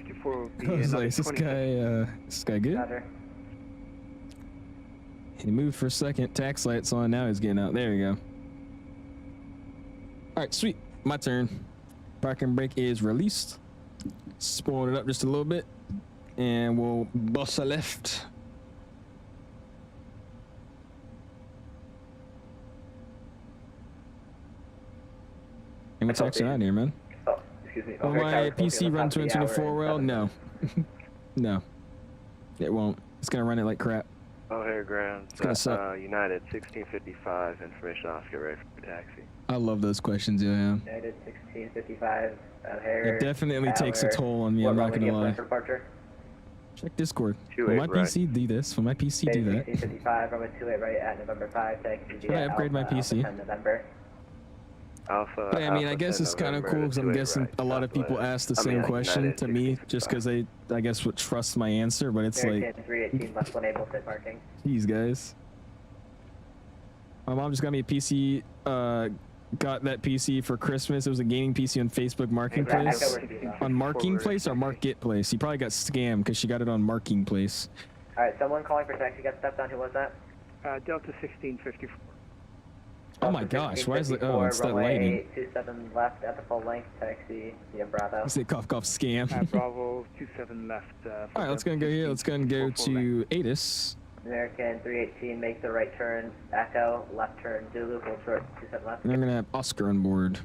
I was like, is this guy good? He moved for a second. Tax lights on. Now he's getting out. There you go. Alright, sweet. My turn. Parking brake is released. Spoiling it up just a little bit. And we'll bust a left. And what's actually out here, man? Oh, excuse me. Will my PC run 2024 well? No. No. It won't. It's gonna run it like crap. O'Hare ground. It's gonna suck. United 1655, information off, get ready for taxi. I love those questions, yeah. United 1655, O'Hare. It definitely takes a toll on me, I'm not gonna lie. Check Discord. Will my PC do this? Will my PC do that? 1655, runway 28 right at November 5, taxi. Should I upgrade my PC? November. Alpha, but I mean, I guess it's kind of cool because I'm guessing a lot of people ask the same question to me just because they, I guess, would trust my answer. But it's like, 318 left one able to parking. Jeez, guys. My mom just got me a PC. Got that PC for Christmas. It was a gaming PC on Facebook Marketplace. On Marketplace or Marketplace? He probably got scammed because she got it on Marketplace. All right, someone calling for taxi got stepped on. Who was that? Delta 1654. Oh my gosh, why is it? Oh, it's that lighting. 27 left at the full length, taxi via Bravo. Is it cough scam? Bravo 27 left. Alright, let's go and go here. Let's go and go to ATIS. American 318, make the right turn, Echo, left turn, Zulu, full short, 27 left. And I'm gonna have Oscar on board.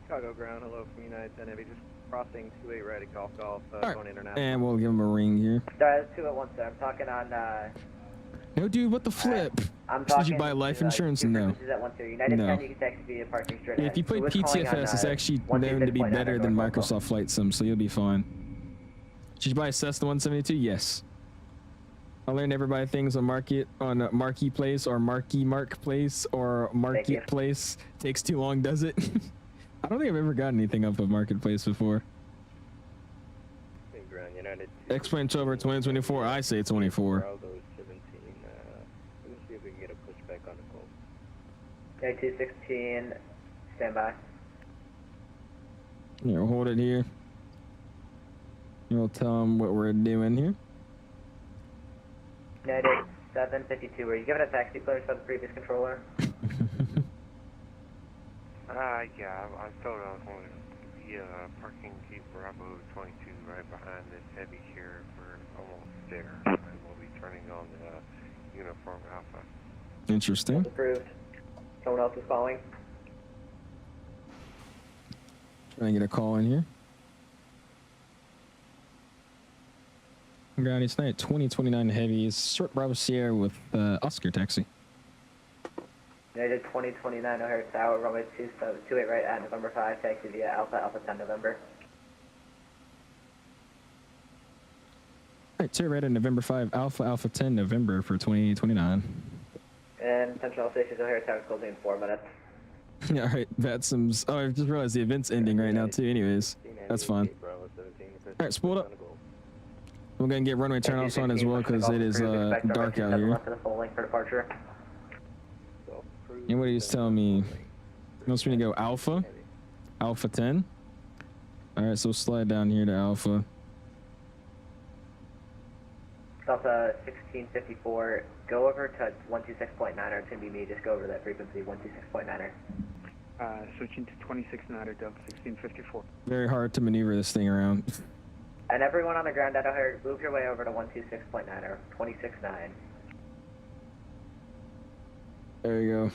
Chicago ground, hello from United 10 Heavy, just crossing 28 right at Golf, going international. And we'll give him a ring here. Sorry, that's 2 at 1, sir. I'm talking on, No, dude, what the flip? I'm talking. Did you buy life insurance? No. United 10, you can taxi via parking straight ahead. If you play PTFS, it's actually known to be better than Microsoft Flight Sim, so you'll be fine. Did you buy a Cessna 172? Yes. I learned never buy things on Marketplace or Marketplace or Marketplace. Takes too long, does it? I don't think I've ever gotten anything up of Marketplace before. X-Plane over 2024. I say 24. Okay, 216, stand by. Yeah, we'll hold it here. We'll tell them what we're doing here. United 752, were you given a taxi clearance by the previous controller? Yeah, I thought I was going to be parking Jeep Bravo 22 right behind this heavy here. We're almost there, and we'll be turning on the uniform Alpha. Interesting. Approved. Someone else is calling. Trying to get a call in here. Ground East Night 2029 Heavies, short Bravo Sierra with Oscar taxi. United 2029 O'Hare Tower, runway 28 right at November 5, taxi via Alpha 10 November. Alright, 2 right at November 5, Alpha 10 November for 2029. And Central Stations O'Hare Tower closing in 4 minutes. Yeah, alright, VATSIM's. Oh, I just realized the event's ending right now too, anyways. That's fine. Alright, spooled up. I'm gonna get runway turnoffs on as well because it is dark out here. And what he's telling me, he wants me to go Alpha 10. Alright, so slide down here to Alpha. Delta 1654, go over to 126.9er. It's gonna be me, just go over that frequency, 126.9er. Switching to 26.9er, Delta 1654. Very hard to maneuver this thing around. And everyone on the ground at O'Hare, move your way over to 126.9er, 26.9. There you go.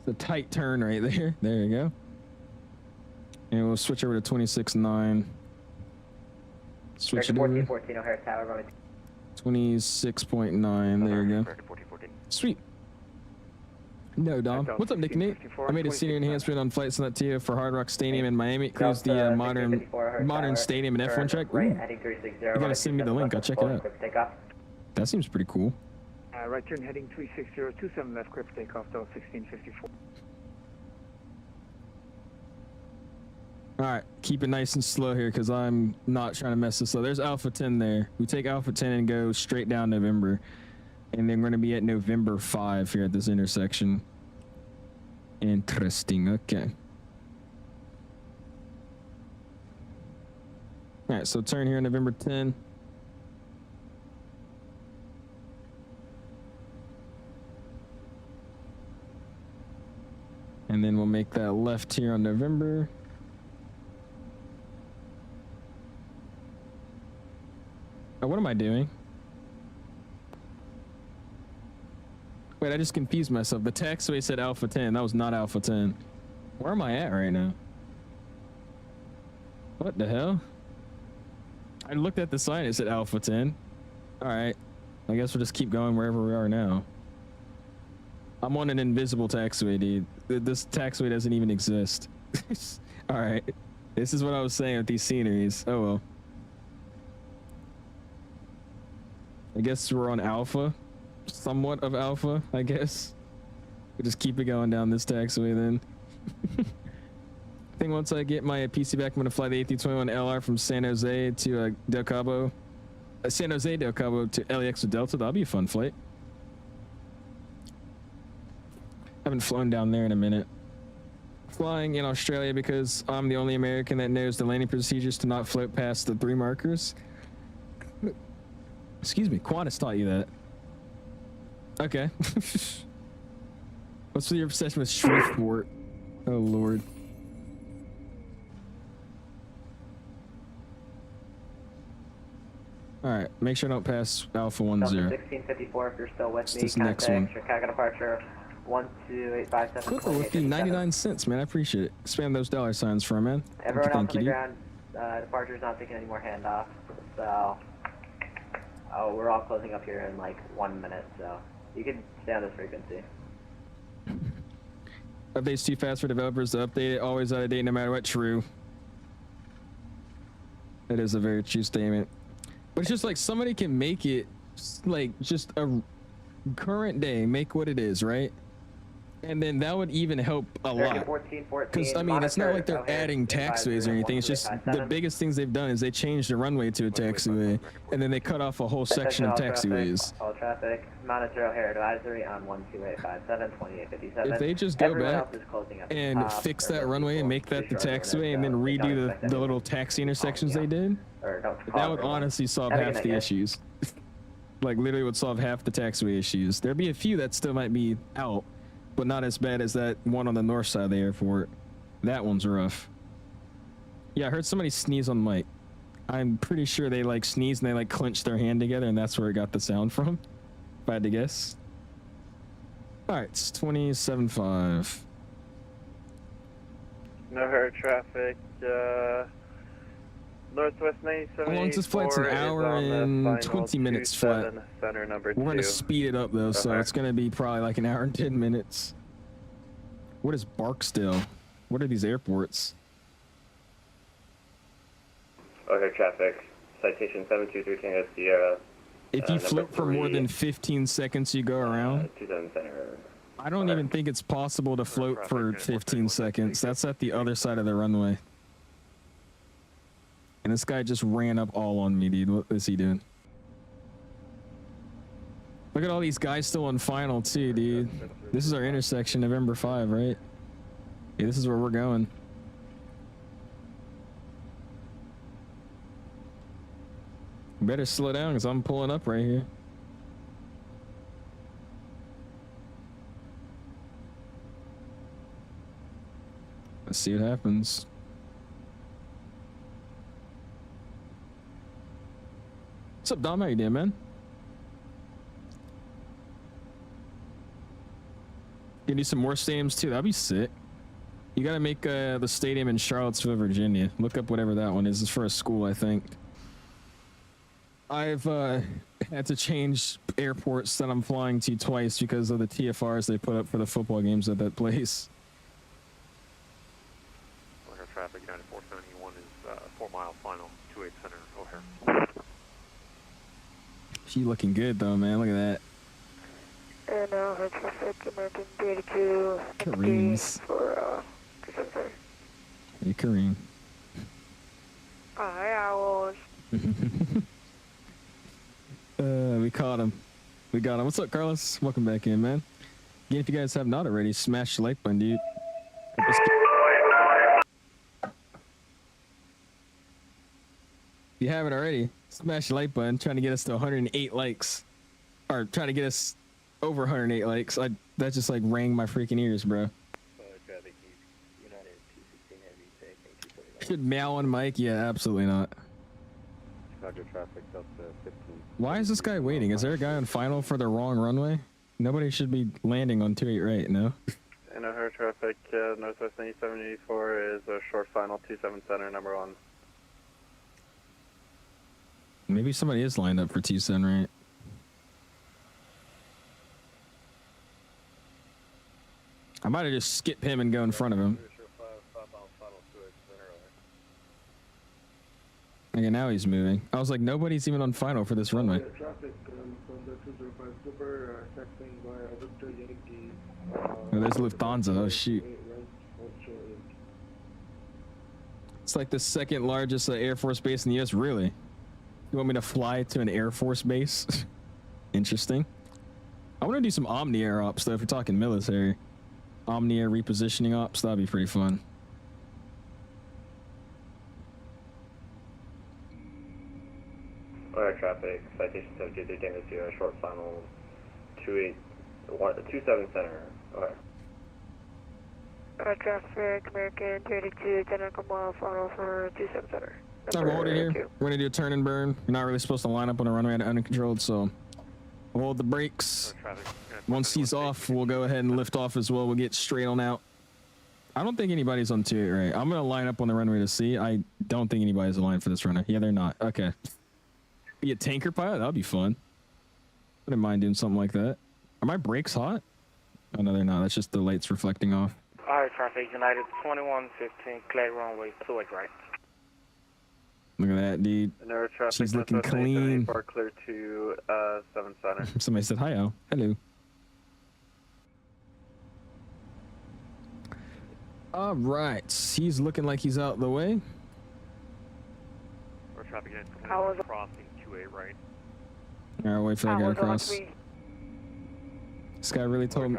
It's a tight turn right there. There you go. And we'll switch over to 26.9. Switch it over. 1414 O'Hare Tower, runway 26.9. There you go. Sweet. No, Dom. What's up, Nick Nate? I made a senior enhancement on flights on that TIA for Hard Rock Stadium in Miami. It includes the modern stadium and F1 check. Ooh. You gotta send me the link. I'll check it out. That seems pretty cool. Right turn heading 36027 left, clear for takeoff, Delta 1654. All right, keep it nice and slow here because I'm not trying to mess this up. There's Alpha 10 there. We take Alpha 10 and go straight down November. And then we're going to be at November 5 here at this intersection. Interesting. Okay. All right, so turn here on November 10. And then we'll make that left here on November. Oh, what am I doing? Wait, I just confused myself. The taxiway said Alpha 10. That was not Alpha 10. Where am I at right now? What the hell? I looked at the sign. It said Alpha 10. All right. I guess we'll just keep going wherever we are now. I'm on an invisible taxiway, dude. This taxiway doesn't even exist. All right. This is what I was saying with these sceneries. Oh, well. I guess we're on Alpha. Somewhat of Alpha, I guess. We'll just keep it going down this taxiway then. I think once I get my PC back, I'm going to fly the A321 LR from San Jose to Del Cabo. San Jose, Del Cabo to LAX with Delta. That'll be a fun flight. Haven't flown down there in a minute. Flying in Australia because I'm the only American that knows the landing procedures to not float past the 3 markers. Excuse me, Qantas taught you that. Okay. What's your obsession with Shreveport? Oh, Lord. Alright, make sure I don't pass Alpha 10. 1654 if you're still with It's me. this next one. Chicago departure 12857. Clipper with the 99 cents, man. I appreciate it. Spam those dollar signs for me, man. Everyone else on Thank the you, ground, departure's not taking any more handoff. So, we're all closing up here in like 1 minute, so you can stay on this frequency. Updates too fast for developers to update it. Always out of date no matter what. True. That is a very true statement. But it's just like somebody can make it like just a current day, make what it is, right? And then that would even help a lot. Because, I mean, it's not like they're adding taxiways or anything. It's just the biggest things they've done is they changed the runway to a taxiway, and then they cut off a whole section of taxiways. All traffic, monitor O'Hare advisory on 12857, 2857. If they just go back and fix that runway and make that the taxiway and then redo the little taxi intersections they did, that would honestly solve half the issues. Like, literally would solve half the taxiway issues. There'd be a few that still might be out, but not as bad as that one on the north side of the airport. That one's rough. Yeah, I heard somebody sneeze on mic. I'm pretty sure they like sneezed and they like clenched their hand together and that's where it got the sound from, if I had to guess. All right, it's 27.5. No HARE traffic, Northwest 97. How long is this flight? It's an hour and 20 minutes flat. Center number We're going to speed it up though, so it's going to be probably like an hour and 10 minutes. What is Barksdale? What are these airports? OHARE traffic, citation 723 Tango Sierra. If you float for more than 15 seconds, you go around. 27 Center. I don't even think it's possible to float for 15 seconds. That's at the other side of the runway. And this guy just ran up all on me, dude. What is he doing? Look at all these guys still on final, too, dude. This is our intersection, November 5, right? Yeah, this is where we're going. Better slow down, because I'm pulling up right here. Let's see what happens. What's up, Dom? How you doing, man? You do some more stadiums too. That'd be sick. You gotta make the stadium in Charlottesville, Virginia. Look up whatever that one is. It's for a school, I think. I've had to change airports that I'm flying to twice because of the TFRs they put up for the football games at that place. OHARE traffic, United 471 is 4 mile final, 28 Center, OHARE. She looking good though, man. Look at that. And HARE traffic, American 32. Kareem's. For, Hey, Kareem. Hi, Owls. We caught him. We got him. What's up, Carlos? Welcome back in, man. Again, if you guys have not already, smash the like button, dude. If you haven't already, smash the like button. Trying to get us to 108 likes. Or trying to get us over 108 likes. That just like rang my freaking ears, bro. Should meow on mic? Yeah, absolutely not. Chicago traffic, Delta 15. Why is this guy waiting? Is there a guy on final for the wrong runway? Nobody should be landing on 28 right, no? And OHARE traffic, Northwest 9784 is a short final, 27 Center, number 1. Maybe somebody is lined up for T-Sun, right? I might have just skipped him and go in front of him. Okay, now he's moving. I was like, nobody's even on final for this runway. Oh, there's Lufthansa. Oh, shoot. It's like the second largest Air Force base in the U.S. Really? You want me to fly to an Air Force base? Interesting. I want to do some Omni-Air ops, though, if you're talking military. Omni-Air repositioning ops, that'd be pretty fun. OHARE traffic, citation 723 Tango Sierra, short final, 27 Center, OHARE. HARE traffic, American 32, 10 mile final for 27 Center. I'm holding here. We're gonna do a turn and burn. You're not really supposed to line up on a runway uncontrolled, so hold the brakes. Once he's off, we'll go ahead and lift off as well. We'll get straight on out. I don't think anybody's on 28 right. I'm gonna line up on the runway to see. I don't think anybody's aligned for this runway. Yeah, they're not. Okay. Be a tanker pilot? That'd be fun. Wouldn't mind doing something like that. Are my brakes hot? Oh, no, they're not. That's just the lights reflecting off. OHARE traffic, United 2115, clear runway 28 right. Look at that, dude. She's looking clean. Clear to 7 Center. Somebody said hi, Al. Hello. All right. He's looking like he's out the way. OHARE traffic, crossing 28 right. All right, wait for that guy to cross. This guy really told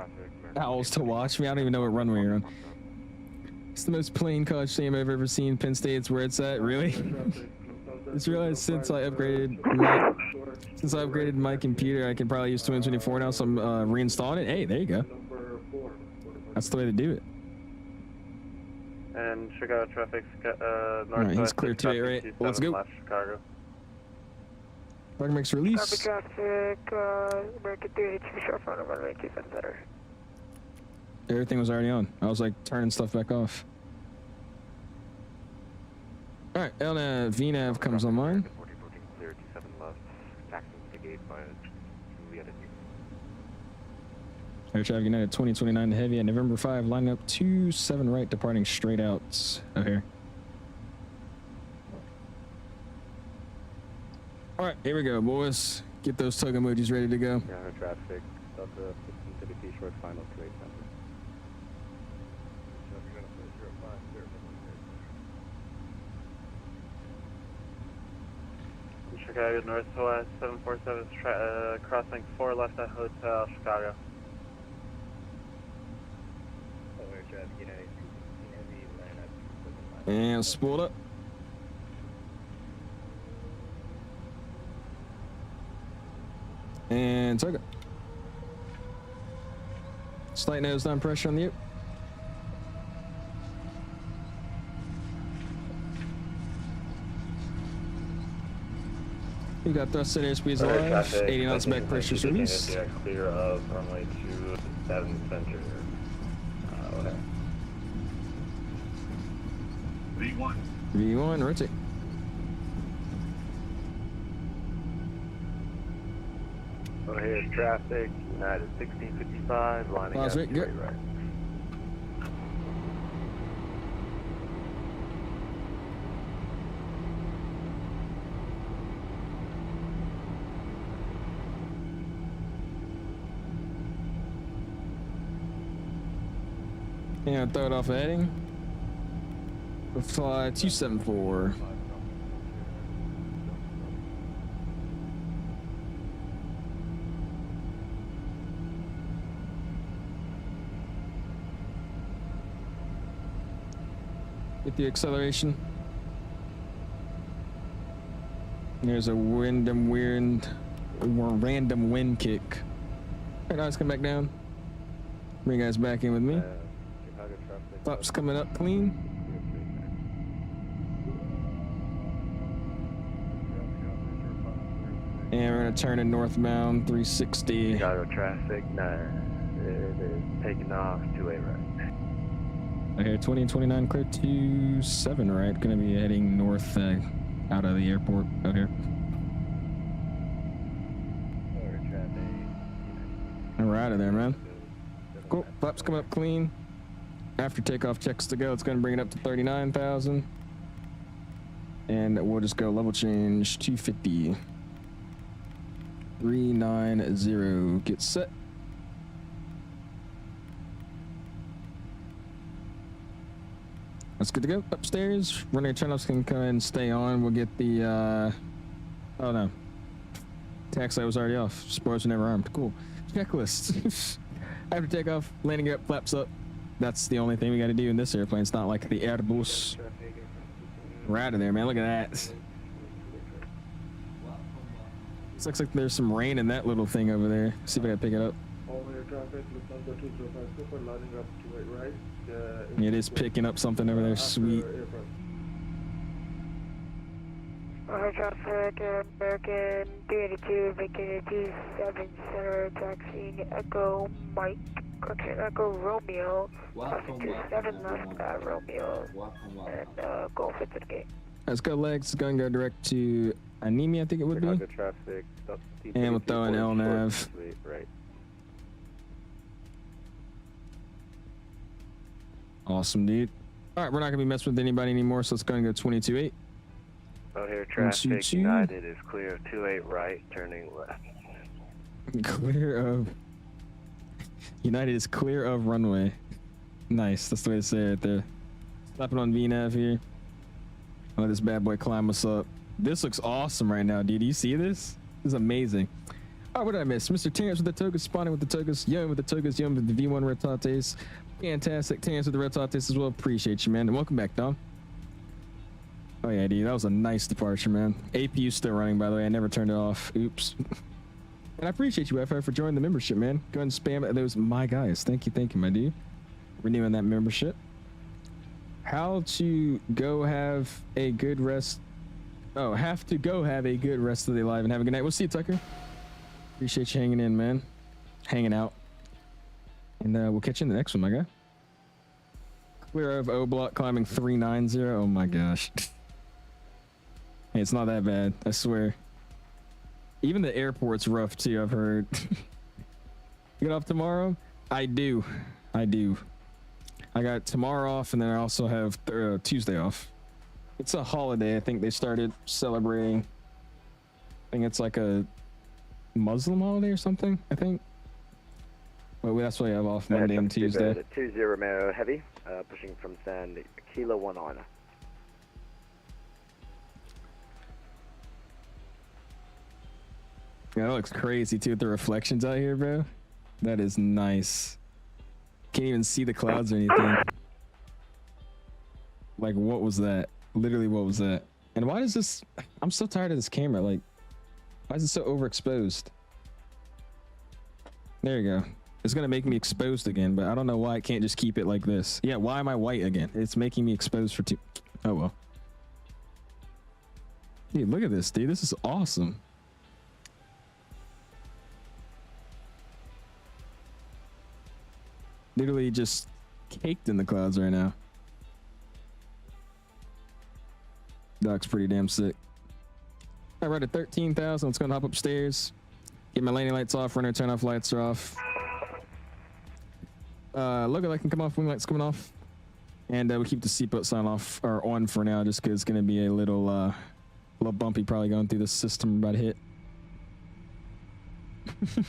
Owls to watch me. I don't even know what runway you're on. It's the most plain college stadium I've ever seen. Penn State's where it's at. Really? Just realized since I upgraded my computer, I can probably use 2024 now, so I'm reinstalling it. Hey, there you go. That's the way to do it. And Chicago traffic, northwest. All right, he's clear to it, right? Let's go. Chicago. Park makes release. Traffic, American 32, short final, runway 27 Center. Everything was already on. I was like turning stuff back off. All right, LNAV, VNAV comes online. 1414 clear, 27 left, taxing to gate by Juliet. Air Traffic United 2029 to heavy at November 5, lining up 27 right, departing straight out O'Hare. All right, here we go, boys. Get those tug emojis ready to go. Yeah, traffic, Delta 1532 short final to 8 center. Chicago Northwest 747 crossing 4 left at Hotel Chicago. And spooled up. And took it. Slight nose down pressure on the U. You got thrust airspeeds alive, 80 knots back pressure's released. Clear of runway 27 center. Okay. V1. V1, rotate. O'Hare traffic, United 1655, lining up Right, good. right. And throw it off a heading. We'll fly 274. Get the acceleration. There's a random wind kick. Alright, now let's come back down. Bring you guys back in with me. Flaps coming up clean. And we're gonna turn in northbound 360. Chicago traffic, it is taking off 28 right. Okay, 20 and 29 clear 27 right. Gonna be heading north out of the airport out here. And we're out of there, man. Cool. Flaps coming up clean. After takeoff checks to go, it's going to bring it up to 39,000. And we'll just go level change 250. 390. Get set. That's good to go. Upstairs. Running turn-offs can come in and stay on. We'll get the, oh no. Taxi was already off. Spoilers are never armed. Cool. Checklist. After takeoff, landing up, flaps up. That's the only thing we got to do in this airplane. It's not like the Airbus. We're out of there, man. Look at that. This looks like there's some rain in that little thing over there. See if I can pick it up. It is picking up something over there. Sweet. O'Hare traffic, American 382, vacated 27 center, taxiing Echo Mike, correction, Echo Romeo, crossing 27 left at Romeo, and go fit to the gate. Let's go legs. It's going to go direct to Anemia, I think it would be. Traffic, and we'll throw an LNAV. Right. Awesome, dude. All right, we're not going to be messing with anybody anymore, so let's go and go 22.8. O'Hare traffic, United is clear of 28 right, turning left. Clear of... United is clear of runway. Nice, that's the way to say it right there. Slapping on VNAV here. Let this bad boy climb us up. This looks awesome right now, dude. Do you see this? This is amazing. All right, what did I miss? Mr. Terrence with the togas, spawning with the togas, Young with the togas, Young with the V1 Retates. Fantastic. Terrence with the Retates as well. Appreciate you, man. And welcome back, Dom. Oh yeah, dude, that was a nice departure, man. APU still running, by the way. I never turned it off. Oops. And I appreciate you, FI, for joining the membership, man. Go ahead and spam it. Those my guys. Thank you, my dude. Renewing that membership. How to go have a good rest. Oh, have to go have a good rest of the live and have a good night. We'll see you, Tucker. Appreciate you hanging in, man. Hanging out. And we'll catch you in the next one, my guy. Clear of O block, climbing 390. Oh my gosh. Hey, it's not that bad, I swear. Even the airport's rough too, I've heard. Get off tomorrow? I do. I got tomorrow off, and then I also have Tuesday off. It's a holiday. I think they started celebrating. I think it's like a Muslim holiday or something, I think. Well, that's why I have off Monday and Tuesday. 20 Romeo Heavy, pushing from San Kilo 1 on. Yeah, that looks crazy too with the reflections out here, bro. That is nice. Can't even see the clouds or anything. Like, what was that? Literally, what was that? And why does this... I'm so tired of this camera. Like, why is it so overexposed? There you go. It's gonna make me exposed again, but I don't know why I can't just keep it like this. Yeah, why am I white again? It's making me exposed for two... Oh, well. Dude, look at this, dude. This is awesome. Literally just caked in the clouds right now. Doc's pretty damn sick. I ride at 13,000. Let's go and hop upstairs. Get my landing lights off. Runner turn off lights are off. Logo light can come off. Wing lights coming off. And we'll keep the seatbelt sign off or on for now, just because it's gonna be a little bumpy, probably going through the system about to hit.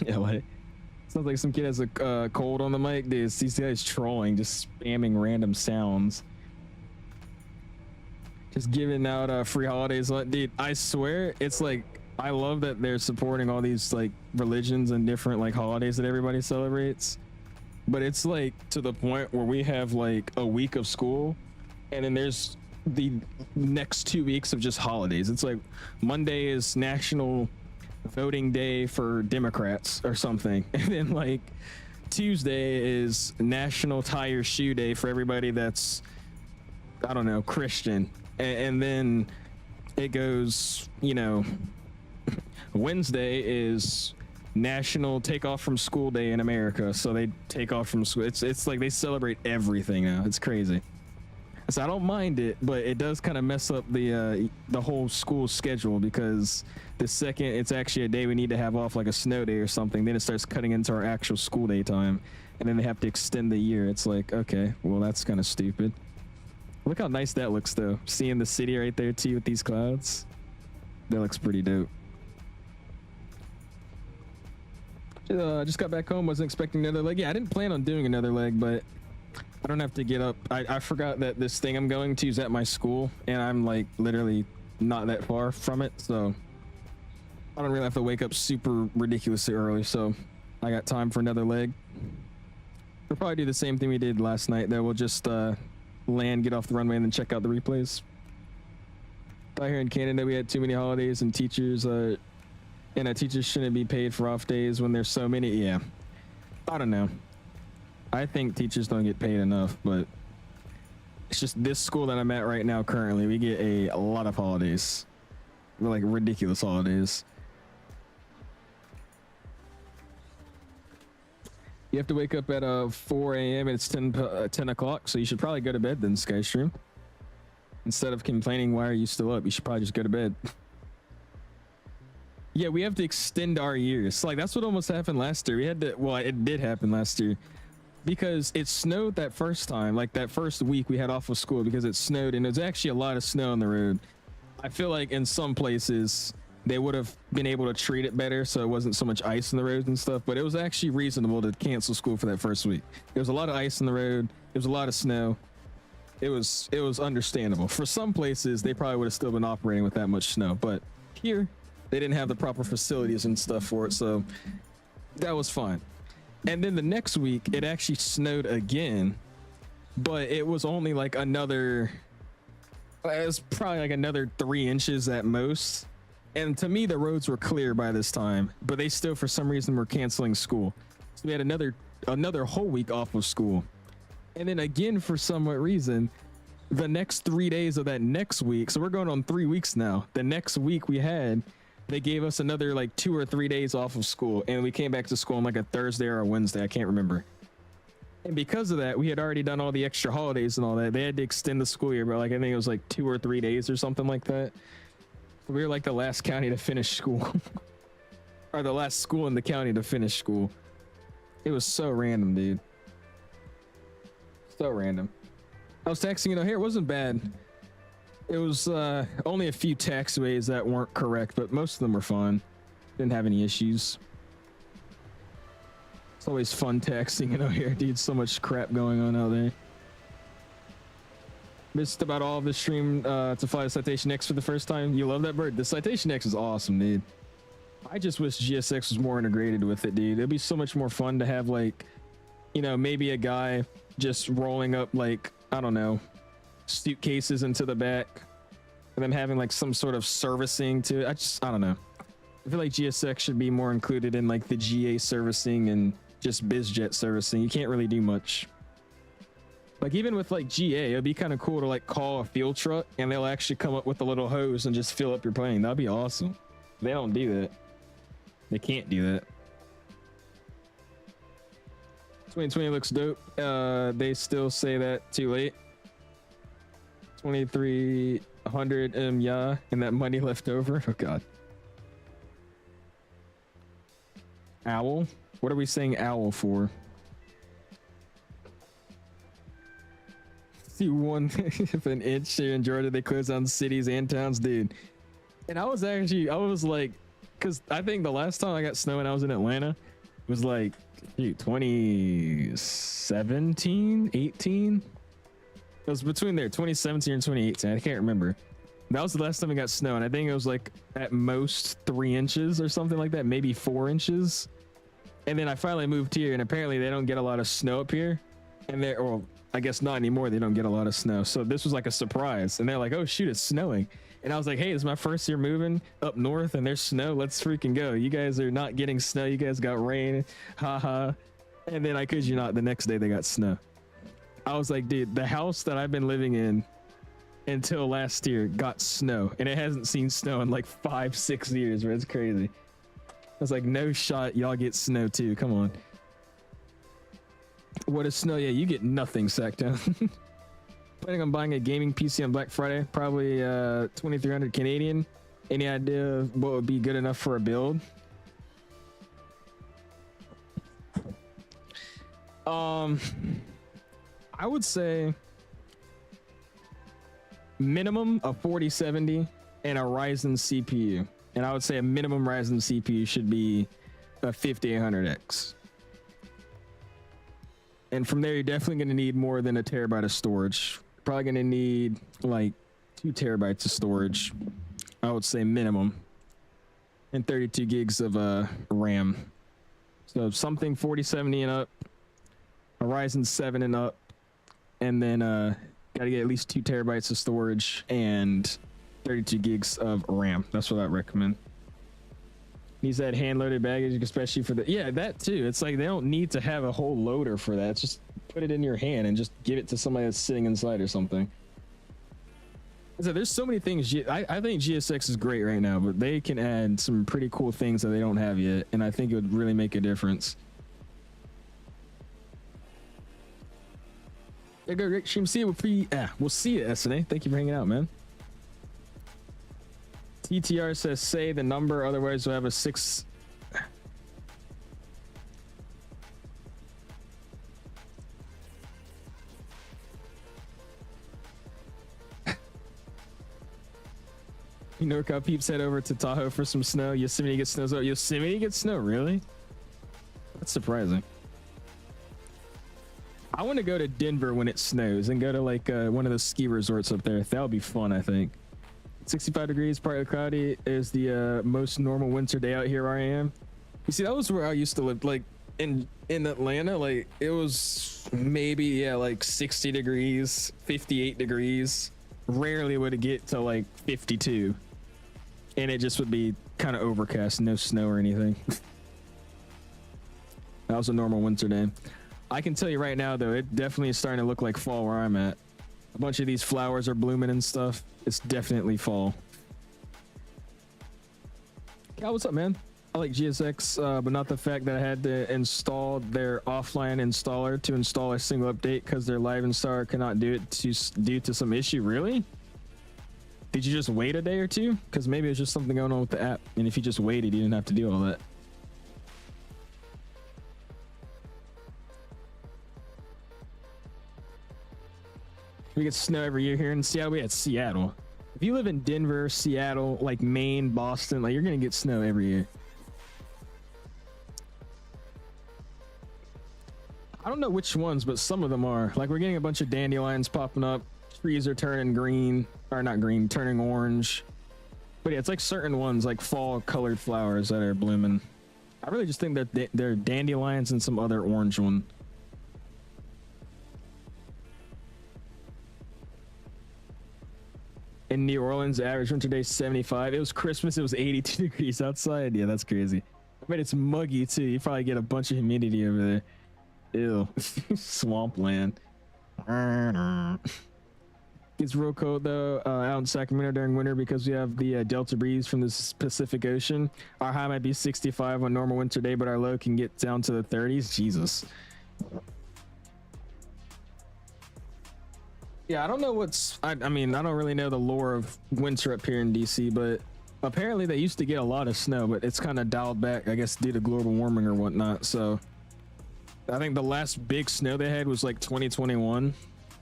Yeah, like. Sounds like some kid has a cold on the mic. Dude, these guys trolling, just spamming random sounds. Just giving out free holidays. Dude, I swear, it's like, I love that they're supporting all these like religions and different like holidays that everybody celebrates. But it's like to the point where we have like a week of school and then there's the next 2 weeks of just holidays. It's like Monday is National Voting Day for Democrats or something, and then like Tuesday is National Tire Shoe Day for everybody that's, I don't know, Christian, and then it goes, you know, Wednesday is National Takeoff from School Day in America, so they take off from school. It's like they celebrate everything now. It's crazy. So I don't mind it, but it does kind of mess up the whole school schedule, because the second it's actually a day we need to have off, like a snow day or something, then it starts cutting into our actual school day time, and then they have to extend the year. It's like, okay, well, that's kind of stupid. Look how nice that looks though. Seeing the city right there too with these clouds. That looks pretty dope. Just got back home, wasn't expecting another leg. Yeah, I didn't plan on doing another leg, but I don't have to get up. I forgot that this thing I'm going to is at my school, and I'm like literally not that far from it, so I don't really have to wake up super ridiculously early, so I got time for another leg. We'll probably do the same thing we did last night, though. We'll just land, get off the runway, and then check out the replays. Thought here in Canada we had too many holidays, and teachers teachers shouldn't be paid for off days when there's so many. Yeah, I don't know. I think teachers don't get paid enough, but it's just this school that I'm at right now currently, we get a lot of holidays. Like ridiculous holidays. You have to wake up at 4 a.m. and it's 10 o'clock, so you should probably go to bed then, Skystream. Instead of complaining why are you still up, you should probably just go to bed. Yeah, we have to extend our years. Like, that's what almost happened last year. We had to, well, it did happen last year, because it snowed that first time, like that first week we had off of school because it snowed, and there's actually a lot of snow on the road. I feel like in some places they would have been able to treat it better so it wasn't so much ice in the roads and stuff, but it was actually reasonable to cancel school for that first week. There was a lot of ice in the road, there was a lot of snow. It was understandable. For some places they probably would have still been operating with that much snow, but here they didn't have the proper facilities and stuff for it, so that was fine. And then the next week it actually snowed again, but it was only like another, it was probably like another 3 inches at most. And to me, the roads were clear by this time, but they still, for some reason, were canceling school. So we had another whole week off of school. And then again, for some reason, the next 3 days of that next week, so we're going on 3 weeks now. The next week they gave us another like 2 or 3 days off of school, and we came back to school on like a Thursday or a Wednesday. I can't remember. And because of that, we had already done all the extra holidays and all that. They had to extend the school year, but like I think it was like 2 or 3 days or something like that. We were like the last county to finish school. Or the last school in the county to finish school. It was so random, dude. So random. I was taxiing in O'Hare. It wasn't bad. It was only a few taxiways that weren't correct, but most of them were fine. Didn't have any issues. It's always fun taxiing in O'Hare, dude. So much crap going on out there. Missed about all of the stream to fly the Citation X for the first time. You love that bird? The Citation X is awesome, dude. I just wish GSX was more integrated with it, dude. It'd be so much more fun to have, like, you know, maybe a guy just rolling up, like, I don't know, suitcases into the back and then having like some sort of servicing to it. I don't know. I feel like GSX should be more included in like the GA servicing and just BizJet servicing. You can't really do much. Like even with like GA, it'd be kind of cool to like call a fuel truck and they'll actually come up with a little hose and just fill up your plane. That'd be awesome. They don't do that. They can't do that. 2020 looks dope. They still say that too late. 2300 𝐢𝐤 and that money left over. Oh god. Owl? What are we saying owl for? See one if an inch here in Georgia, they close down cities and towns, dude. And I was like, because I think the last time I got snow when I was in Atlanta was like, dude, 2017, 18. It was between there, 2017 and 2018. I can't remember. That was the last time we got snow, and I think it was like at most 3 inches or something like that, maybe 4 inches. And then I finally moved here, and apparently they don't get a lot of snow up here. And they're, or I guess not anymore. They don't get a lot of snow. So this was like a surprise, and they're like, "Oh shoot, it's snowing." And I was like, "Hey, it's my first year moving up north, and there's snow. Let's freaking go. You guys are not getting snow. You guys got rain, haha." And then I kid you not, the next day they got snow. I was like, dude, the house that I've been living in until last year got snow, and it hasn't seen snow in like 5-6 years, bro. It's crazy. I was like, no shot, y'all get snow too. Come on. What is snow? Yeah, you get nothing, Sacktown. Planning on buying a gaming PC on Black Friday, probably 2,300 Canadian. Any idea of what would be good enough for a build? I would say minimum a 4070 and a Ryzen CPU. And I would say a minimum Ryzen CPU should be a 5800X. And from there, you're definitely going to need more than a terabyte of storage. Probably going to need like 2 terabytes of storage. I would say minimum. And 32 gigs of RAM. So something 4070 and up. A Ryzen 7 and up. And then gotta get at least 2 terabytes of storage and 32 gigs of RAM. That's what I recommend. Needs that hand-loaded baggage, especially for the, yeah, that too. It's like they don't need to have a whole loader for that. It's just put it in your hand and just give it to somebody that's sitting inside or something. So there's so many things. I think GSX is great right now, but they can add some pretty cool things that they don't have yet, and I think it would really make a difference. There you go, great stream. See you. We'll see you, SNA. Thank you for hanging out, man. TTR says say the number, otherwise we'll have a 6. You know how peeps head over to Tahoe for some snow. Yosemite gets snow. Yosemite gets snow, really? That's surprising. I want to go to Denver when it snows and go to like one of the ski resorts up there. That would be fun, I think. 65 degrees, partly cloudy is the most normal winter day out here where I am. You see, that was where I used to live, like in Atlanta. Like it was maybe, yeah, like 60 degrees, 58 degrees. Rarely would it get to like 52. And it just would be kind of overcast, no snow or anything. That was a normal winter day. I can tell you right now, though, it definitely is starting to look like fall where I'm at. A bunch of these flowers are blooming and stuff. It's definitely fall. Cal, what's up, man? I like GSX, but not the fact that I had to install their offline installer to install a single update because their live installer cannot do it due to some issue. Really? Did you just wait a day or two? Because maybe it's just something going on with the app, and if you just waited, you didn't have to do all that. We get snow every year here in Seattle. We had Seattle. If you live in Denver, Seattle, like Maine, Boston, like you're gonna get snow every year. I don't know which ones, but some of them are. Like we're getting a bunch of dandelions popping up. Trees are turning green, or not green, turning orange. But yeah, it's like certain ones, like fall colored flowers that are blooming. I really just think that they're dandelions and some other orange one. In New Orleans, average winter day 75. It was Christmas, it was 82 degrees outside. Yeah, that's crazy. I bet it's muggy too. You probably get a bunch of humidity over there. Ew. Swampland. It's real cold though out in Sacramento during winter because we have the delta breeze from the Pacific Ocean. Our high might be 65 on normal winter day, but our low can get down to the 30s. Jesus. Yeah, I don't know what's I mean, I don't really know the lore of winter up here in DC, but apparently they used to get a lot of snow, but it's kind of dialed back, I guess, due to global warming or whatnot. So I think the last big snow they had was like 2021,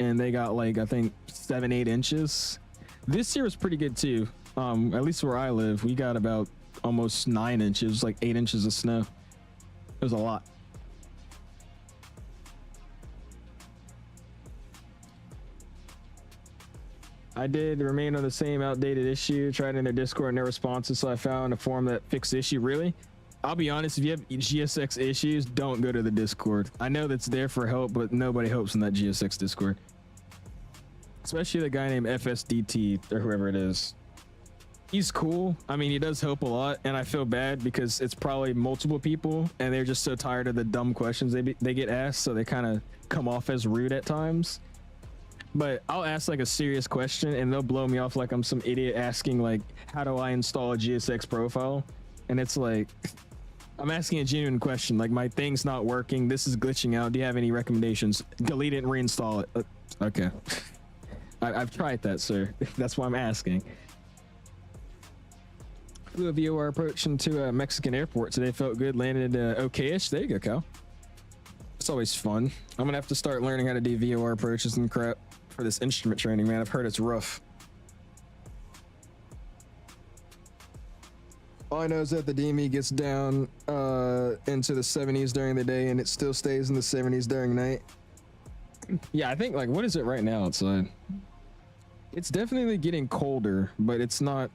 and they got like, I think 7-8 inches. This year was pretty good too. At least where I live, we got about almost 9 inches, like 8 inches of snow. It was a lot. I did remain on the same outdated issue, tried in their Discord, no responses, so I found a forum that fixed the issue. Really? I'll be honest, if you have GSX issues, don't go to the Discord. I know that's there for help, but nobody helps in that GSX Discord. Especially the guy named FSDT or whoever it is. He's cool. I mean, he does help a lot, and I feel bad because it's probably multiple people, and they're just so tired of the dumb questions they get asked, so they kind of come off as rude at times. But I'll ask like a serious question, and they'll blow me off like I'm some idiot asking like, how do I install a GSX profile? And it's like, I'm asking a genuine question, like my thing's not working, this is glitching out, do you have any recommendations? Delete it and reinstall it. Okay. I've tried that, sir. That's why I'm asking. Flew a VOR approach into a Mexican airport today, felt good, landed okay-ish. There you go, Cal. It's always fun. I'm gonna have to start learning how to do VOR approaches and crap for this instrument training, man. I've heard it's rough. All I know is that the DME gets down into the 70s during the day, and it still stays in the 70s during night. Yeah, I think, like, what is it right now outside? It's definitely getting colder, but it's not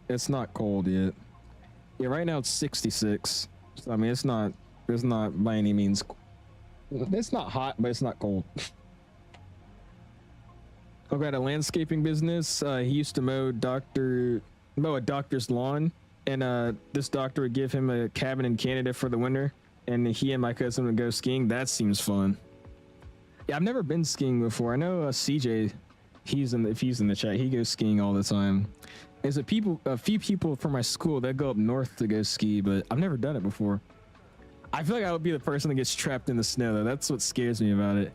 cold yet. Yeah, right now it's 66. So I mean, it's not by any means, it's not hot, but it's not cold. I've got a landscaping business. He used to mow a doctor's lawn, and this doctor would give him a cabin in Canada for the winter, and he and my cousin would go skiing. That seems fun. Yeah, I've never been skiing before. I know CJ, if he's in the chat, he goes skiing all the time. There's a few people from my school that go up north to go ski, but I've never done it before. I feel like I would be the person that gets trapped in the snow, though. That's what scares me about it.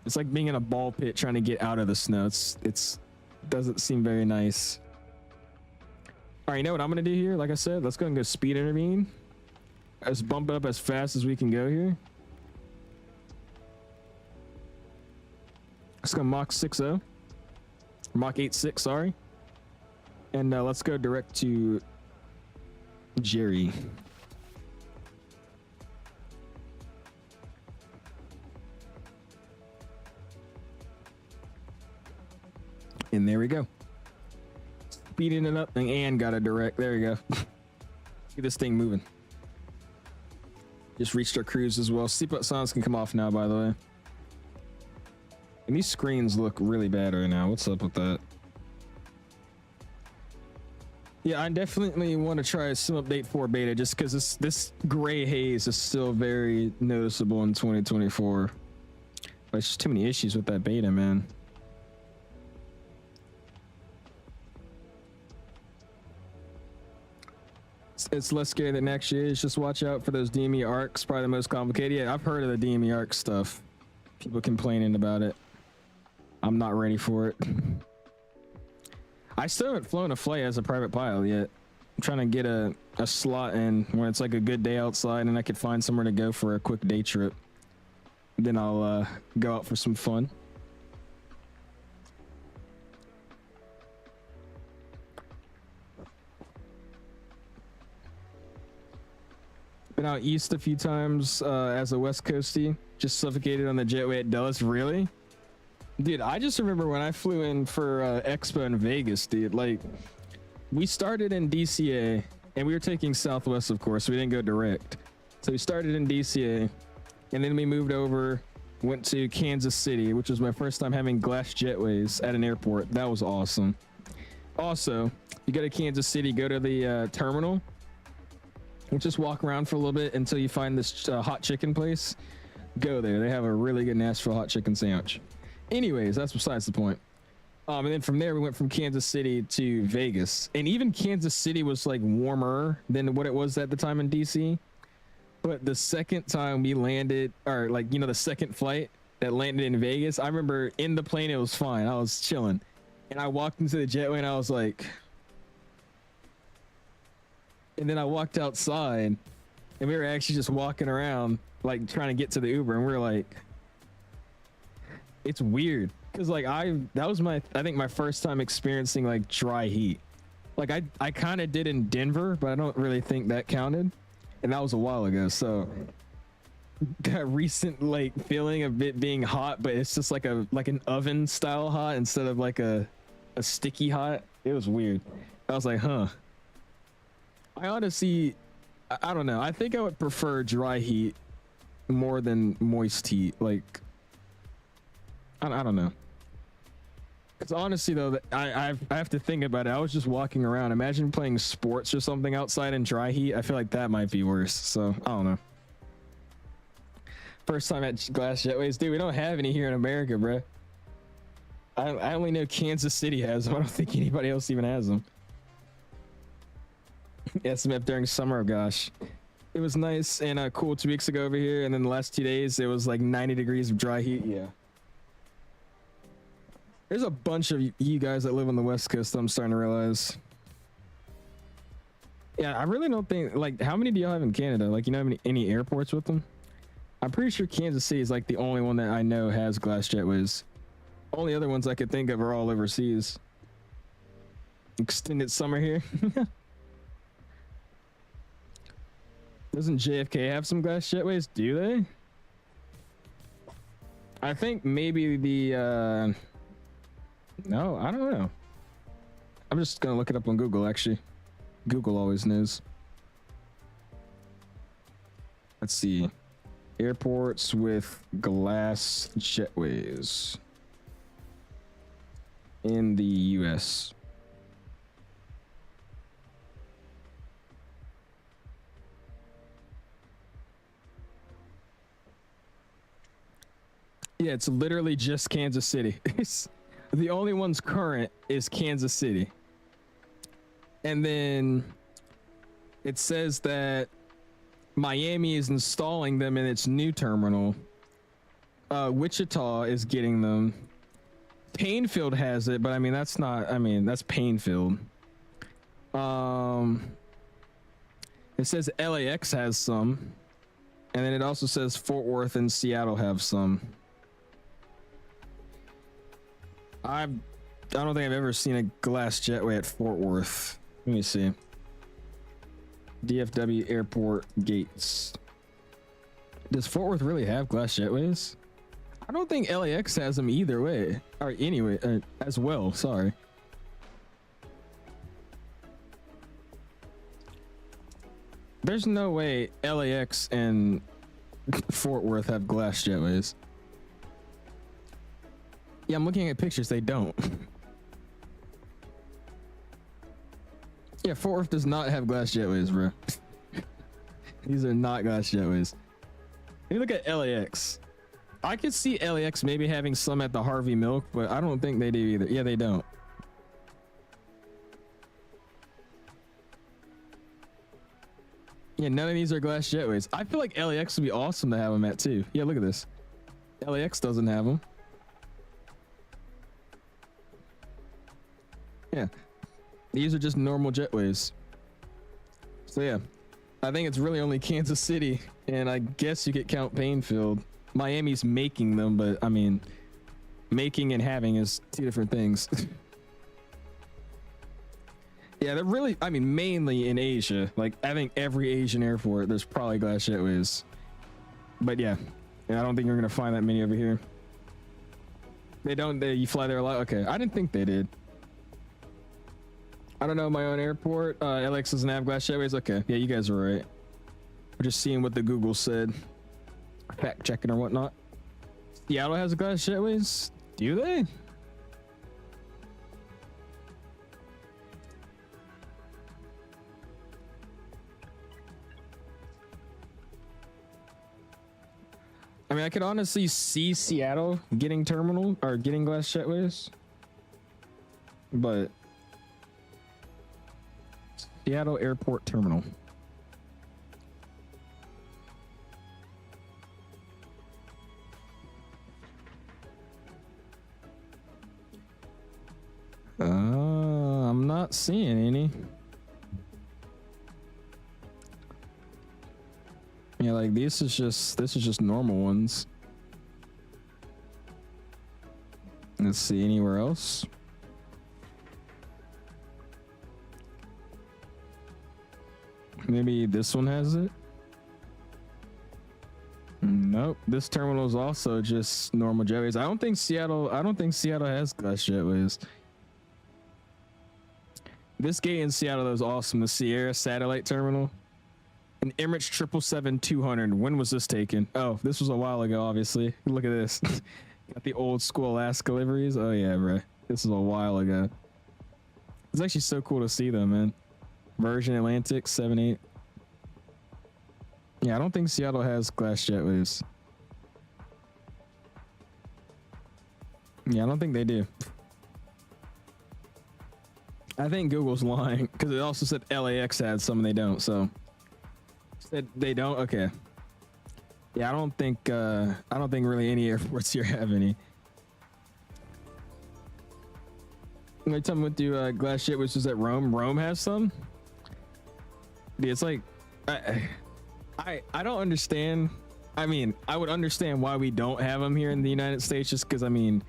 It's like being in a ball pit trying to get out of the snow. It doesn't seem very nice. All right, you know what I'm gonna do here? Like I said, let's go and go speed intervene. Let's bump it up as fast as we can go here. Let's go Mach 6.0. Mach 8.6, sorry. And let's go direct to Jerry. And there we go. Speeding it up and got a direct. There we go. Get this thing moving. Just reached our cruise as well. Seatbelt signs can come off now, by the way. And these screens look really bad right now. What's up with that? Yeah, I definitely want to try Sim Update 4 beta just because this gray haze is still very noticeable in 2024. But it's just too many issues with that beta, man. It's less scary than next year. Just watch out for those DME arcs. Probably the most complicated. Yeah, I've heard of the DME arc stuff. People complaining about it. I'm not ready for it. I still haven't flown a flight as a private pilot yet. I'm trying to get a slot in when it's like a good day outside and I could find somewhere to go for a quick day trip. Then I'll go out for some fun. Been out east a few times as a West Coastie. Just suffocated on the jetway at Dulles. Really? Dude, I just remember when I flew in for Expo in Vegas, dude. Like, we started in DCA, and we were taking Southwest, of course. We didn't go direct. So we started in DCA, and then we moved over, went to Kansas City, which was my first time having glass jetways at an airport. That was awesome. Also, you go to Kansas City, go to the terminal, and just walk around for a little bit until you find this hot chicken place. Go there. They have a really good Nashville hot chicken sandwich. Anyways, that's besides the point. And then from there, we went from Kansas City to Vegas. And even Kansas City was like warmer than what it was at the time in DC. But the second time we landed, or like, you know, the second flight that landed in Vegas, I remember in the plane, it was fine. I was chilling. And I walked into the jetway and I was like... And then I walked outside and we were actually just walking around, like trying to get to the Uber. And we were like... It's weird because like that was I think my first time experiencing like dry heat. Like I kind of did in Denver, but I don't really think that counted, and that was a while ago. So that recent like feeling of it being hot, but it's just like an oven style hot instead of like a sticky hot. It was weird. I was like, huh. I honestly, I don't know. I think I would prefer dry heat more than moist heat. Like. I don't know. Because honestly, though, I have to think about it. I was just walking around. Imagine playing sports or something outside in dry heat. I feel like that might be worse. So, I don't know. First time at glass jetways. Dude, we don't have any here in America, bro. I only know Kansas City has them. I don't think anybody else even has them. SMF during summer, gosh. It was nice and cool 2 weeks ago over here. And then the last 2 days, it was like 90 degrees of dry heat. Yeah. There's a bunch of you guys that live on the West Coast I'm starting to realize. Yeah, I really don't think, like, how many do y'all have in Canada? Like, you know, any airports with them? I'm pretty sure Kansas City is like the only one that I know has glass jetways. Only other ones I could think of are all overseas. Extended summer here. Doesn't JFK have some glass jetways? Do they? I think maybe the, no, I don't know. I'm just gonna look it up on Google, actually. Google always knows. Let's see. Airports with glass jetways in the US. Yeah, it's literally just Kansas City. The only ones current is Kansas City. And then it says that Miami is installing them in its new terminal. Wichita is getting them. Painfield has it, but I mean, that's not, I mean, that's Painfield. It says LAX has some. And then it also says Fort Worth and Seattle have some. I don't think I've ever seen a glass jetway at Fort Worth. Let me see. DFW Airport gates. Does Fort Worth really have glass jetways? I don't think LAX has them either way. Or anyway, as well, sorry. There's no way LAX and Fort Worth have glass jetways. Yeah, I'm looking at pictures. They don't. Yeah, Fort Worth does not have glass jetways, bro. These are not glass jetways. Let me look at LAX. I could see LAX maybe having some at the Harvey Milk, but I don't think they do either. Yeah, they don't. Yeah, none of these are glass jetways. I feel like LAX would be awesome to have them at too. Yeah, look at this. LAX doesn't have them. Yeah, These are just normal jetways. So yeah, I think it's really only Kansas City, and I guess you could count Painfield. Miami's making them, but I mean, making and having is two different things. Yeah, they're really, I mean, mainly in Asia. Like, I think every Asian airport, there's probably glass jetways. But yeah, I don't think you're gonna find that many over here. They don't, you fly there a lot? Okay, I didn't think they did. I don't know my own airport. LX doesn't have glass jetways? Okay, yeah, you guys are right. We're just seeing what the Google said. Fact checking or whatnot. Seattle has glass jetways? Do they? I mean, I could honestly see Seattle getting terminal or getting glass jetways, but Seattle Airport Terminal. I'm not seeing any. Yeah, like this is just normal ones. Let's see, anywhere else? Maybe this one has it? Nope, this terminal is also just normal jetways. I don't think Seattle has glass jetways. This gate in Seattle though is awesome. The Sierra Satellite Terminal. An Emirates 777-200. When was this taken? Oh, this was a while ago, obviously. Look at this. Got the old school Alaska liveries. Oh yeah, bro. This is a while ago. It's actually so cool to see them, man. Virgin Atlantic 78. Yeah, I don't think Seattle has glass jetways. Yeah, I don't think they do. I think Google's lying because it also said LAX had some and they don't. So said they don't. Okay. Yeah, I don't think really any airports here have any. Wait, tell me what do glass jetways was at Rome? Rome has some. Dude, it's like I don't understand. I mean, I would understand why we don't have them here in the United States, just because I mean,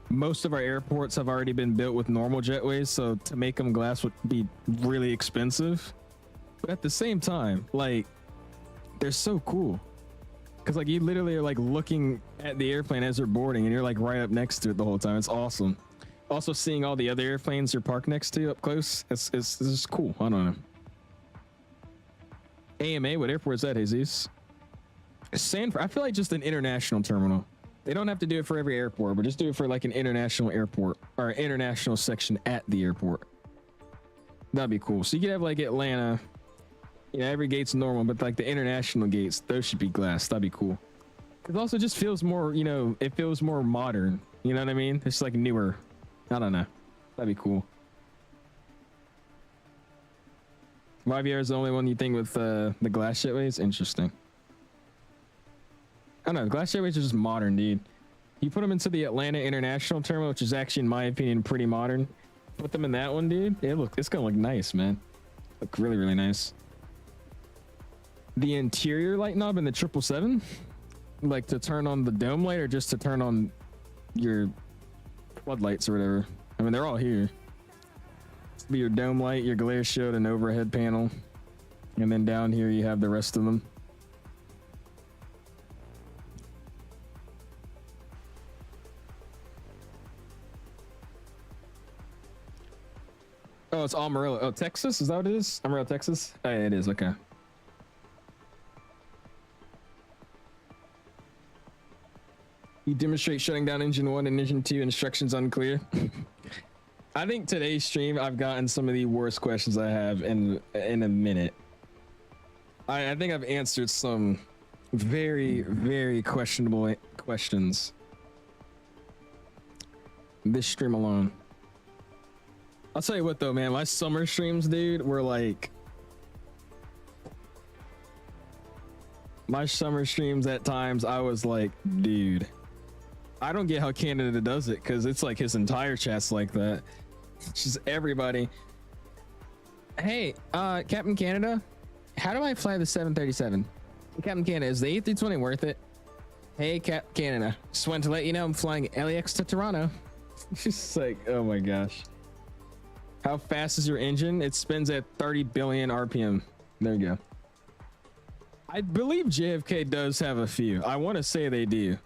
most of our airports have already been built with normal jetways, so to make them glass would be really expensive. But at the same time, like, they're so cool because like you literally are like looking at the airplane as they're boarding, and you're like right up next to it the whole time. It's awesome. Also, seeing all the other airplanes you're parked next to up close, it's just cool. I don't know. AMA, what airport is that, Jesus? Sanford. I feel like just an international terminal. They don't have to do it for every airport, but just do it for like an international airport or an international section at the airport. That'd be cool. So you could have like Atlanta, you know, every gate's normal, but like the international gates, those should be glass. That'd be cool. It also just feels more, you know, it feels more modern. You know what I mean? It's like newer. I don't know. That'd be cool. YVR is the only one you think with the glass jetways? Interesting. I don't know, glass jetways are just modern, dude. You put them into the Atlanta International Terminal, which is actually, in my opinion, pretty modern. Put them in that one, dude. It's gonna look nice, man. Look really, really nice. The interior light knob in the 777, like to turn on the dome light or just to turn on your floodlights or whatever. I mean, they're all here. This will be your dome light, your glare shield, and overhead panel, and then down here you have the rest of them. Oh, it's Amarillo. Oh, Texas? Is that what it is? Amarillo, Texas? Oh, yeah, it is. Okay. You demonstrate shutting down engine 1 and engine 2, instructions unclear. I think today's stream, I've gotten some of the worst questions I have in a minute. I think I've answered some very, very questionable questions this stream alone. I'll tell you what though, man, my summer streams, dude, were like, my summer streams at times, I was like, dude, I don't get how Canada does it, because it's like his entire chat's like that. It's just everybody. Hey, Captain Canada, how do I fly the 737? Captain Canada, is the A320 worth it? Hey, Cap Canada, just wanted to let you know I'm flying LAX to Toronto. Just like, oh my gosh. How fast is your engine? It spins at 30 billion RPM. There you go. I believe JFK does have a few. I want to say they do.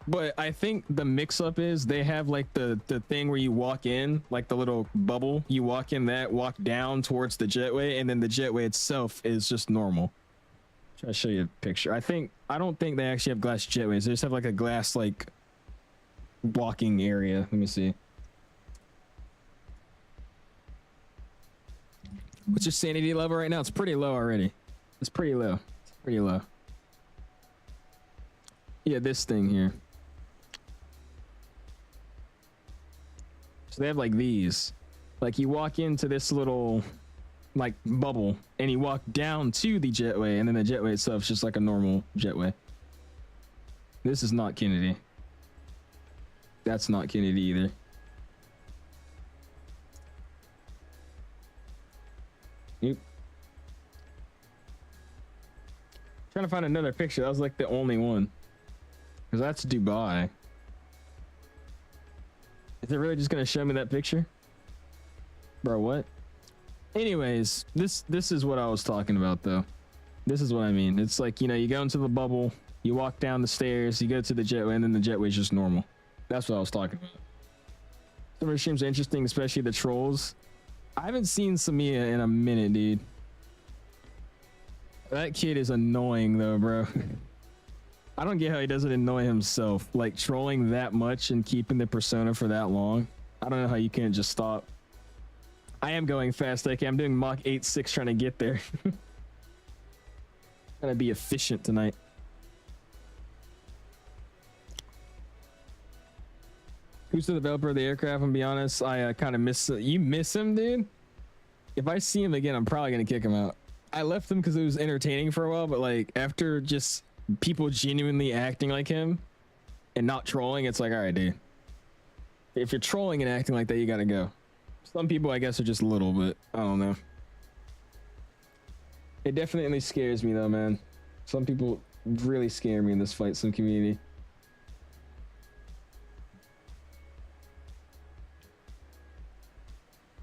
But I think the mix-up is they have like the thing where you walk in, like the little bubble. You walk in that, walk down towards the jetway, and then the jetway itself is just normal. Try to show you a picture. I don't think they actually have glass jetways. They just have like a glass like walking area. Let me see. What's your sanity level right now? It's pretty low already. It's pretty low. It's pretty low. Yeah, this thing here. So they have like these, like you walk into this little like bubble and you walk down to the jetway, and then the jetway itself is just like a normal jetway. This is not Kennedy. That's not Kennedy either. Yep. Trying to find another picture. That was like the only one. Because that's Dubai. Is it really just gonna show me that picture? Bro, what? Anyways, this is what I was talking about though. This is what I mean. It's like, you know, you go into the bubble, you walk down the stairs, you go to the jetway, and then the jetway is just normal. That's what I was talking about. Some of the streams are interesting, especially the trolls. I haven't seen Samia in a minute, dude. That kid is annoying though, bro. I don't get how he doesn't annoy himself, like trolling that much and keeping the persona for that long. I don't know how you can't just stop. I am going fast. Okay, I'm doing Mach 8.6 trying to get there. Trying to be efficient tonight. Who's the developer of the aircraft? I'm gonna be honest, I kind of miss you. Miss him, dude? If I see him again, I'm probably gonna kick him out. I left him because it was entertaining for a while, but like after just people genuinely acting like him and not trolling, it's like, all right, dude. If you're trolling and acting like that, you gotta go. Some people, I guess, are just little, but I don't know. It definitely scares me though, man. Some people really scare me in this fight sim community.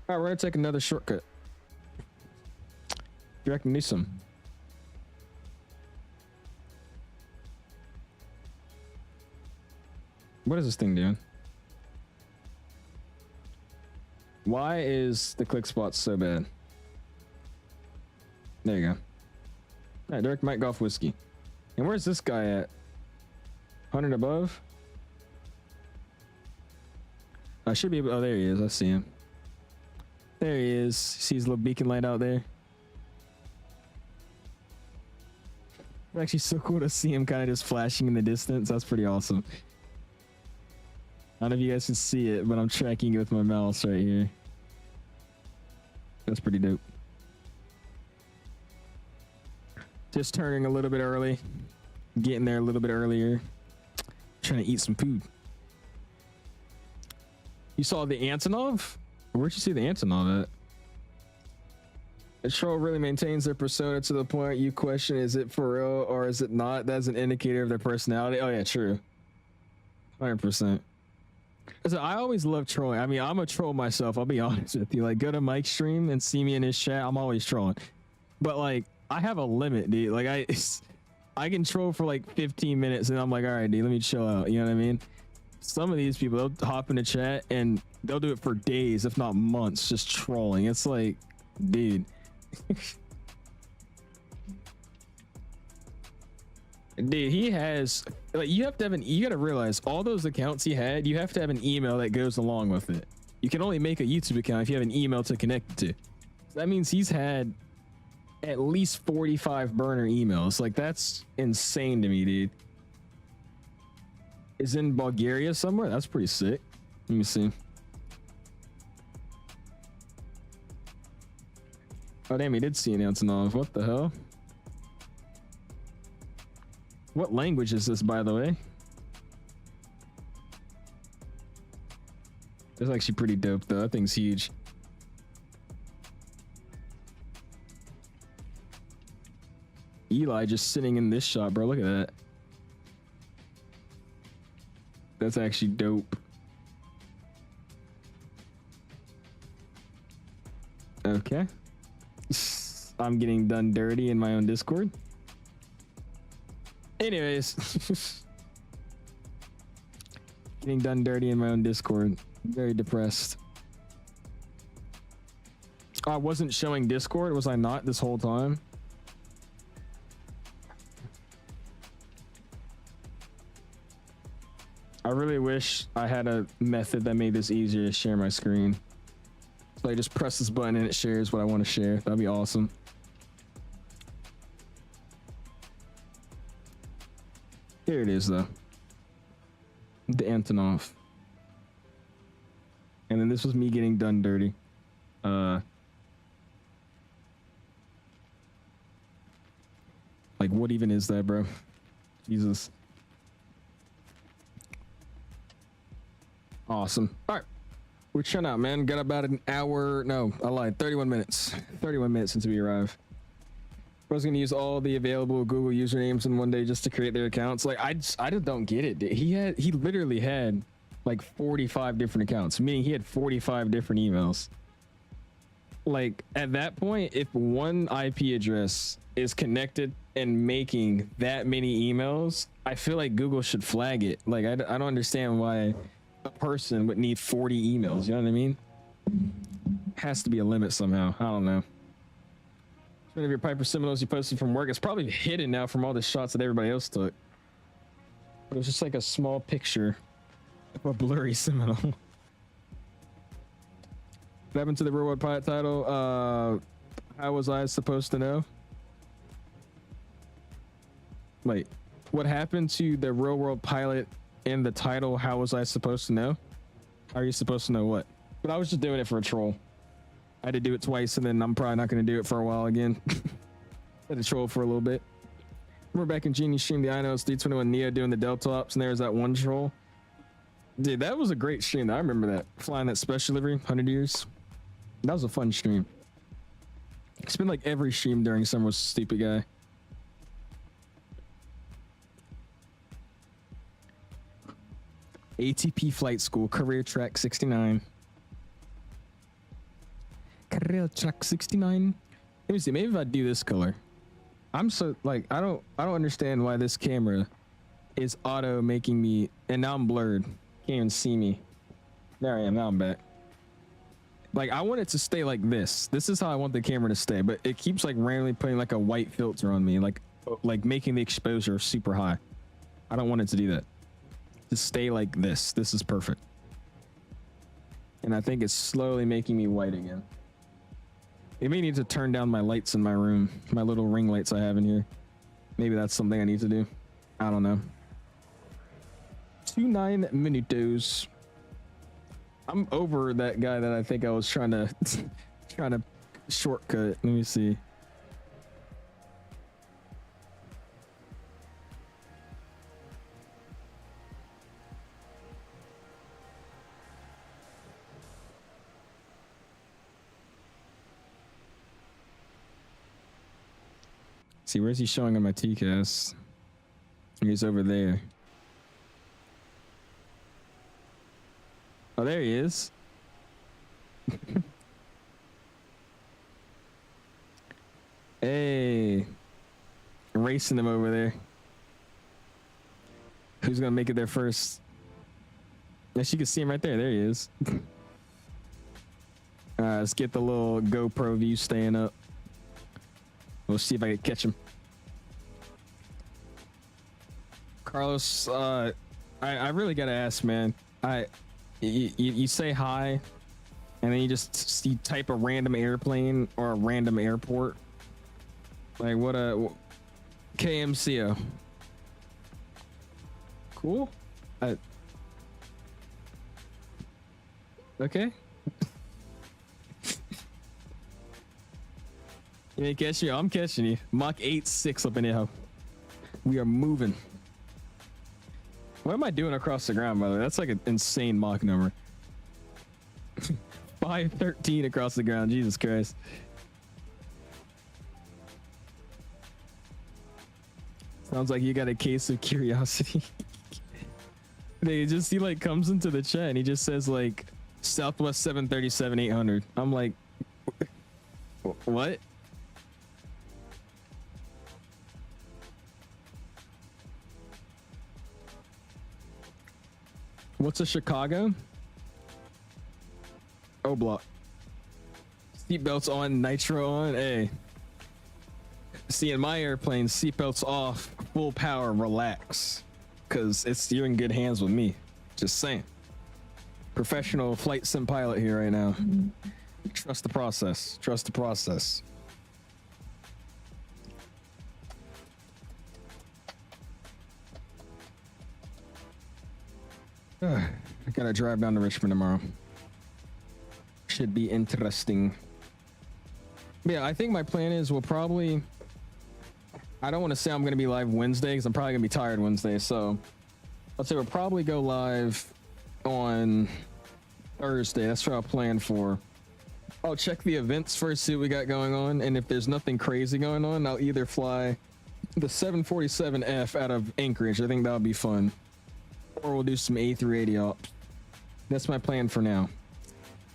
All right, we're gonna take another shortcut. Direct Newsom. What is this thing doing? Why is the click spot so bad? There you go. All right, direct Mike Golf Whiskey. And where's this guy at? 100 above? I should be able. Oh, there he is. I see him. There he is. See his little beacon light out there? It's actually so cool to see him kind of just flashing in the distance. That's pretty awesome. I don't know if you guys can see it, but I'm tracking it with my mouse right here. That's pretty dope. Just turning a little bit early. Getting there a little bit earlier. Trying to eat some food. You saw the Antonov? Where'd you see the Antonov at? The troll really maintains their persona to the point you question, is it for real or is it not? That's an indicator of their personality. Oh yeah, true. 100%. So I always love trolling. I mean, I'm a troll myself. I'll be honest with you. Like, go to Mike's stream and see me in his chat. I'm always trolling. But like, I have a limit, dude. Like I can troll for like 15 minutes and I'm like, all right, dude, let me chill out. You know what I mean? Some of these people, they'll hop in the chat and they'll do it for days, if not months, just trolling. It's like, dude. Dude, he has, like, you have to have you gotta realize all those accounts he had, you have to have an email that goes along with it. You can only make a YouTube account if you have an email to connect it to. So that means he's had at least 45 burner emails. Like, that's insane to me, dude. Is in Bulgaria somewhere? That's pretty sick. Let me see. Oh damn, he did see an Antonov. What the hell? What language is this, by the way? That's actually pretty dope though. That thing's huge. Eli just sitting in this shot, bro. Look at that. That's actually dope. Okay. I'm getting done dirty in my own Discord. Anyways. Getting done dirty in my own Discord. Very depressed. I wasn't showing Discord, was I not, this whole time? I really wish I had a method that made this easier to share my screen. So I just press this button and it shares what I want to share. That'd be awesome. Here it is though. The Antonov. And then this was me getting done dirty. Like what even is that, bro? Jesus. Awesome. All right. We're chilling out, man. Got about an hour. No, I lied. 31 minutes. 31 minutes since we arrived. I was going to use all the available Google usernames in one day just to create their accounts. Like, I just don't get it. He literally had like 45 different accounts, meaning he had 45 different emails. Like, at that point, if one IP address is connected and making that many emails, I feel like Google should flag it. Like, I don't understand why a person would need 40 emails. You know what I mean? Has to be a limit somehow. I don't know. One of your Piper Seminoles you posted from work, it's probably hidden now from all the shots that everybody else took. But it was just like a small picture of a blurry Seminole. What happened to the real world pilot title? How was I supposed to know? Wait, what happened to the real world pilot in the title? How was I supposed to know? How are you supposed to know what? But I was just doing it for a troll. I had to do it twice, and then I'm probably not going to do it for a while again. Had to troll for a little bit. Remember back in Genius stream, the INOS 321 Neo doing the Delta ops, and there was that one troll. Dude, that was a great stream. I remember that. Flying that special delivery, 100 years. That was a fun stream. It's been like every stream during summer was a stupid guy. ATP Flight School, Career Track 69. Career Track 69. Let me see, maybe if I do this color. I'm so like I don't understand why this camera is auto making me, and now I'm blurred. Can't even see me. There I am, now I'm back. Like I want it to stay like this. This is how I want the camera to stay, but it keeps like randomly putting like a white filter on me, like making the exposure super high. I don't want it to do that. Just stay like this. This is perfect. And I think it's slowly making me white again. I may need to turn down my lights in my room, my little ring lights I have in here. Maybe that's something I need to do. I don't know. 29 minutos. I'm over that guy that I think I was trying to shortcut. Let me see. See, where's he showing on my TCAS? He's over there. Oh, there he is. Hey. Racing him over there. Who's gonna make it there first? Yes, you can see him right there. There he is. Let's get the little GoPro view staying up. We'll see if I can catch him. Carlos, I really gotta ask, man. You say hi, and then you type a random airplane or a random airport. Like what a KMCO. Cool. Okay. You ain't catch you. I'm catching you. Mach 8.6 up in here. We are moving. What am I doing across the ground, by the way? That's like an insane Mach number. 513 across the ground. Jesus Christ. Sounds like you got a case of curiosity. They just, he like comes into the chat and he just says like Southwest 737-800. I'm like, what? What's a Chicago? O block. Seatbelts on, nitro on. Hey. See, in my airplane, seatbelts off, full power, relax. Cause you're in good hands with me. Just saying. Professional flight sim pilot here right now. Trust the process. Trust the process. I gotta drive down to Richmond tomorrow. Should be interesting. But yeah, I think my plan is we'll probably, I don't want to say I'm going to be live Wednesday because I'm probably going to be tired Wednesday. So I'll say we'll probably go live on Thursday. That's what I'll plan for. I'll check the events first, see what we got going on. And if there's nothing crazy going on, I'll either fly the 747F out of Anchorage. I think that'll be fun. Or we'll do some A380 ops. That's my plan for now.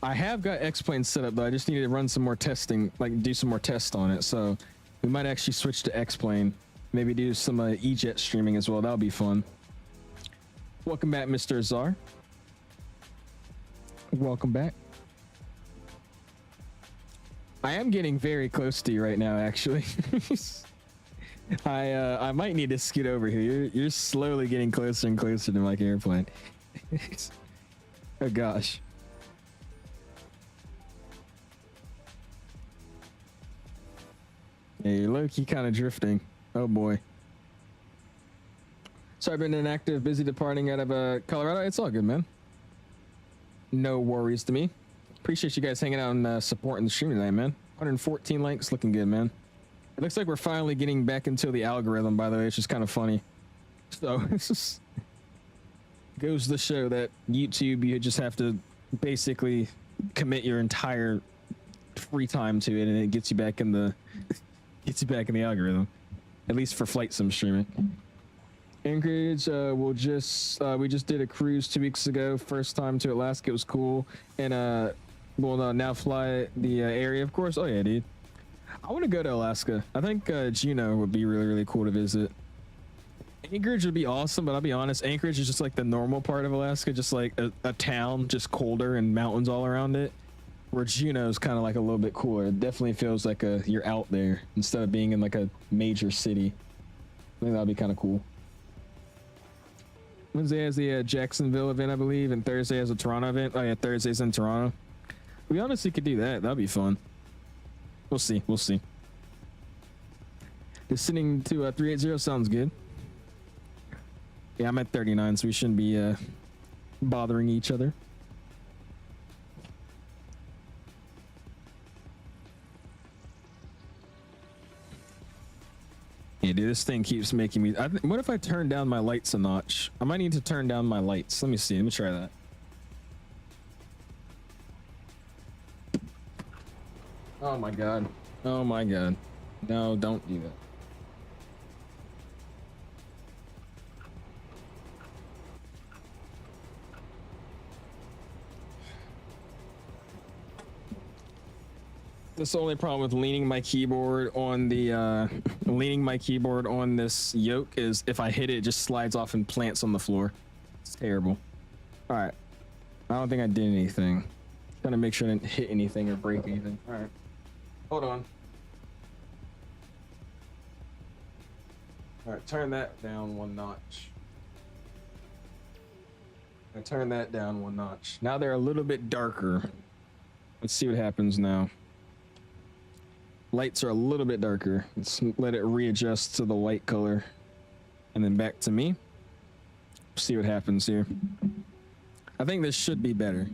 I have got X-Plane set up, though. I just need to run some more testing, like do some more tests on it. So we might actually switch to X-Plane. Maybe do some E-Jet streaming as well. That'll be fun. Welcome back, Mr. Czar. Welcome back. I am getting very close to you right now, actually. I might need to scoot over here. You're slowly getting closer and closer to my airplane. Oh gosh. Yeah, you're low-key kind of drifting. Oh boy. So I've been inactive, busy departing out of Colorado. It's all good, man. No worries to me. Appreciate you guys hanging out and supporting the stream tonight, man. 114 likes, looking good, man. It looks like we're finally getting back into the algorithm, by the way. It's just kind of funny. So it's just goes to show that YouTube, you just have to basically commit your entire free time to it, and it gets you back in the algorithm. At least for flight sim streaming. Anchorage, we just did a cruise 2 weeks ago. First time to Alaska, it was cool, and we'll now fly the area, of course. Oh yeah, dude. I want to go to Alaska. I think Juneau would be really, really cool to visit. Anchorage would be awesome, but I'll be honest, Anchorage is just like the normal part of Alaska, just like a town, just colder and mountains all around it. Where Juneau is kind of like a little bit cooler. It definitely feels like you're out there instead of being in like a major city. I think that'll be kind of cool. Wednesday has the Jacksonville event, I believe, and Thursday has a Toronto event. Oh yeah, Thursday's in Toronto. We honestly could do that. That'd be fun. We'll see. We'll see. Descending to 380 sounds good. Yeah, I'm at 39, so we shouldn't be bothering each other. Yeah, dude, this thing keeps making me... what if I turn down my lights a notch? I might need to turn down my lights. Let me see. Let me try that. Oh my god. Oh my god. No, don't do that. That's the only problem with leaning my keyboard on the this yoke is if I hit it, it just slides off and plants on the floor. It's terrible. All right. I don't think I did anything. Trying to make sure I didn't hit anything or break anything. All right. Hold on. All right, turn that down one notch. I turn that down one notch. Now they're a little bit darker. Let's see what happens now. Lights are a little bit darker. Let's let it readjust to the white color. And then back to me. See what happens here. I think this should be better.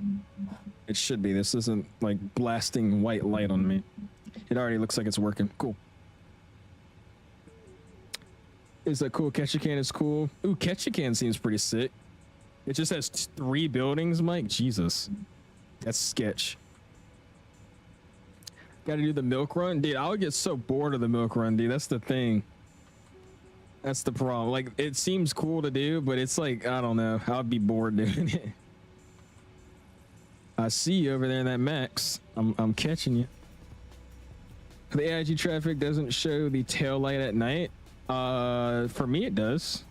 It should be. This isn't like blasting white light on me. It already looks like it's working. Cool. Is that cool? Ketchikan is cool. Ooh, Ketchikan seems pretty sick. It just has 3 buildings, Mike. Jesus. That's sketch. Gotta do the milk run. Dude, I would get so bored of the milk run, dude. That's the thing. That's the problem. Like, it seems cool to do, but it's like, I don't know. I'd be bored doing it. I see you over there in that Max. I'm catching you. The AIG traffic doesn't show the tail light at night. For me, it does.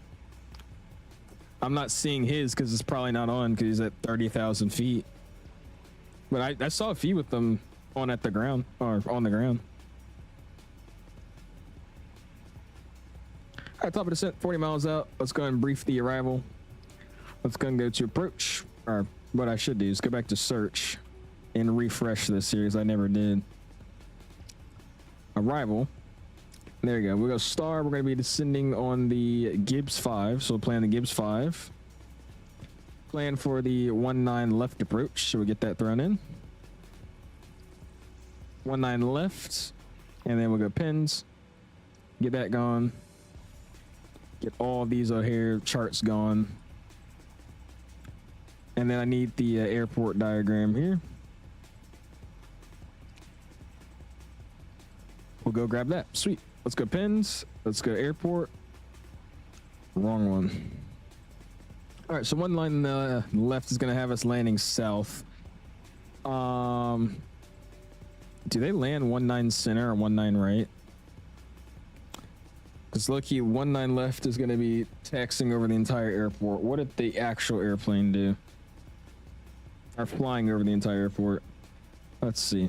I'm not seeing his because it's probably not on because he's at 30,000 feet. But I saw a few with them on at the ground or on the ground. All right, top of descent, 40 miles out. Let's go ahead and brief the arrival. Let's go and go to approach. Or what I should do is go back to search and refresh this series. I never did. Arrival. There you go. We'll go star. We're going to be descending on the Gibbs 5. So we'll plan the Gibbs 5. Plan for the 19 left approach. So we'll get that thrown in. 19 left. And then we'll go pins. Get that gone. Get all these O'Hare charts gone. And then I need the airport diagram here. We'll go grab that. Sweet. Let's go pins. Let's go airport. Wrong one. All right, so one line left is going to have us landing south. Do they land 19 center or 19 right? Because lucky 19 left is going to be taxiing over the entire airport. What did the actual airplane do? Or flying over the entire airport. Let's see.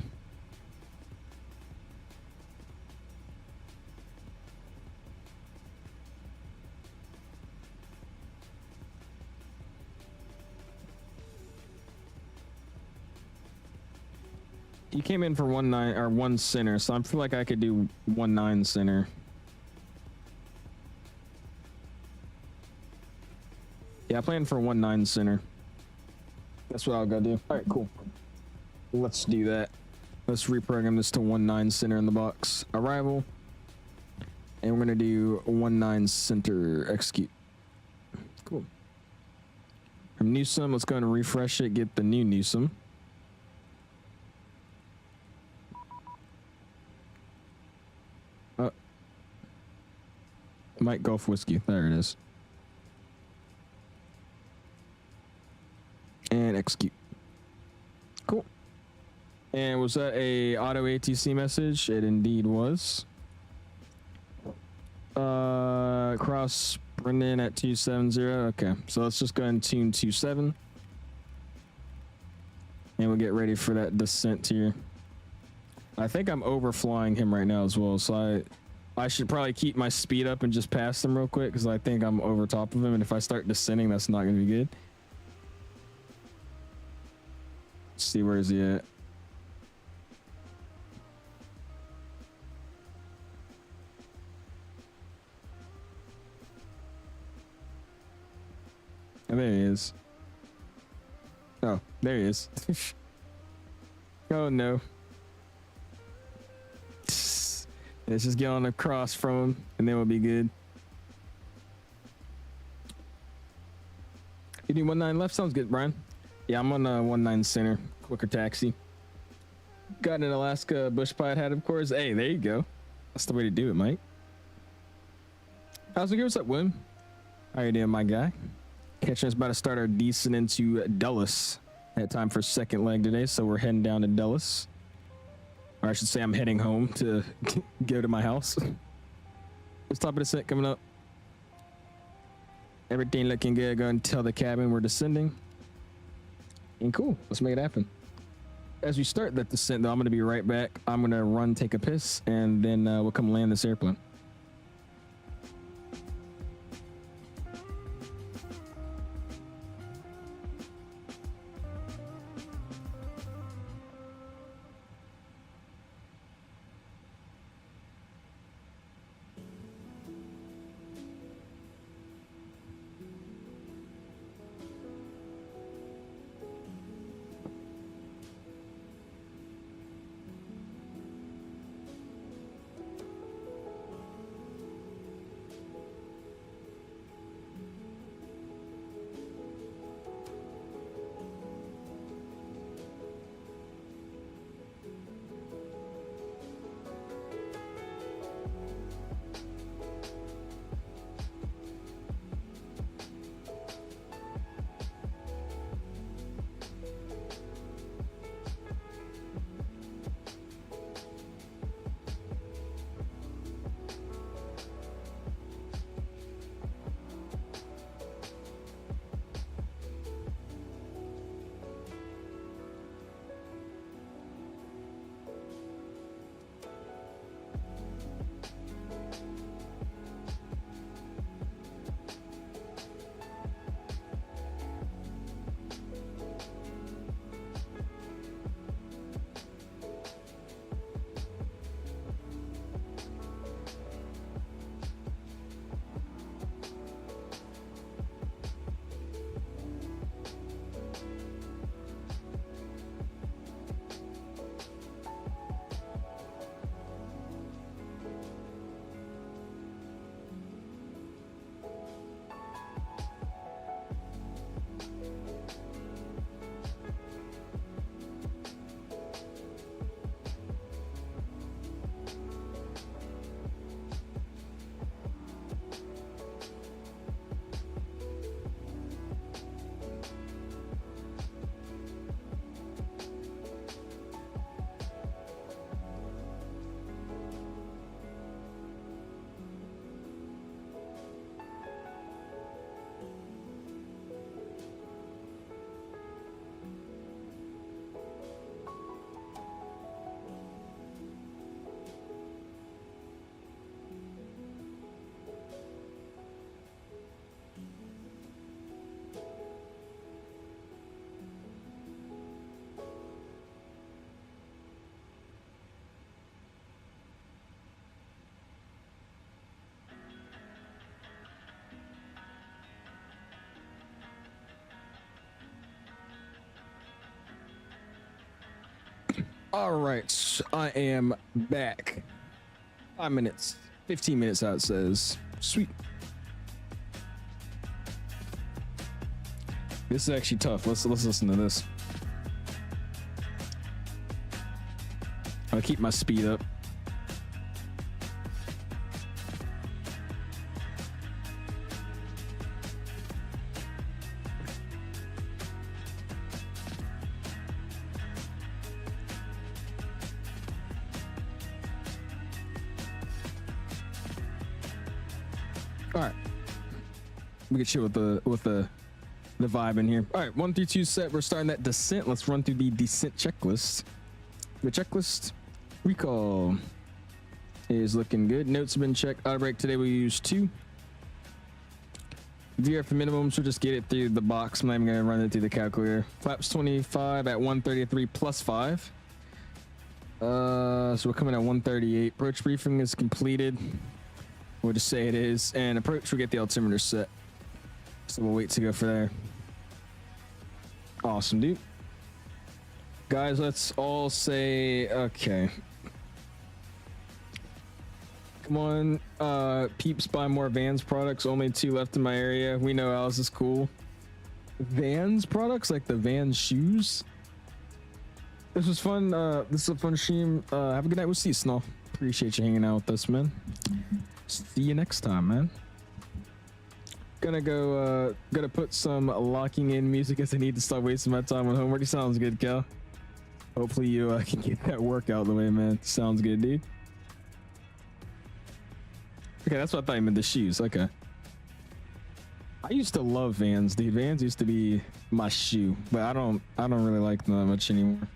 You came in for 19 or 1 center, so I feel like I could do 19 center. Yeah, I planned for 19 center. That's what I'll go do. All right, cool. Let's do that. Let's reprogram this to 19 center in the box. Arrival. And we're gonna do 19 center execute. Cool. From Newsom, let's go ahead and refresh it, get the new Newsom. Mike Golf Whiskey. There it is. And execute. Cool. And was that a auto ATC message? It indeed was. Cross Brendan at 270. Okay, so let's just go ahead and tune 27. And we'll get ready for that descent here. I think I'm overflying him right now as well, so I should probably keep my speed up and just pass him real quick because I think I'm over top of him, and if I start descending, that's not going to be good. Let's see, where is he at? Oh, there he is. Oh, there he is. Oh no. Let's just get on across from him, and then we'll be good. You do 19 left? Sounds good, Brian. Yeah, I'm on 19 center. Quicker taxi. Got an Alaska bush pilot hat, of course. Hey, there you go. That's the way to do it, Mike. How's it going? What's up, Wim? How you doing, my guy? Catching us about to start our descent into Dulles. Had time for second leg today, so we're heading down to Dulles. Or I should say I'm heading home to go to my house. It's top of descent coming up. Everything looking good. Go and tell the cabin we're descending. And cool. Let's make it happen. As we start that descent, though, I'm going to be right back. I'm going to run, take a piss, and then we'll come land this airplane. All right, I am back. 5 minutes, 15 minutes out, it says. Sweet. This is actually tough. Let's listen to this. I'll keep my speed up. All right, we can chill with the vibe in here. All right, 1 through 2 set. We're starting that descent. Let's run through the descent checklist. The checklist recall is looking good. Notes have been checked. Auto brake today we used 2. VRF minimums, we'll just get it through the box. I'm not even gonna run it through the calculator. Flaps 25 at 133 plus 5. So we're coming at 138. Approach briefing is completed. We'll just say it is. And approach, we'll get the altimeter set. So we'll wait to go for there. Awesome, dude. Guys, let's all say, okay. Come on, peeps, buy more Vans products. Only 2 left in my area. We know Alice is cool. Vans products, like the Vans shoes. This was fun. This is a fun stream. Have a good night. We'll see you, Snow. Appreciate you hanging out with us, man. See you next time, man. Gonna put some locking in music as I need to stop wasting my time on homework. Sounds good, Cal. Hopefully you can get that workout the way, man. Sounds good, dude. Okay, that's what I thought you meant, the shoes. Okay. I used to love Vans, dude. Vans used to be my shoe, but I don't really like them that much anymore.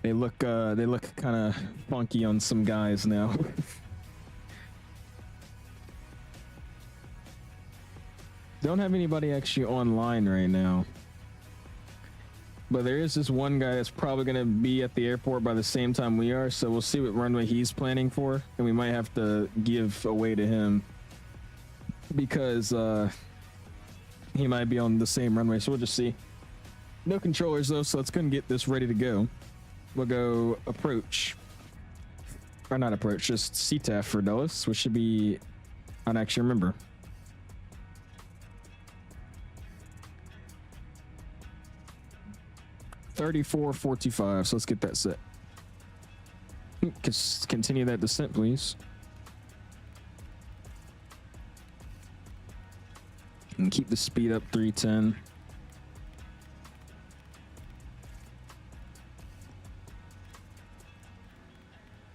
They look kind of funky on some guys now. Don't have anybody actually online right now. But there is this one guy that's probably going to be at the airport by the same time we are, so we'll see what runway he's planning for, and we might have to give away to him because he might be on the same runway, so we'll just see. No controllers though, so let's go and get this ready to go. We'll go approach, or not approach, just CTAF for Dulles, which should be, I don't actually remember. $34.45, so let's get that set. Continue that descent, please. And keep the speed up 310.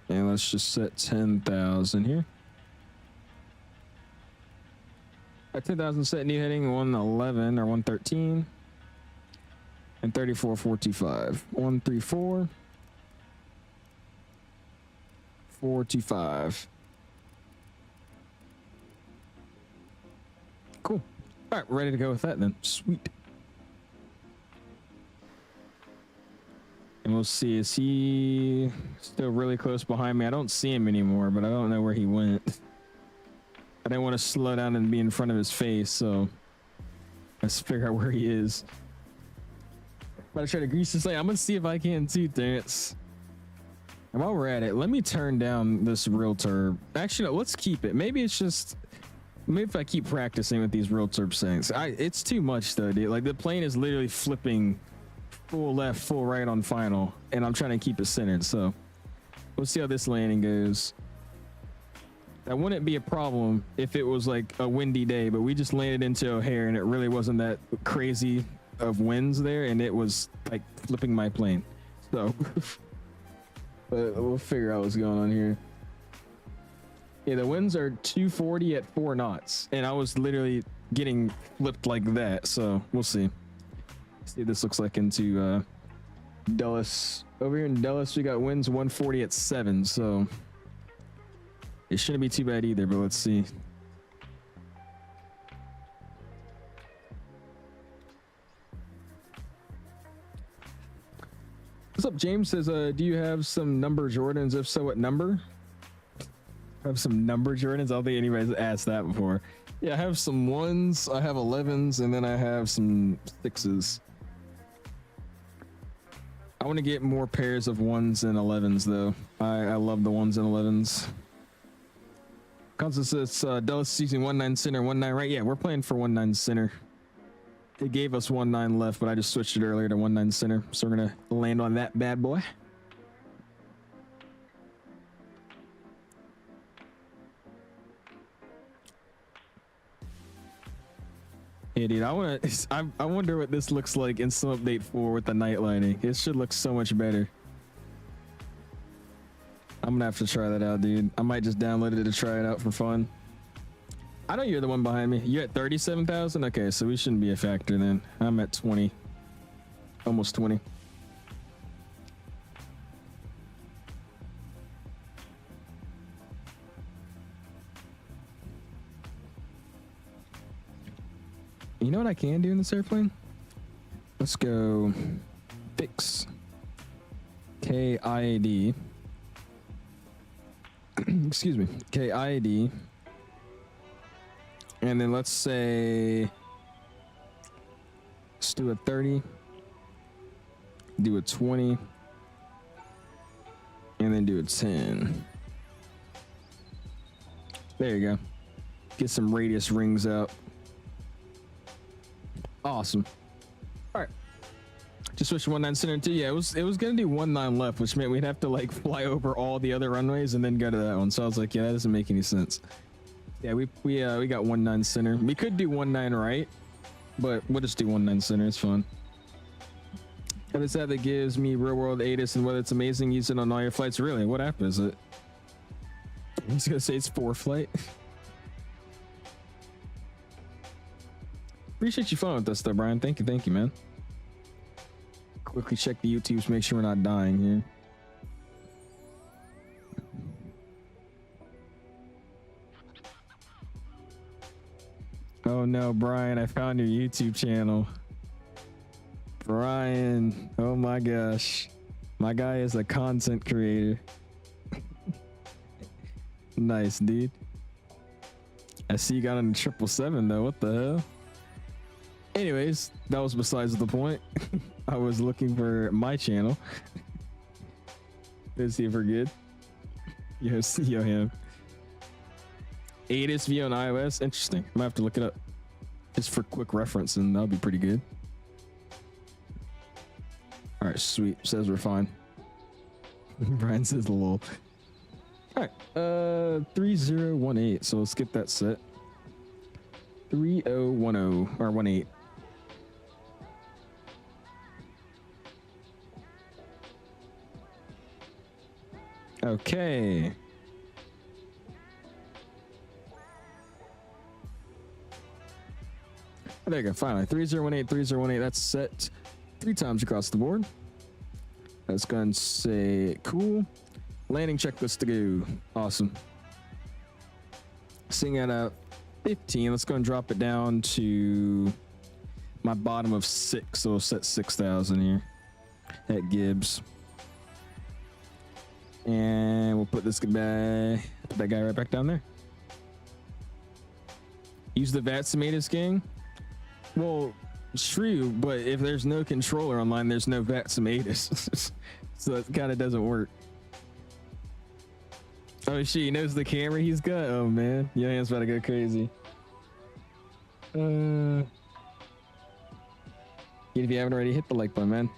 And let's just set 10,000 here. At 10,000 set, new heading 111 or 113. And 34.45. 134. 45. Cool. All right, we're ready to go with that then. Sweet. And we'll see, is he still really close behind me? I don't see him anymore, but I don't know where he went. I didn't want to slow down and be in front of his face, so let's figure out where he is. But I try to grease this lane. I'm gonna see if I can too, Terrence. And while we're at it, let me turn down this realtor. Actually, no, let's keep it. Maybe it's just, maybe if I keep practicing with these realtor settings. It's too much though, dude. Like the plane is literally flipping full left, full right on final, and I'm trying to keep it centered. So we'll see how this landing goes. That wouldn't be a problem if it was like a windy day, but we just landed into O'Hare and it really wasn't that crazy of winds there, and it was like flipping my plane. So but we'll figure out what's going on here. Yeah, the winds are 240 at 4 knots, and I was literally getting flipped like that. So we'll see. See what this looks like into Dulles. Over here in Dulles, we got winds 140 at 7, so it shouldn't be too bad either, but let's see. What's up, James? Says, do you have some number Jordans? If so, what number? I have some number Jordans? I don't think anybody's asked that before. Yeah, I have some 1s, I have 11s, and then I have some 6s. I want to get more pairs of 1s and 11s though. I love the 1s and 11s. Constance says Dulles using 19 center, 19 right. Yeah, we're playing for 19 center. It gave us 19 left, but I just switched it earlier to 19 center. So we're gonna land on that bad boy. Yeah, dude, I wonder what this looks like in some update 4 with the night lighting. It should look so much better. I'm gonna have to try that out, dude. I might just download it to try it out for fun. I know you're the one behind me. You're at 37,000? Okay, so we shouldn't be a factor then. I'm at 20. Almost 20. You know what I can do in this airplane? Let's go fix KIAD. Excuse me, KIAD. And then let's say, let's do a 30, do a 20, and then do a 10. There you go. Get some radius rings out. Awesome. All right. Just switch 19 center to, yeah, it was gonna do 19 left, which meant we'd have to like fly over all the other runways and then go to that one. So I was like, yeah, that doesn't make any sense. Yeah, we got 19 center. We could do 19 right, but we'll just do 19 center. It's fun. And this app that gives me real world ATIS and whether it's amazing, use it on all your flights. Really, what app is it? He's gonna say it's 4Flight. Appreciate you following with us though, Brian. Thank you, man. Quickly check the YouTubes to make sure we're not dying here. Oh no, Brian, I found your YouTube channel. Brian, oh my gosh. My guy is a content creator. Nice, dude. I see you got on the 777 though, what the hell? Anyways, that was besides the point. I was looking for my channel. Let's see if we're good. Yo him. ATIS view on iOS. Interesting. I might have to look it up just for quick reference, and that'll be pretty good. All right, sweet. Says we're fine. Brian says lol. All right, 3018. So let's get that set. 3010 or 18. Okay. There you go. Finally, 3018, 3018. That's set 3 times across the board. Let's go and say cool. Landing checklist to go. Awesome. Sing at 15. Let's go and drop it down to my bottom of 6. So we'll set 6,000 here at Gibbs. And we'll put this guy, put that guy right back down there. Use the VATSIM gang. Well, true, but if there's no controller online, there's no VATSIM. So that kind of doesn't work. Oh shit, he knows the camera he's got? Oh man, your hand's about to go crazy. If you haven't already, hit the like button, man.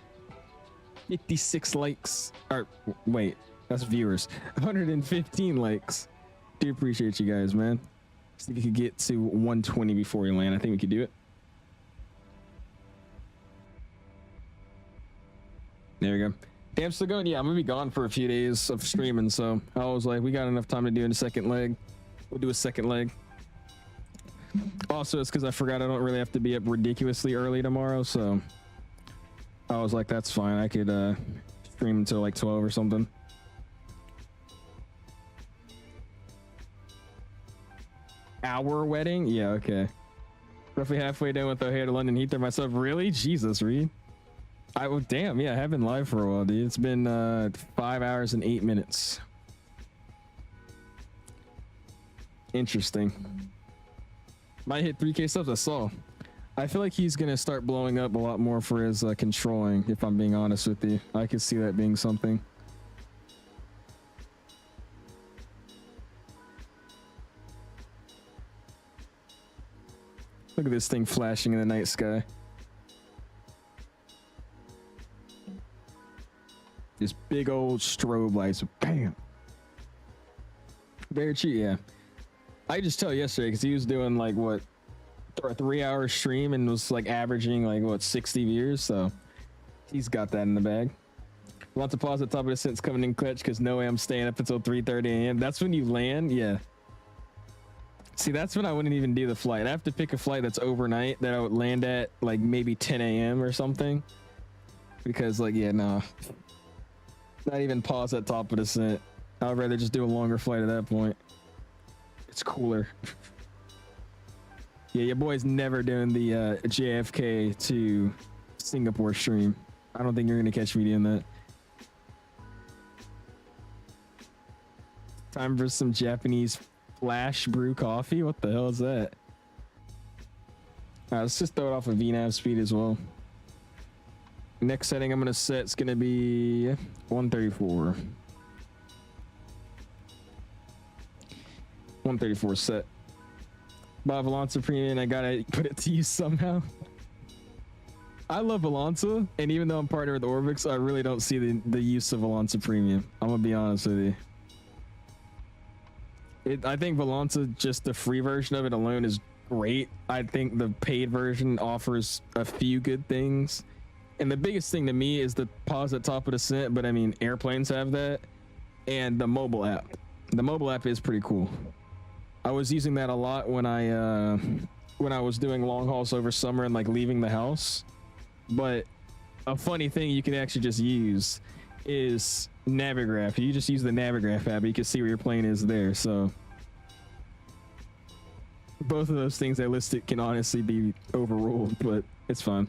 56 likes. Or wait, that's viewers. 115 likes. Do appreciate you guys, man. See if we could get to 120 before we land. I think we could do it. There we go. Damn, still going? Yeah, I'm gonna be gone for a few days of streaming, so I was like, we got enough time to do a second leg. We'll do a second leg. Also, it's because I forgot I don't really have to be up ridiculously early tomorrow, so I was like, that's fine. I could stream until like 12 or something. Our wedding? Yeah, okay. Roughly halfway done with O'Hare to London Heathrow myself. Really? Jesus, Reed. Damn, yeah, I have been live for a while, dude. It's been 5 hours and 8 minutes. Interesting. Might hit 3K subs. I saw. I feel like he's gonna start blowing up a lot more for his controlling, if I'm being honest with you. I could see that being something. Look at this thing flashing in the night sky. This big old strobe lights, bam. Very cheap, yeah. I just tell yesterday because he was doing like what, a 3-hour stream and was like averaging like what 60 views, so he's got that in the bag. Lots of pause at top of the sentence coming in clutch because no way I'm staying up until 3:30 a.m. That's when you land, yeah. See, that's when I wouldn't even do the flight. I have to pick a flight that's overnight that I would land at like maybe 10 a.m. or something. Because like, yeah, nah. Not even pause at top of descent. I'd rather just do a longer flight at that point. It's cooler. Yeah, your boy's never doing the JFK to Singapore stream. I don't think you're gonna catch me doing that. Time for some Japanese flash brew coffee. What the hell is that? Alright, let's just throw it off of VNAV speed as well. Next setting I'm gonna set is gonna be 134. 134 set. Bob Valanza Premium, I gotta put it to use somehow. I love Valanza, and even though I'm partnered with Orbix, I really don't see the use of Valanza Premium. I'm gonna be honest with you. I think Valanza, just the free version of it alone, is great. I think the paid version offers a few good things. And the biggest thing to me is the pause at top of descent, but I mean, airplanes have that. And the mobile app. The mobile app is pretty cool. I was using that a lot when I was doing long hauls over summer and like leaving the house. But a funny thing you can actually just use is Navigraph. You just use the Navigraph app, you can see where your plane is there. So both of those things I listed can honestly be overruled, but it's fine.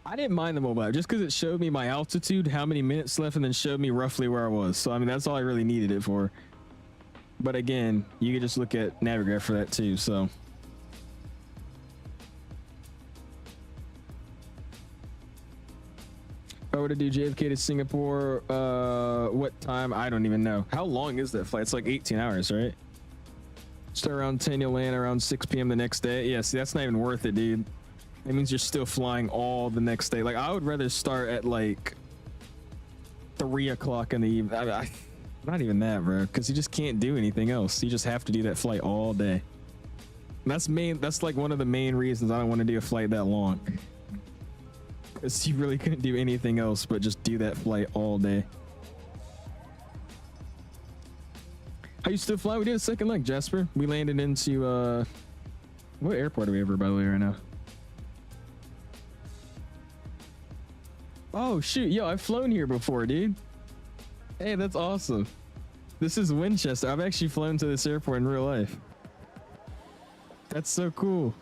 I didn't mind the mobile app just because it showed me my altitude, how many minutes left, and then showed me roughly where I was. So I mean, that's all I really needed it for. But again, you can just look at Navigraph for that too. So if I were to do JFK to Singapore, what time? I don't even know. How long is that flight? It's like 18 hours, right? Start around 10, you'll land around 6 p.m. the next day. Yeah, see, that's not even worth it, dude. That means you're still flying all the next day. Like, I would rather start at like 3 o'clock in the evening. Not even that, bro, because you just can't do anything else. You just have to do that flight all day. And that's like one of the main reasons I don't want to do a flight that long. Because you really couldn't do anything else but just do that flight all day. How you still fly? We did a second leg, Jasper. We landed into what airport are we over, by the way, right now? Oh shoot, yo, I've flown here before, dude. Hey, that's awesome. This is Winchester. I've actually flown to this airport in real life. That's so cool.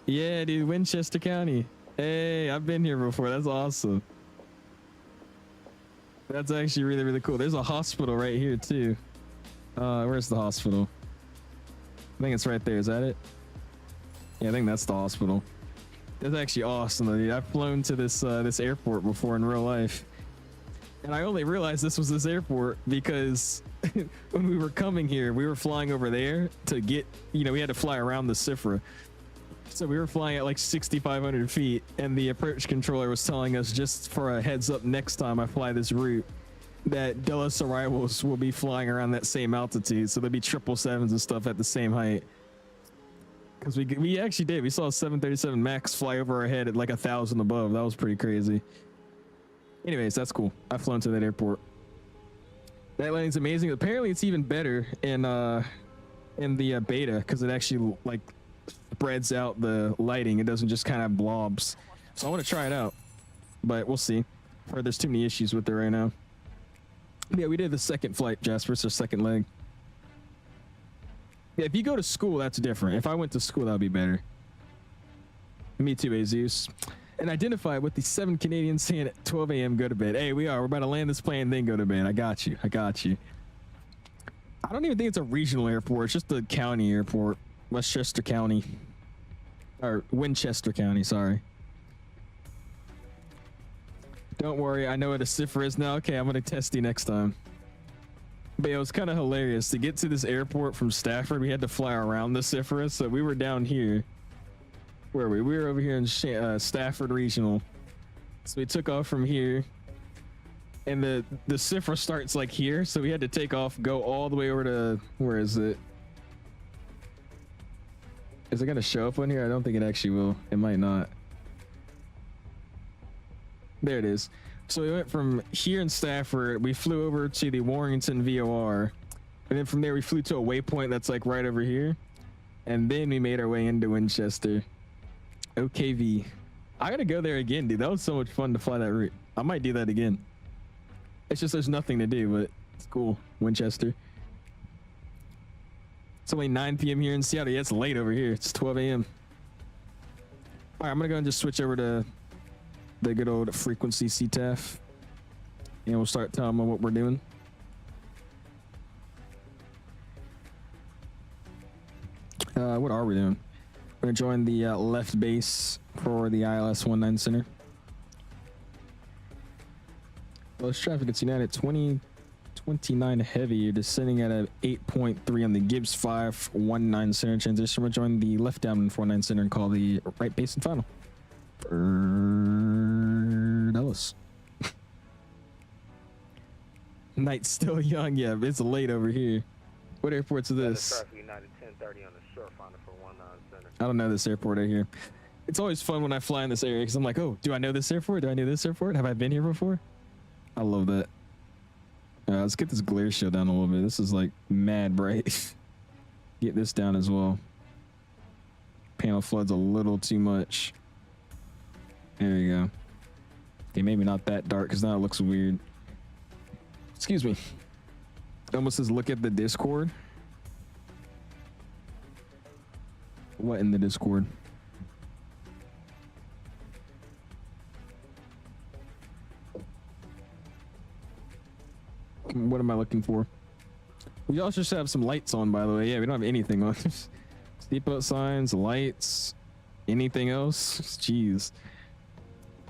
Yeah, dude, Winchester County. Hey, I've been here before. That's awesome. That's actually really, really cool. There's a hospital right here too. Where's the hospital? I think it's right there. Is that it? Yeah, I think that's the hospital. That's actually awesome, though, dude. I've flown to this this airport before in real life, and I only realized this was this airport because when we were coming here, we were flying over there to get, you know, we had to fly around the CIFRA. So we were flying at like 6,500 feet, and the approach controller was telling us, just for a heads up, next time I fly this route, that Dulles arrivals will be flying around that same altitude. So there'll be 777s and stuff at the same height. Because we actually did. We saw a 737 MAX fly over our head at like 1,000 above. That was pretty crazy. Anyways, that's cool. I've flown to that airport. That landing's amazing. Apparently, it's even better in the beta because it actually like spreads out the lighting. It doesn't just kind of blobs. So I want to try it out, but we'll see. I've heard there's too many issues with it right now. Yeah, we did the second flight, Jasper. It's our second leg. Yeah, if you go to school, that's different. If I went to school, that would be better. Me too, Azus. And identify with the 7 Canadians saying at 12 a.m. go to bed. Hey, we're about to land this plane, then go to bed. I got you. I got you. I don't even think it's a regional airport. It's just a county airport. Westchester County. Or Winchester County, sorry. Don't worry, I know what a cipher is now. Okay, I'm gonna test you next time. But it was kind of hilarious. To get to this airport from Stafford, we had to fly around the cipher. So we were down here. Where were we? We were over here in Stafford Regional. So we took off from here. And the cipher starts like here. So we had to take off, go all the way over to... Where is it? Is it going to show up on here? I don't think it actually will. It might not. There it is. So we went from here in Stafford, we flew over to the Warrington VOR, and then from there we flew to a waypoint that's like right over here, and then we made our way into Winchester. OKV. I gotta go there again, dude. That was so much fun to fly that route. I might do that again. It's just there's nothing to do, but it's cool. Winchester. It's only 9 p.m. here in Seattle. Yeah, it's late over here. It's 12 a.m. All right, I'm gonna go and just switch over to the good old frequency CTAF, and we'll start telling them what we're doing. What are we doing? We're gonna join the left base for the ILS-19 Center. Well, traffic, it's United 2029 heavy. You're descending at a 8.3 on the Gibbs 519 Center transition. We're joining the left down 49 Center and call the right base and final. Ellis. Night's still young. Yeah, it's late over here. What airport's this? United 1030 on the short finder for 19 Center. I don't know this airport right here. It's always fun when I fly in this area because I'm like, oh, do I know this airport? Do I know this airport? Have I been here before? I love that. Let's get this glare show down a little bit. This is like mad bright. Get this down as well. Panel flood's a little too much. There you go. Okay, maybe not that dark because now it looks weird. Excuse me. It almost says look at the Discord. What in the Discord? What am I looking for? We also should have some lights on, by the way. Yeah, we don't have anything on. Seatbelt signs, lights, anything else? Jeez.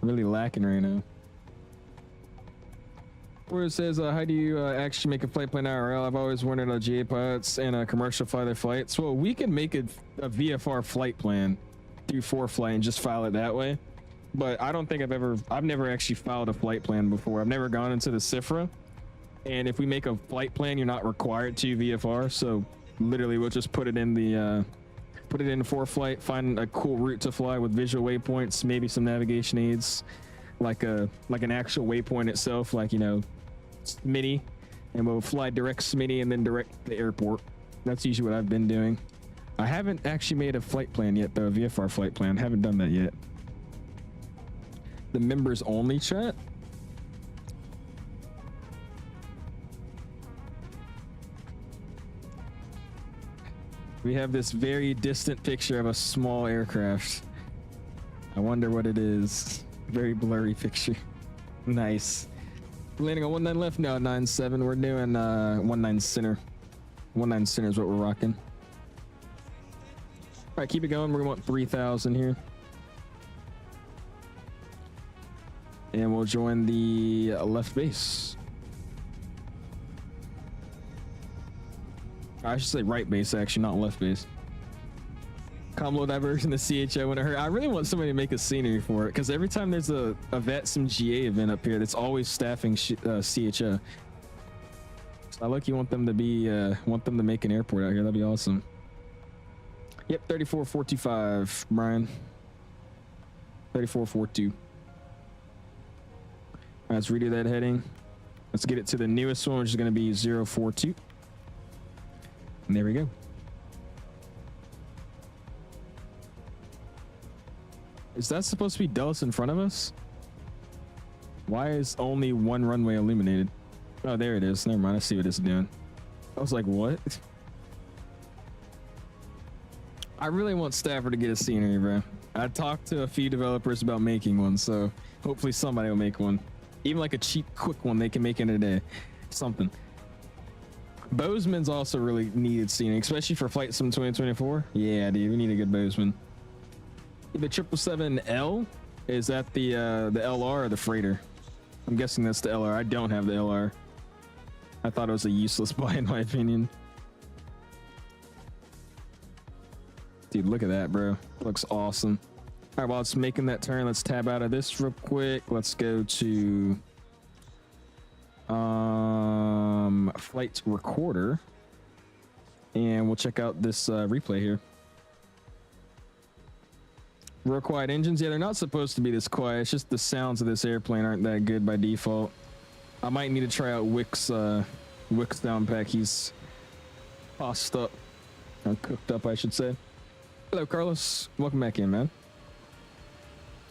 Really lacking right now. Where it says, how do you actually make a flight plan IRL? I've always wondered how GA pilots and commercial fly their flights. Well, we can make a VFR flight plan through ForeFlight and just file it that way. But I don't think I've never actually filed a flight plan before. I've never gone into the CIFRA. And if we make a flight plan, you're not required to VFR. So literally we'll just put it in the, put it in ForeFlight, find a cool route to fly with visual waypoints, maybe some navigation aids, like an actual waypoint itself, like, you know, SMITI, and we'll fly direct SMITI and then direct the airport. That's usually what I've been doing. I haven't actually made a flight plan yet, though, a VFR flight plan. Haven't done that yet. The members only chat? We have this very distant picture of a small aircraft. I wonder what it is. Very blurry picture. Nice. Landing on 19 left now, 97. We're doing 19 center. 19 center is what we're rocking. All right, keep it going. We're gonna want 3,000 here. And we'll join the left base. I should say right base, actually, not left base. Combo diversion, the CHO when it hurt. I really want somebody to make a scenery for it, because every time there's a VATSIM GA event up here, that's always staffing CHO. So I lucky want them to be, want them to make an airport out here. That'd be awesome. Yep, 34425, Brian. 3442. All right, let's redo that heading. Let's get it to the newest one, which is going to be 042. And there we go. Is that supposed to be Dulles in front of us? Why is only one runway illuminated? Oh, there it is. Never mind. I see what it's doing. I was like, what? I really want Stafford to get a scenery, bro. I talked to a few developers about making one, so hopefully somebody will make one. Even like a cheap, quick one they can make in a day. Something. Bozeman's also really needed scenery, especially for Flight Sim 2024. Yeah, dude, we need a good Bozeman. The 777L, is that the LR or the freighter? I'm guessing that's the LR. I don't have the LR. I thought it was a useless buy in my opinion. Dude, look at that, bro. Looks awesome. All right, while it's making that turn, let's tab out of this real quick. Let's go to flight recorder, and we'll check out this replay here. Real quiet engines. Yeah, they're not supposed to be this quiet. It's just the sounds of this airplane aren't that good by default. I might need to try out Wick's down pack. He's tossed up, or cooked up, I should say. Hello, Carlos. Welcome back in, man.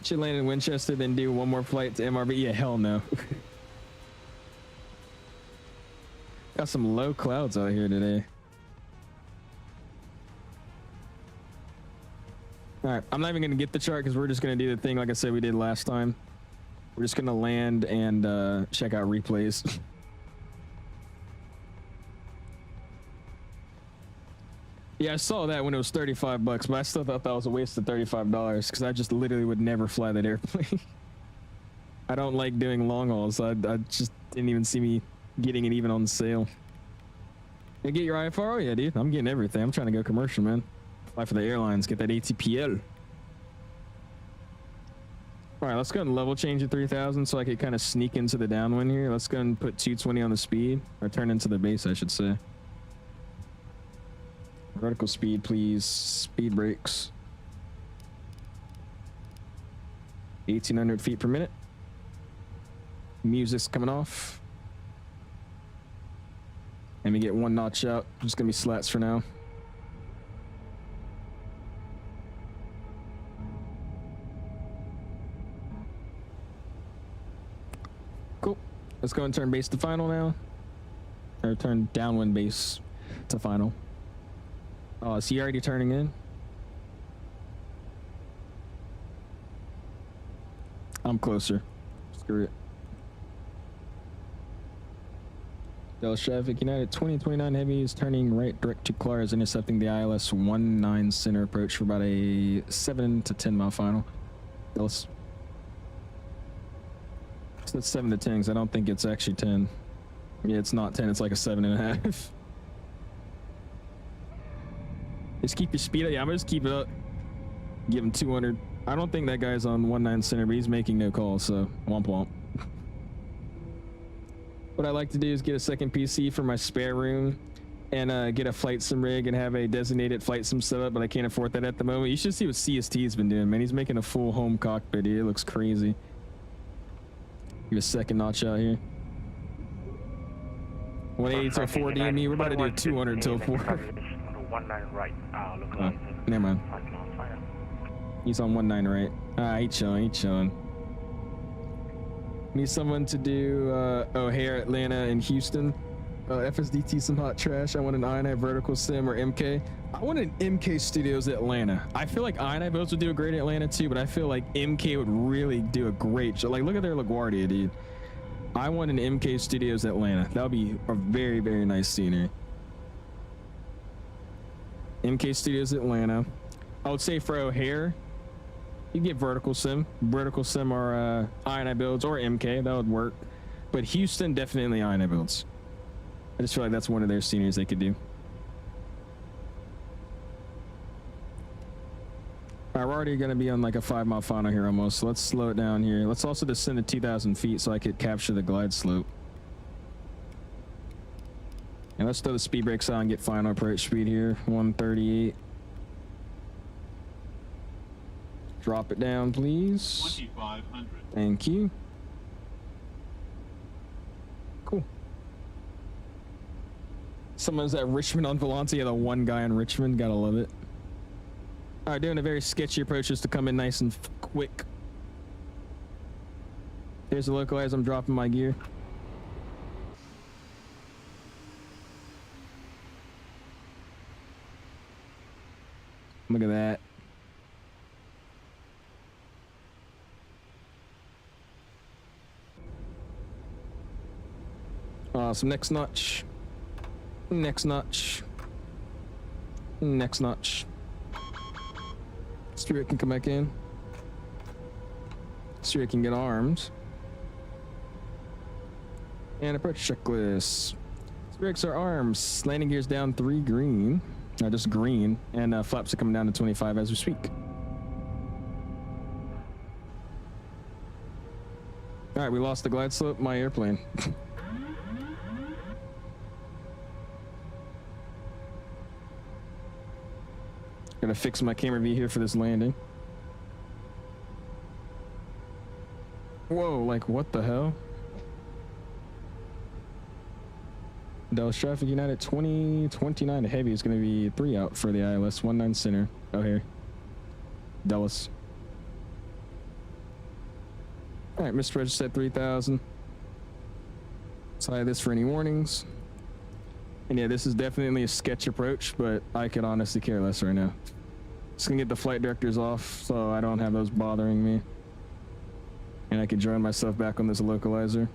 Should land in Winchester, then do one more flight to MRB. Yeah, hell no. Got some low clouds out here today. All right, I'm not even gonna get the chart because we're just gonna do the thing like I said we did last time. We're just gonna land and check out replays. Yeah, I saw that when it was 35 bucks, but I still thought that was a waste of $35 because I just literally would never fly that airplane. I don't like doing long hauls, so I just didn't even see me getting it even on sale. You get your IFR? Oh yeah, dude. I'm getting everything. I'm trying to go commercial, man. Fly for the airlines, get that ATPL. All right, let's go and level change to 3000 so I could kind of sneak into the downwind here. Let's go and put 220 on the speed, or turn into the base, I should say. Vertical speed, please. Speed brakes. 1800 feet per minute. Music's coming off. Let me get one notch out. Just gonna be slats for now. Cool. Let's go and turn base to final now. Or turn downwind base to final. Oh, is he already turning in? I'm closer. Screw it. Dallas traffic, United 2029 Heavy is turning right direct to Claras, intercepting the ILS 19 center approach for about a 7 to 10 mile final. Dallas. So that's 7 to 10 because I don't think it's actually 10. Yeah, it's not 10, it's like a 7.5. Just keep your speed up. Yeah, I'm gonna just keep it up. Give him 200. I don't think that guy's on 19 center, but he's making no calls, so womp womp. What I like to do is get a second PC for my spare room and get a flight sim rig and have a designated flight sim setup, but I can't afford that at the moment. You should see what CST's been doing, man. He's making a full home cockpit here. It looks crazy. Give a second notch out here. 180 till 4 DME. We're about to do 200 till 4. 19 right. Oh, never mind. He's on 19 right. He's chilling. Need someone to do O'Hare, Atlanta, and Houston. FSDT, some hot trash. I want an INI vertical sim or MK. I want an MK Studios Atlanta. I feel like INI boats would do a great Atlanta too, but I feel like MK would really do a great show. Like, look at their LaGuardia, dude. I want an MK Studios Atlanta. That would be a very, very nice scenery. MK Studios Atlanta. I would say for O'Hare, you get vertical sim or INI builds or MK. That would work. But Houston, definitely INI builds. I just feel like that's one of their sceneries they could do. All right, we're already going to be on like a 5 mile final here almost. So let's slow it down here. Let's also descend to 2,000 feet so I could capture the glide slope. And let's throw the speed brakes on and get final approach speed here. 138. Drop it down, please. 2,500. Thank you. Cool. Someone's at Richmond on Volante. Yeah, the one guy in Richmond. Gotta love it. All right, doing a very sketchy approach just to come in nice and quick. Here's the localize. I'm dropping my gear. Look at that. Awesome. Next notch. Next notch. Next notch. Let's Stuart can come back in. Stuart can get armed. And approach checklist. Stuart's our arms. Landing gears down 3 green. No, just green. And flaps are coming down to 25 as we speak. All right, we lost the glide slope. My airplane. Gotta fix my camera view here for this landing. Whoa, like what the hell? Dallas traffic United 2029 heavy is gonna be 3 out for the ILS 19 center. Oh, here. Dallas. All right, Mr. Register set 3,000. Let's hide this for any warnings. And yeah, this is definitely a sketch approach, but I could honestly care less right now. Just gonna get the flight directors off so I don't have those bothering me. And I can join myself back on this localizer.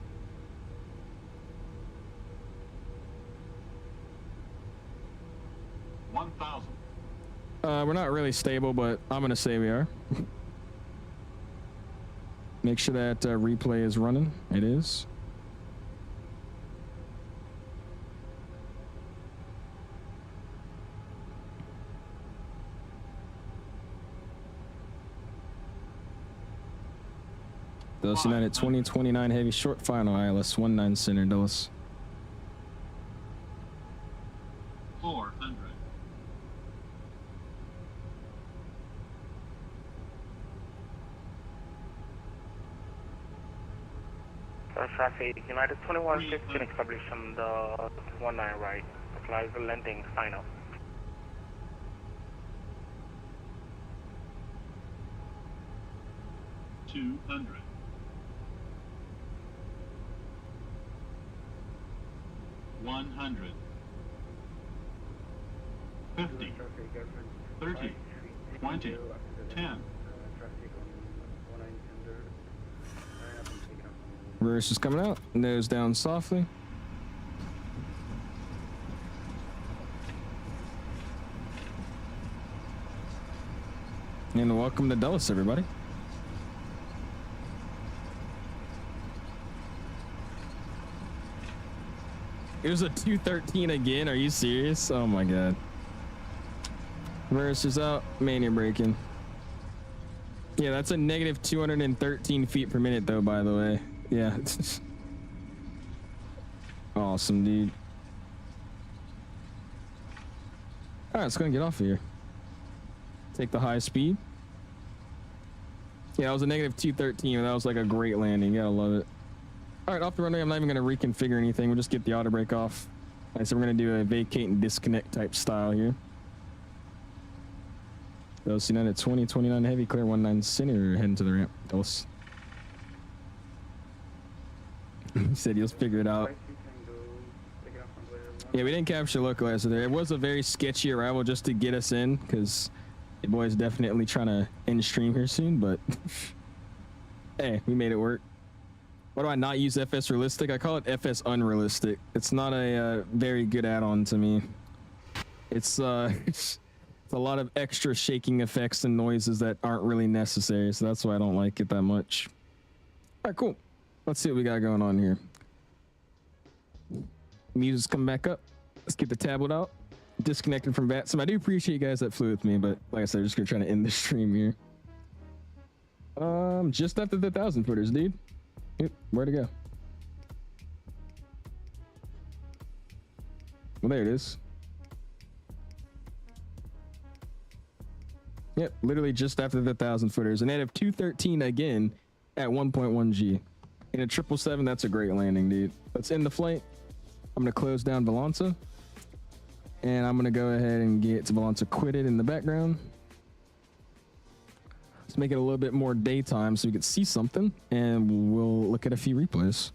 We're not really stable, but I'm gonna say we are. Make sure that replay is running. It is. Dallas United 2029 heavy short final ILS 19 center Dallas. 400. Traffic United 2115 established on the 19 right. Applies the landing final. $200. 100. 50. 30. 20. 10. Reverse is coming out. Nose down softly. And welcome to Dallas, everybody. It was a 213 again. Are you serious? Oh my god. Reverse is out. Manual braking. Yeah, that's a negative 213 feet per minute, though, by the way. Yeah. Awesome, dude. All right, let's go and get off of here. Take the high speed. Yeah, it was a negative 213. That was like a great landing. You gotta love it. All right, off the runway. I'm not even gonna reconfigure anything. We'll just get the auto brake off. All right, so we're gonna do a vacate and disconnect type style here. Dallas United 2029 heavy clear 19 center heading to the ramp. Dallas. He said you'll figure it out. Yeah, we didn't capture localizer there. It was a very sketchy arrival just to get us in because the boy's definitely trying to end stream here soon, but hey, we made it work. Why do I not use FS realistic? I call it FS unrealistic. It's not a very good add-on to me. It's it's a lot of extra shaking effects and noises that aren't really necessary, so that's why I don't like it that much. All right, cool. Let's see what we got going on here. Music's coming back up. Let's get the tablet out. Disconnected from VATSIM. I do appreciate you guys that flew with me, but like I said, I'm just gonna try to end the stream here. Just after the 1,000 footers, dude. Yep, where to go? Well, there it is. Yep, literally just after the 1,000 footers. And they have 213 again at 1.1 G. In a 777, that's a great landing, dude. Let's end the flight. I'm gonna close down Valanza. And I'm gonna go ahead and get Valanza quitted in the background. Let's make it a little bit more daytime so we can see something, and we'll look at a few replays.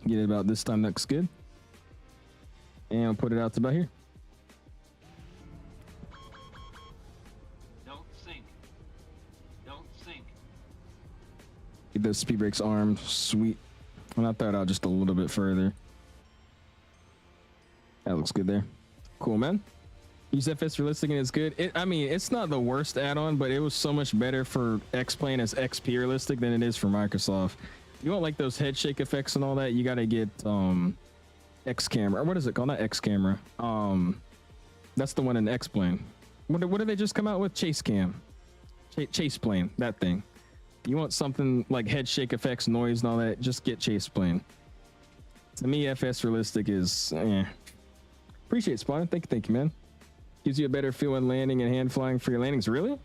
Get it about this time, looks good. And I'll put it out to about here. Don't sink. Don't sink. Get those speed brakes armed. Sweet. And I'll throw it out just a little bit further. That looks good there. Cool, man. 𝐬𝐧𝐠 realistic and it's good. I mean, it's not the worst add-on, but it was so much better for X-Plane as XP realistic than it is for Microsoft. You want like those head shake effects and all that, you gotta get X camera. What is it called? Not X camera. That's the one in X-Plane. What did they just come out with? Chase cam. Chase plane, that thing. You want something like head shake effects, noise and all that, just get Chase plane. To me, FS realistic is appreciate Spawn. Thank you, man. Gives you a better feel when landing and hand flying for your landings. Really?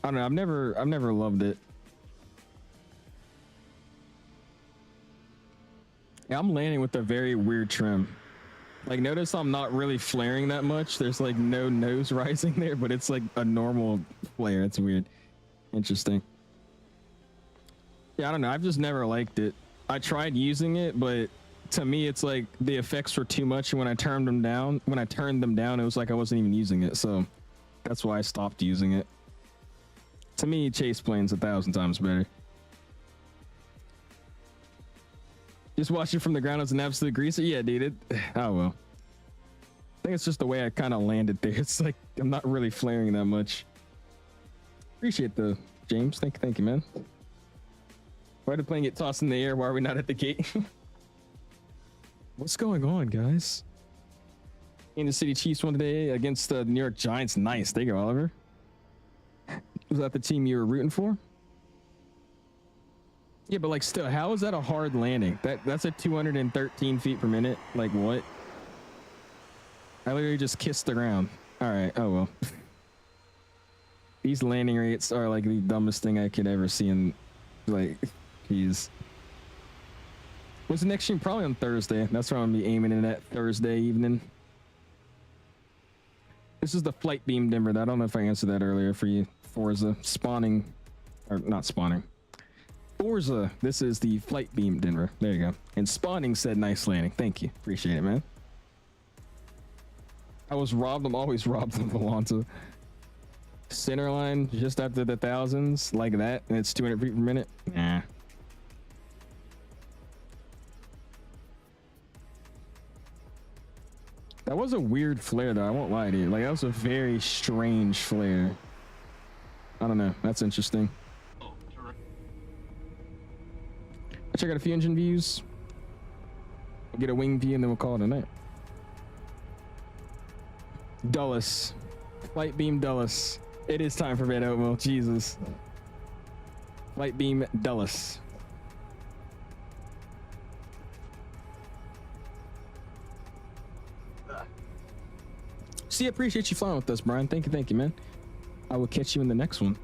I don't know. I've never loved it. Yeah, I'm landing with a very weird trim. Like, notice I'm not really flaring that much. There's like no nose rising there, but it's like a normal flare. It's weird. Interesting. Yeah, I don't know. I've just never liked it. I tried using it, but to me, it's like the effects were too much. And when I turned them down, it was like I wasn't even using it. So that's why I stopped using it. To me, Chase plane's 1,000 times better. Just watch it from the ground as an absolute greaser. Yeah, dude. Oh well. I think it's just the way I kind of landed there. It's like I'm not really flaring that much. Appreciate the James. Thank you, man. Why did the plane get tossed in the air? Why are we not at the gate? What's going on, guys? Kansas City Chiefs won today against the New York Giants. Nice. There you go, Oliver. Was that the team you were rooting for? Yeah, but like still, how is that a hard landing? That's at 213 feet per minute. Like what? I literally just kissed the ground. All right. Oh well. These landing rates are like the dumbest thing I could ever see in, like, geez. When's the next stream? Probably on Thursday. That's where I'm gonna be aiming in at Thursday evening. This is the flight beam dimmer. I don't know if I answered that earlier for you. Forza spawning, or not spawning. Forza. This is the flight beam dimmer. There you go. And spawning said nice landing. Thank you. Appreciate it, man. I was robbed. I'm always robbed of Alonso. Center line just after the thousands like that, and it's 200 feet per minute. Nah. That was a weird flare though, I won't lie to you. Like, that was a very strange flare. I don't know. That's interesting. I'll check out a few engine views. We'll get a wing view and then we'll call it a night. Dulles. Flight beam Dulles. It is time for bed, Oatmeal. Jesus. Flight beam Dulles. See, I appreciate you flying with us, Brian. Thank you, man. I will catch you in the next one.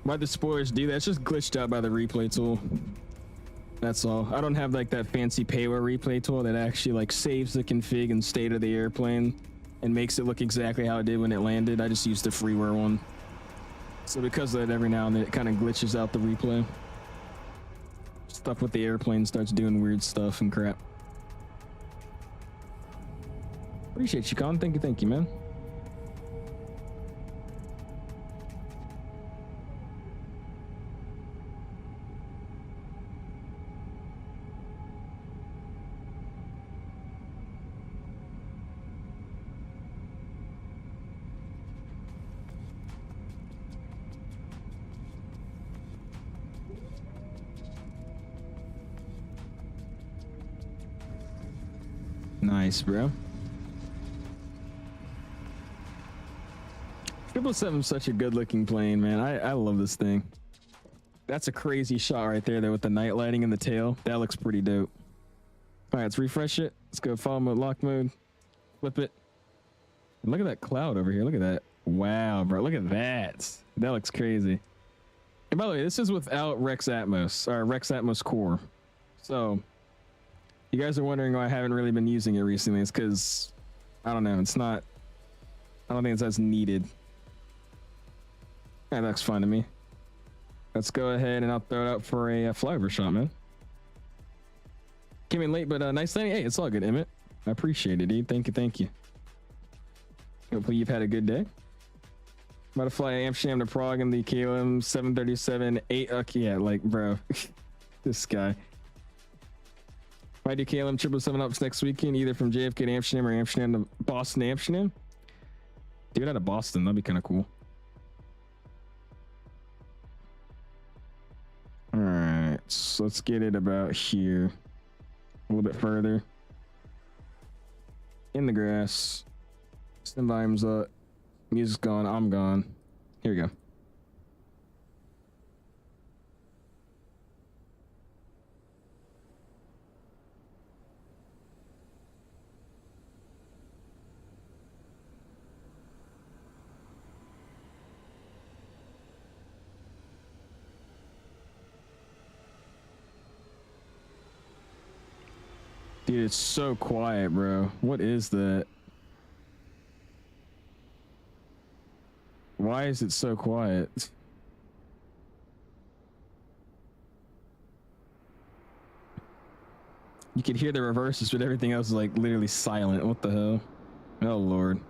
Why the spoilers do that? It's just glitched out by the replay tool. That's all. I don't have like that fancy payware replay tool that actually like saves the config and state of the airplane and makes it look exactly how it did when it landed. I just used the freeware one. So because of that, every now and then it kind of glitches out the replay. Stuff with the airplane starts doing weird stuff and crap. Appreciate you, Con. Thank you, man. Nice, bro. 777's such a good looking plane, man. I love this thing. That's a crazy shot right there though with the night lighting and the tail. That looks pretty dope. All right, let's refresh it. Let's go follow mode, lock mode, flip it. And look at that cloud over here. Look at that. Wow, bro. Look at that. That looks crazy. And by the way, this is without Rex Atmos, or Rex Atmos Core. So you guys are wondering why I haven't really been using it recently. It's because, I don't know, it's not, I don't think it's as needed. That looks fine to me. Let's go ahead and I'll throw it out for a flyover shot, man. Came in late, but nice landing. Hey, it's all good, Emmett. I appreciate it, dude. Thank you. Hopefully you've had a good day. About to fly Amsterdam to Prague in the KLM 737-8. Okay, yeah, like, bro. This guy. Might do KLM 777 ups next weekend, either from JFK to Amsterdam or Amsterdam to Boston to Amsterdam. Do it out of Boston. That'd be kind of cool. All right, so let's get it about here, a little bit further. In the grass. Stem volume's up. Music's gone. I'm gone. Here we go. Dude, it's so quiet, bro. What is that? Why is it so quiet? You could hear the reverses, but everything else is like literally silent. What the hell? Oh, Lord.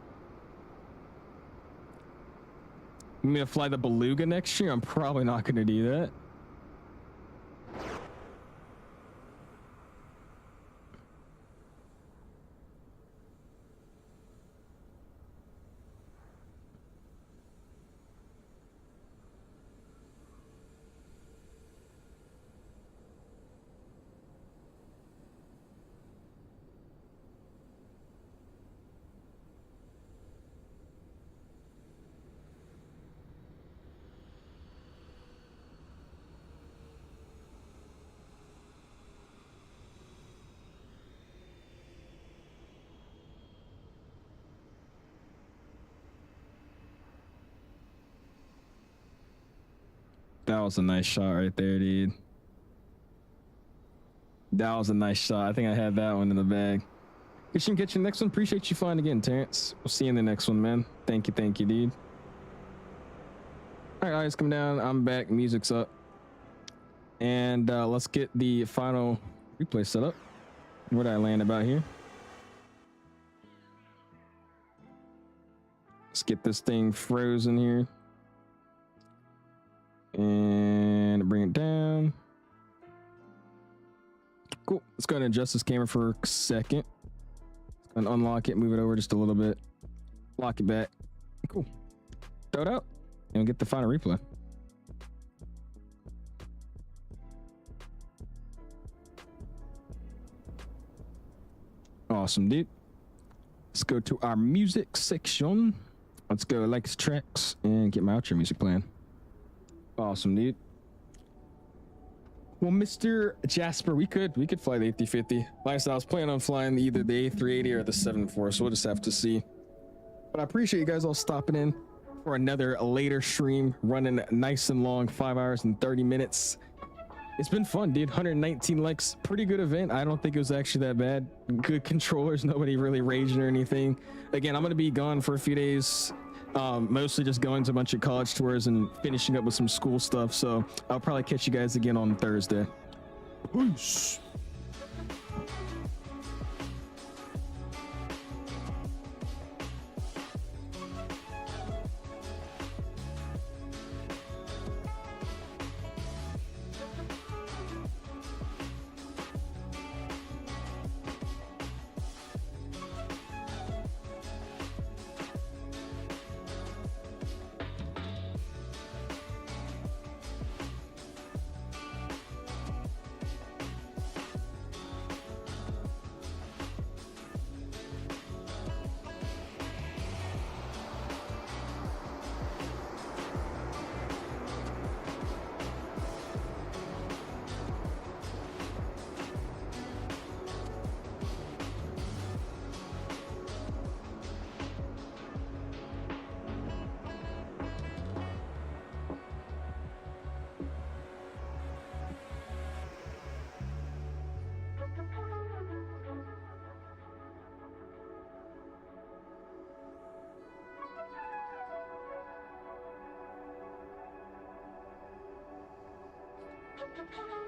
You mean to fly the Beluga next year? I'm probably not going to do that. That was a nice shot right there, dude. That was a nice shot. I think I had that one in the bag. 𝐂𝐸 next one. Appreciate you flying again, Terrence. We'll see you in the next one, man. Thank you, dude. All right, guys, come down. I'm back. Music's up. And let's get the final replay set up. Where did I land about here? Let's get this thing frozen here. And bring it down. Cool. Let's go ahead and adjust this camera for a second. And unlock it, move it over just a little bit. Lock it back. Cool. Throw it out. And we'll get the final replay. Awesome, dude. Let's go to our music section. Let's go likes, tracks, and get my outro music playing. Awesome, dude. Well, Mr. Jasper, we could fly the A350. Like I said, I was planning on flying either the A380 or the 74, so we'll just have to see. But I appreciate you guys all stopping in for another later stream, running nice and long, 5 hours and 30 minutes. It's been fun, dude. 119 likes, pretty good event. I don't think it was actually that bad. Good controllers, nobody really raging or anything. Again, I'm gonna be gone for a few days. Mostly just going to a bunch of college tours and finishing up with some school stuff, so I'll probably catch you guys again on Thursday. Peace. Thank you.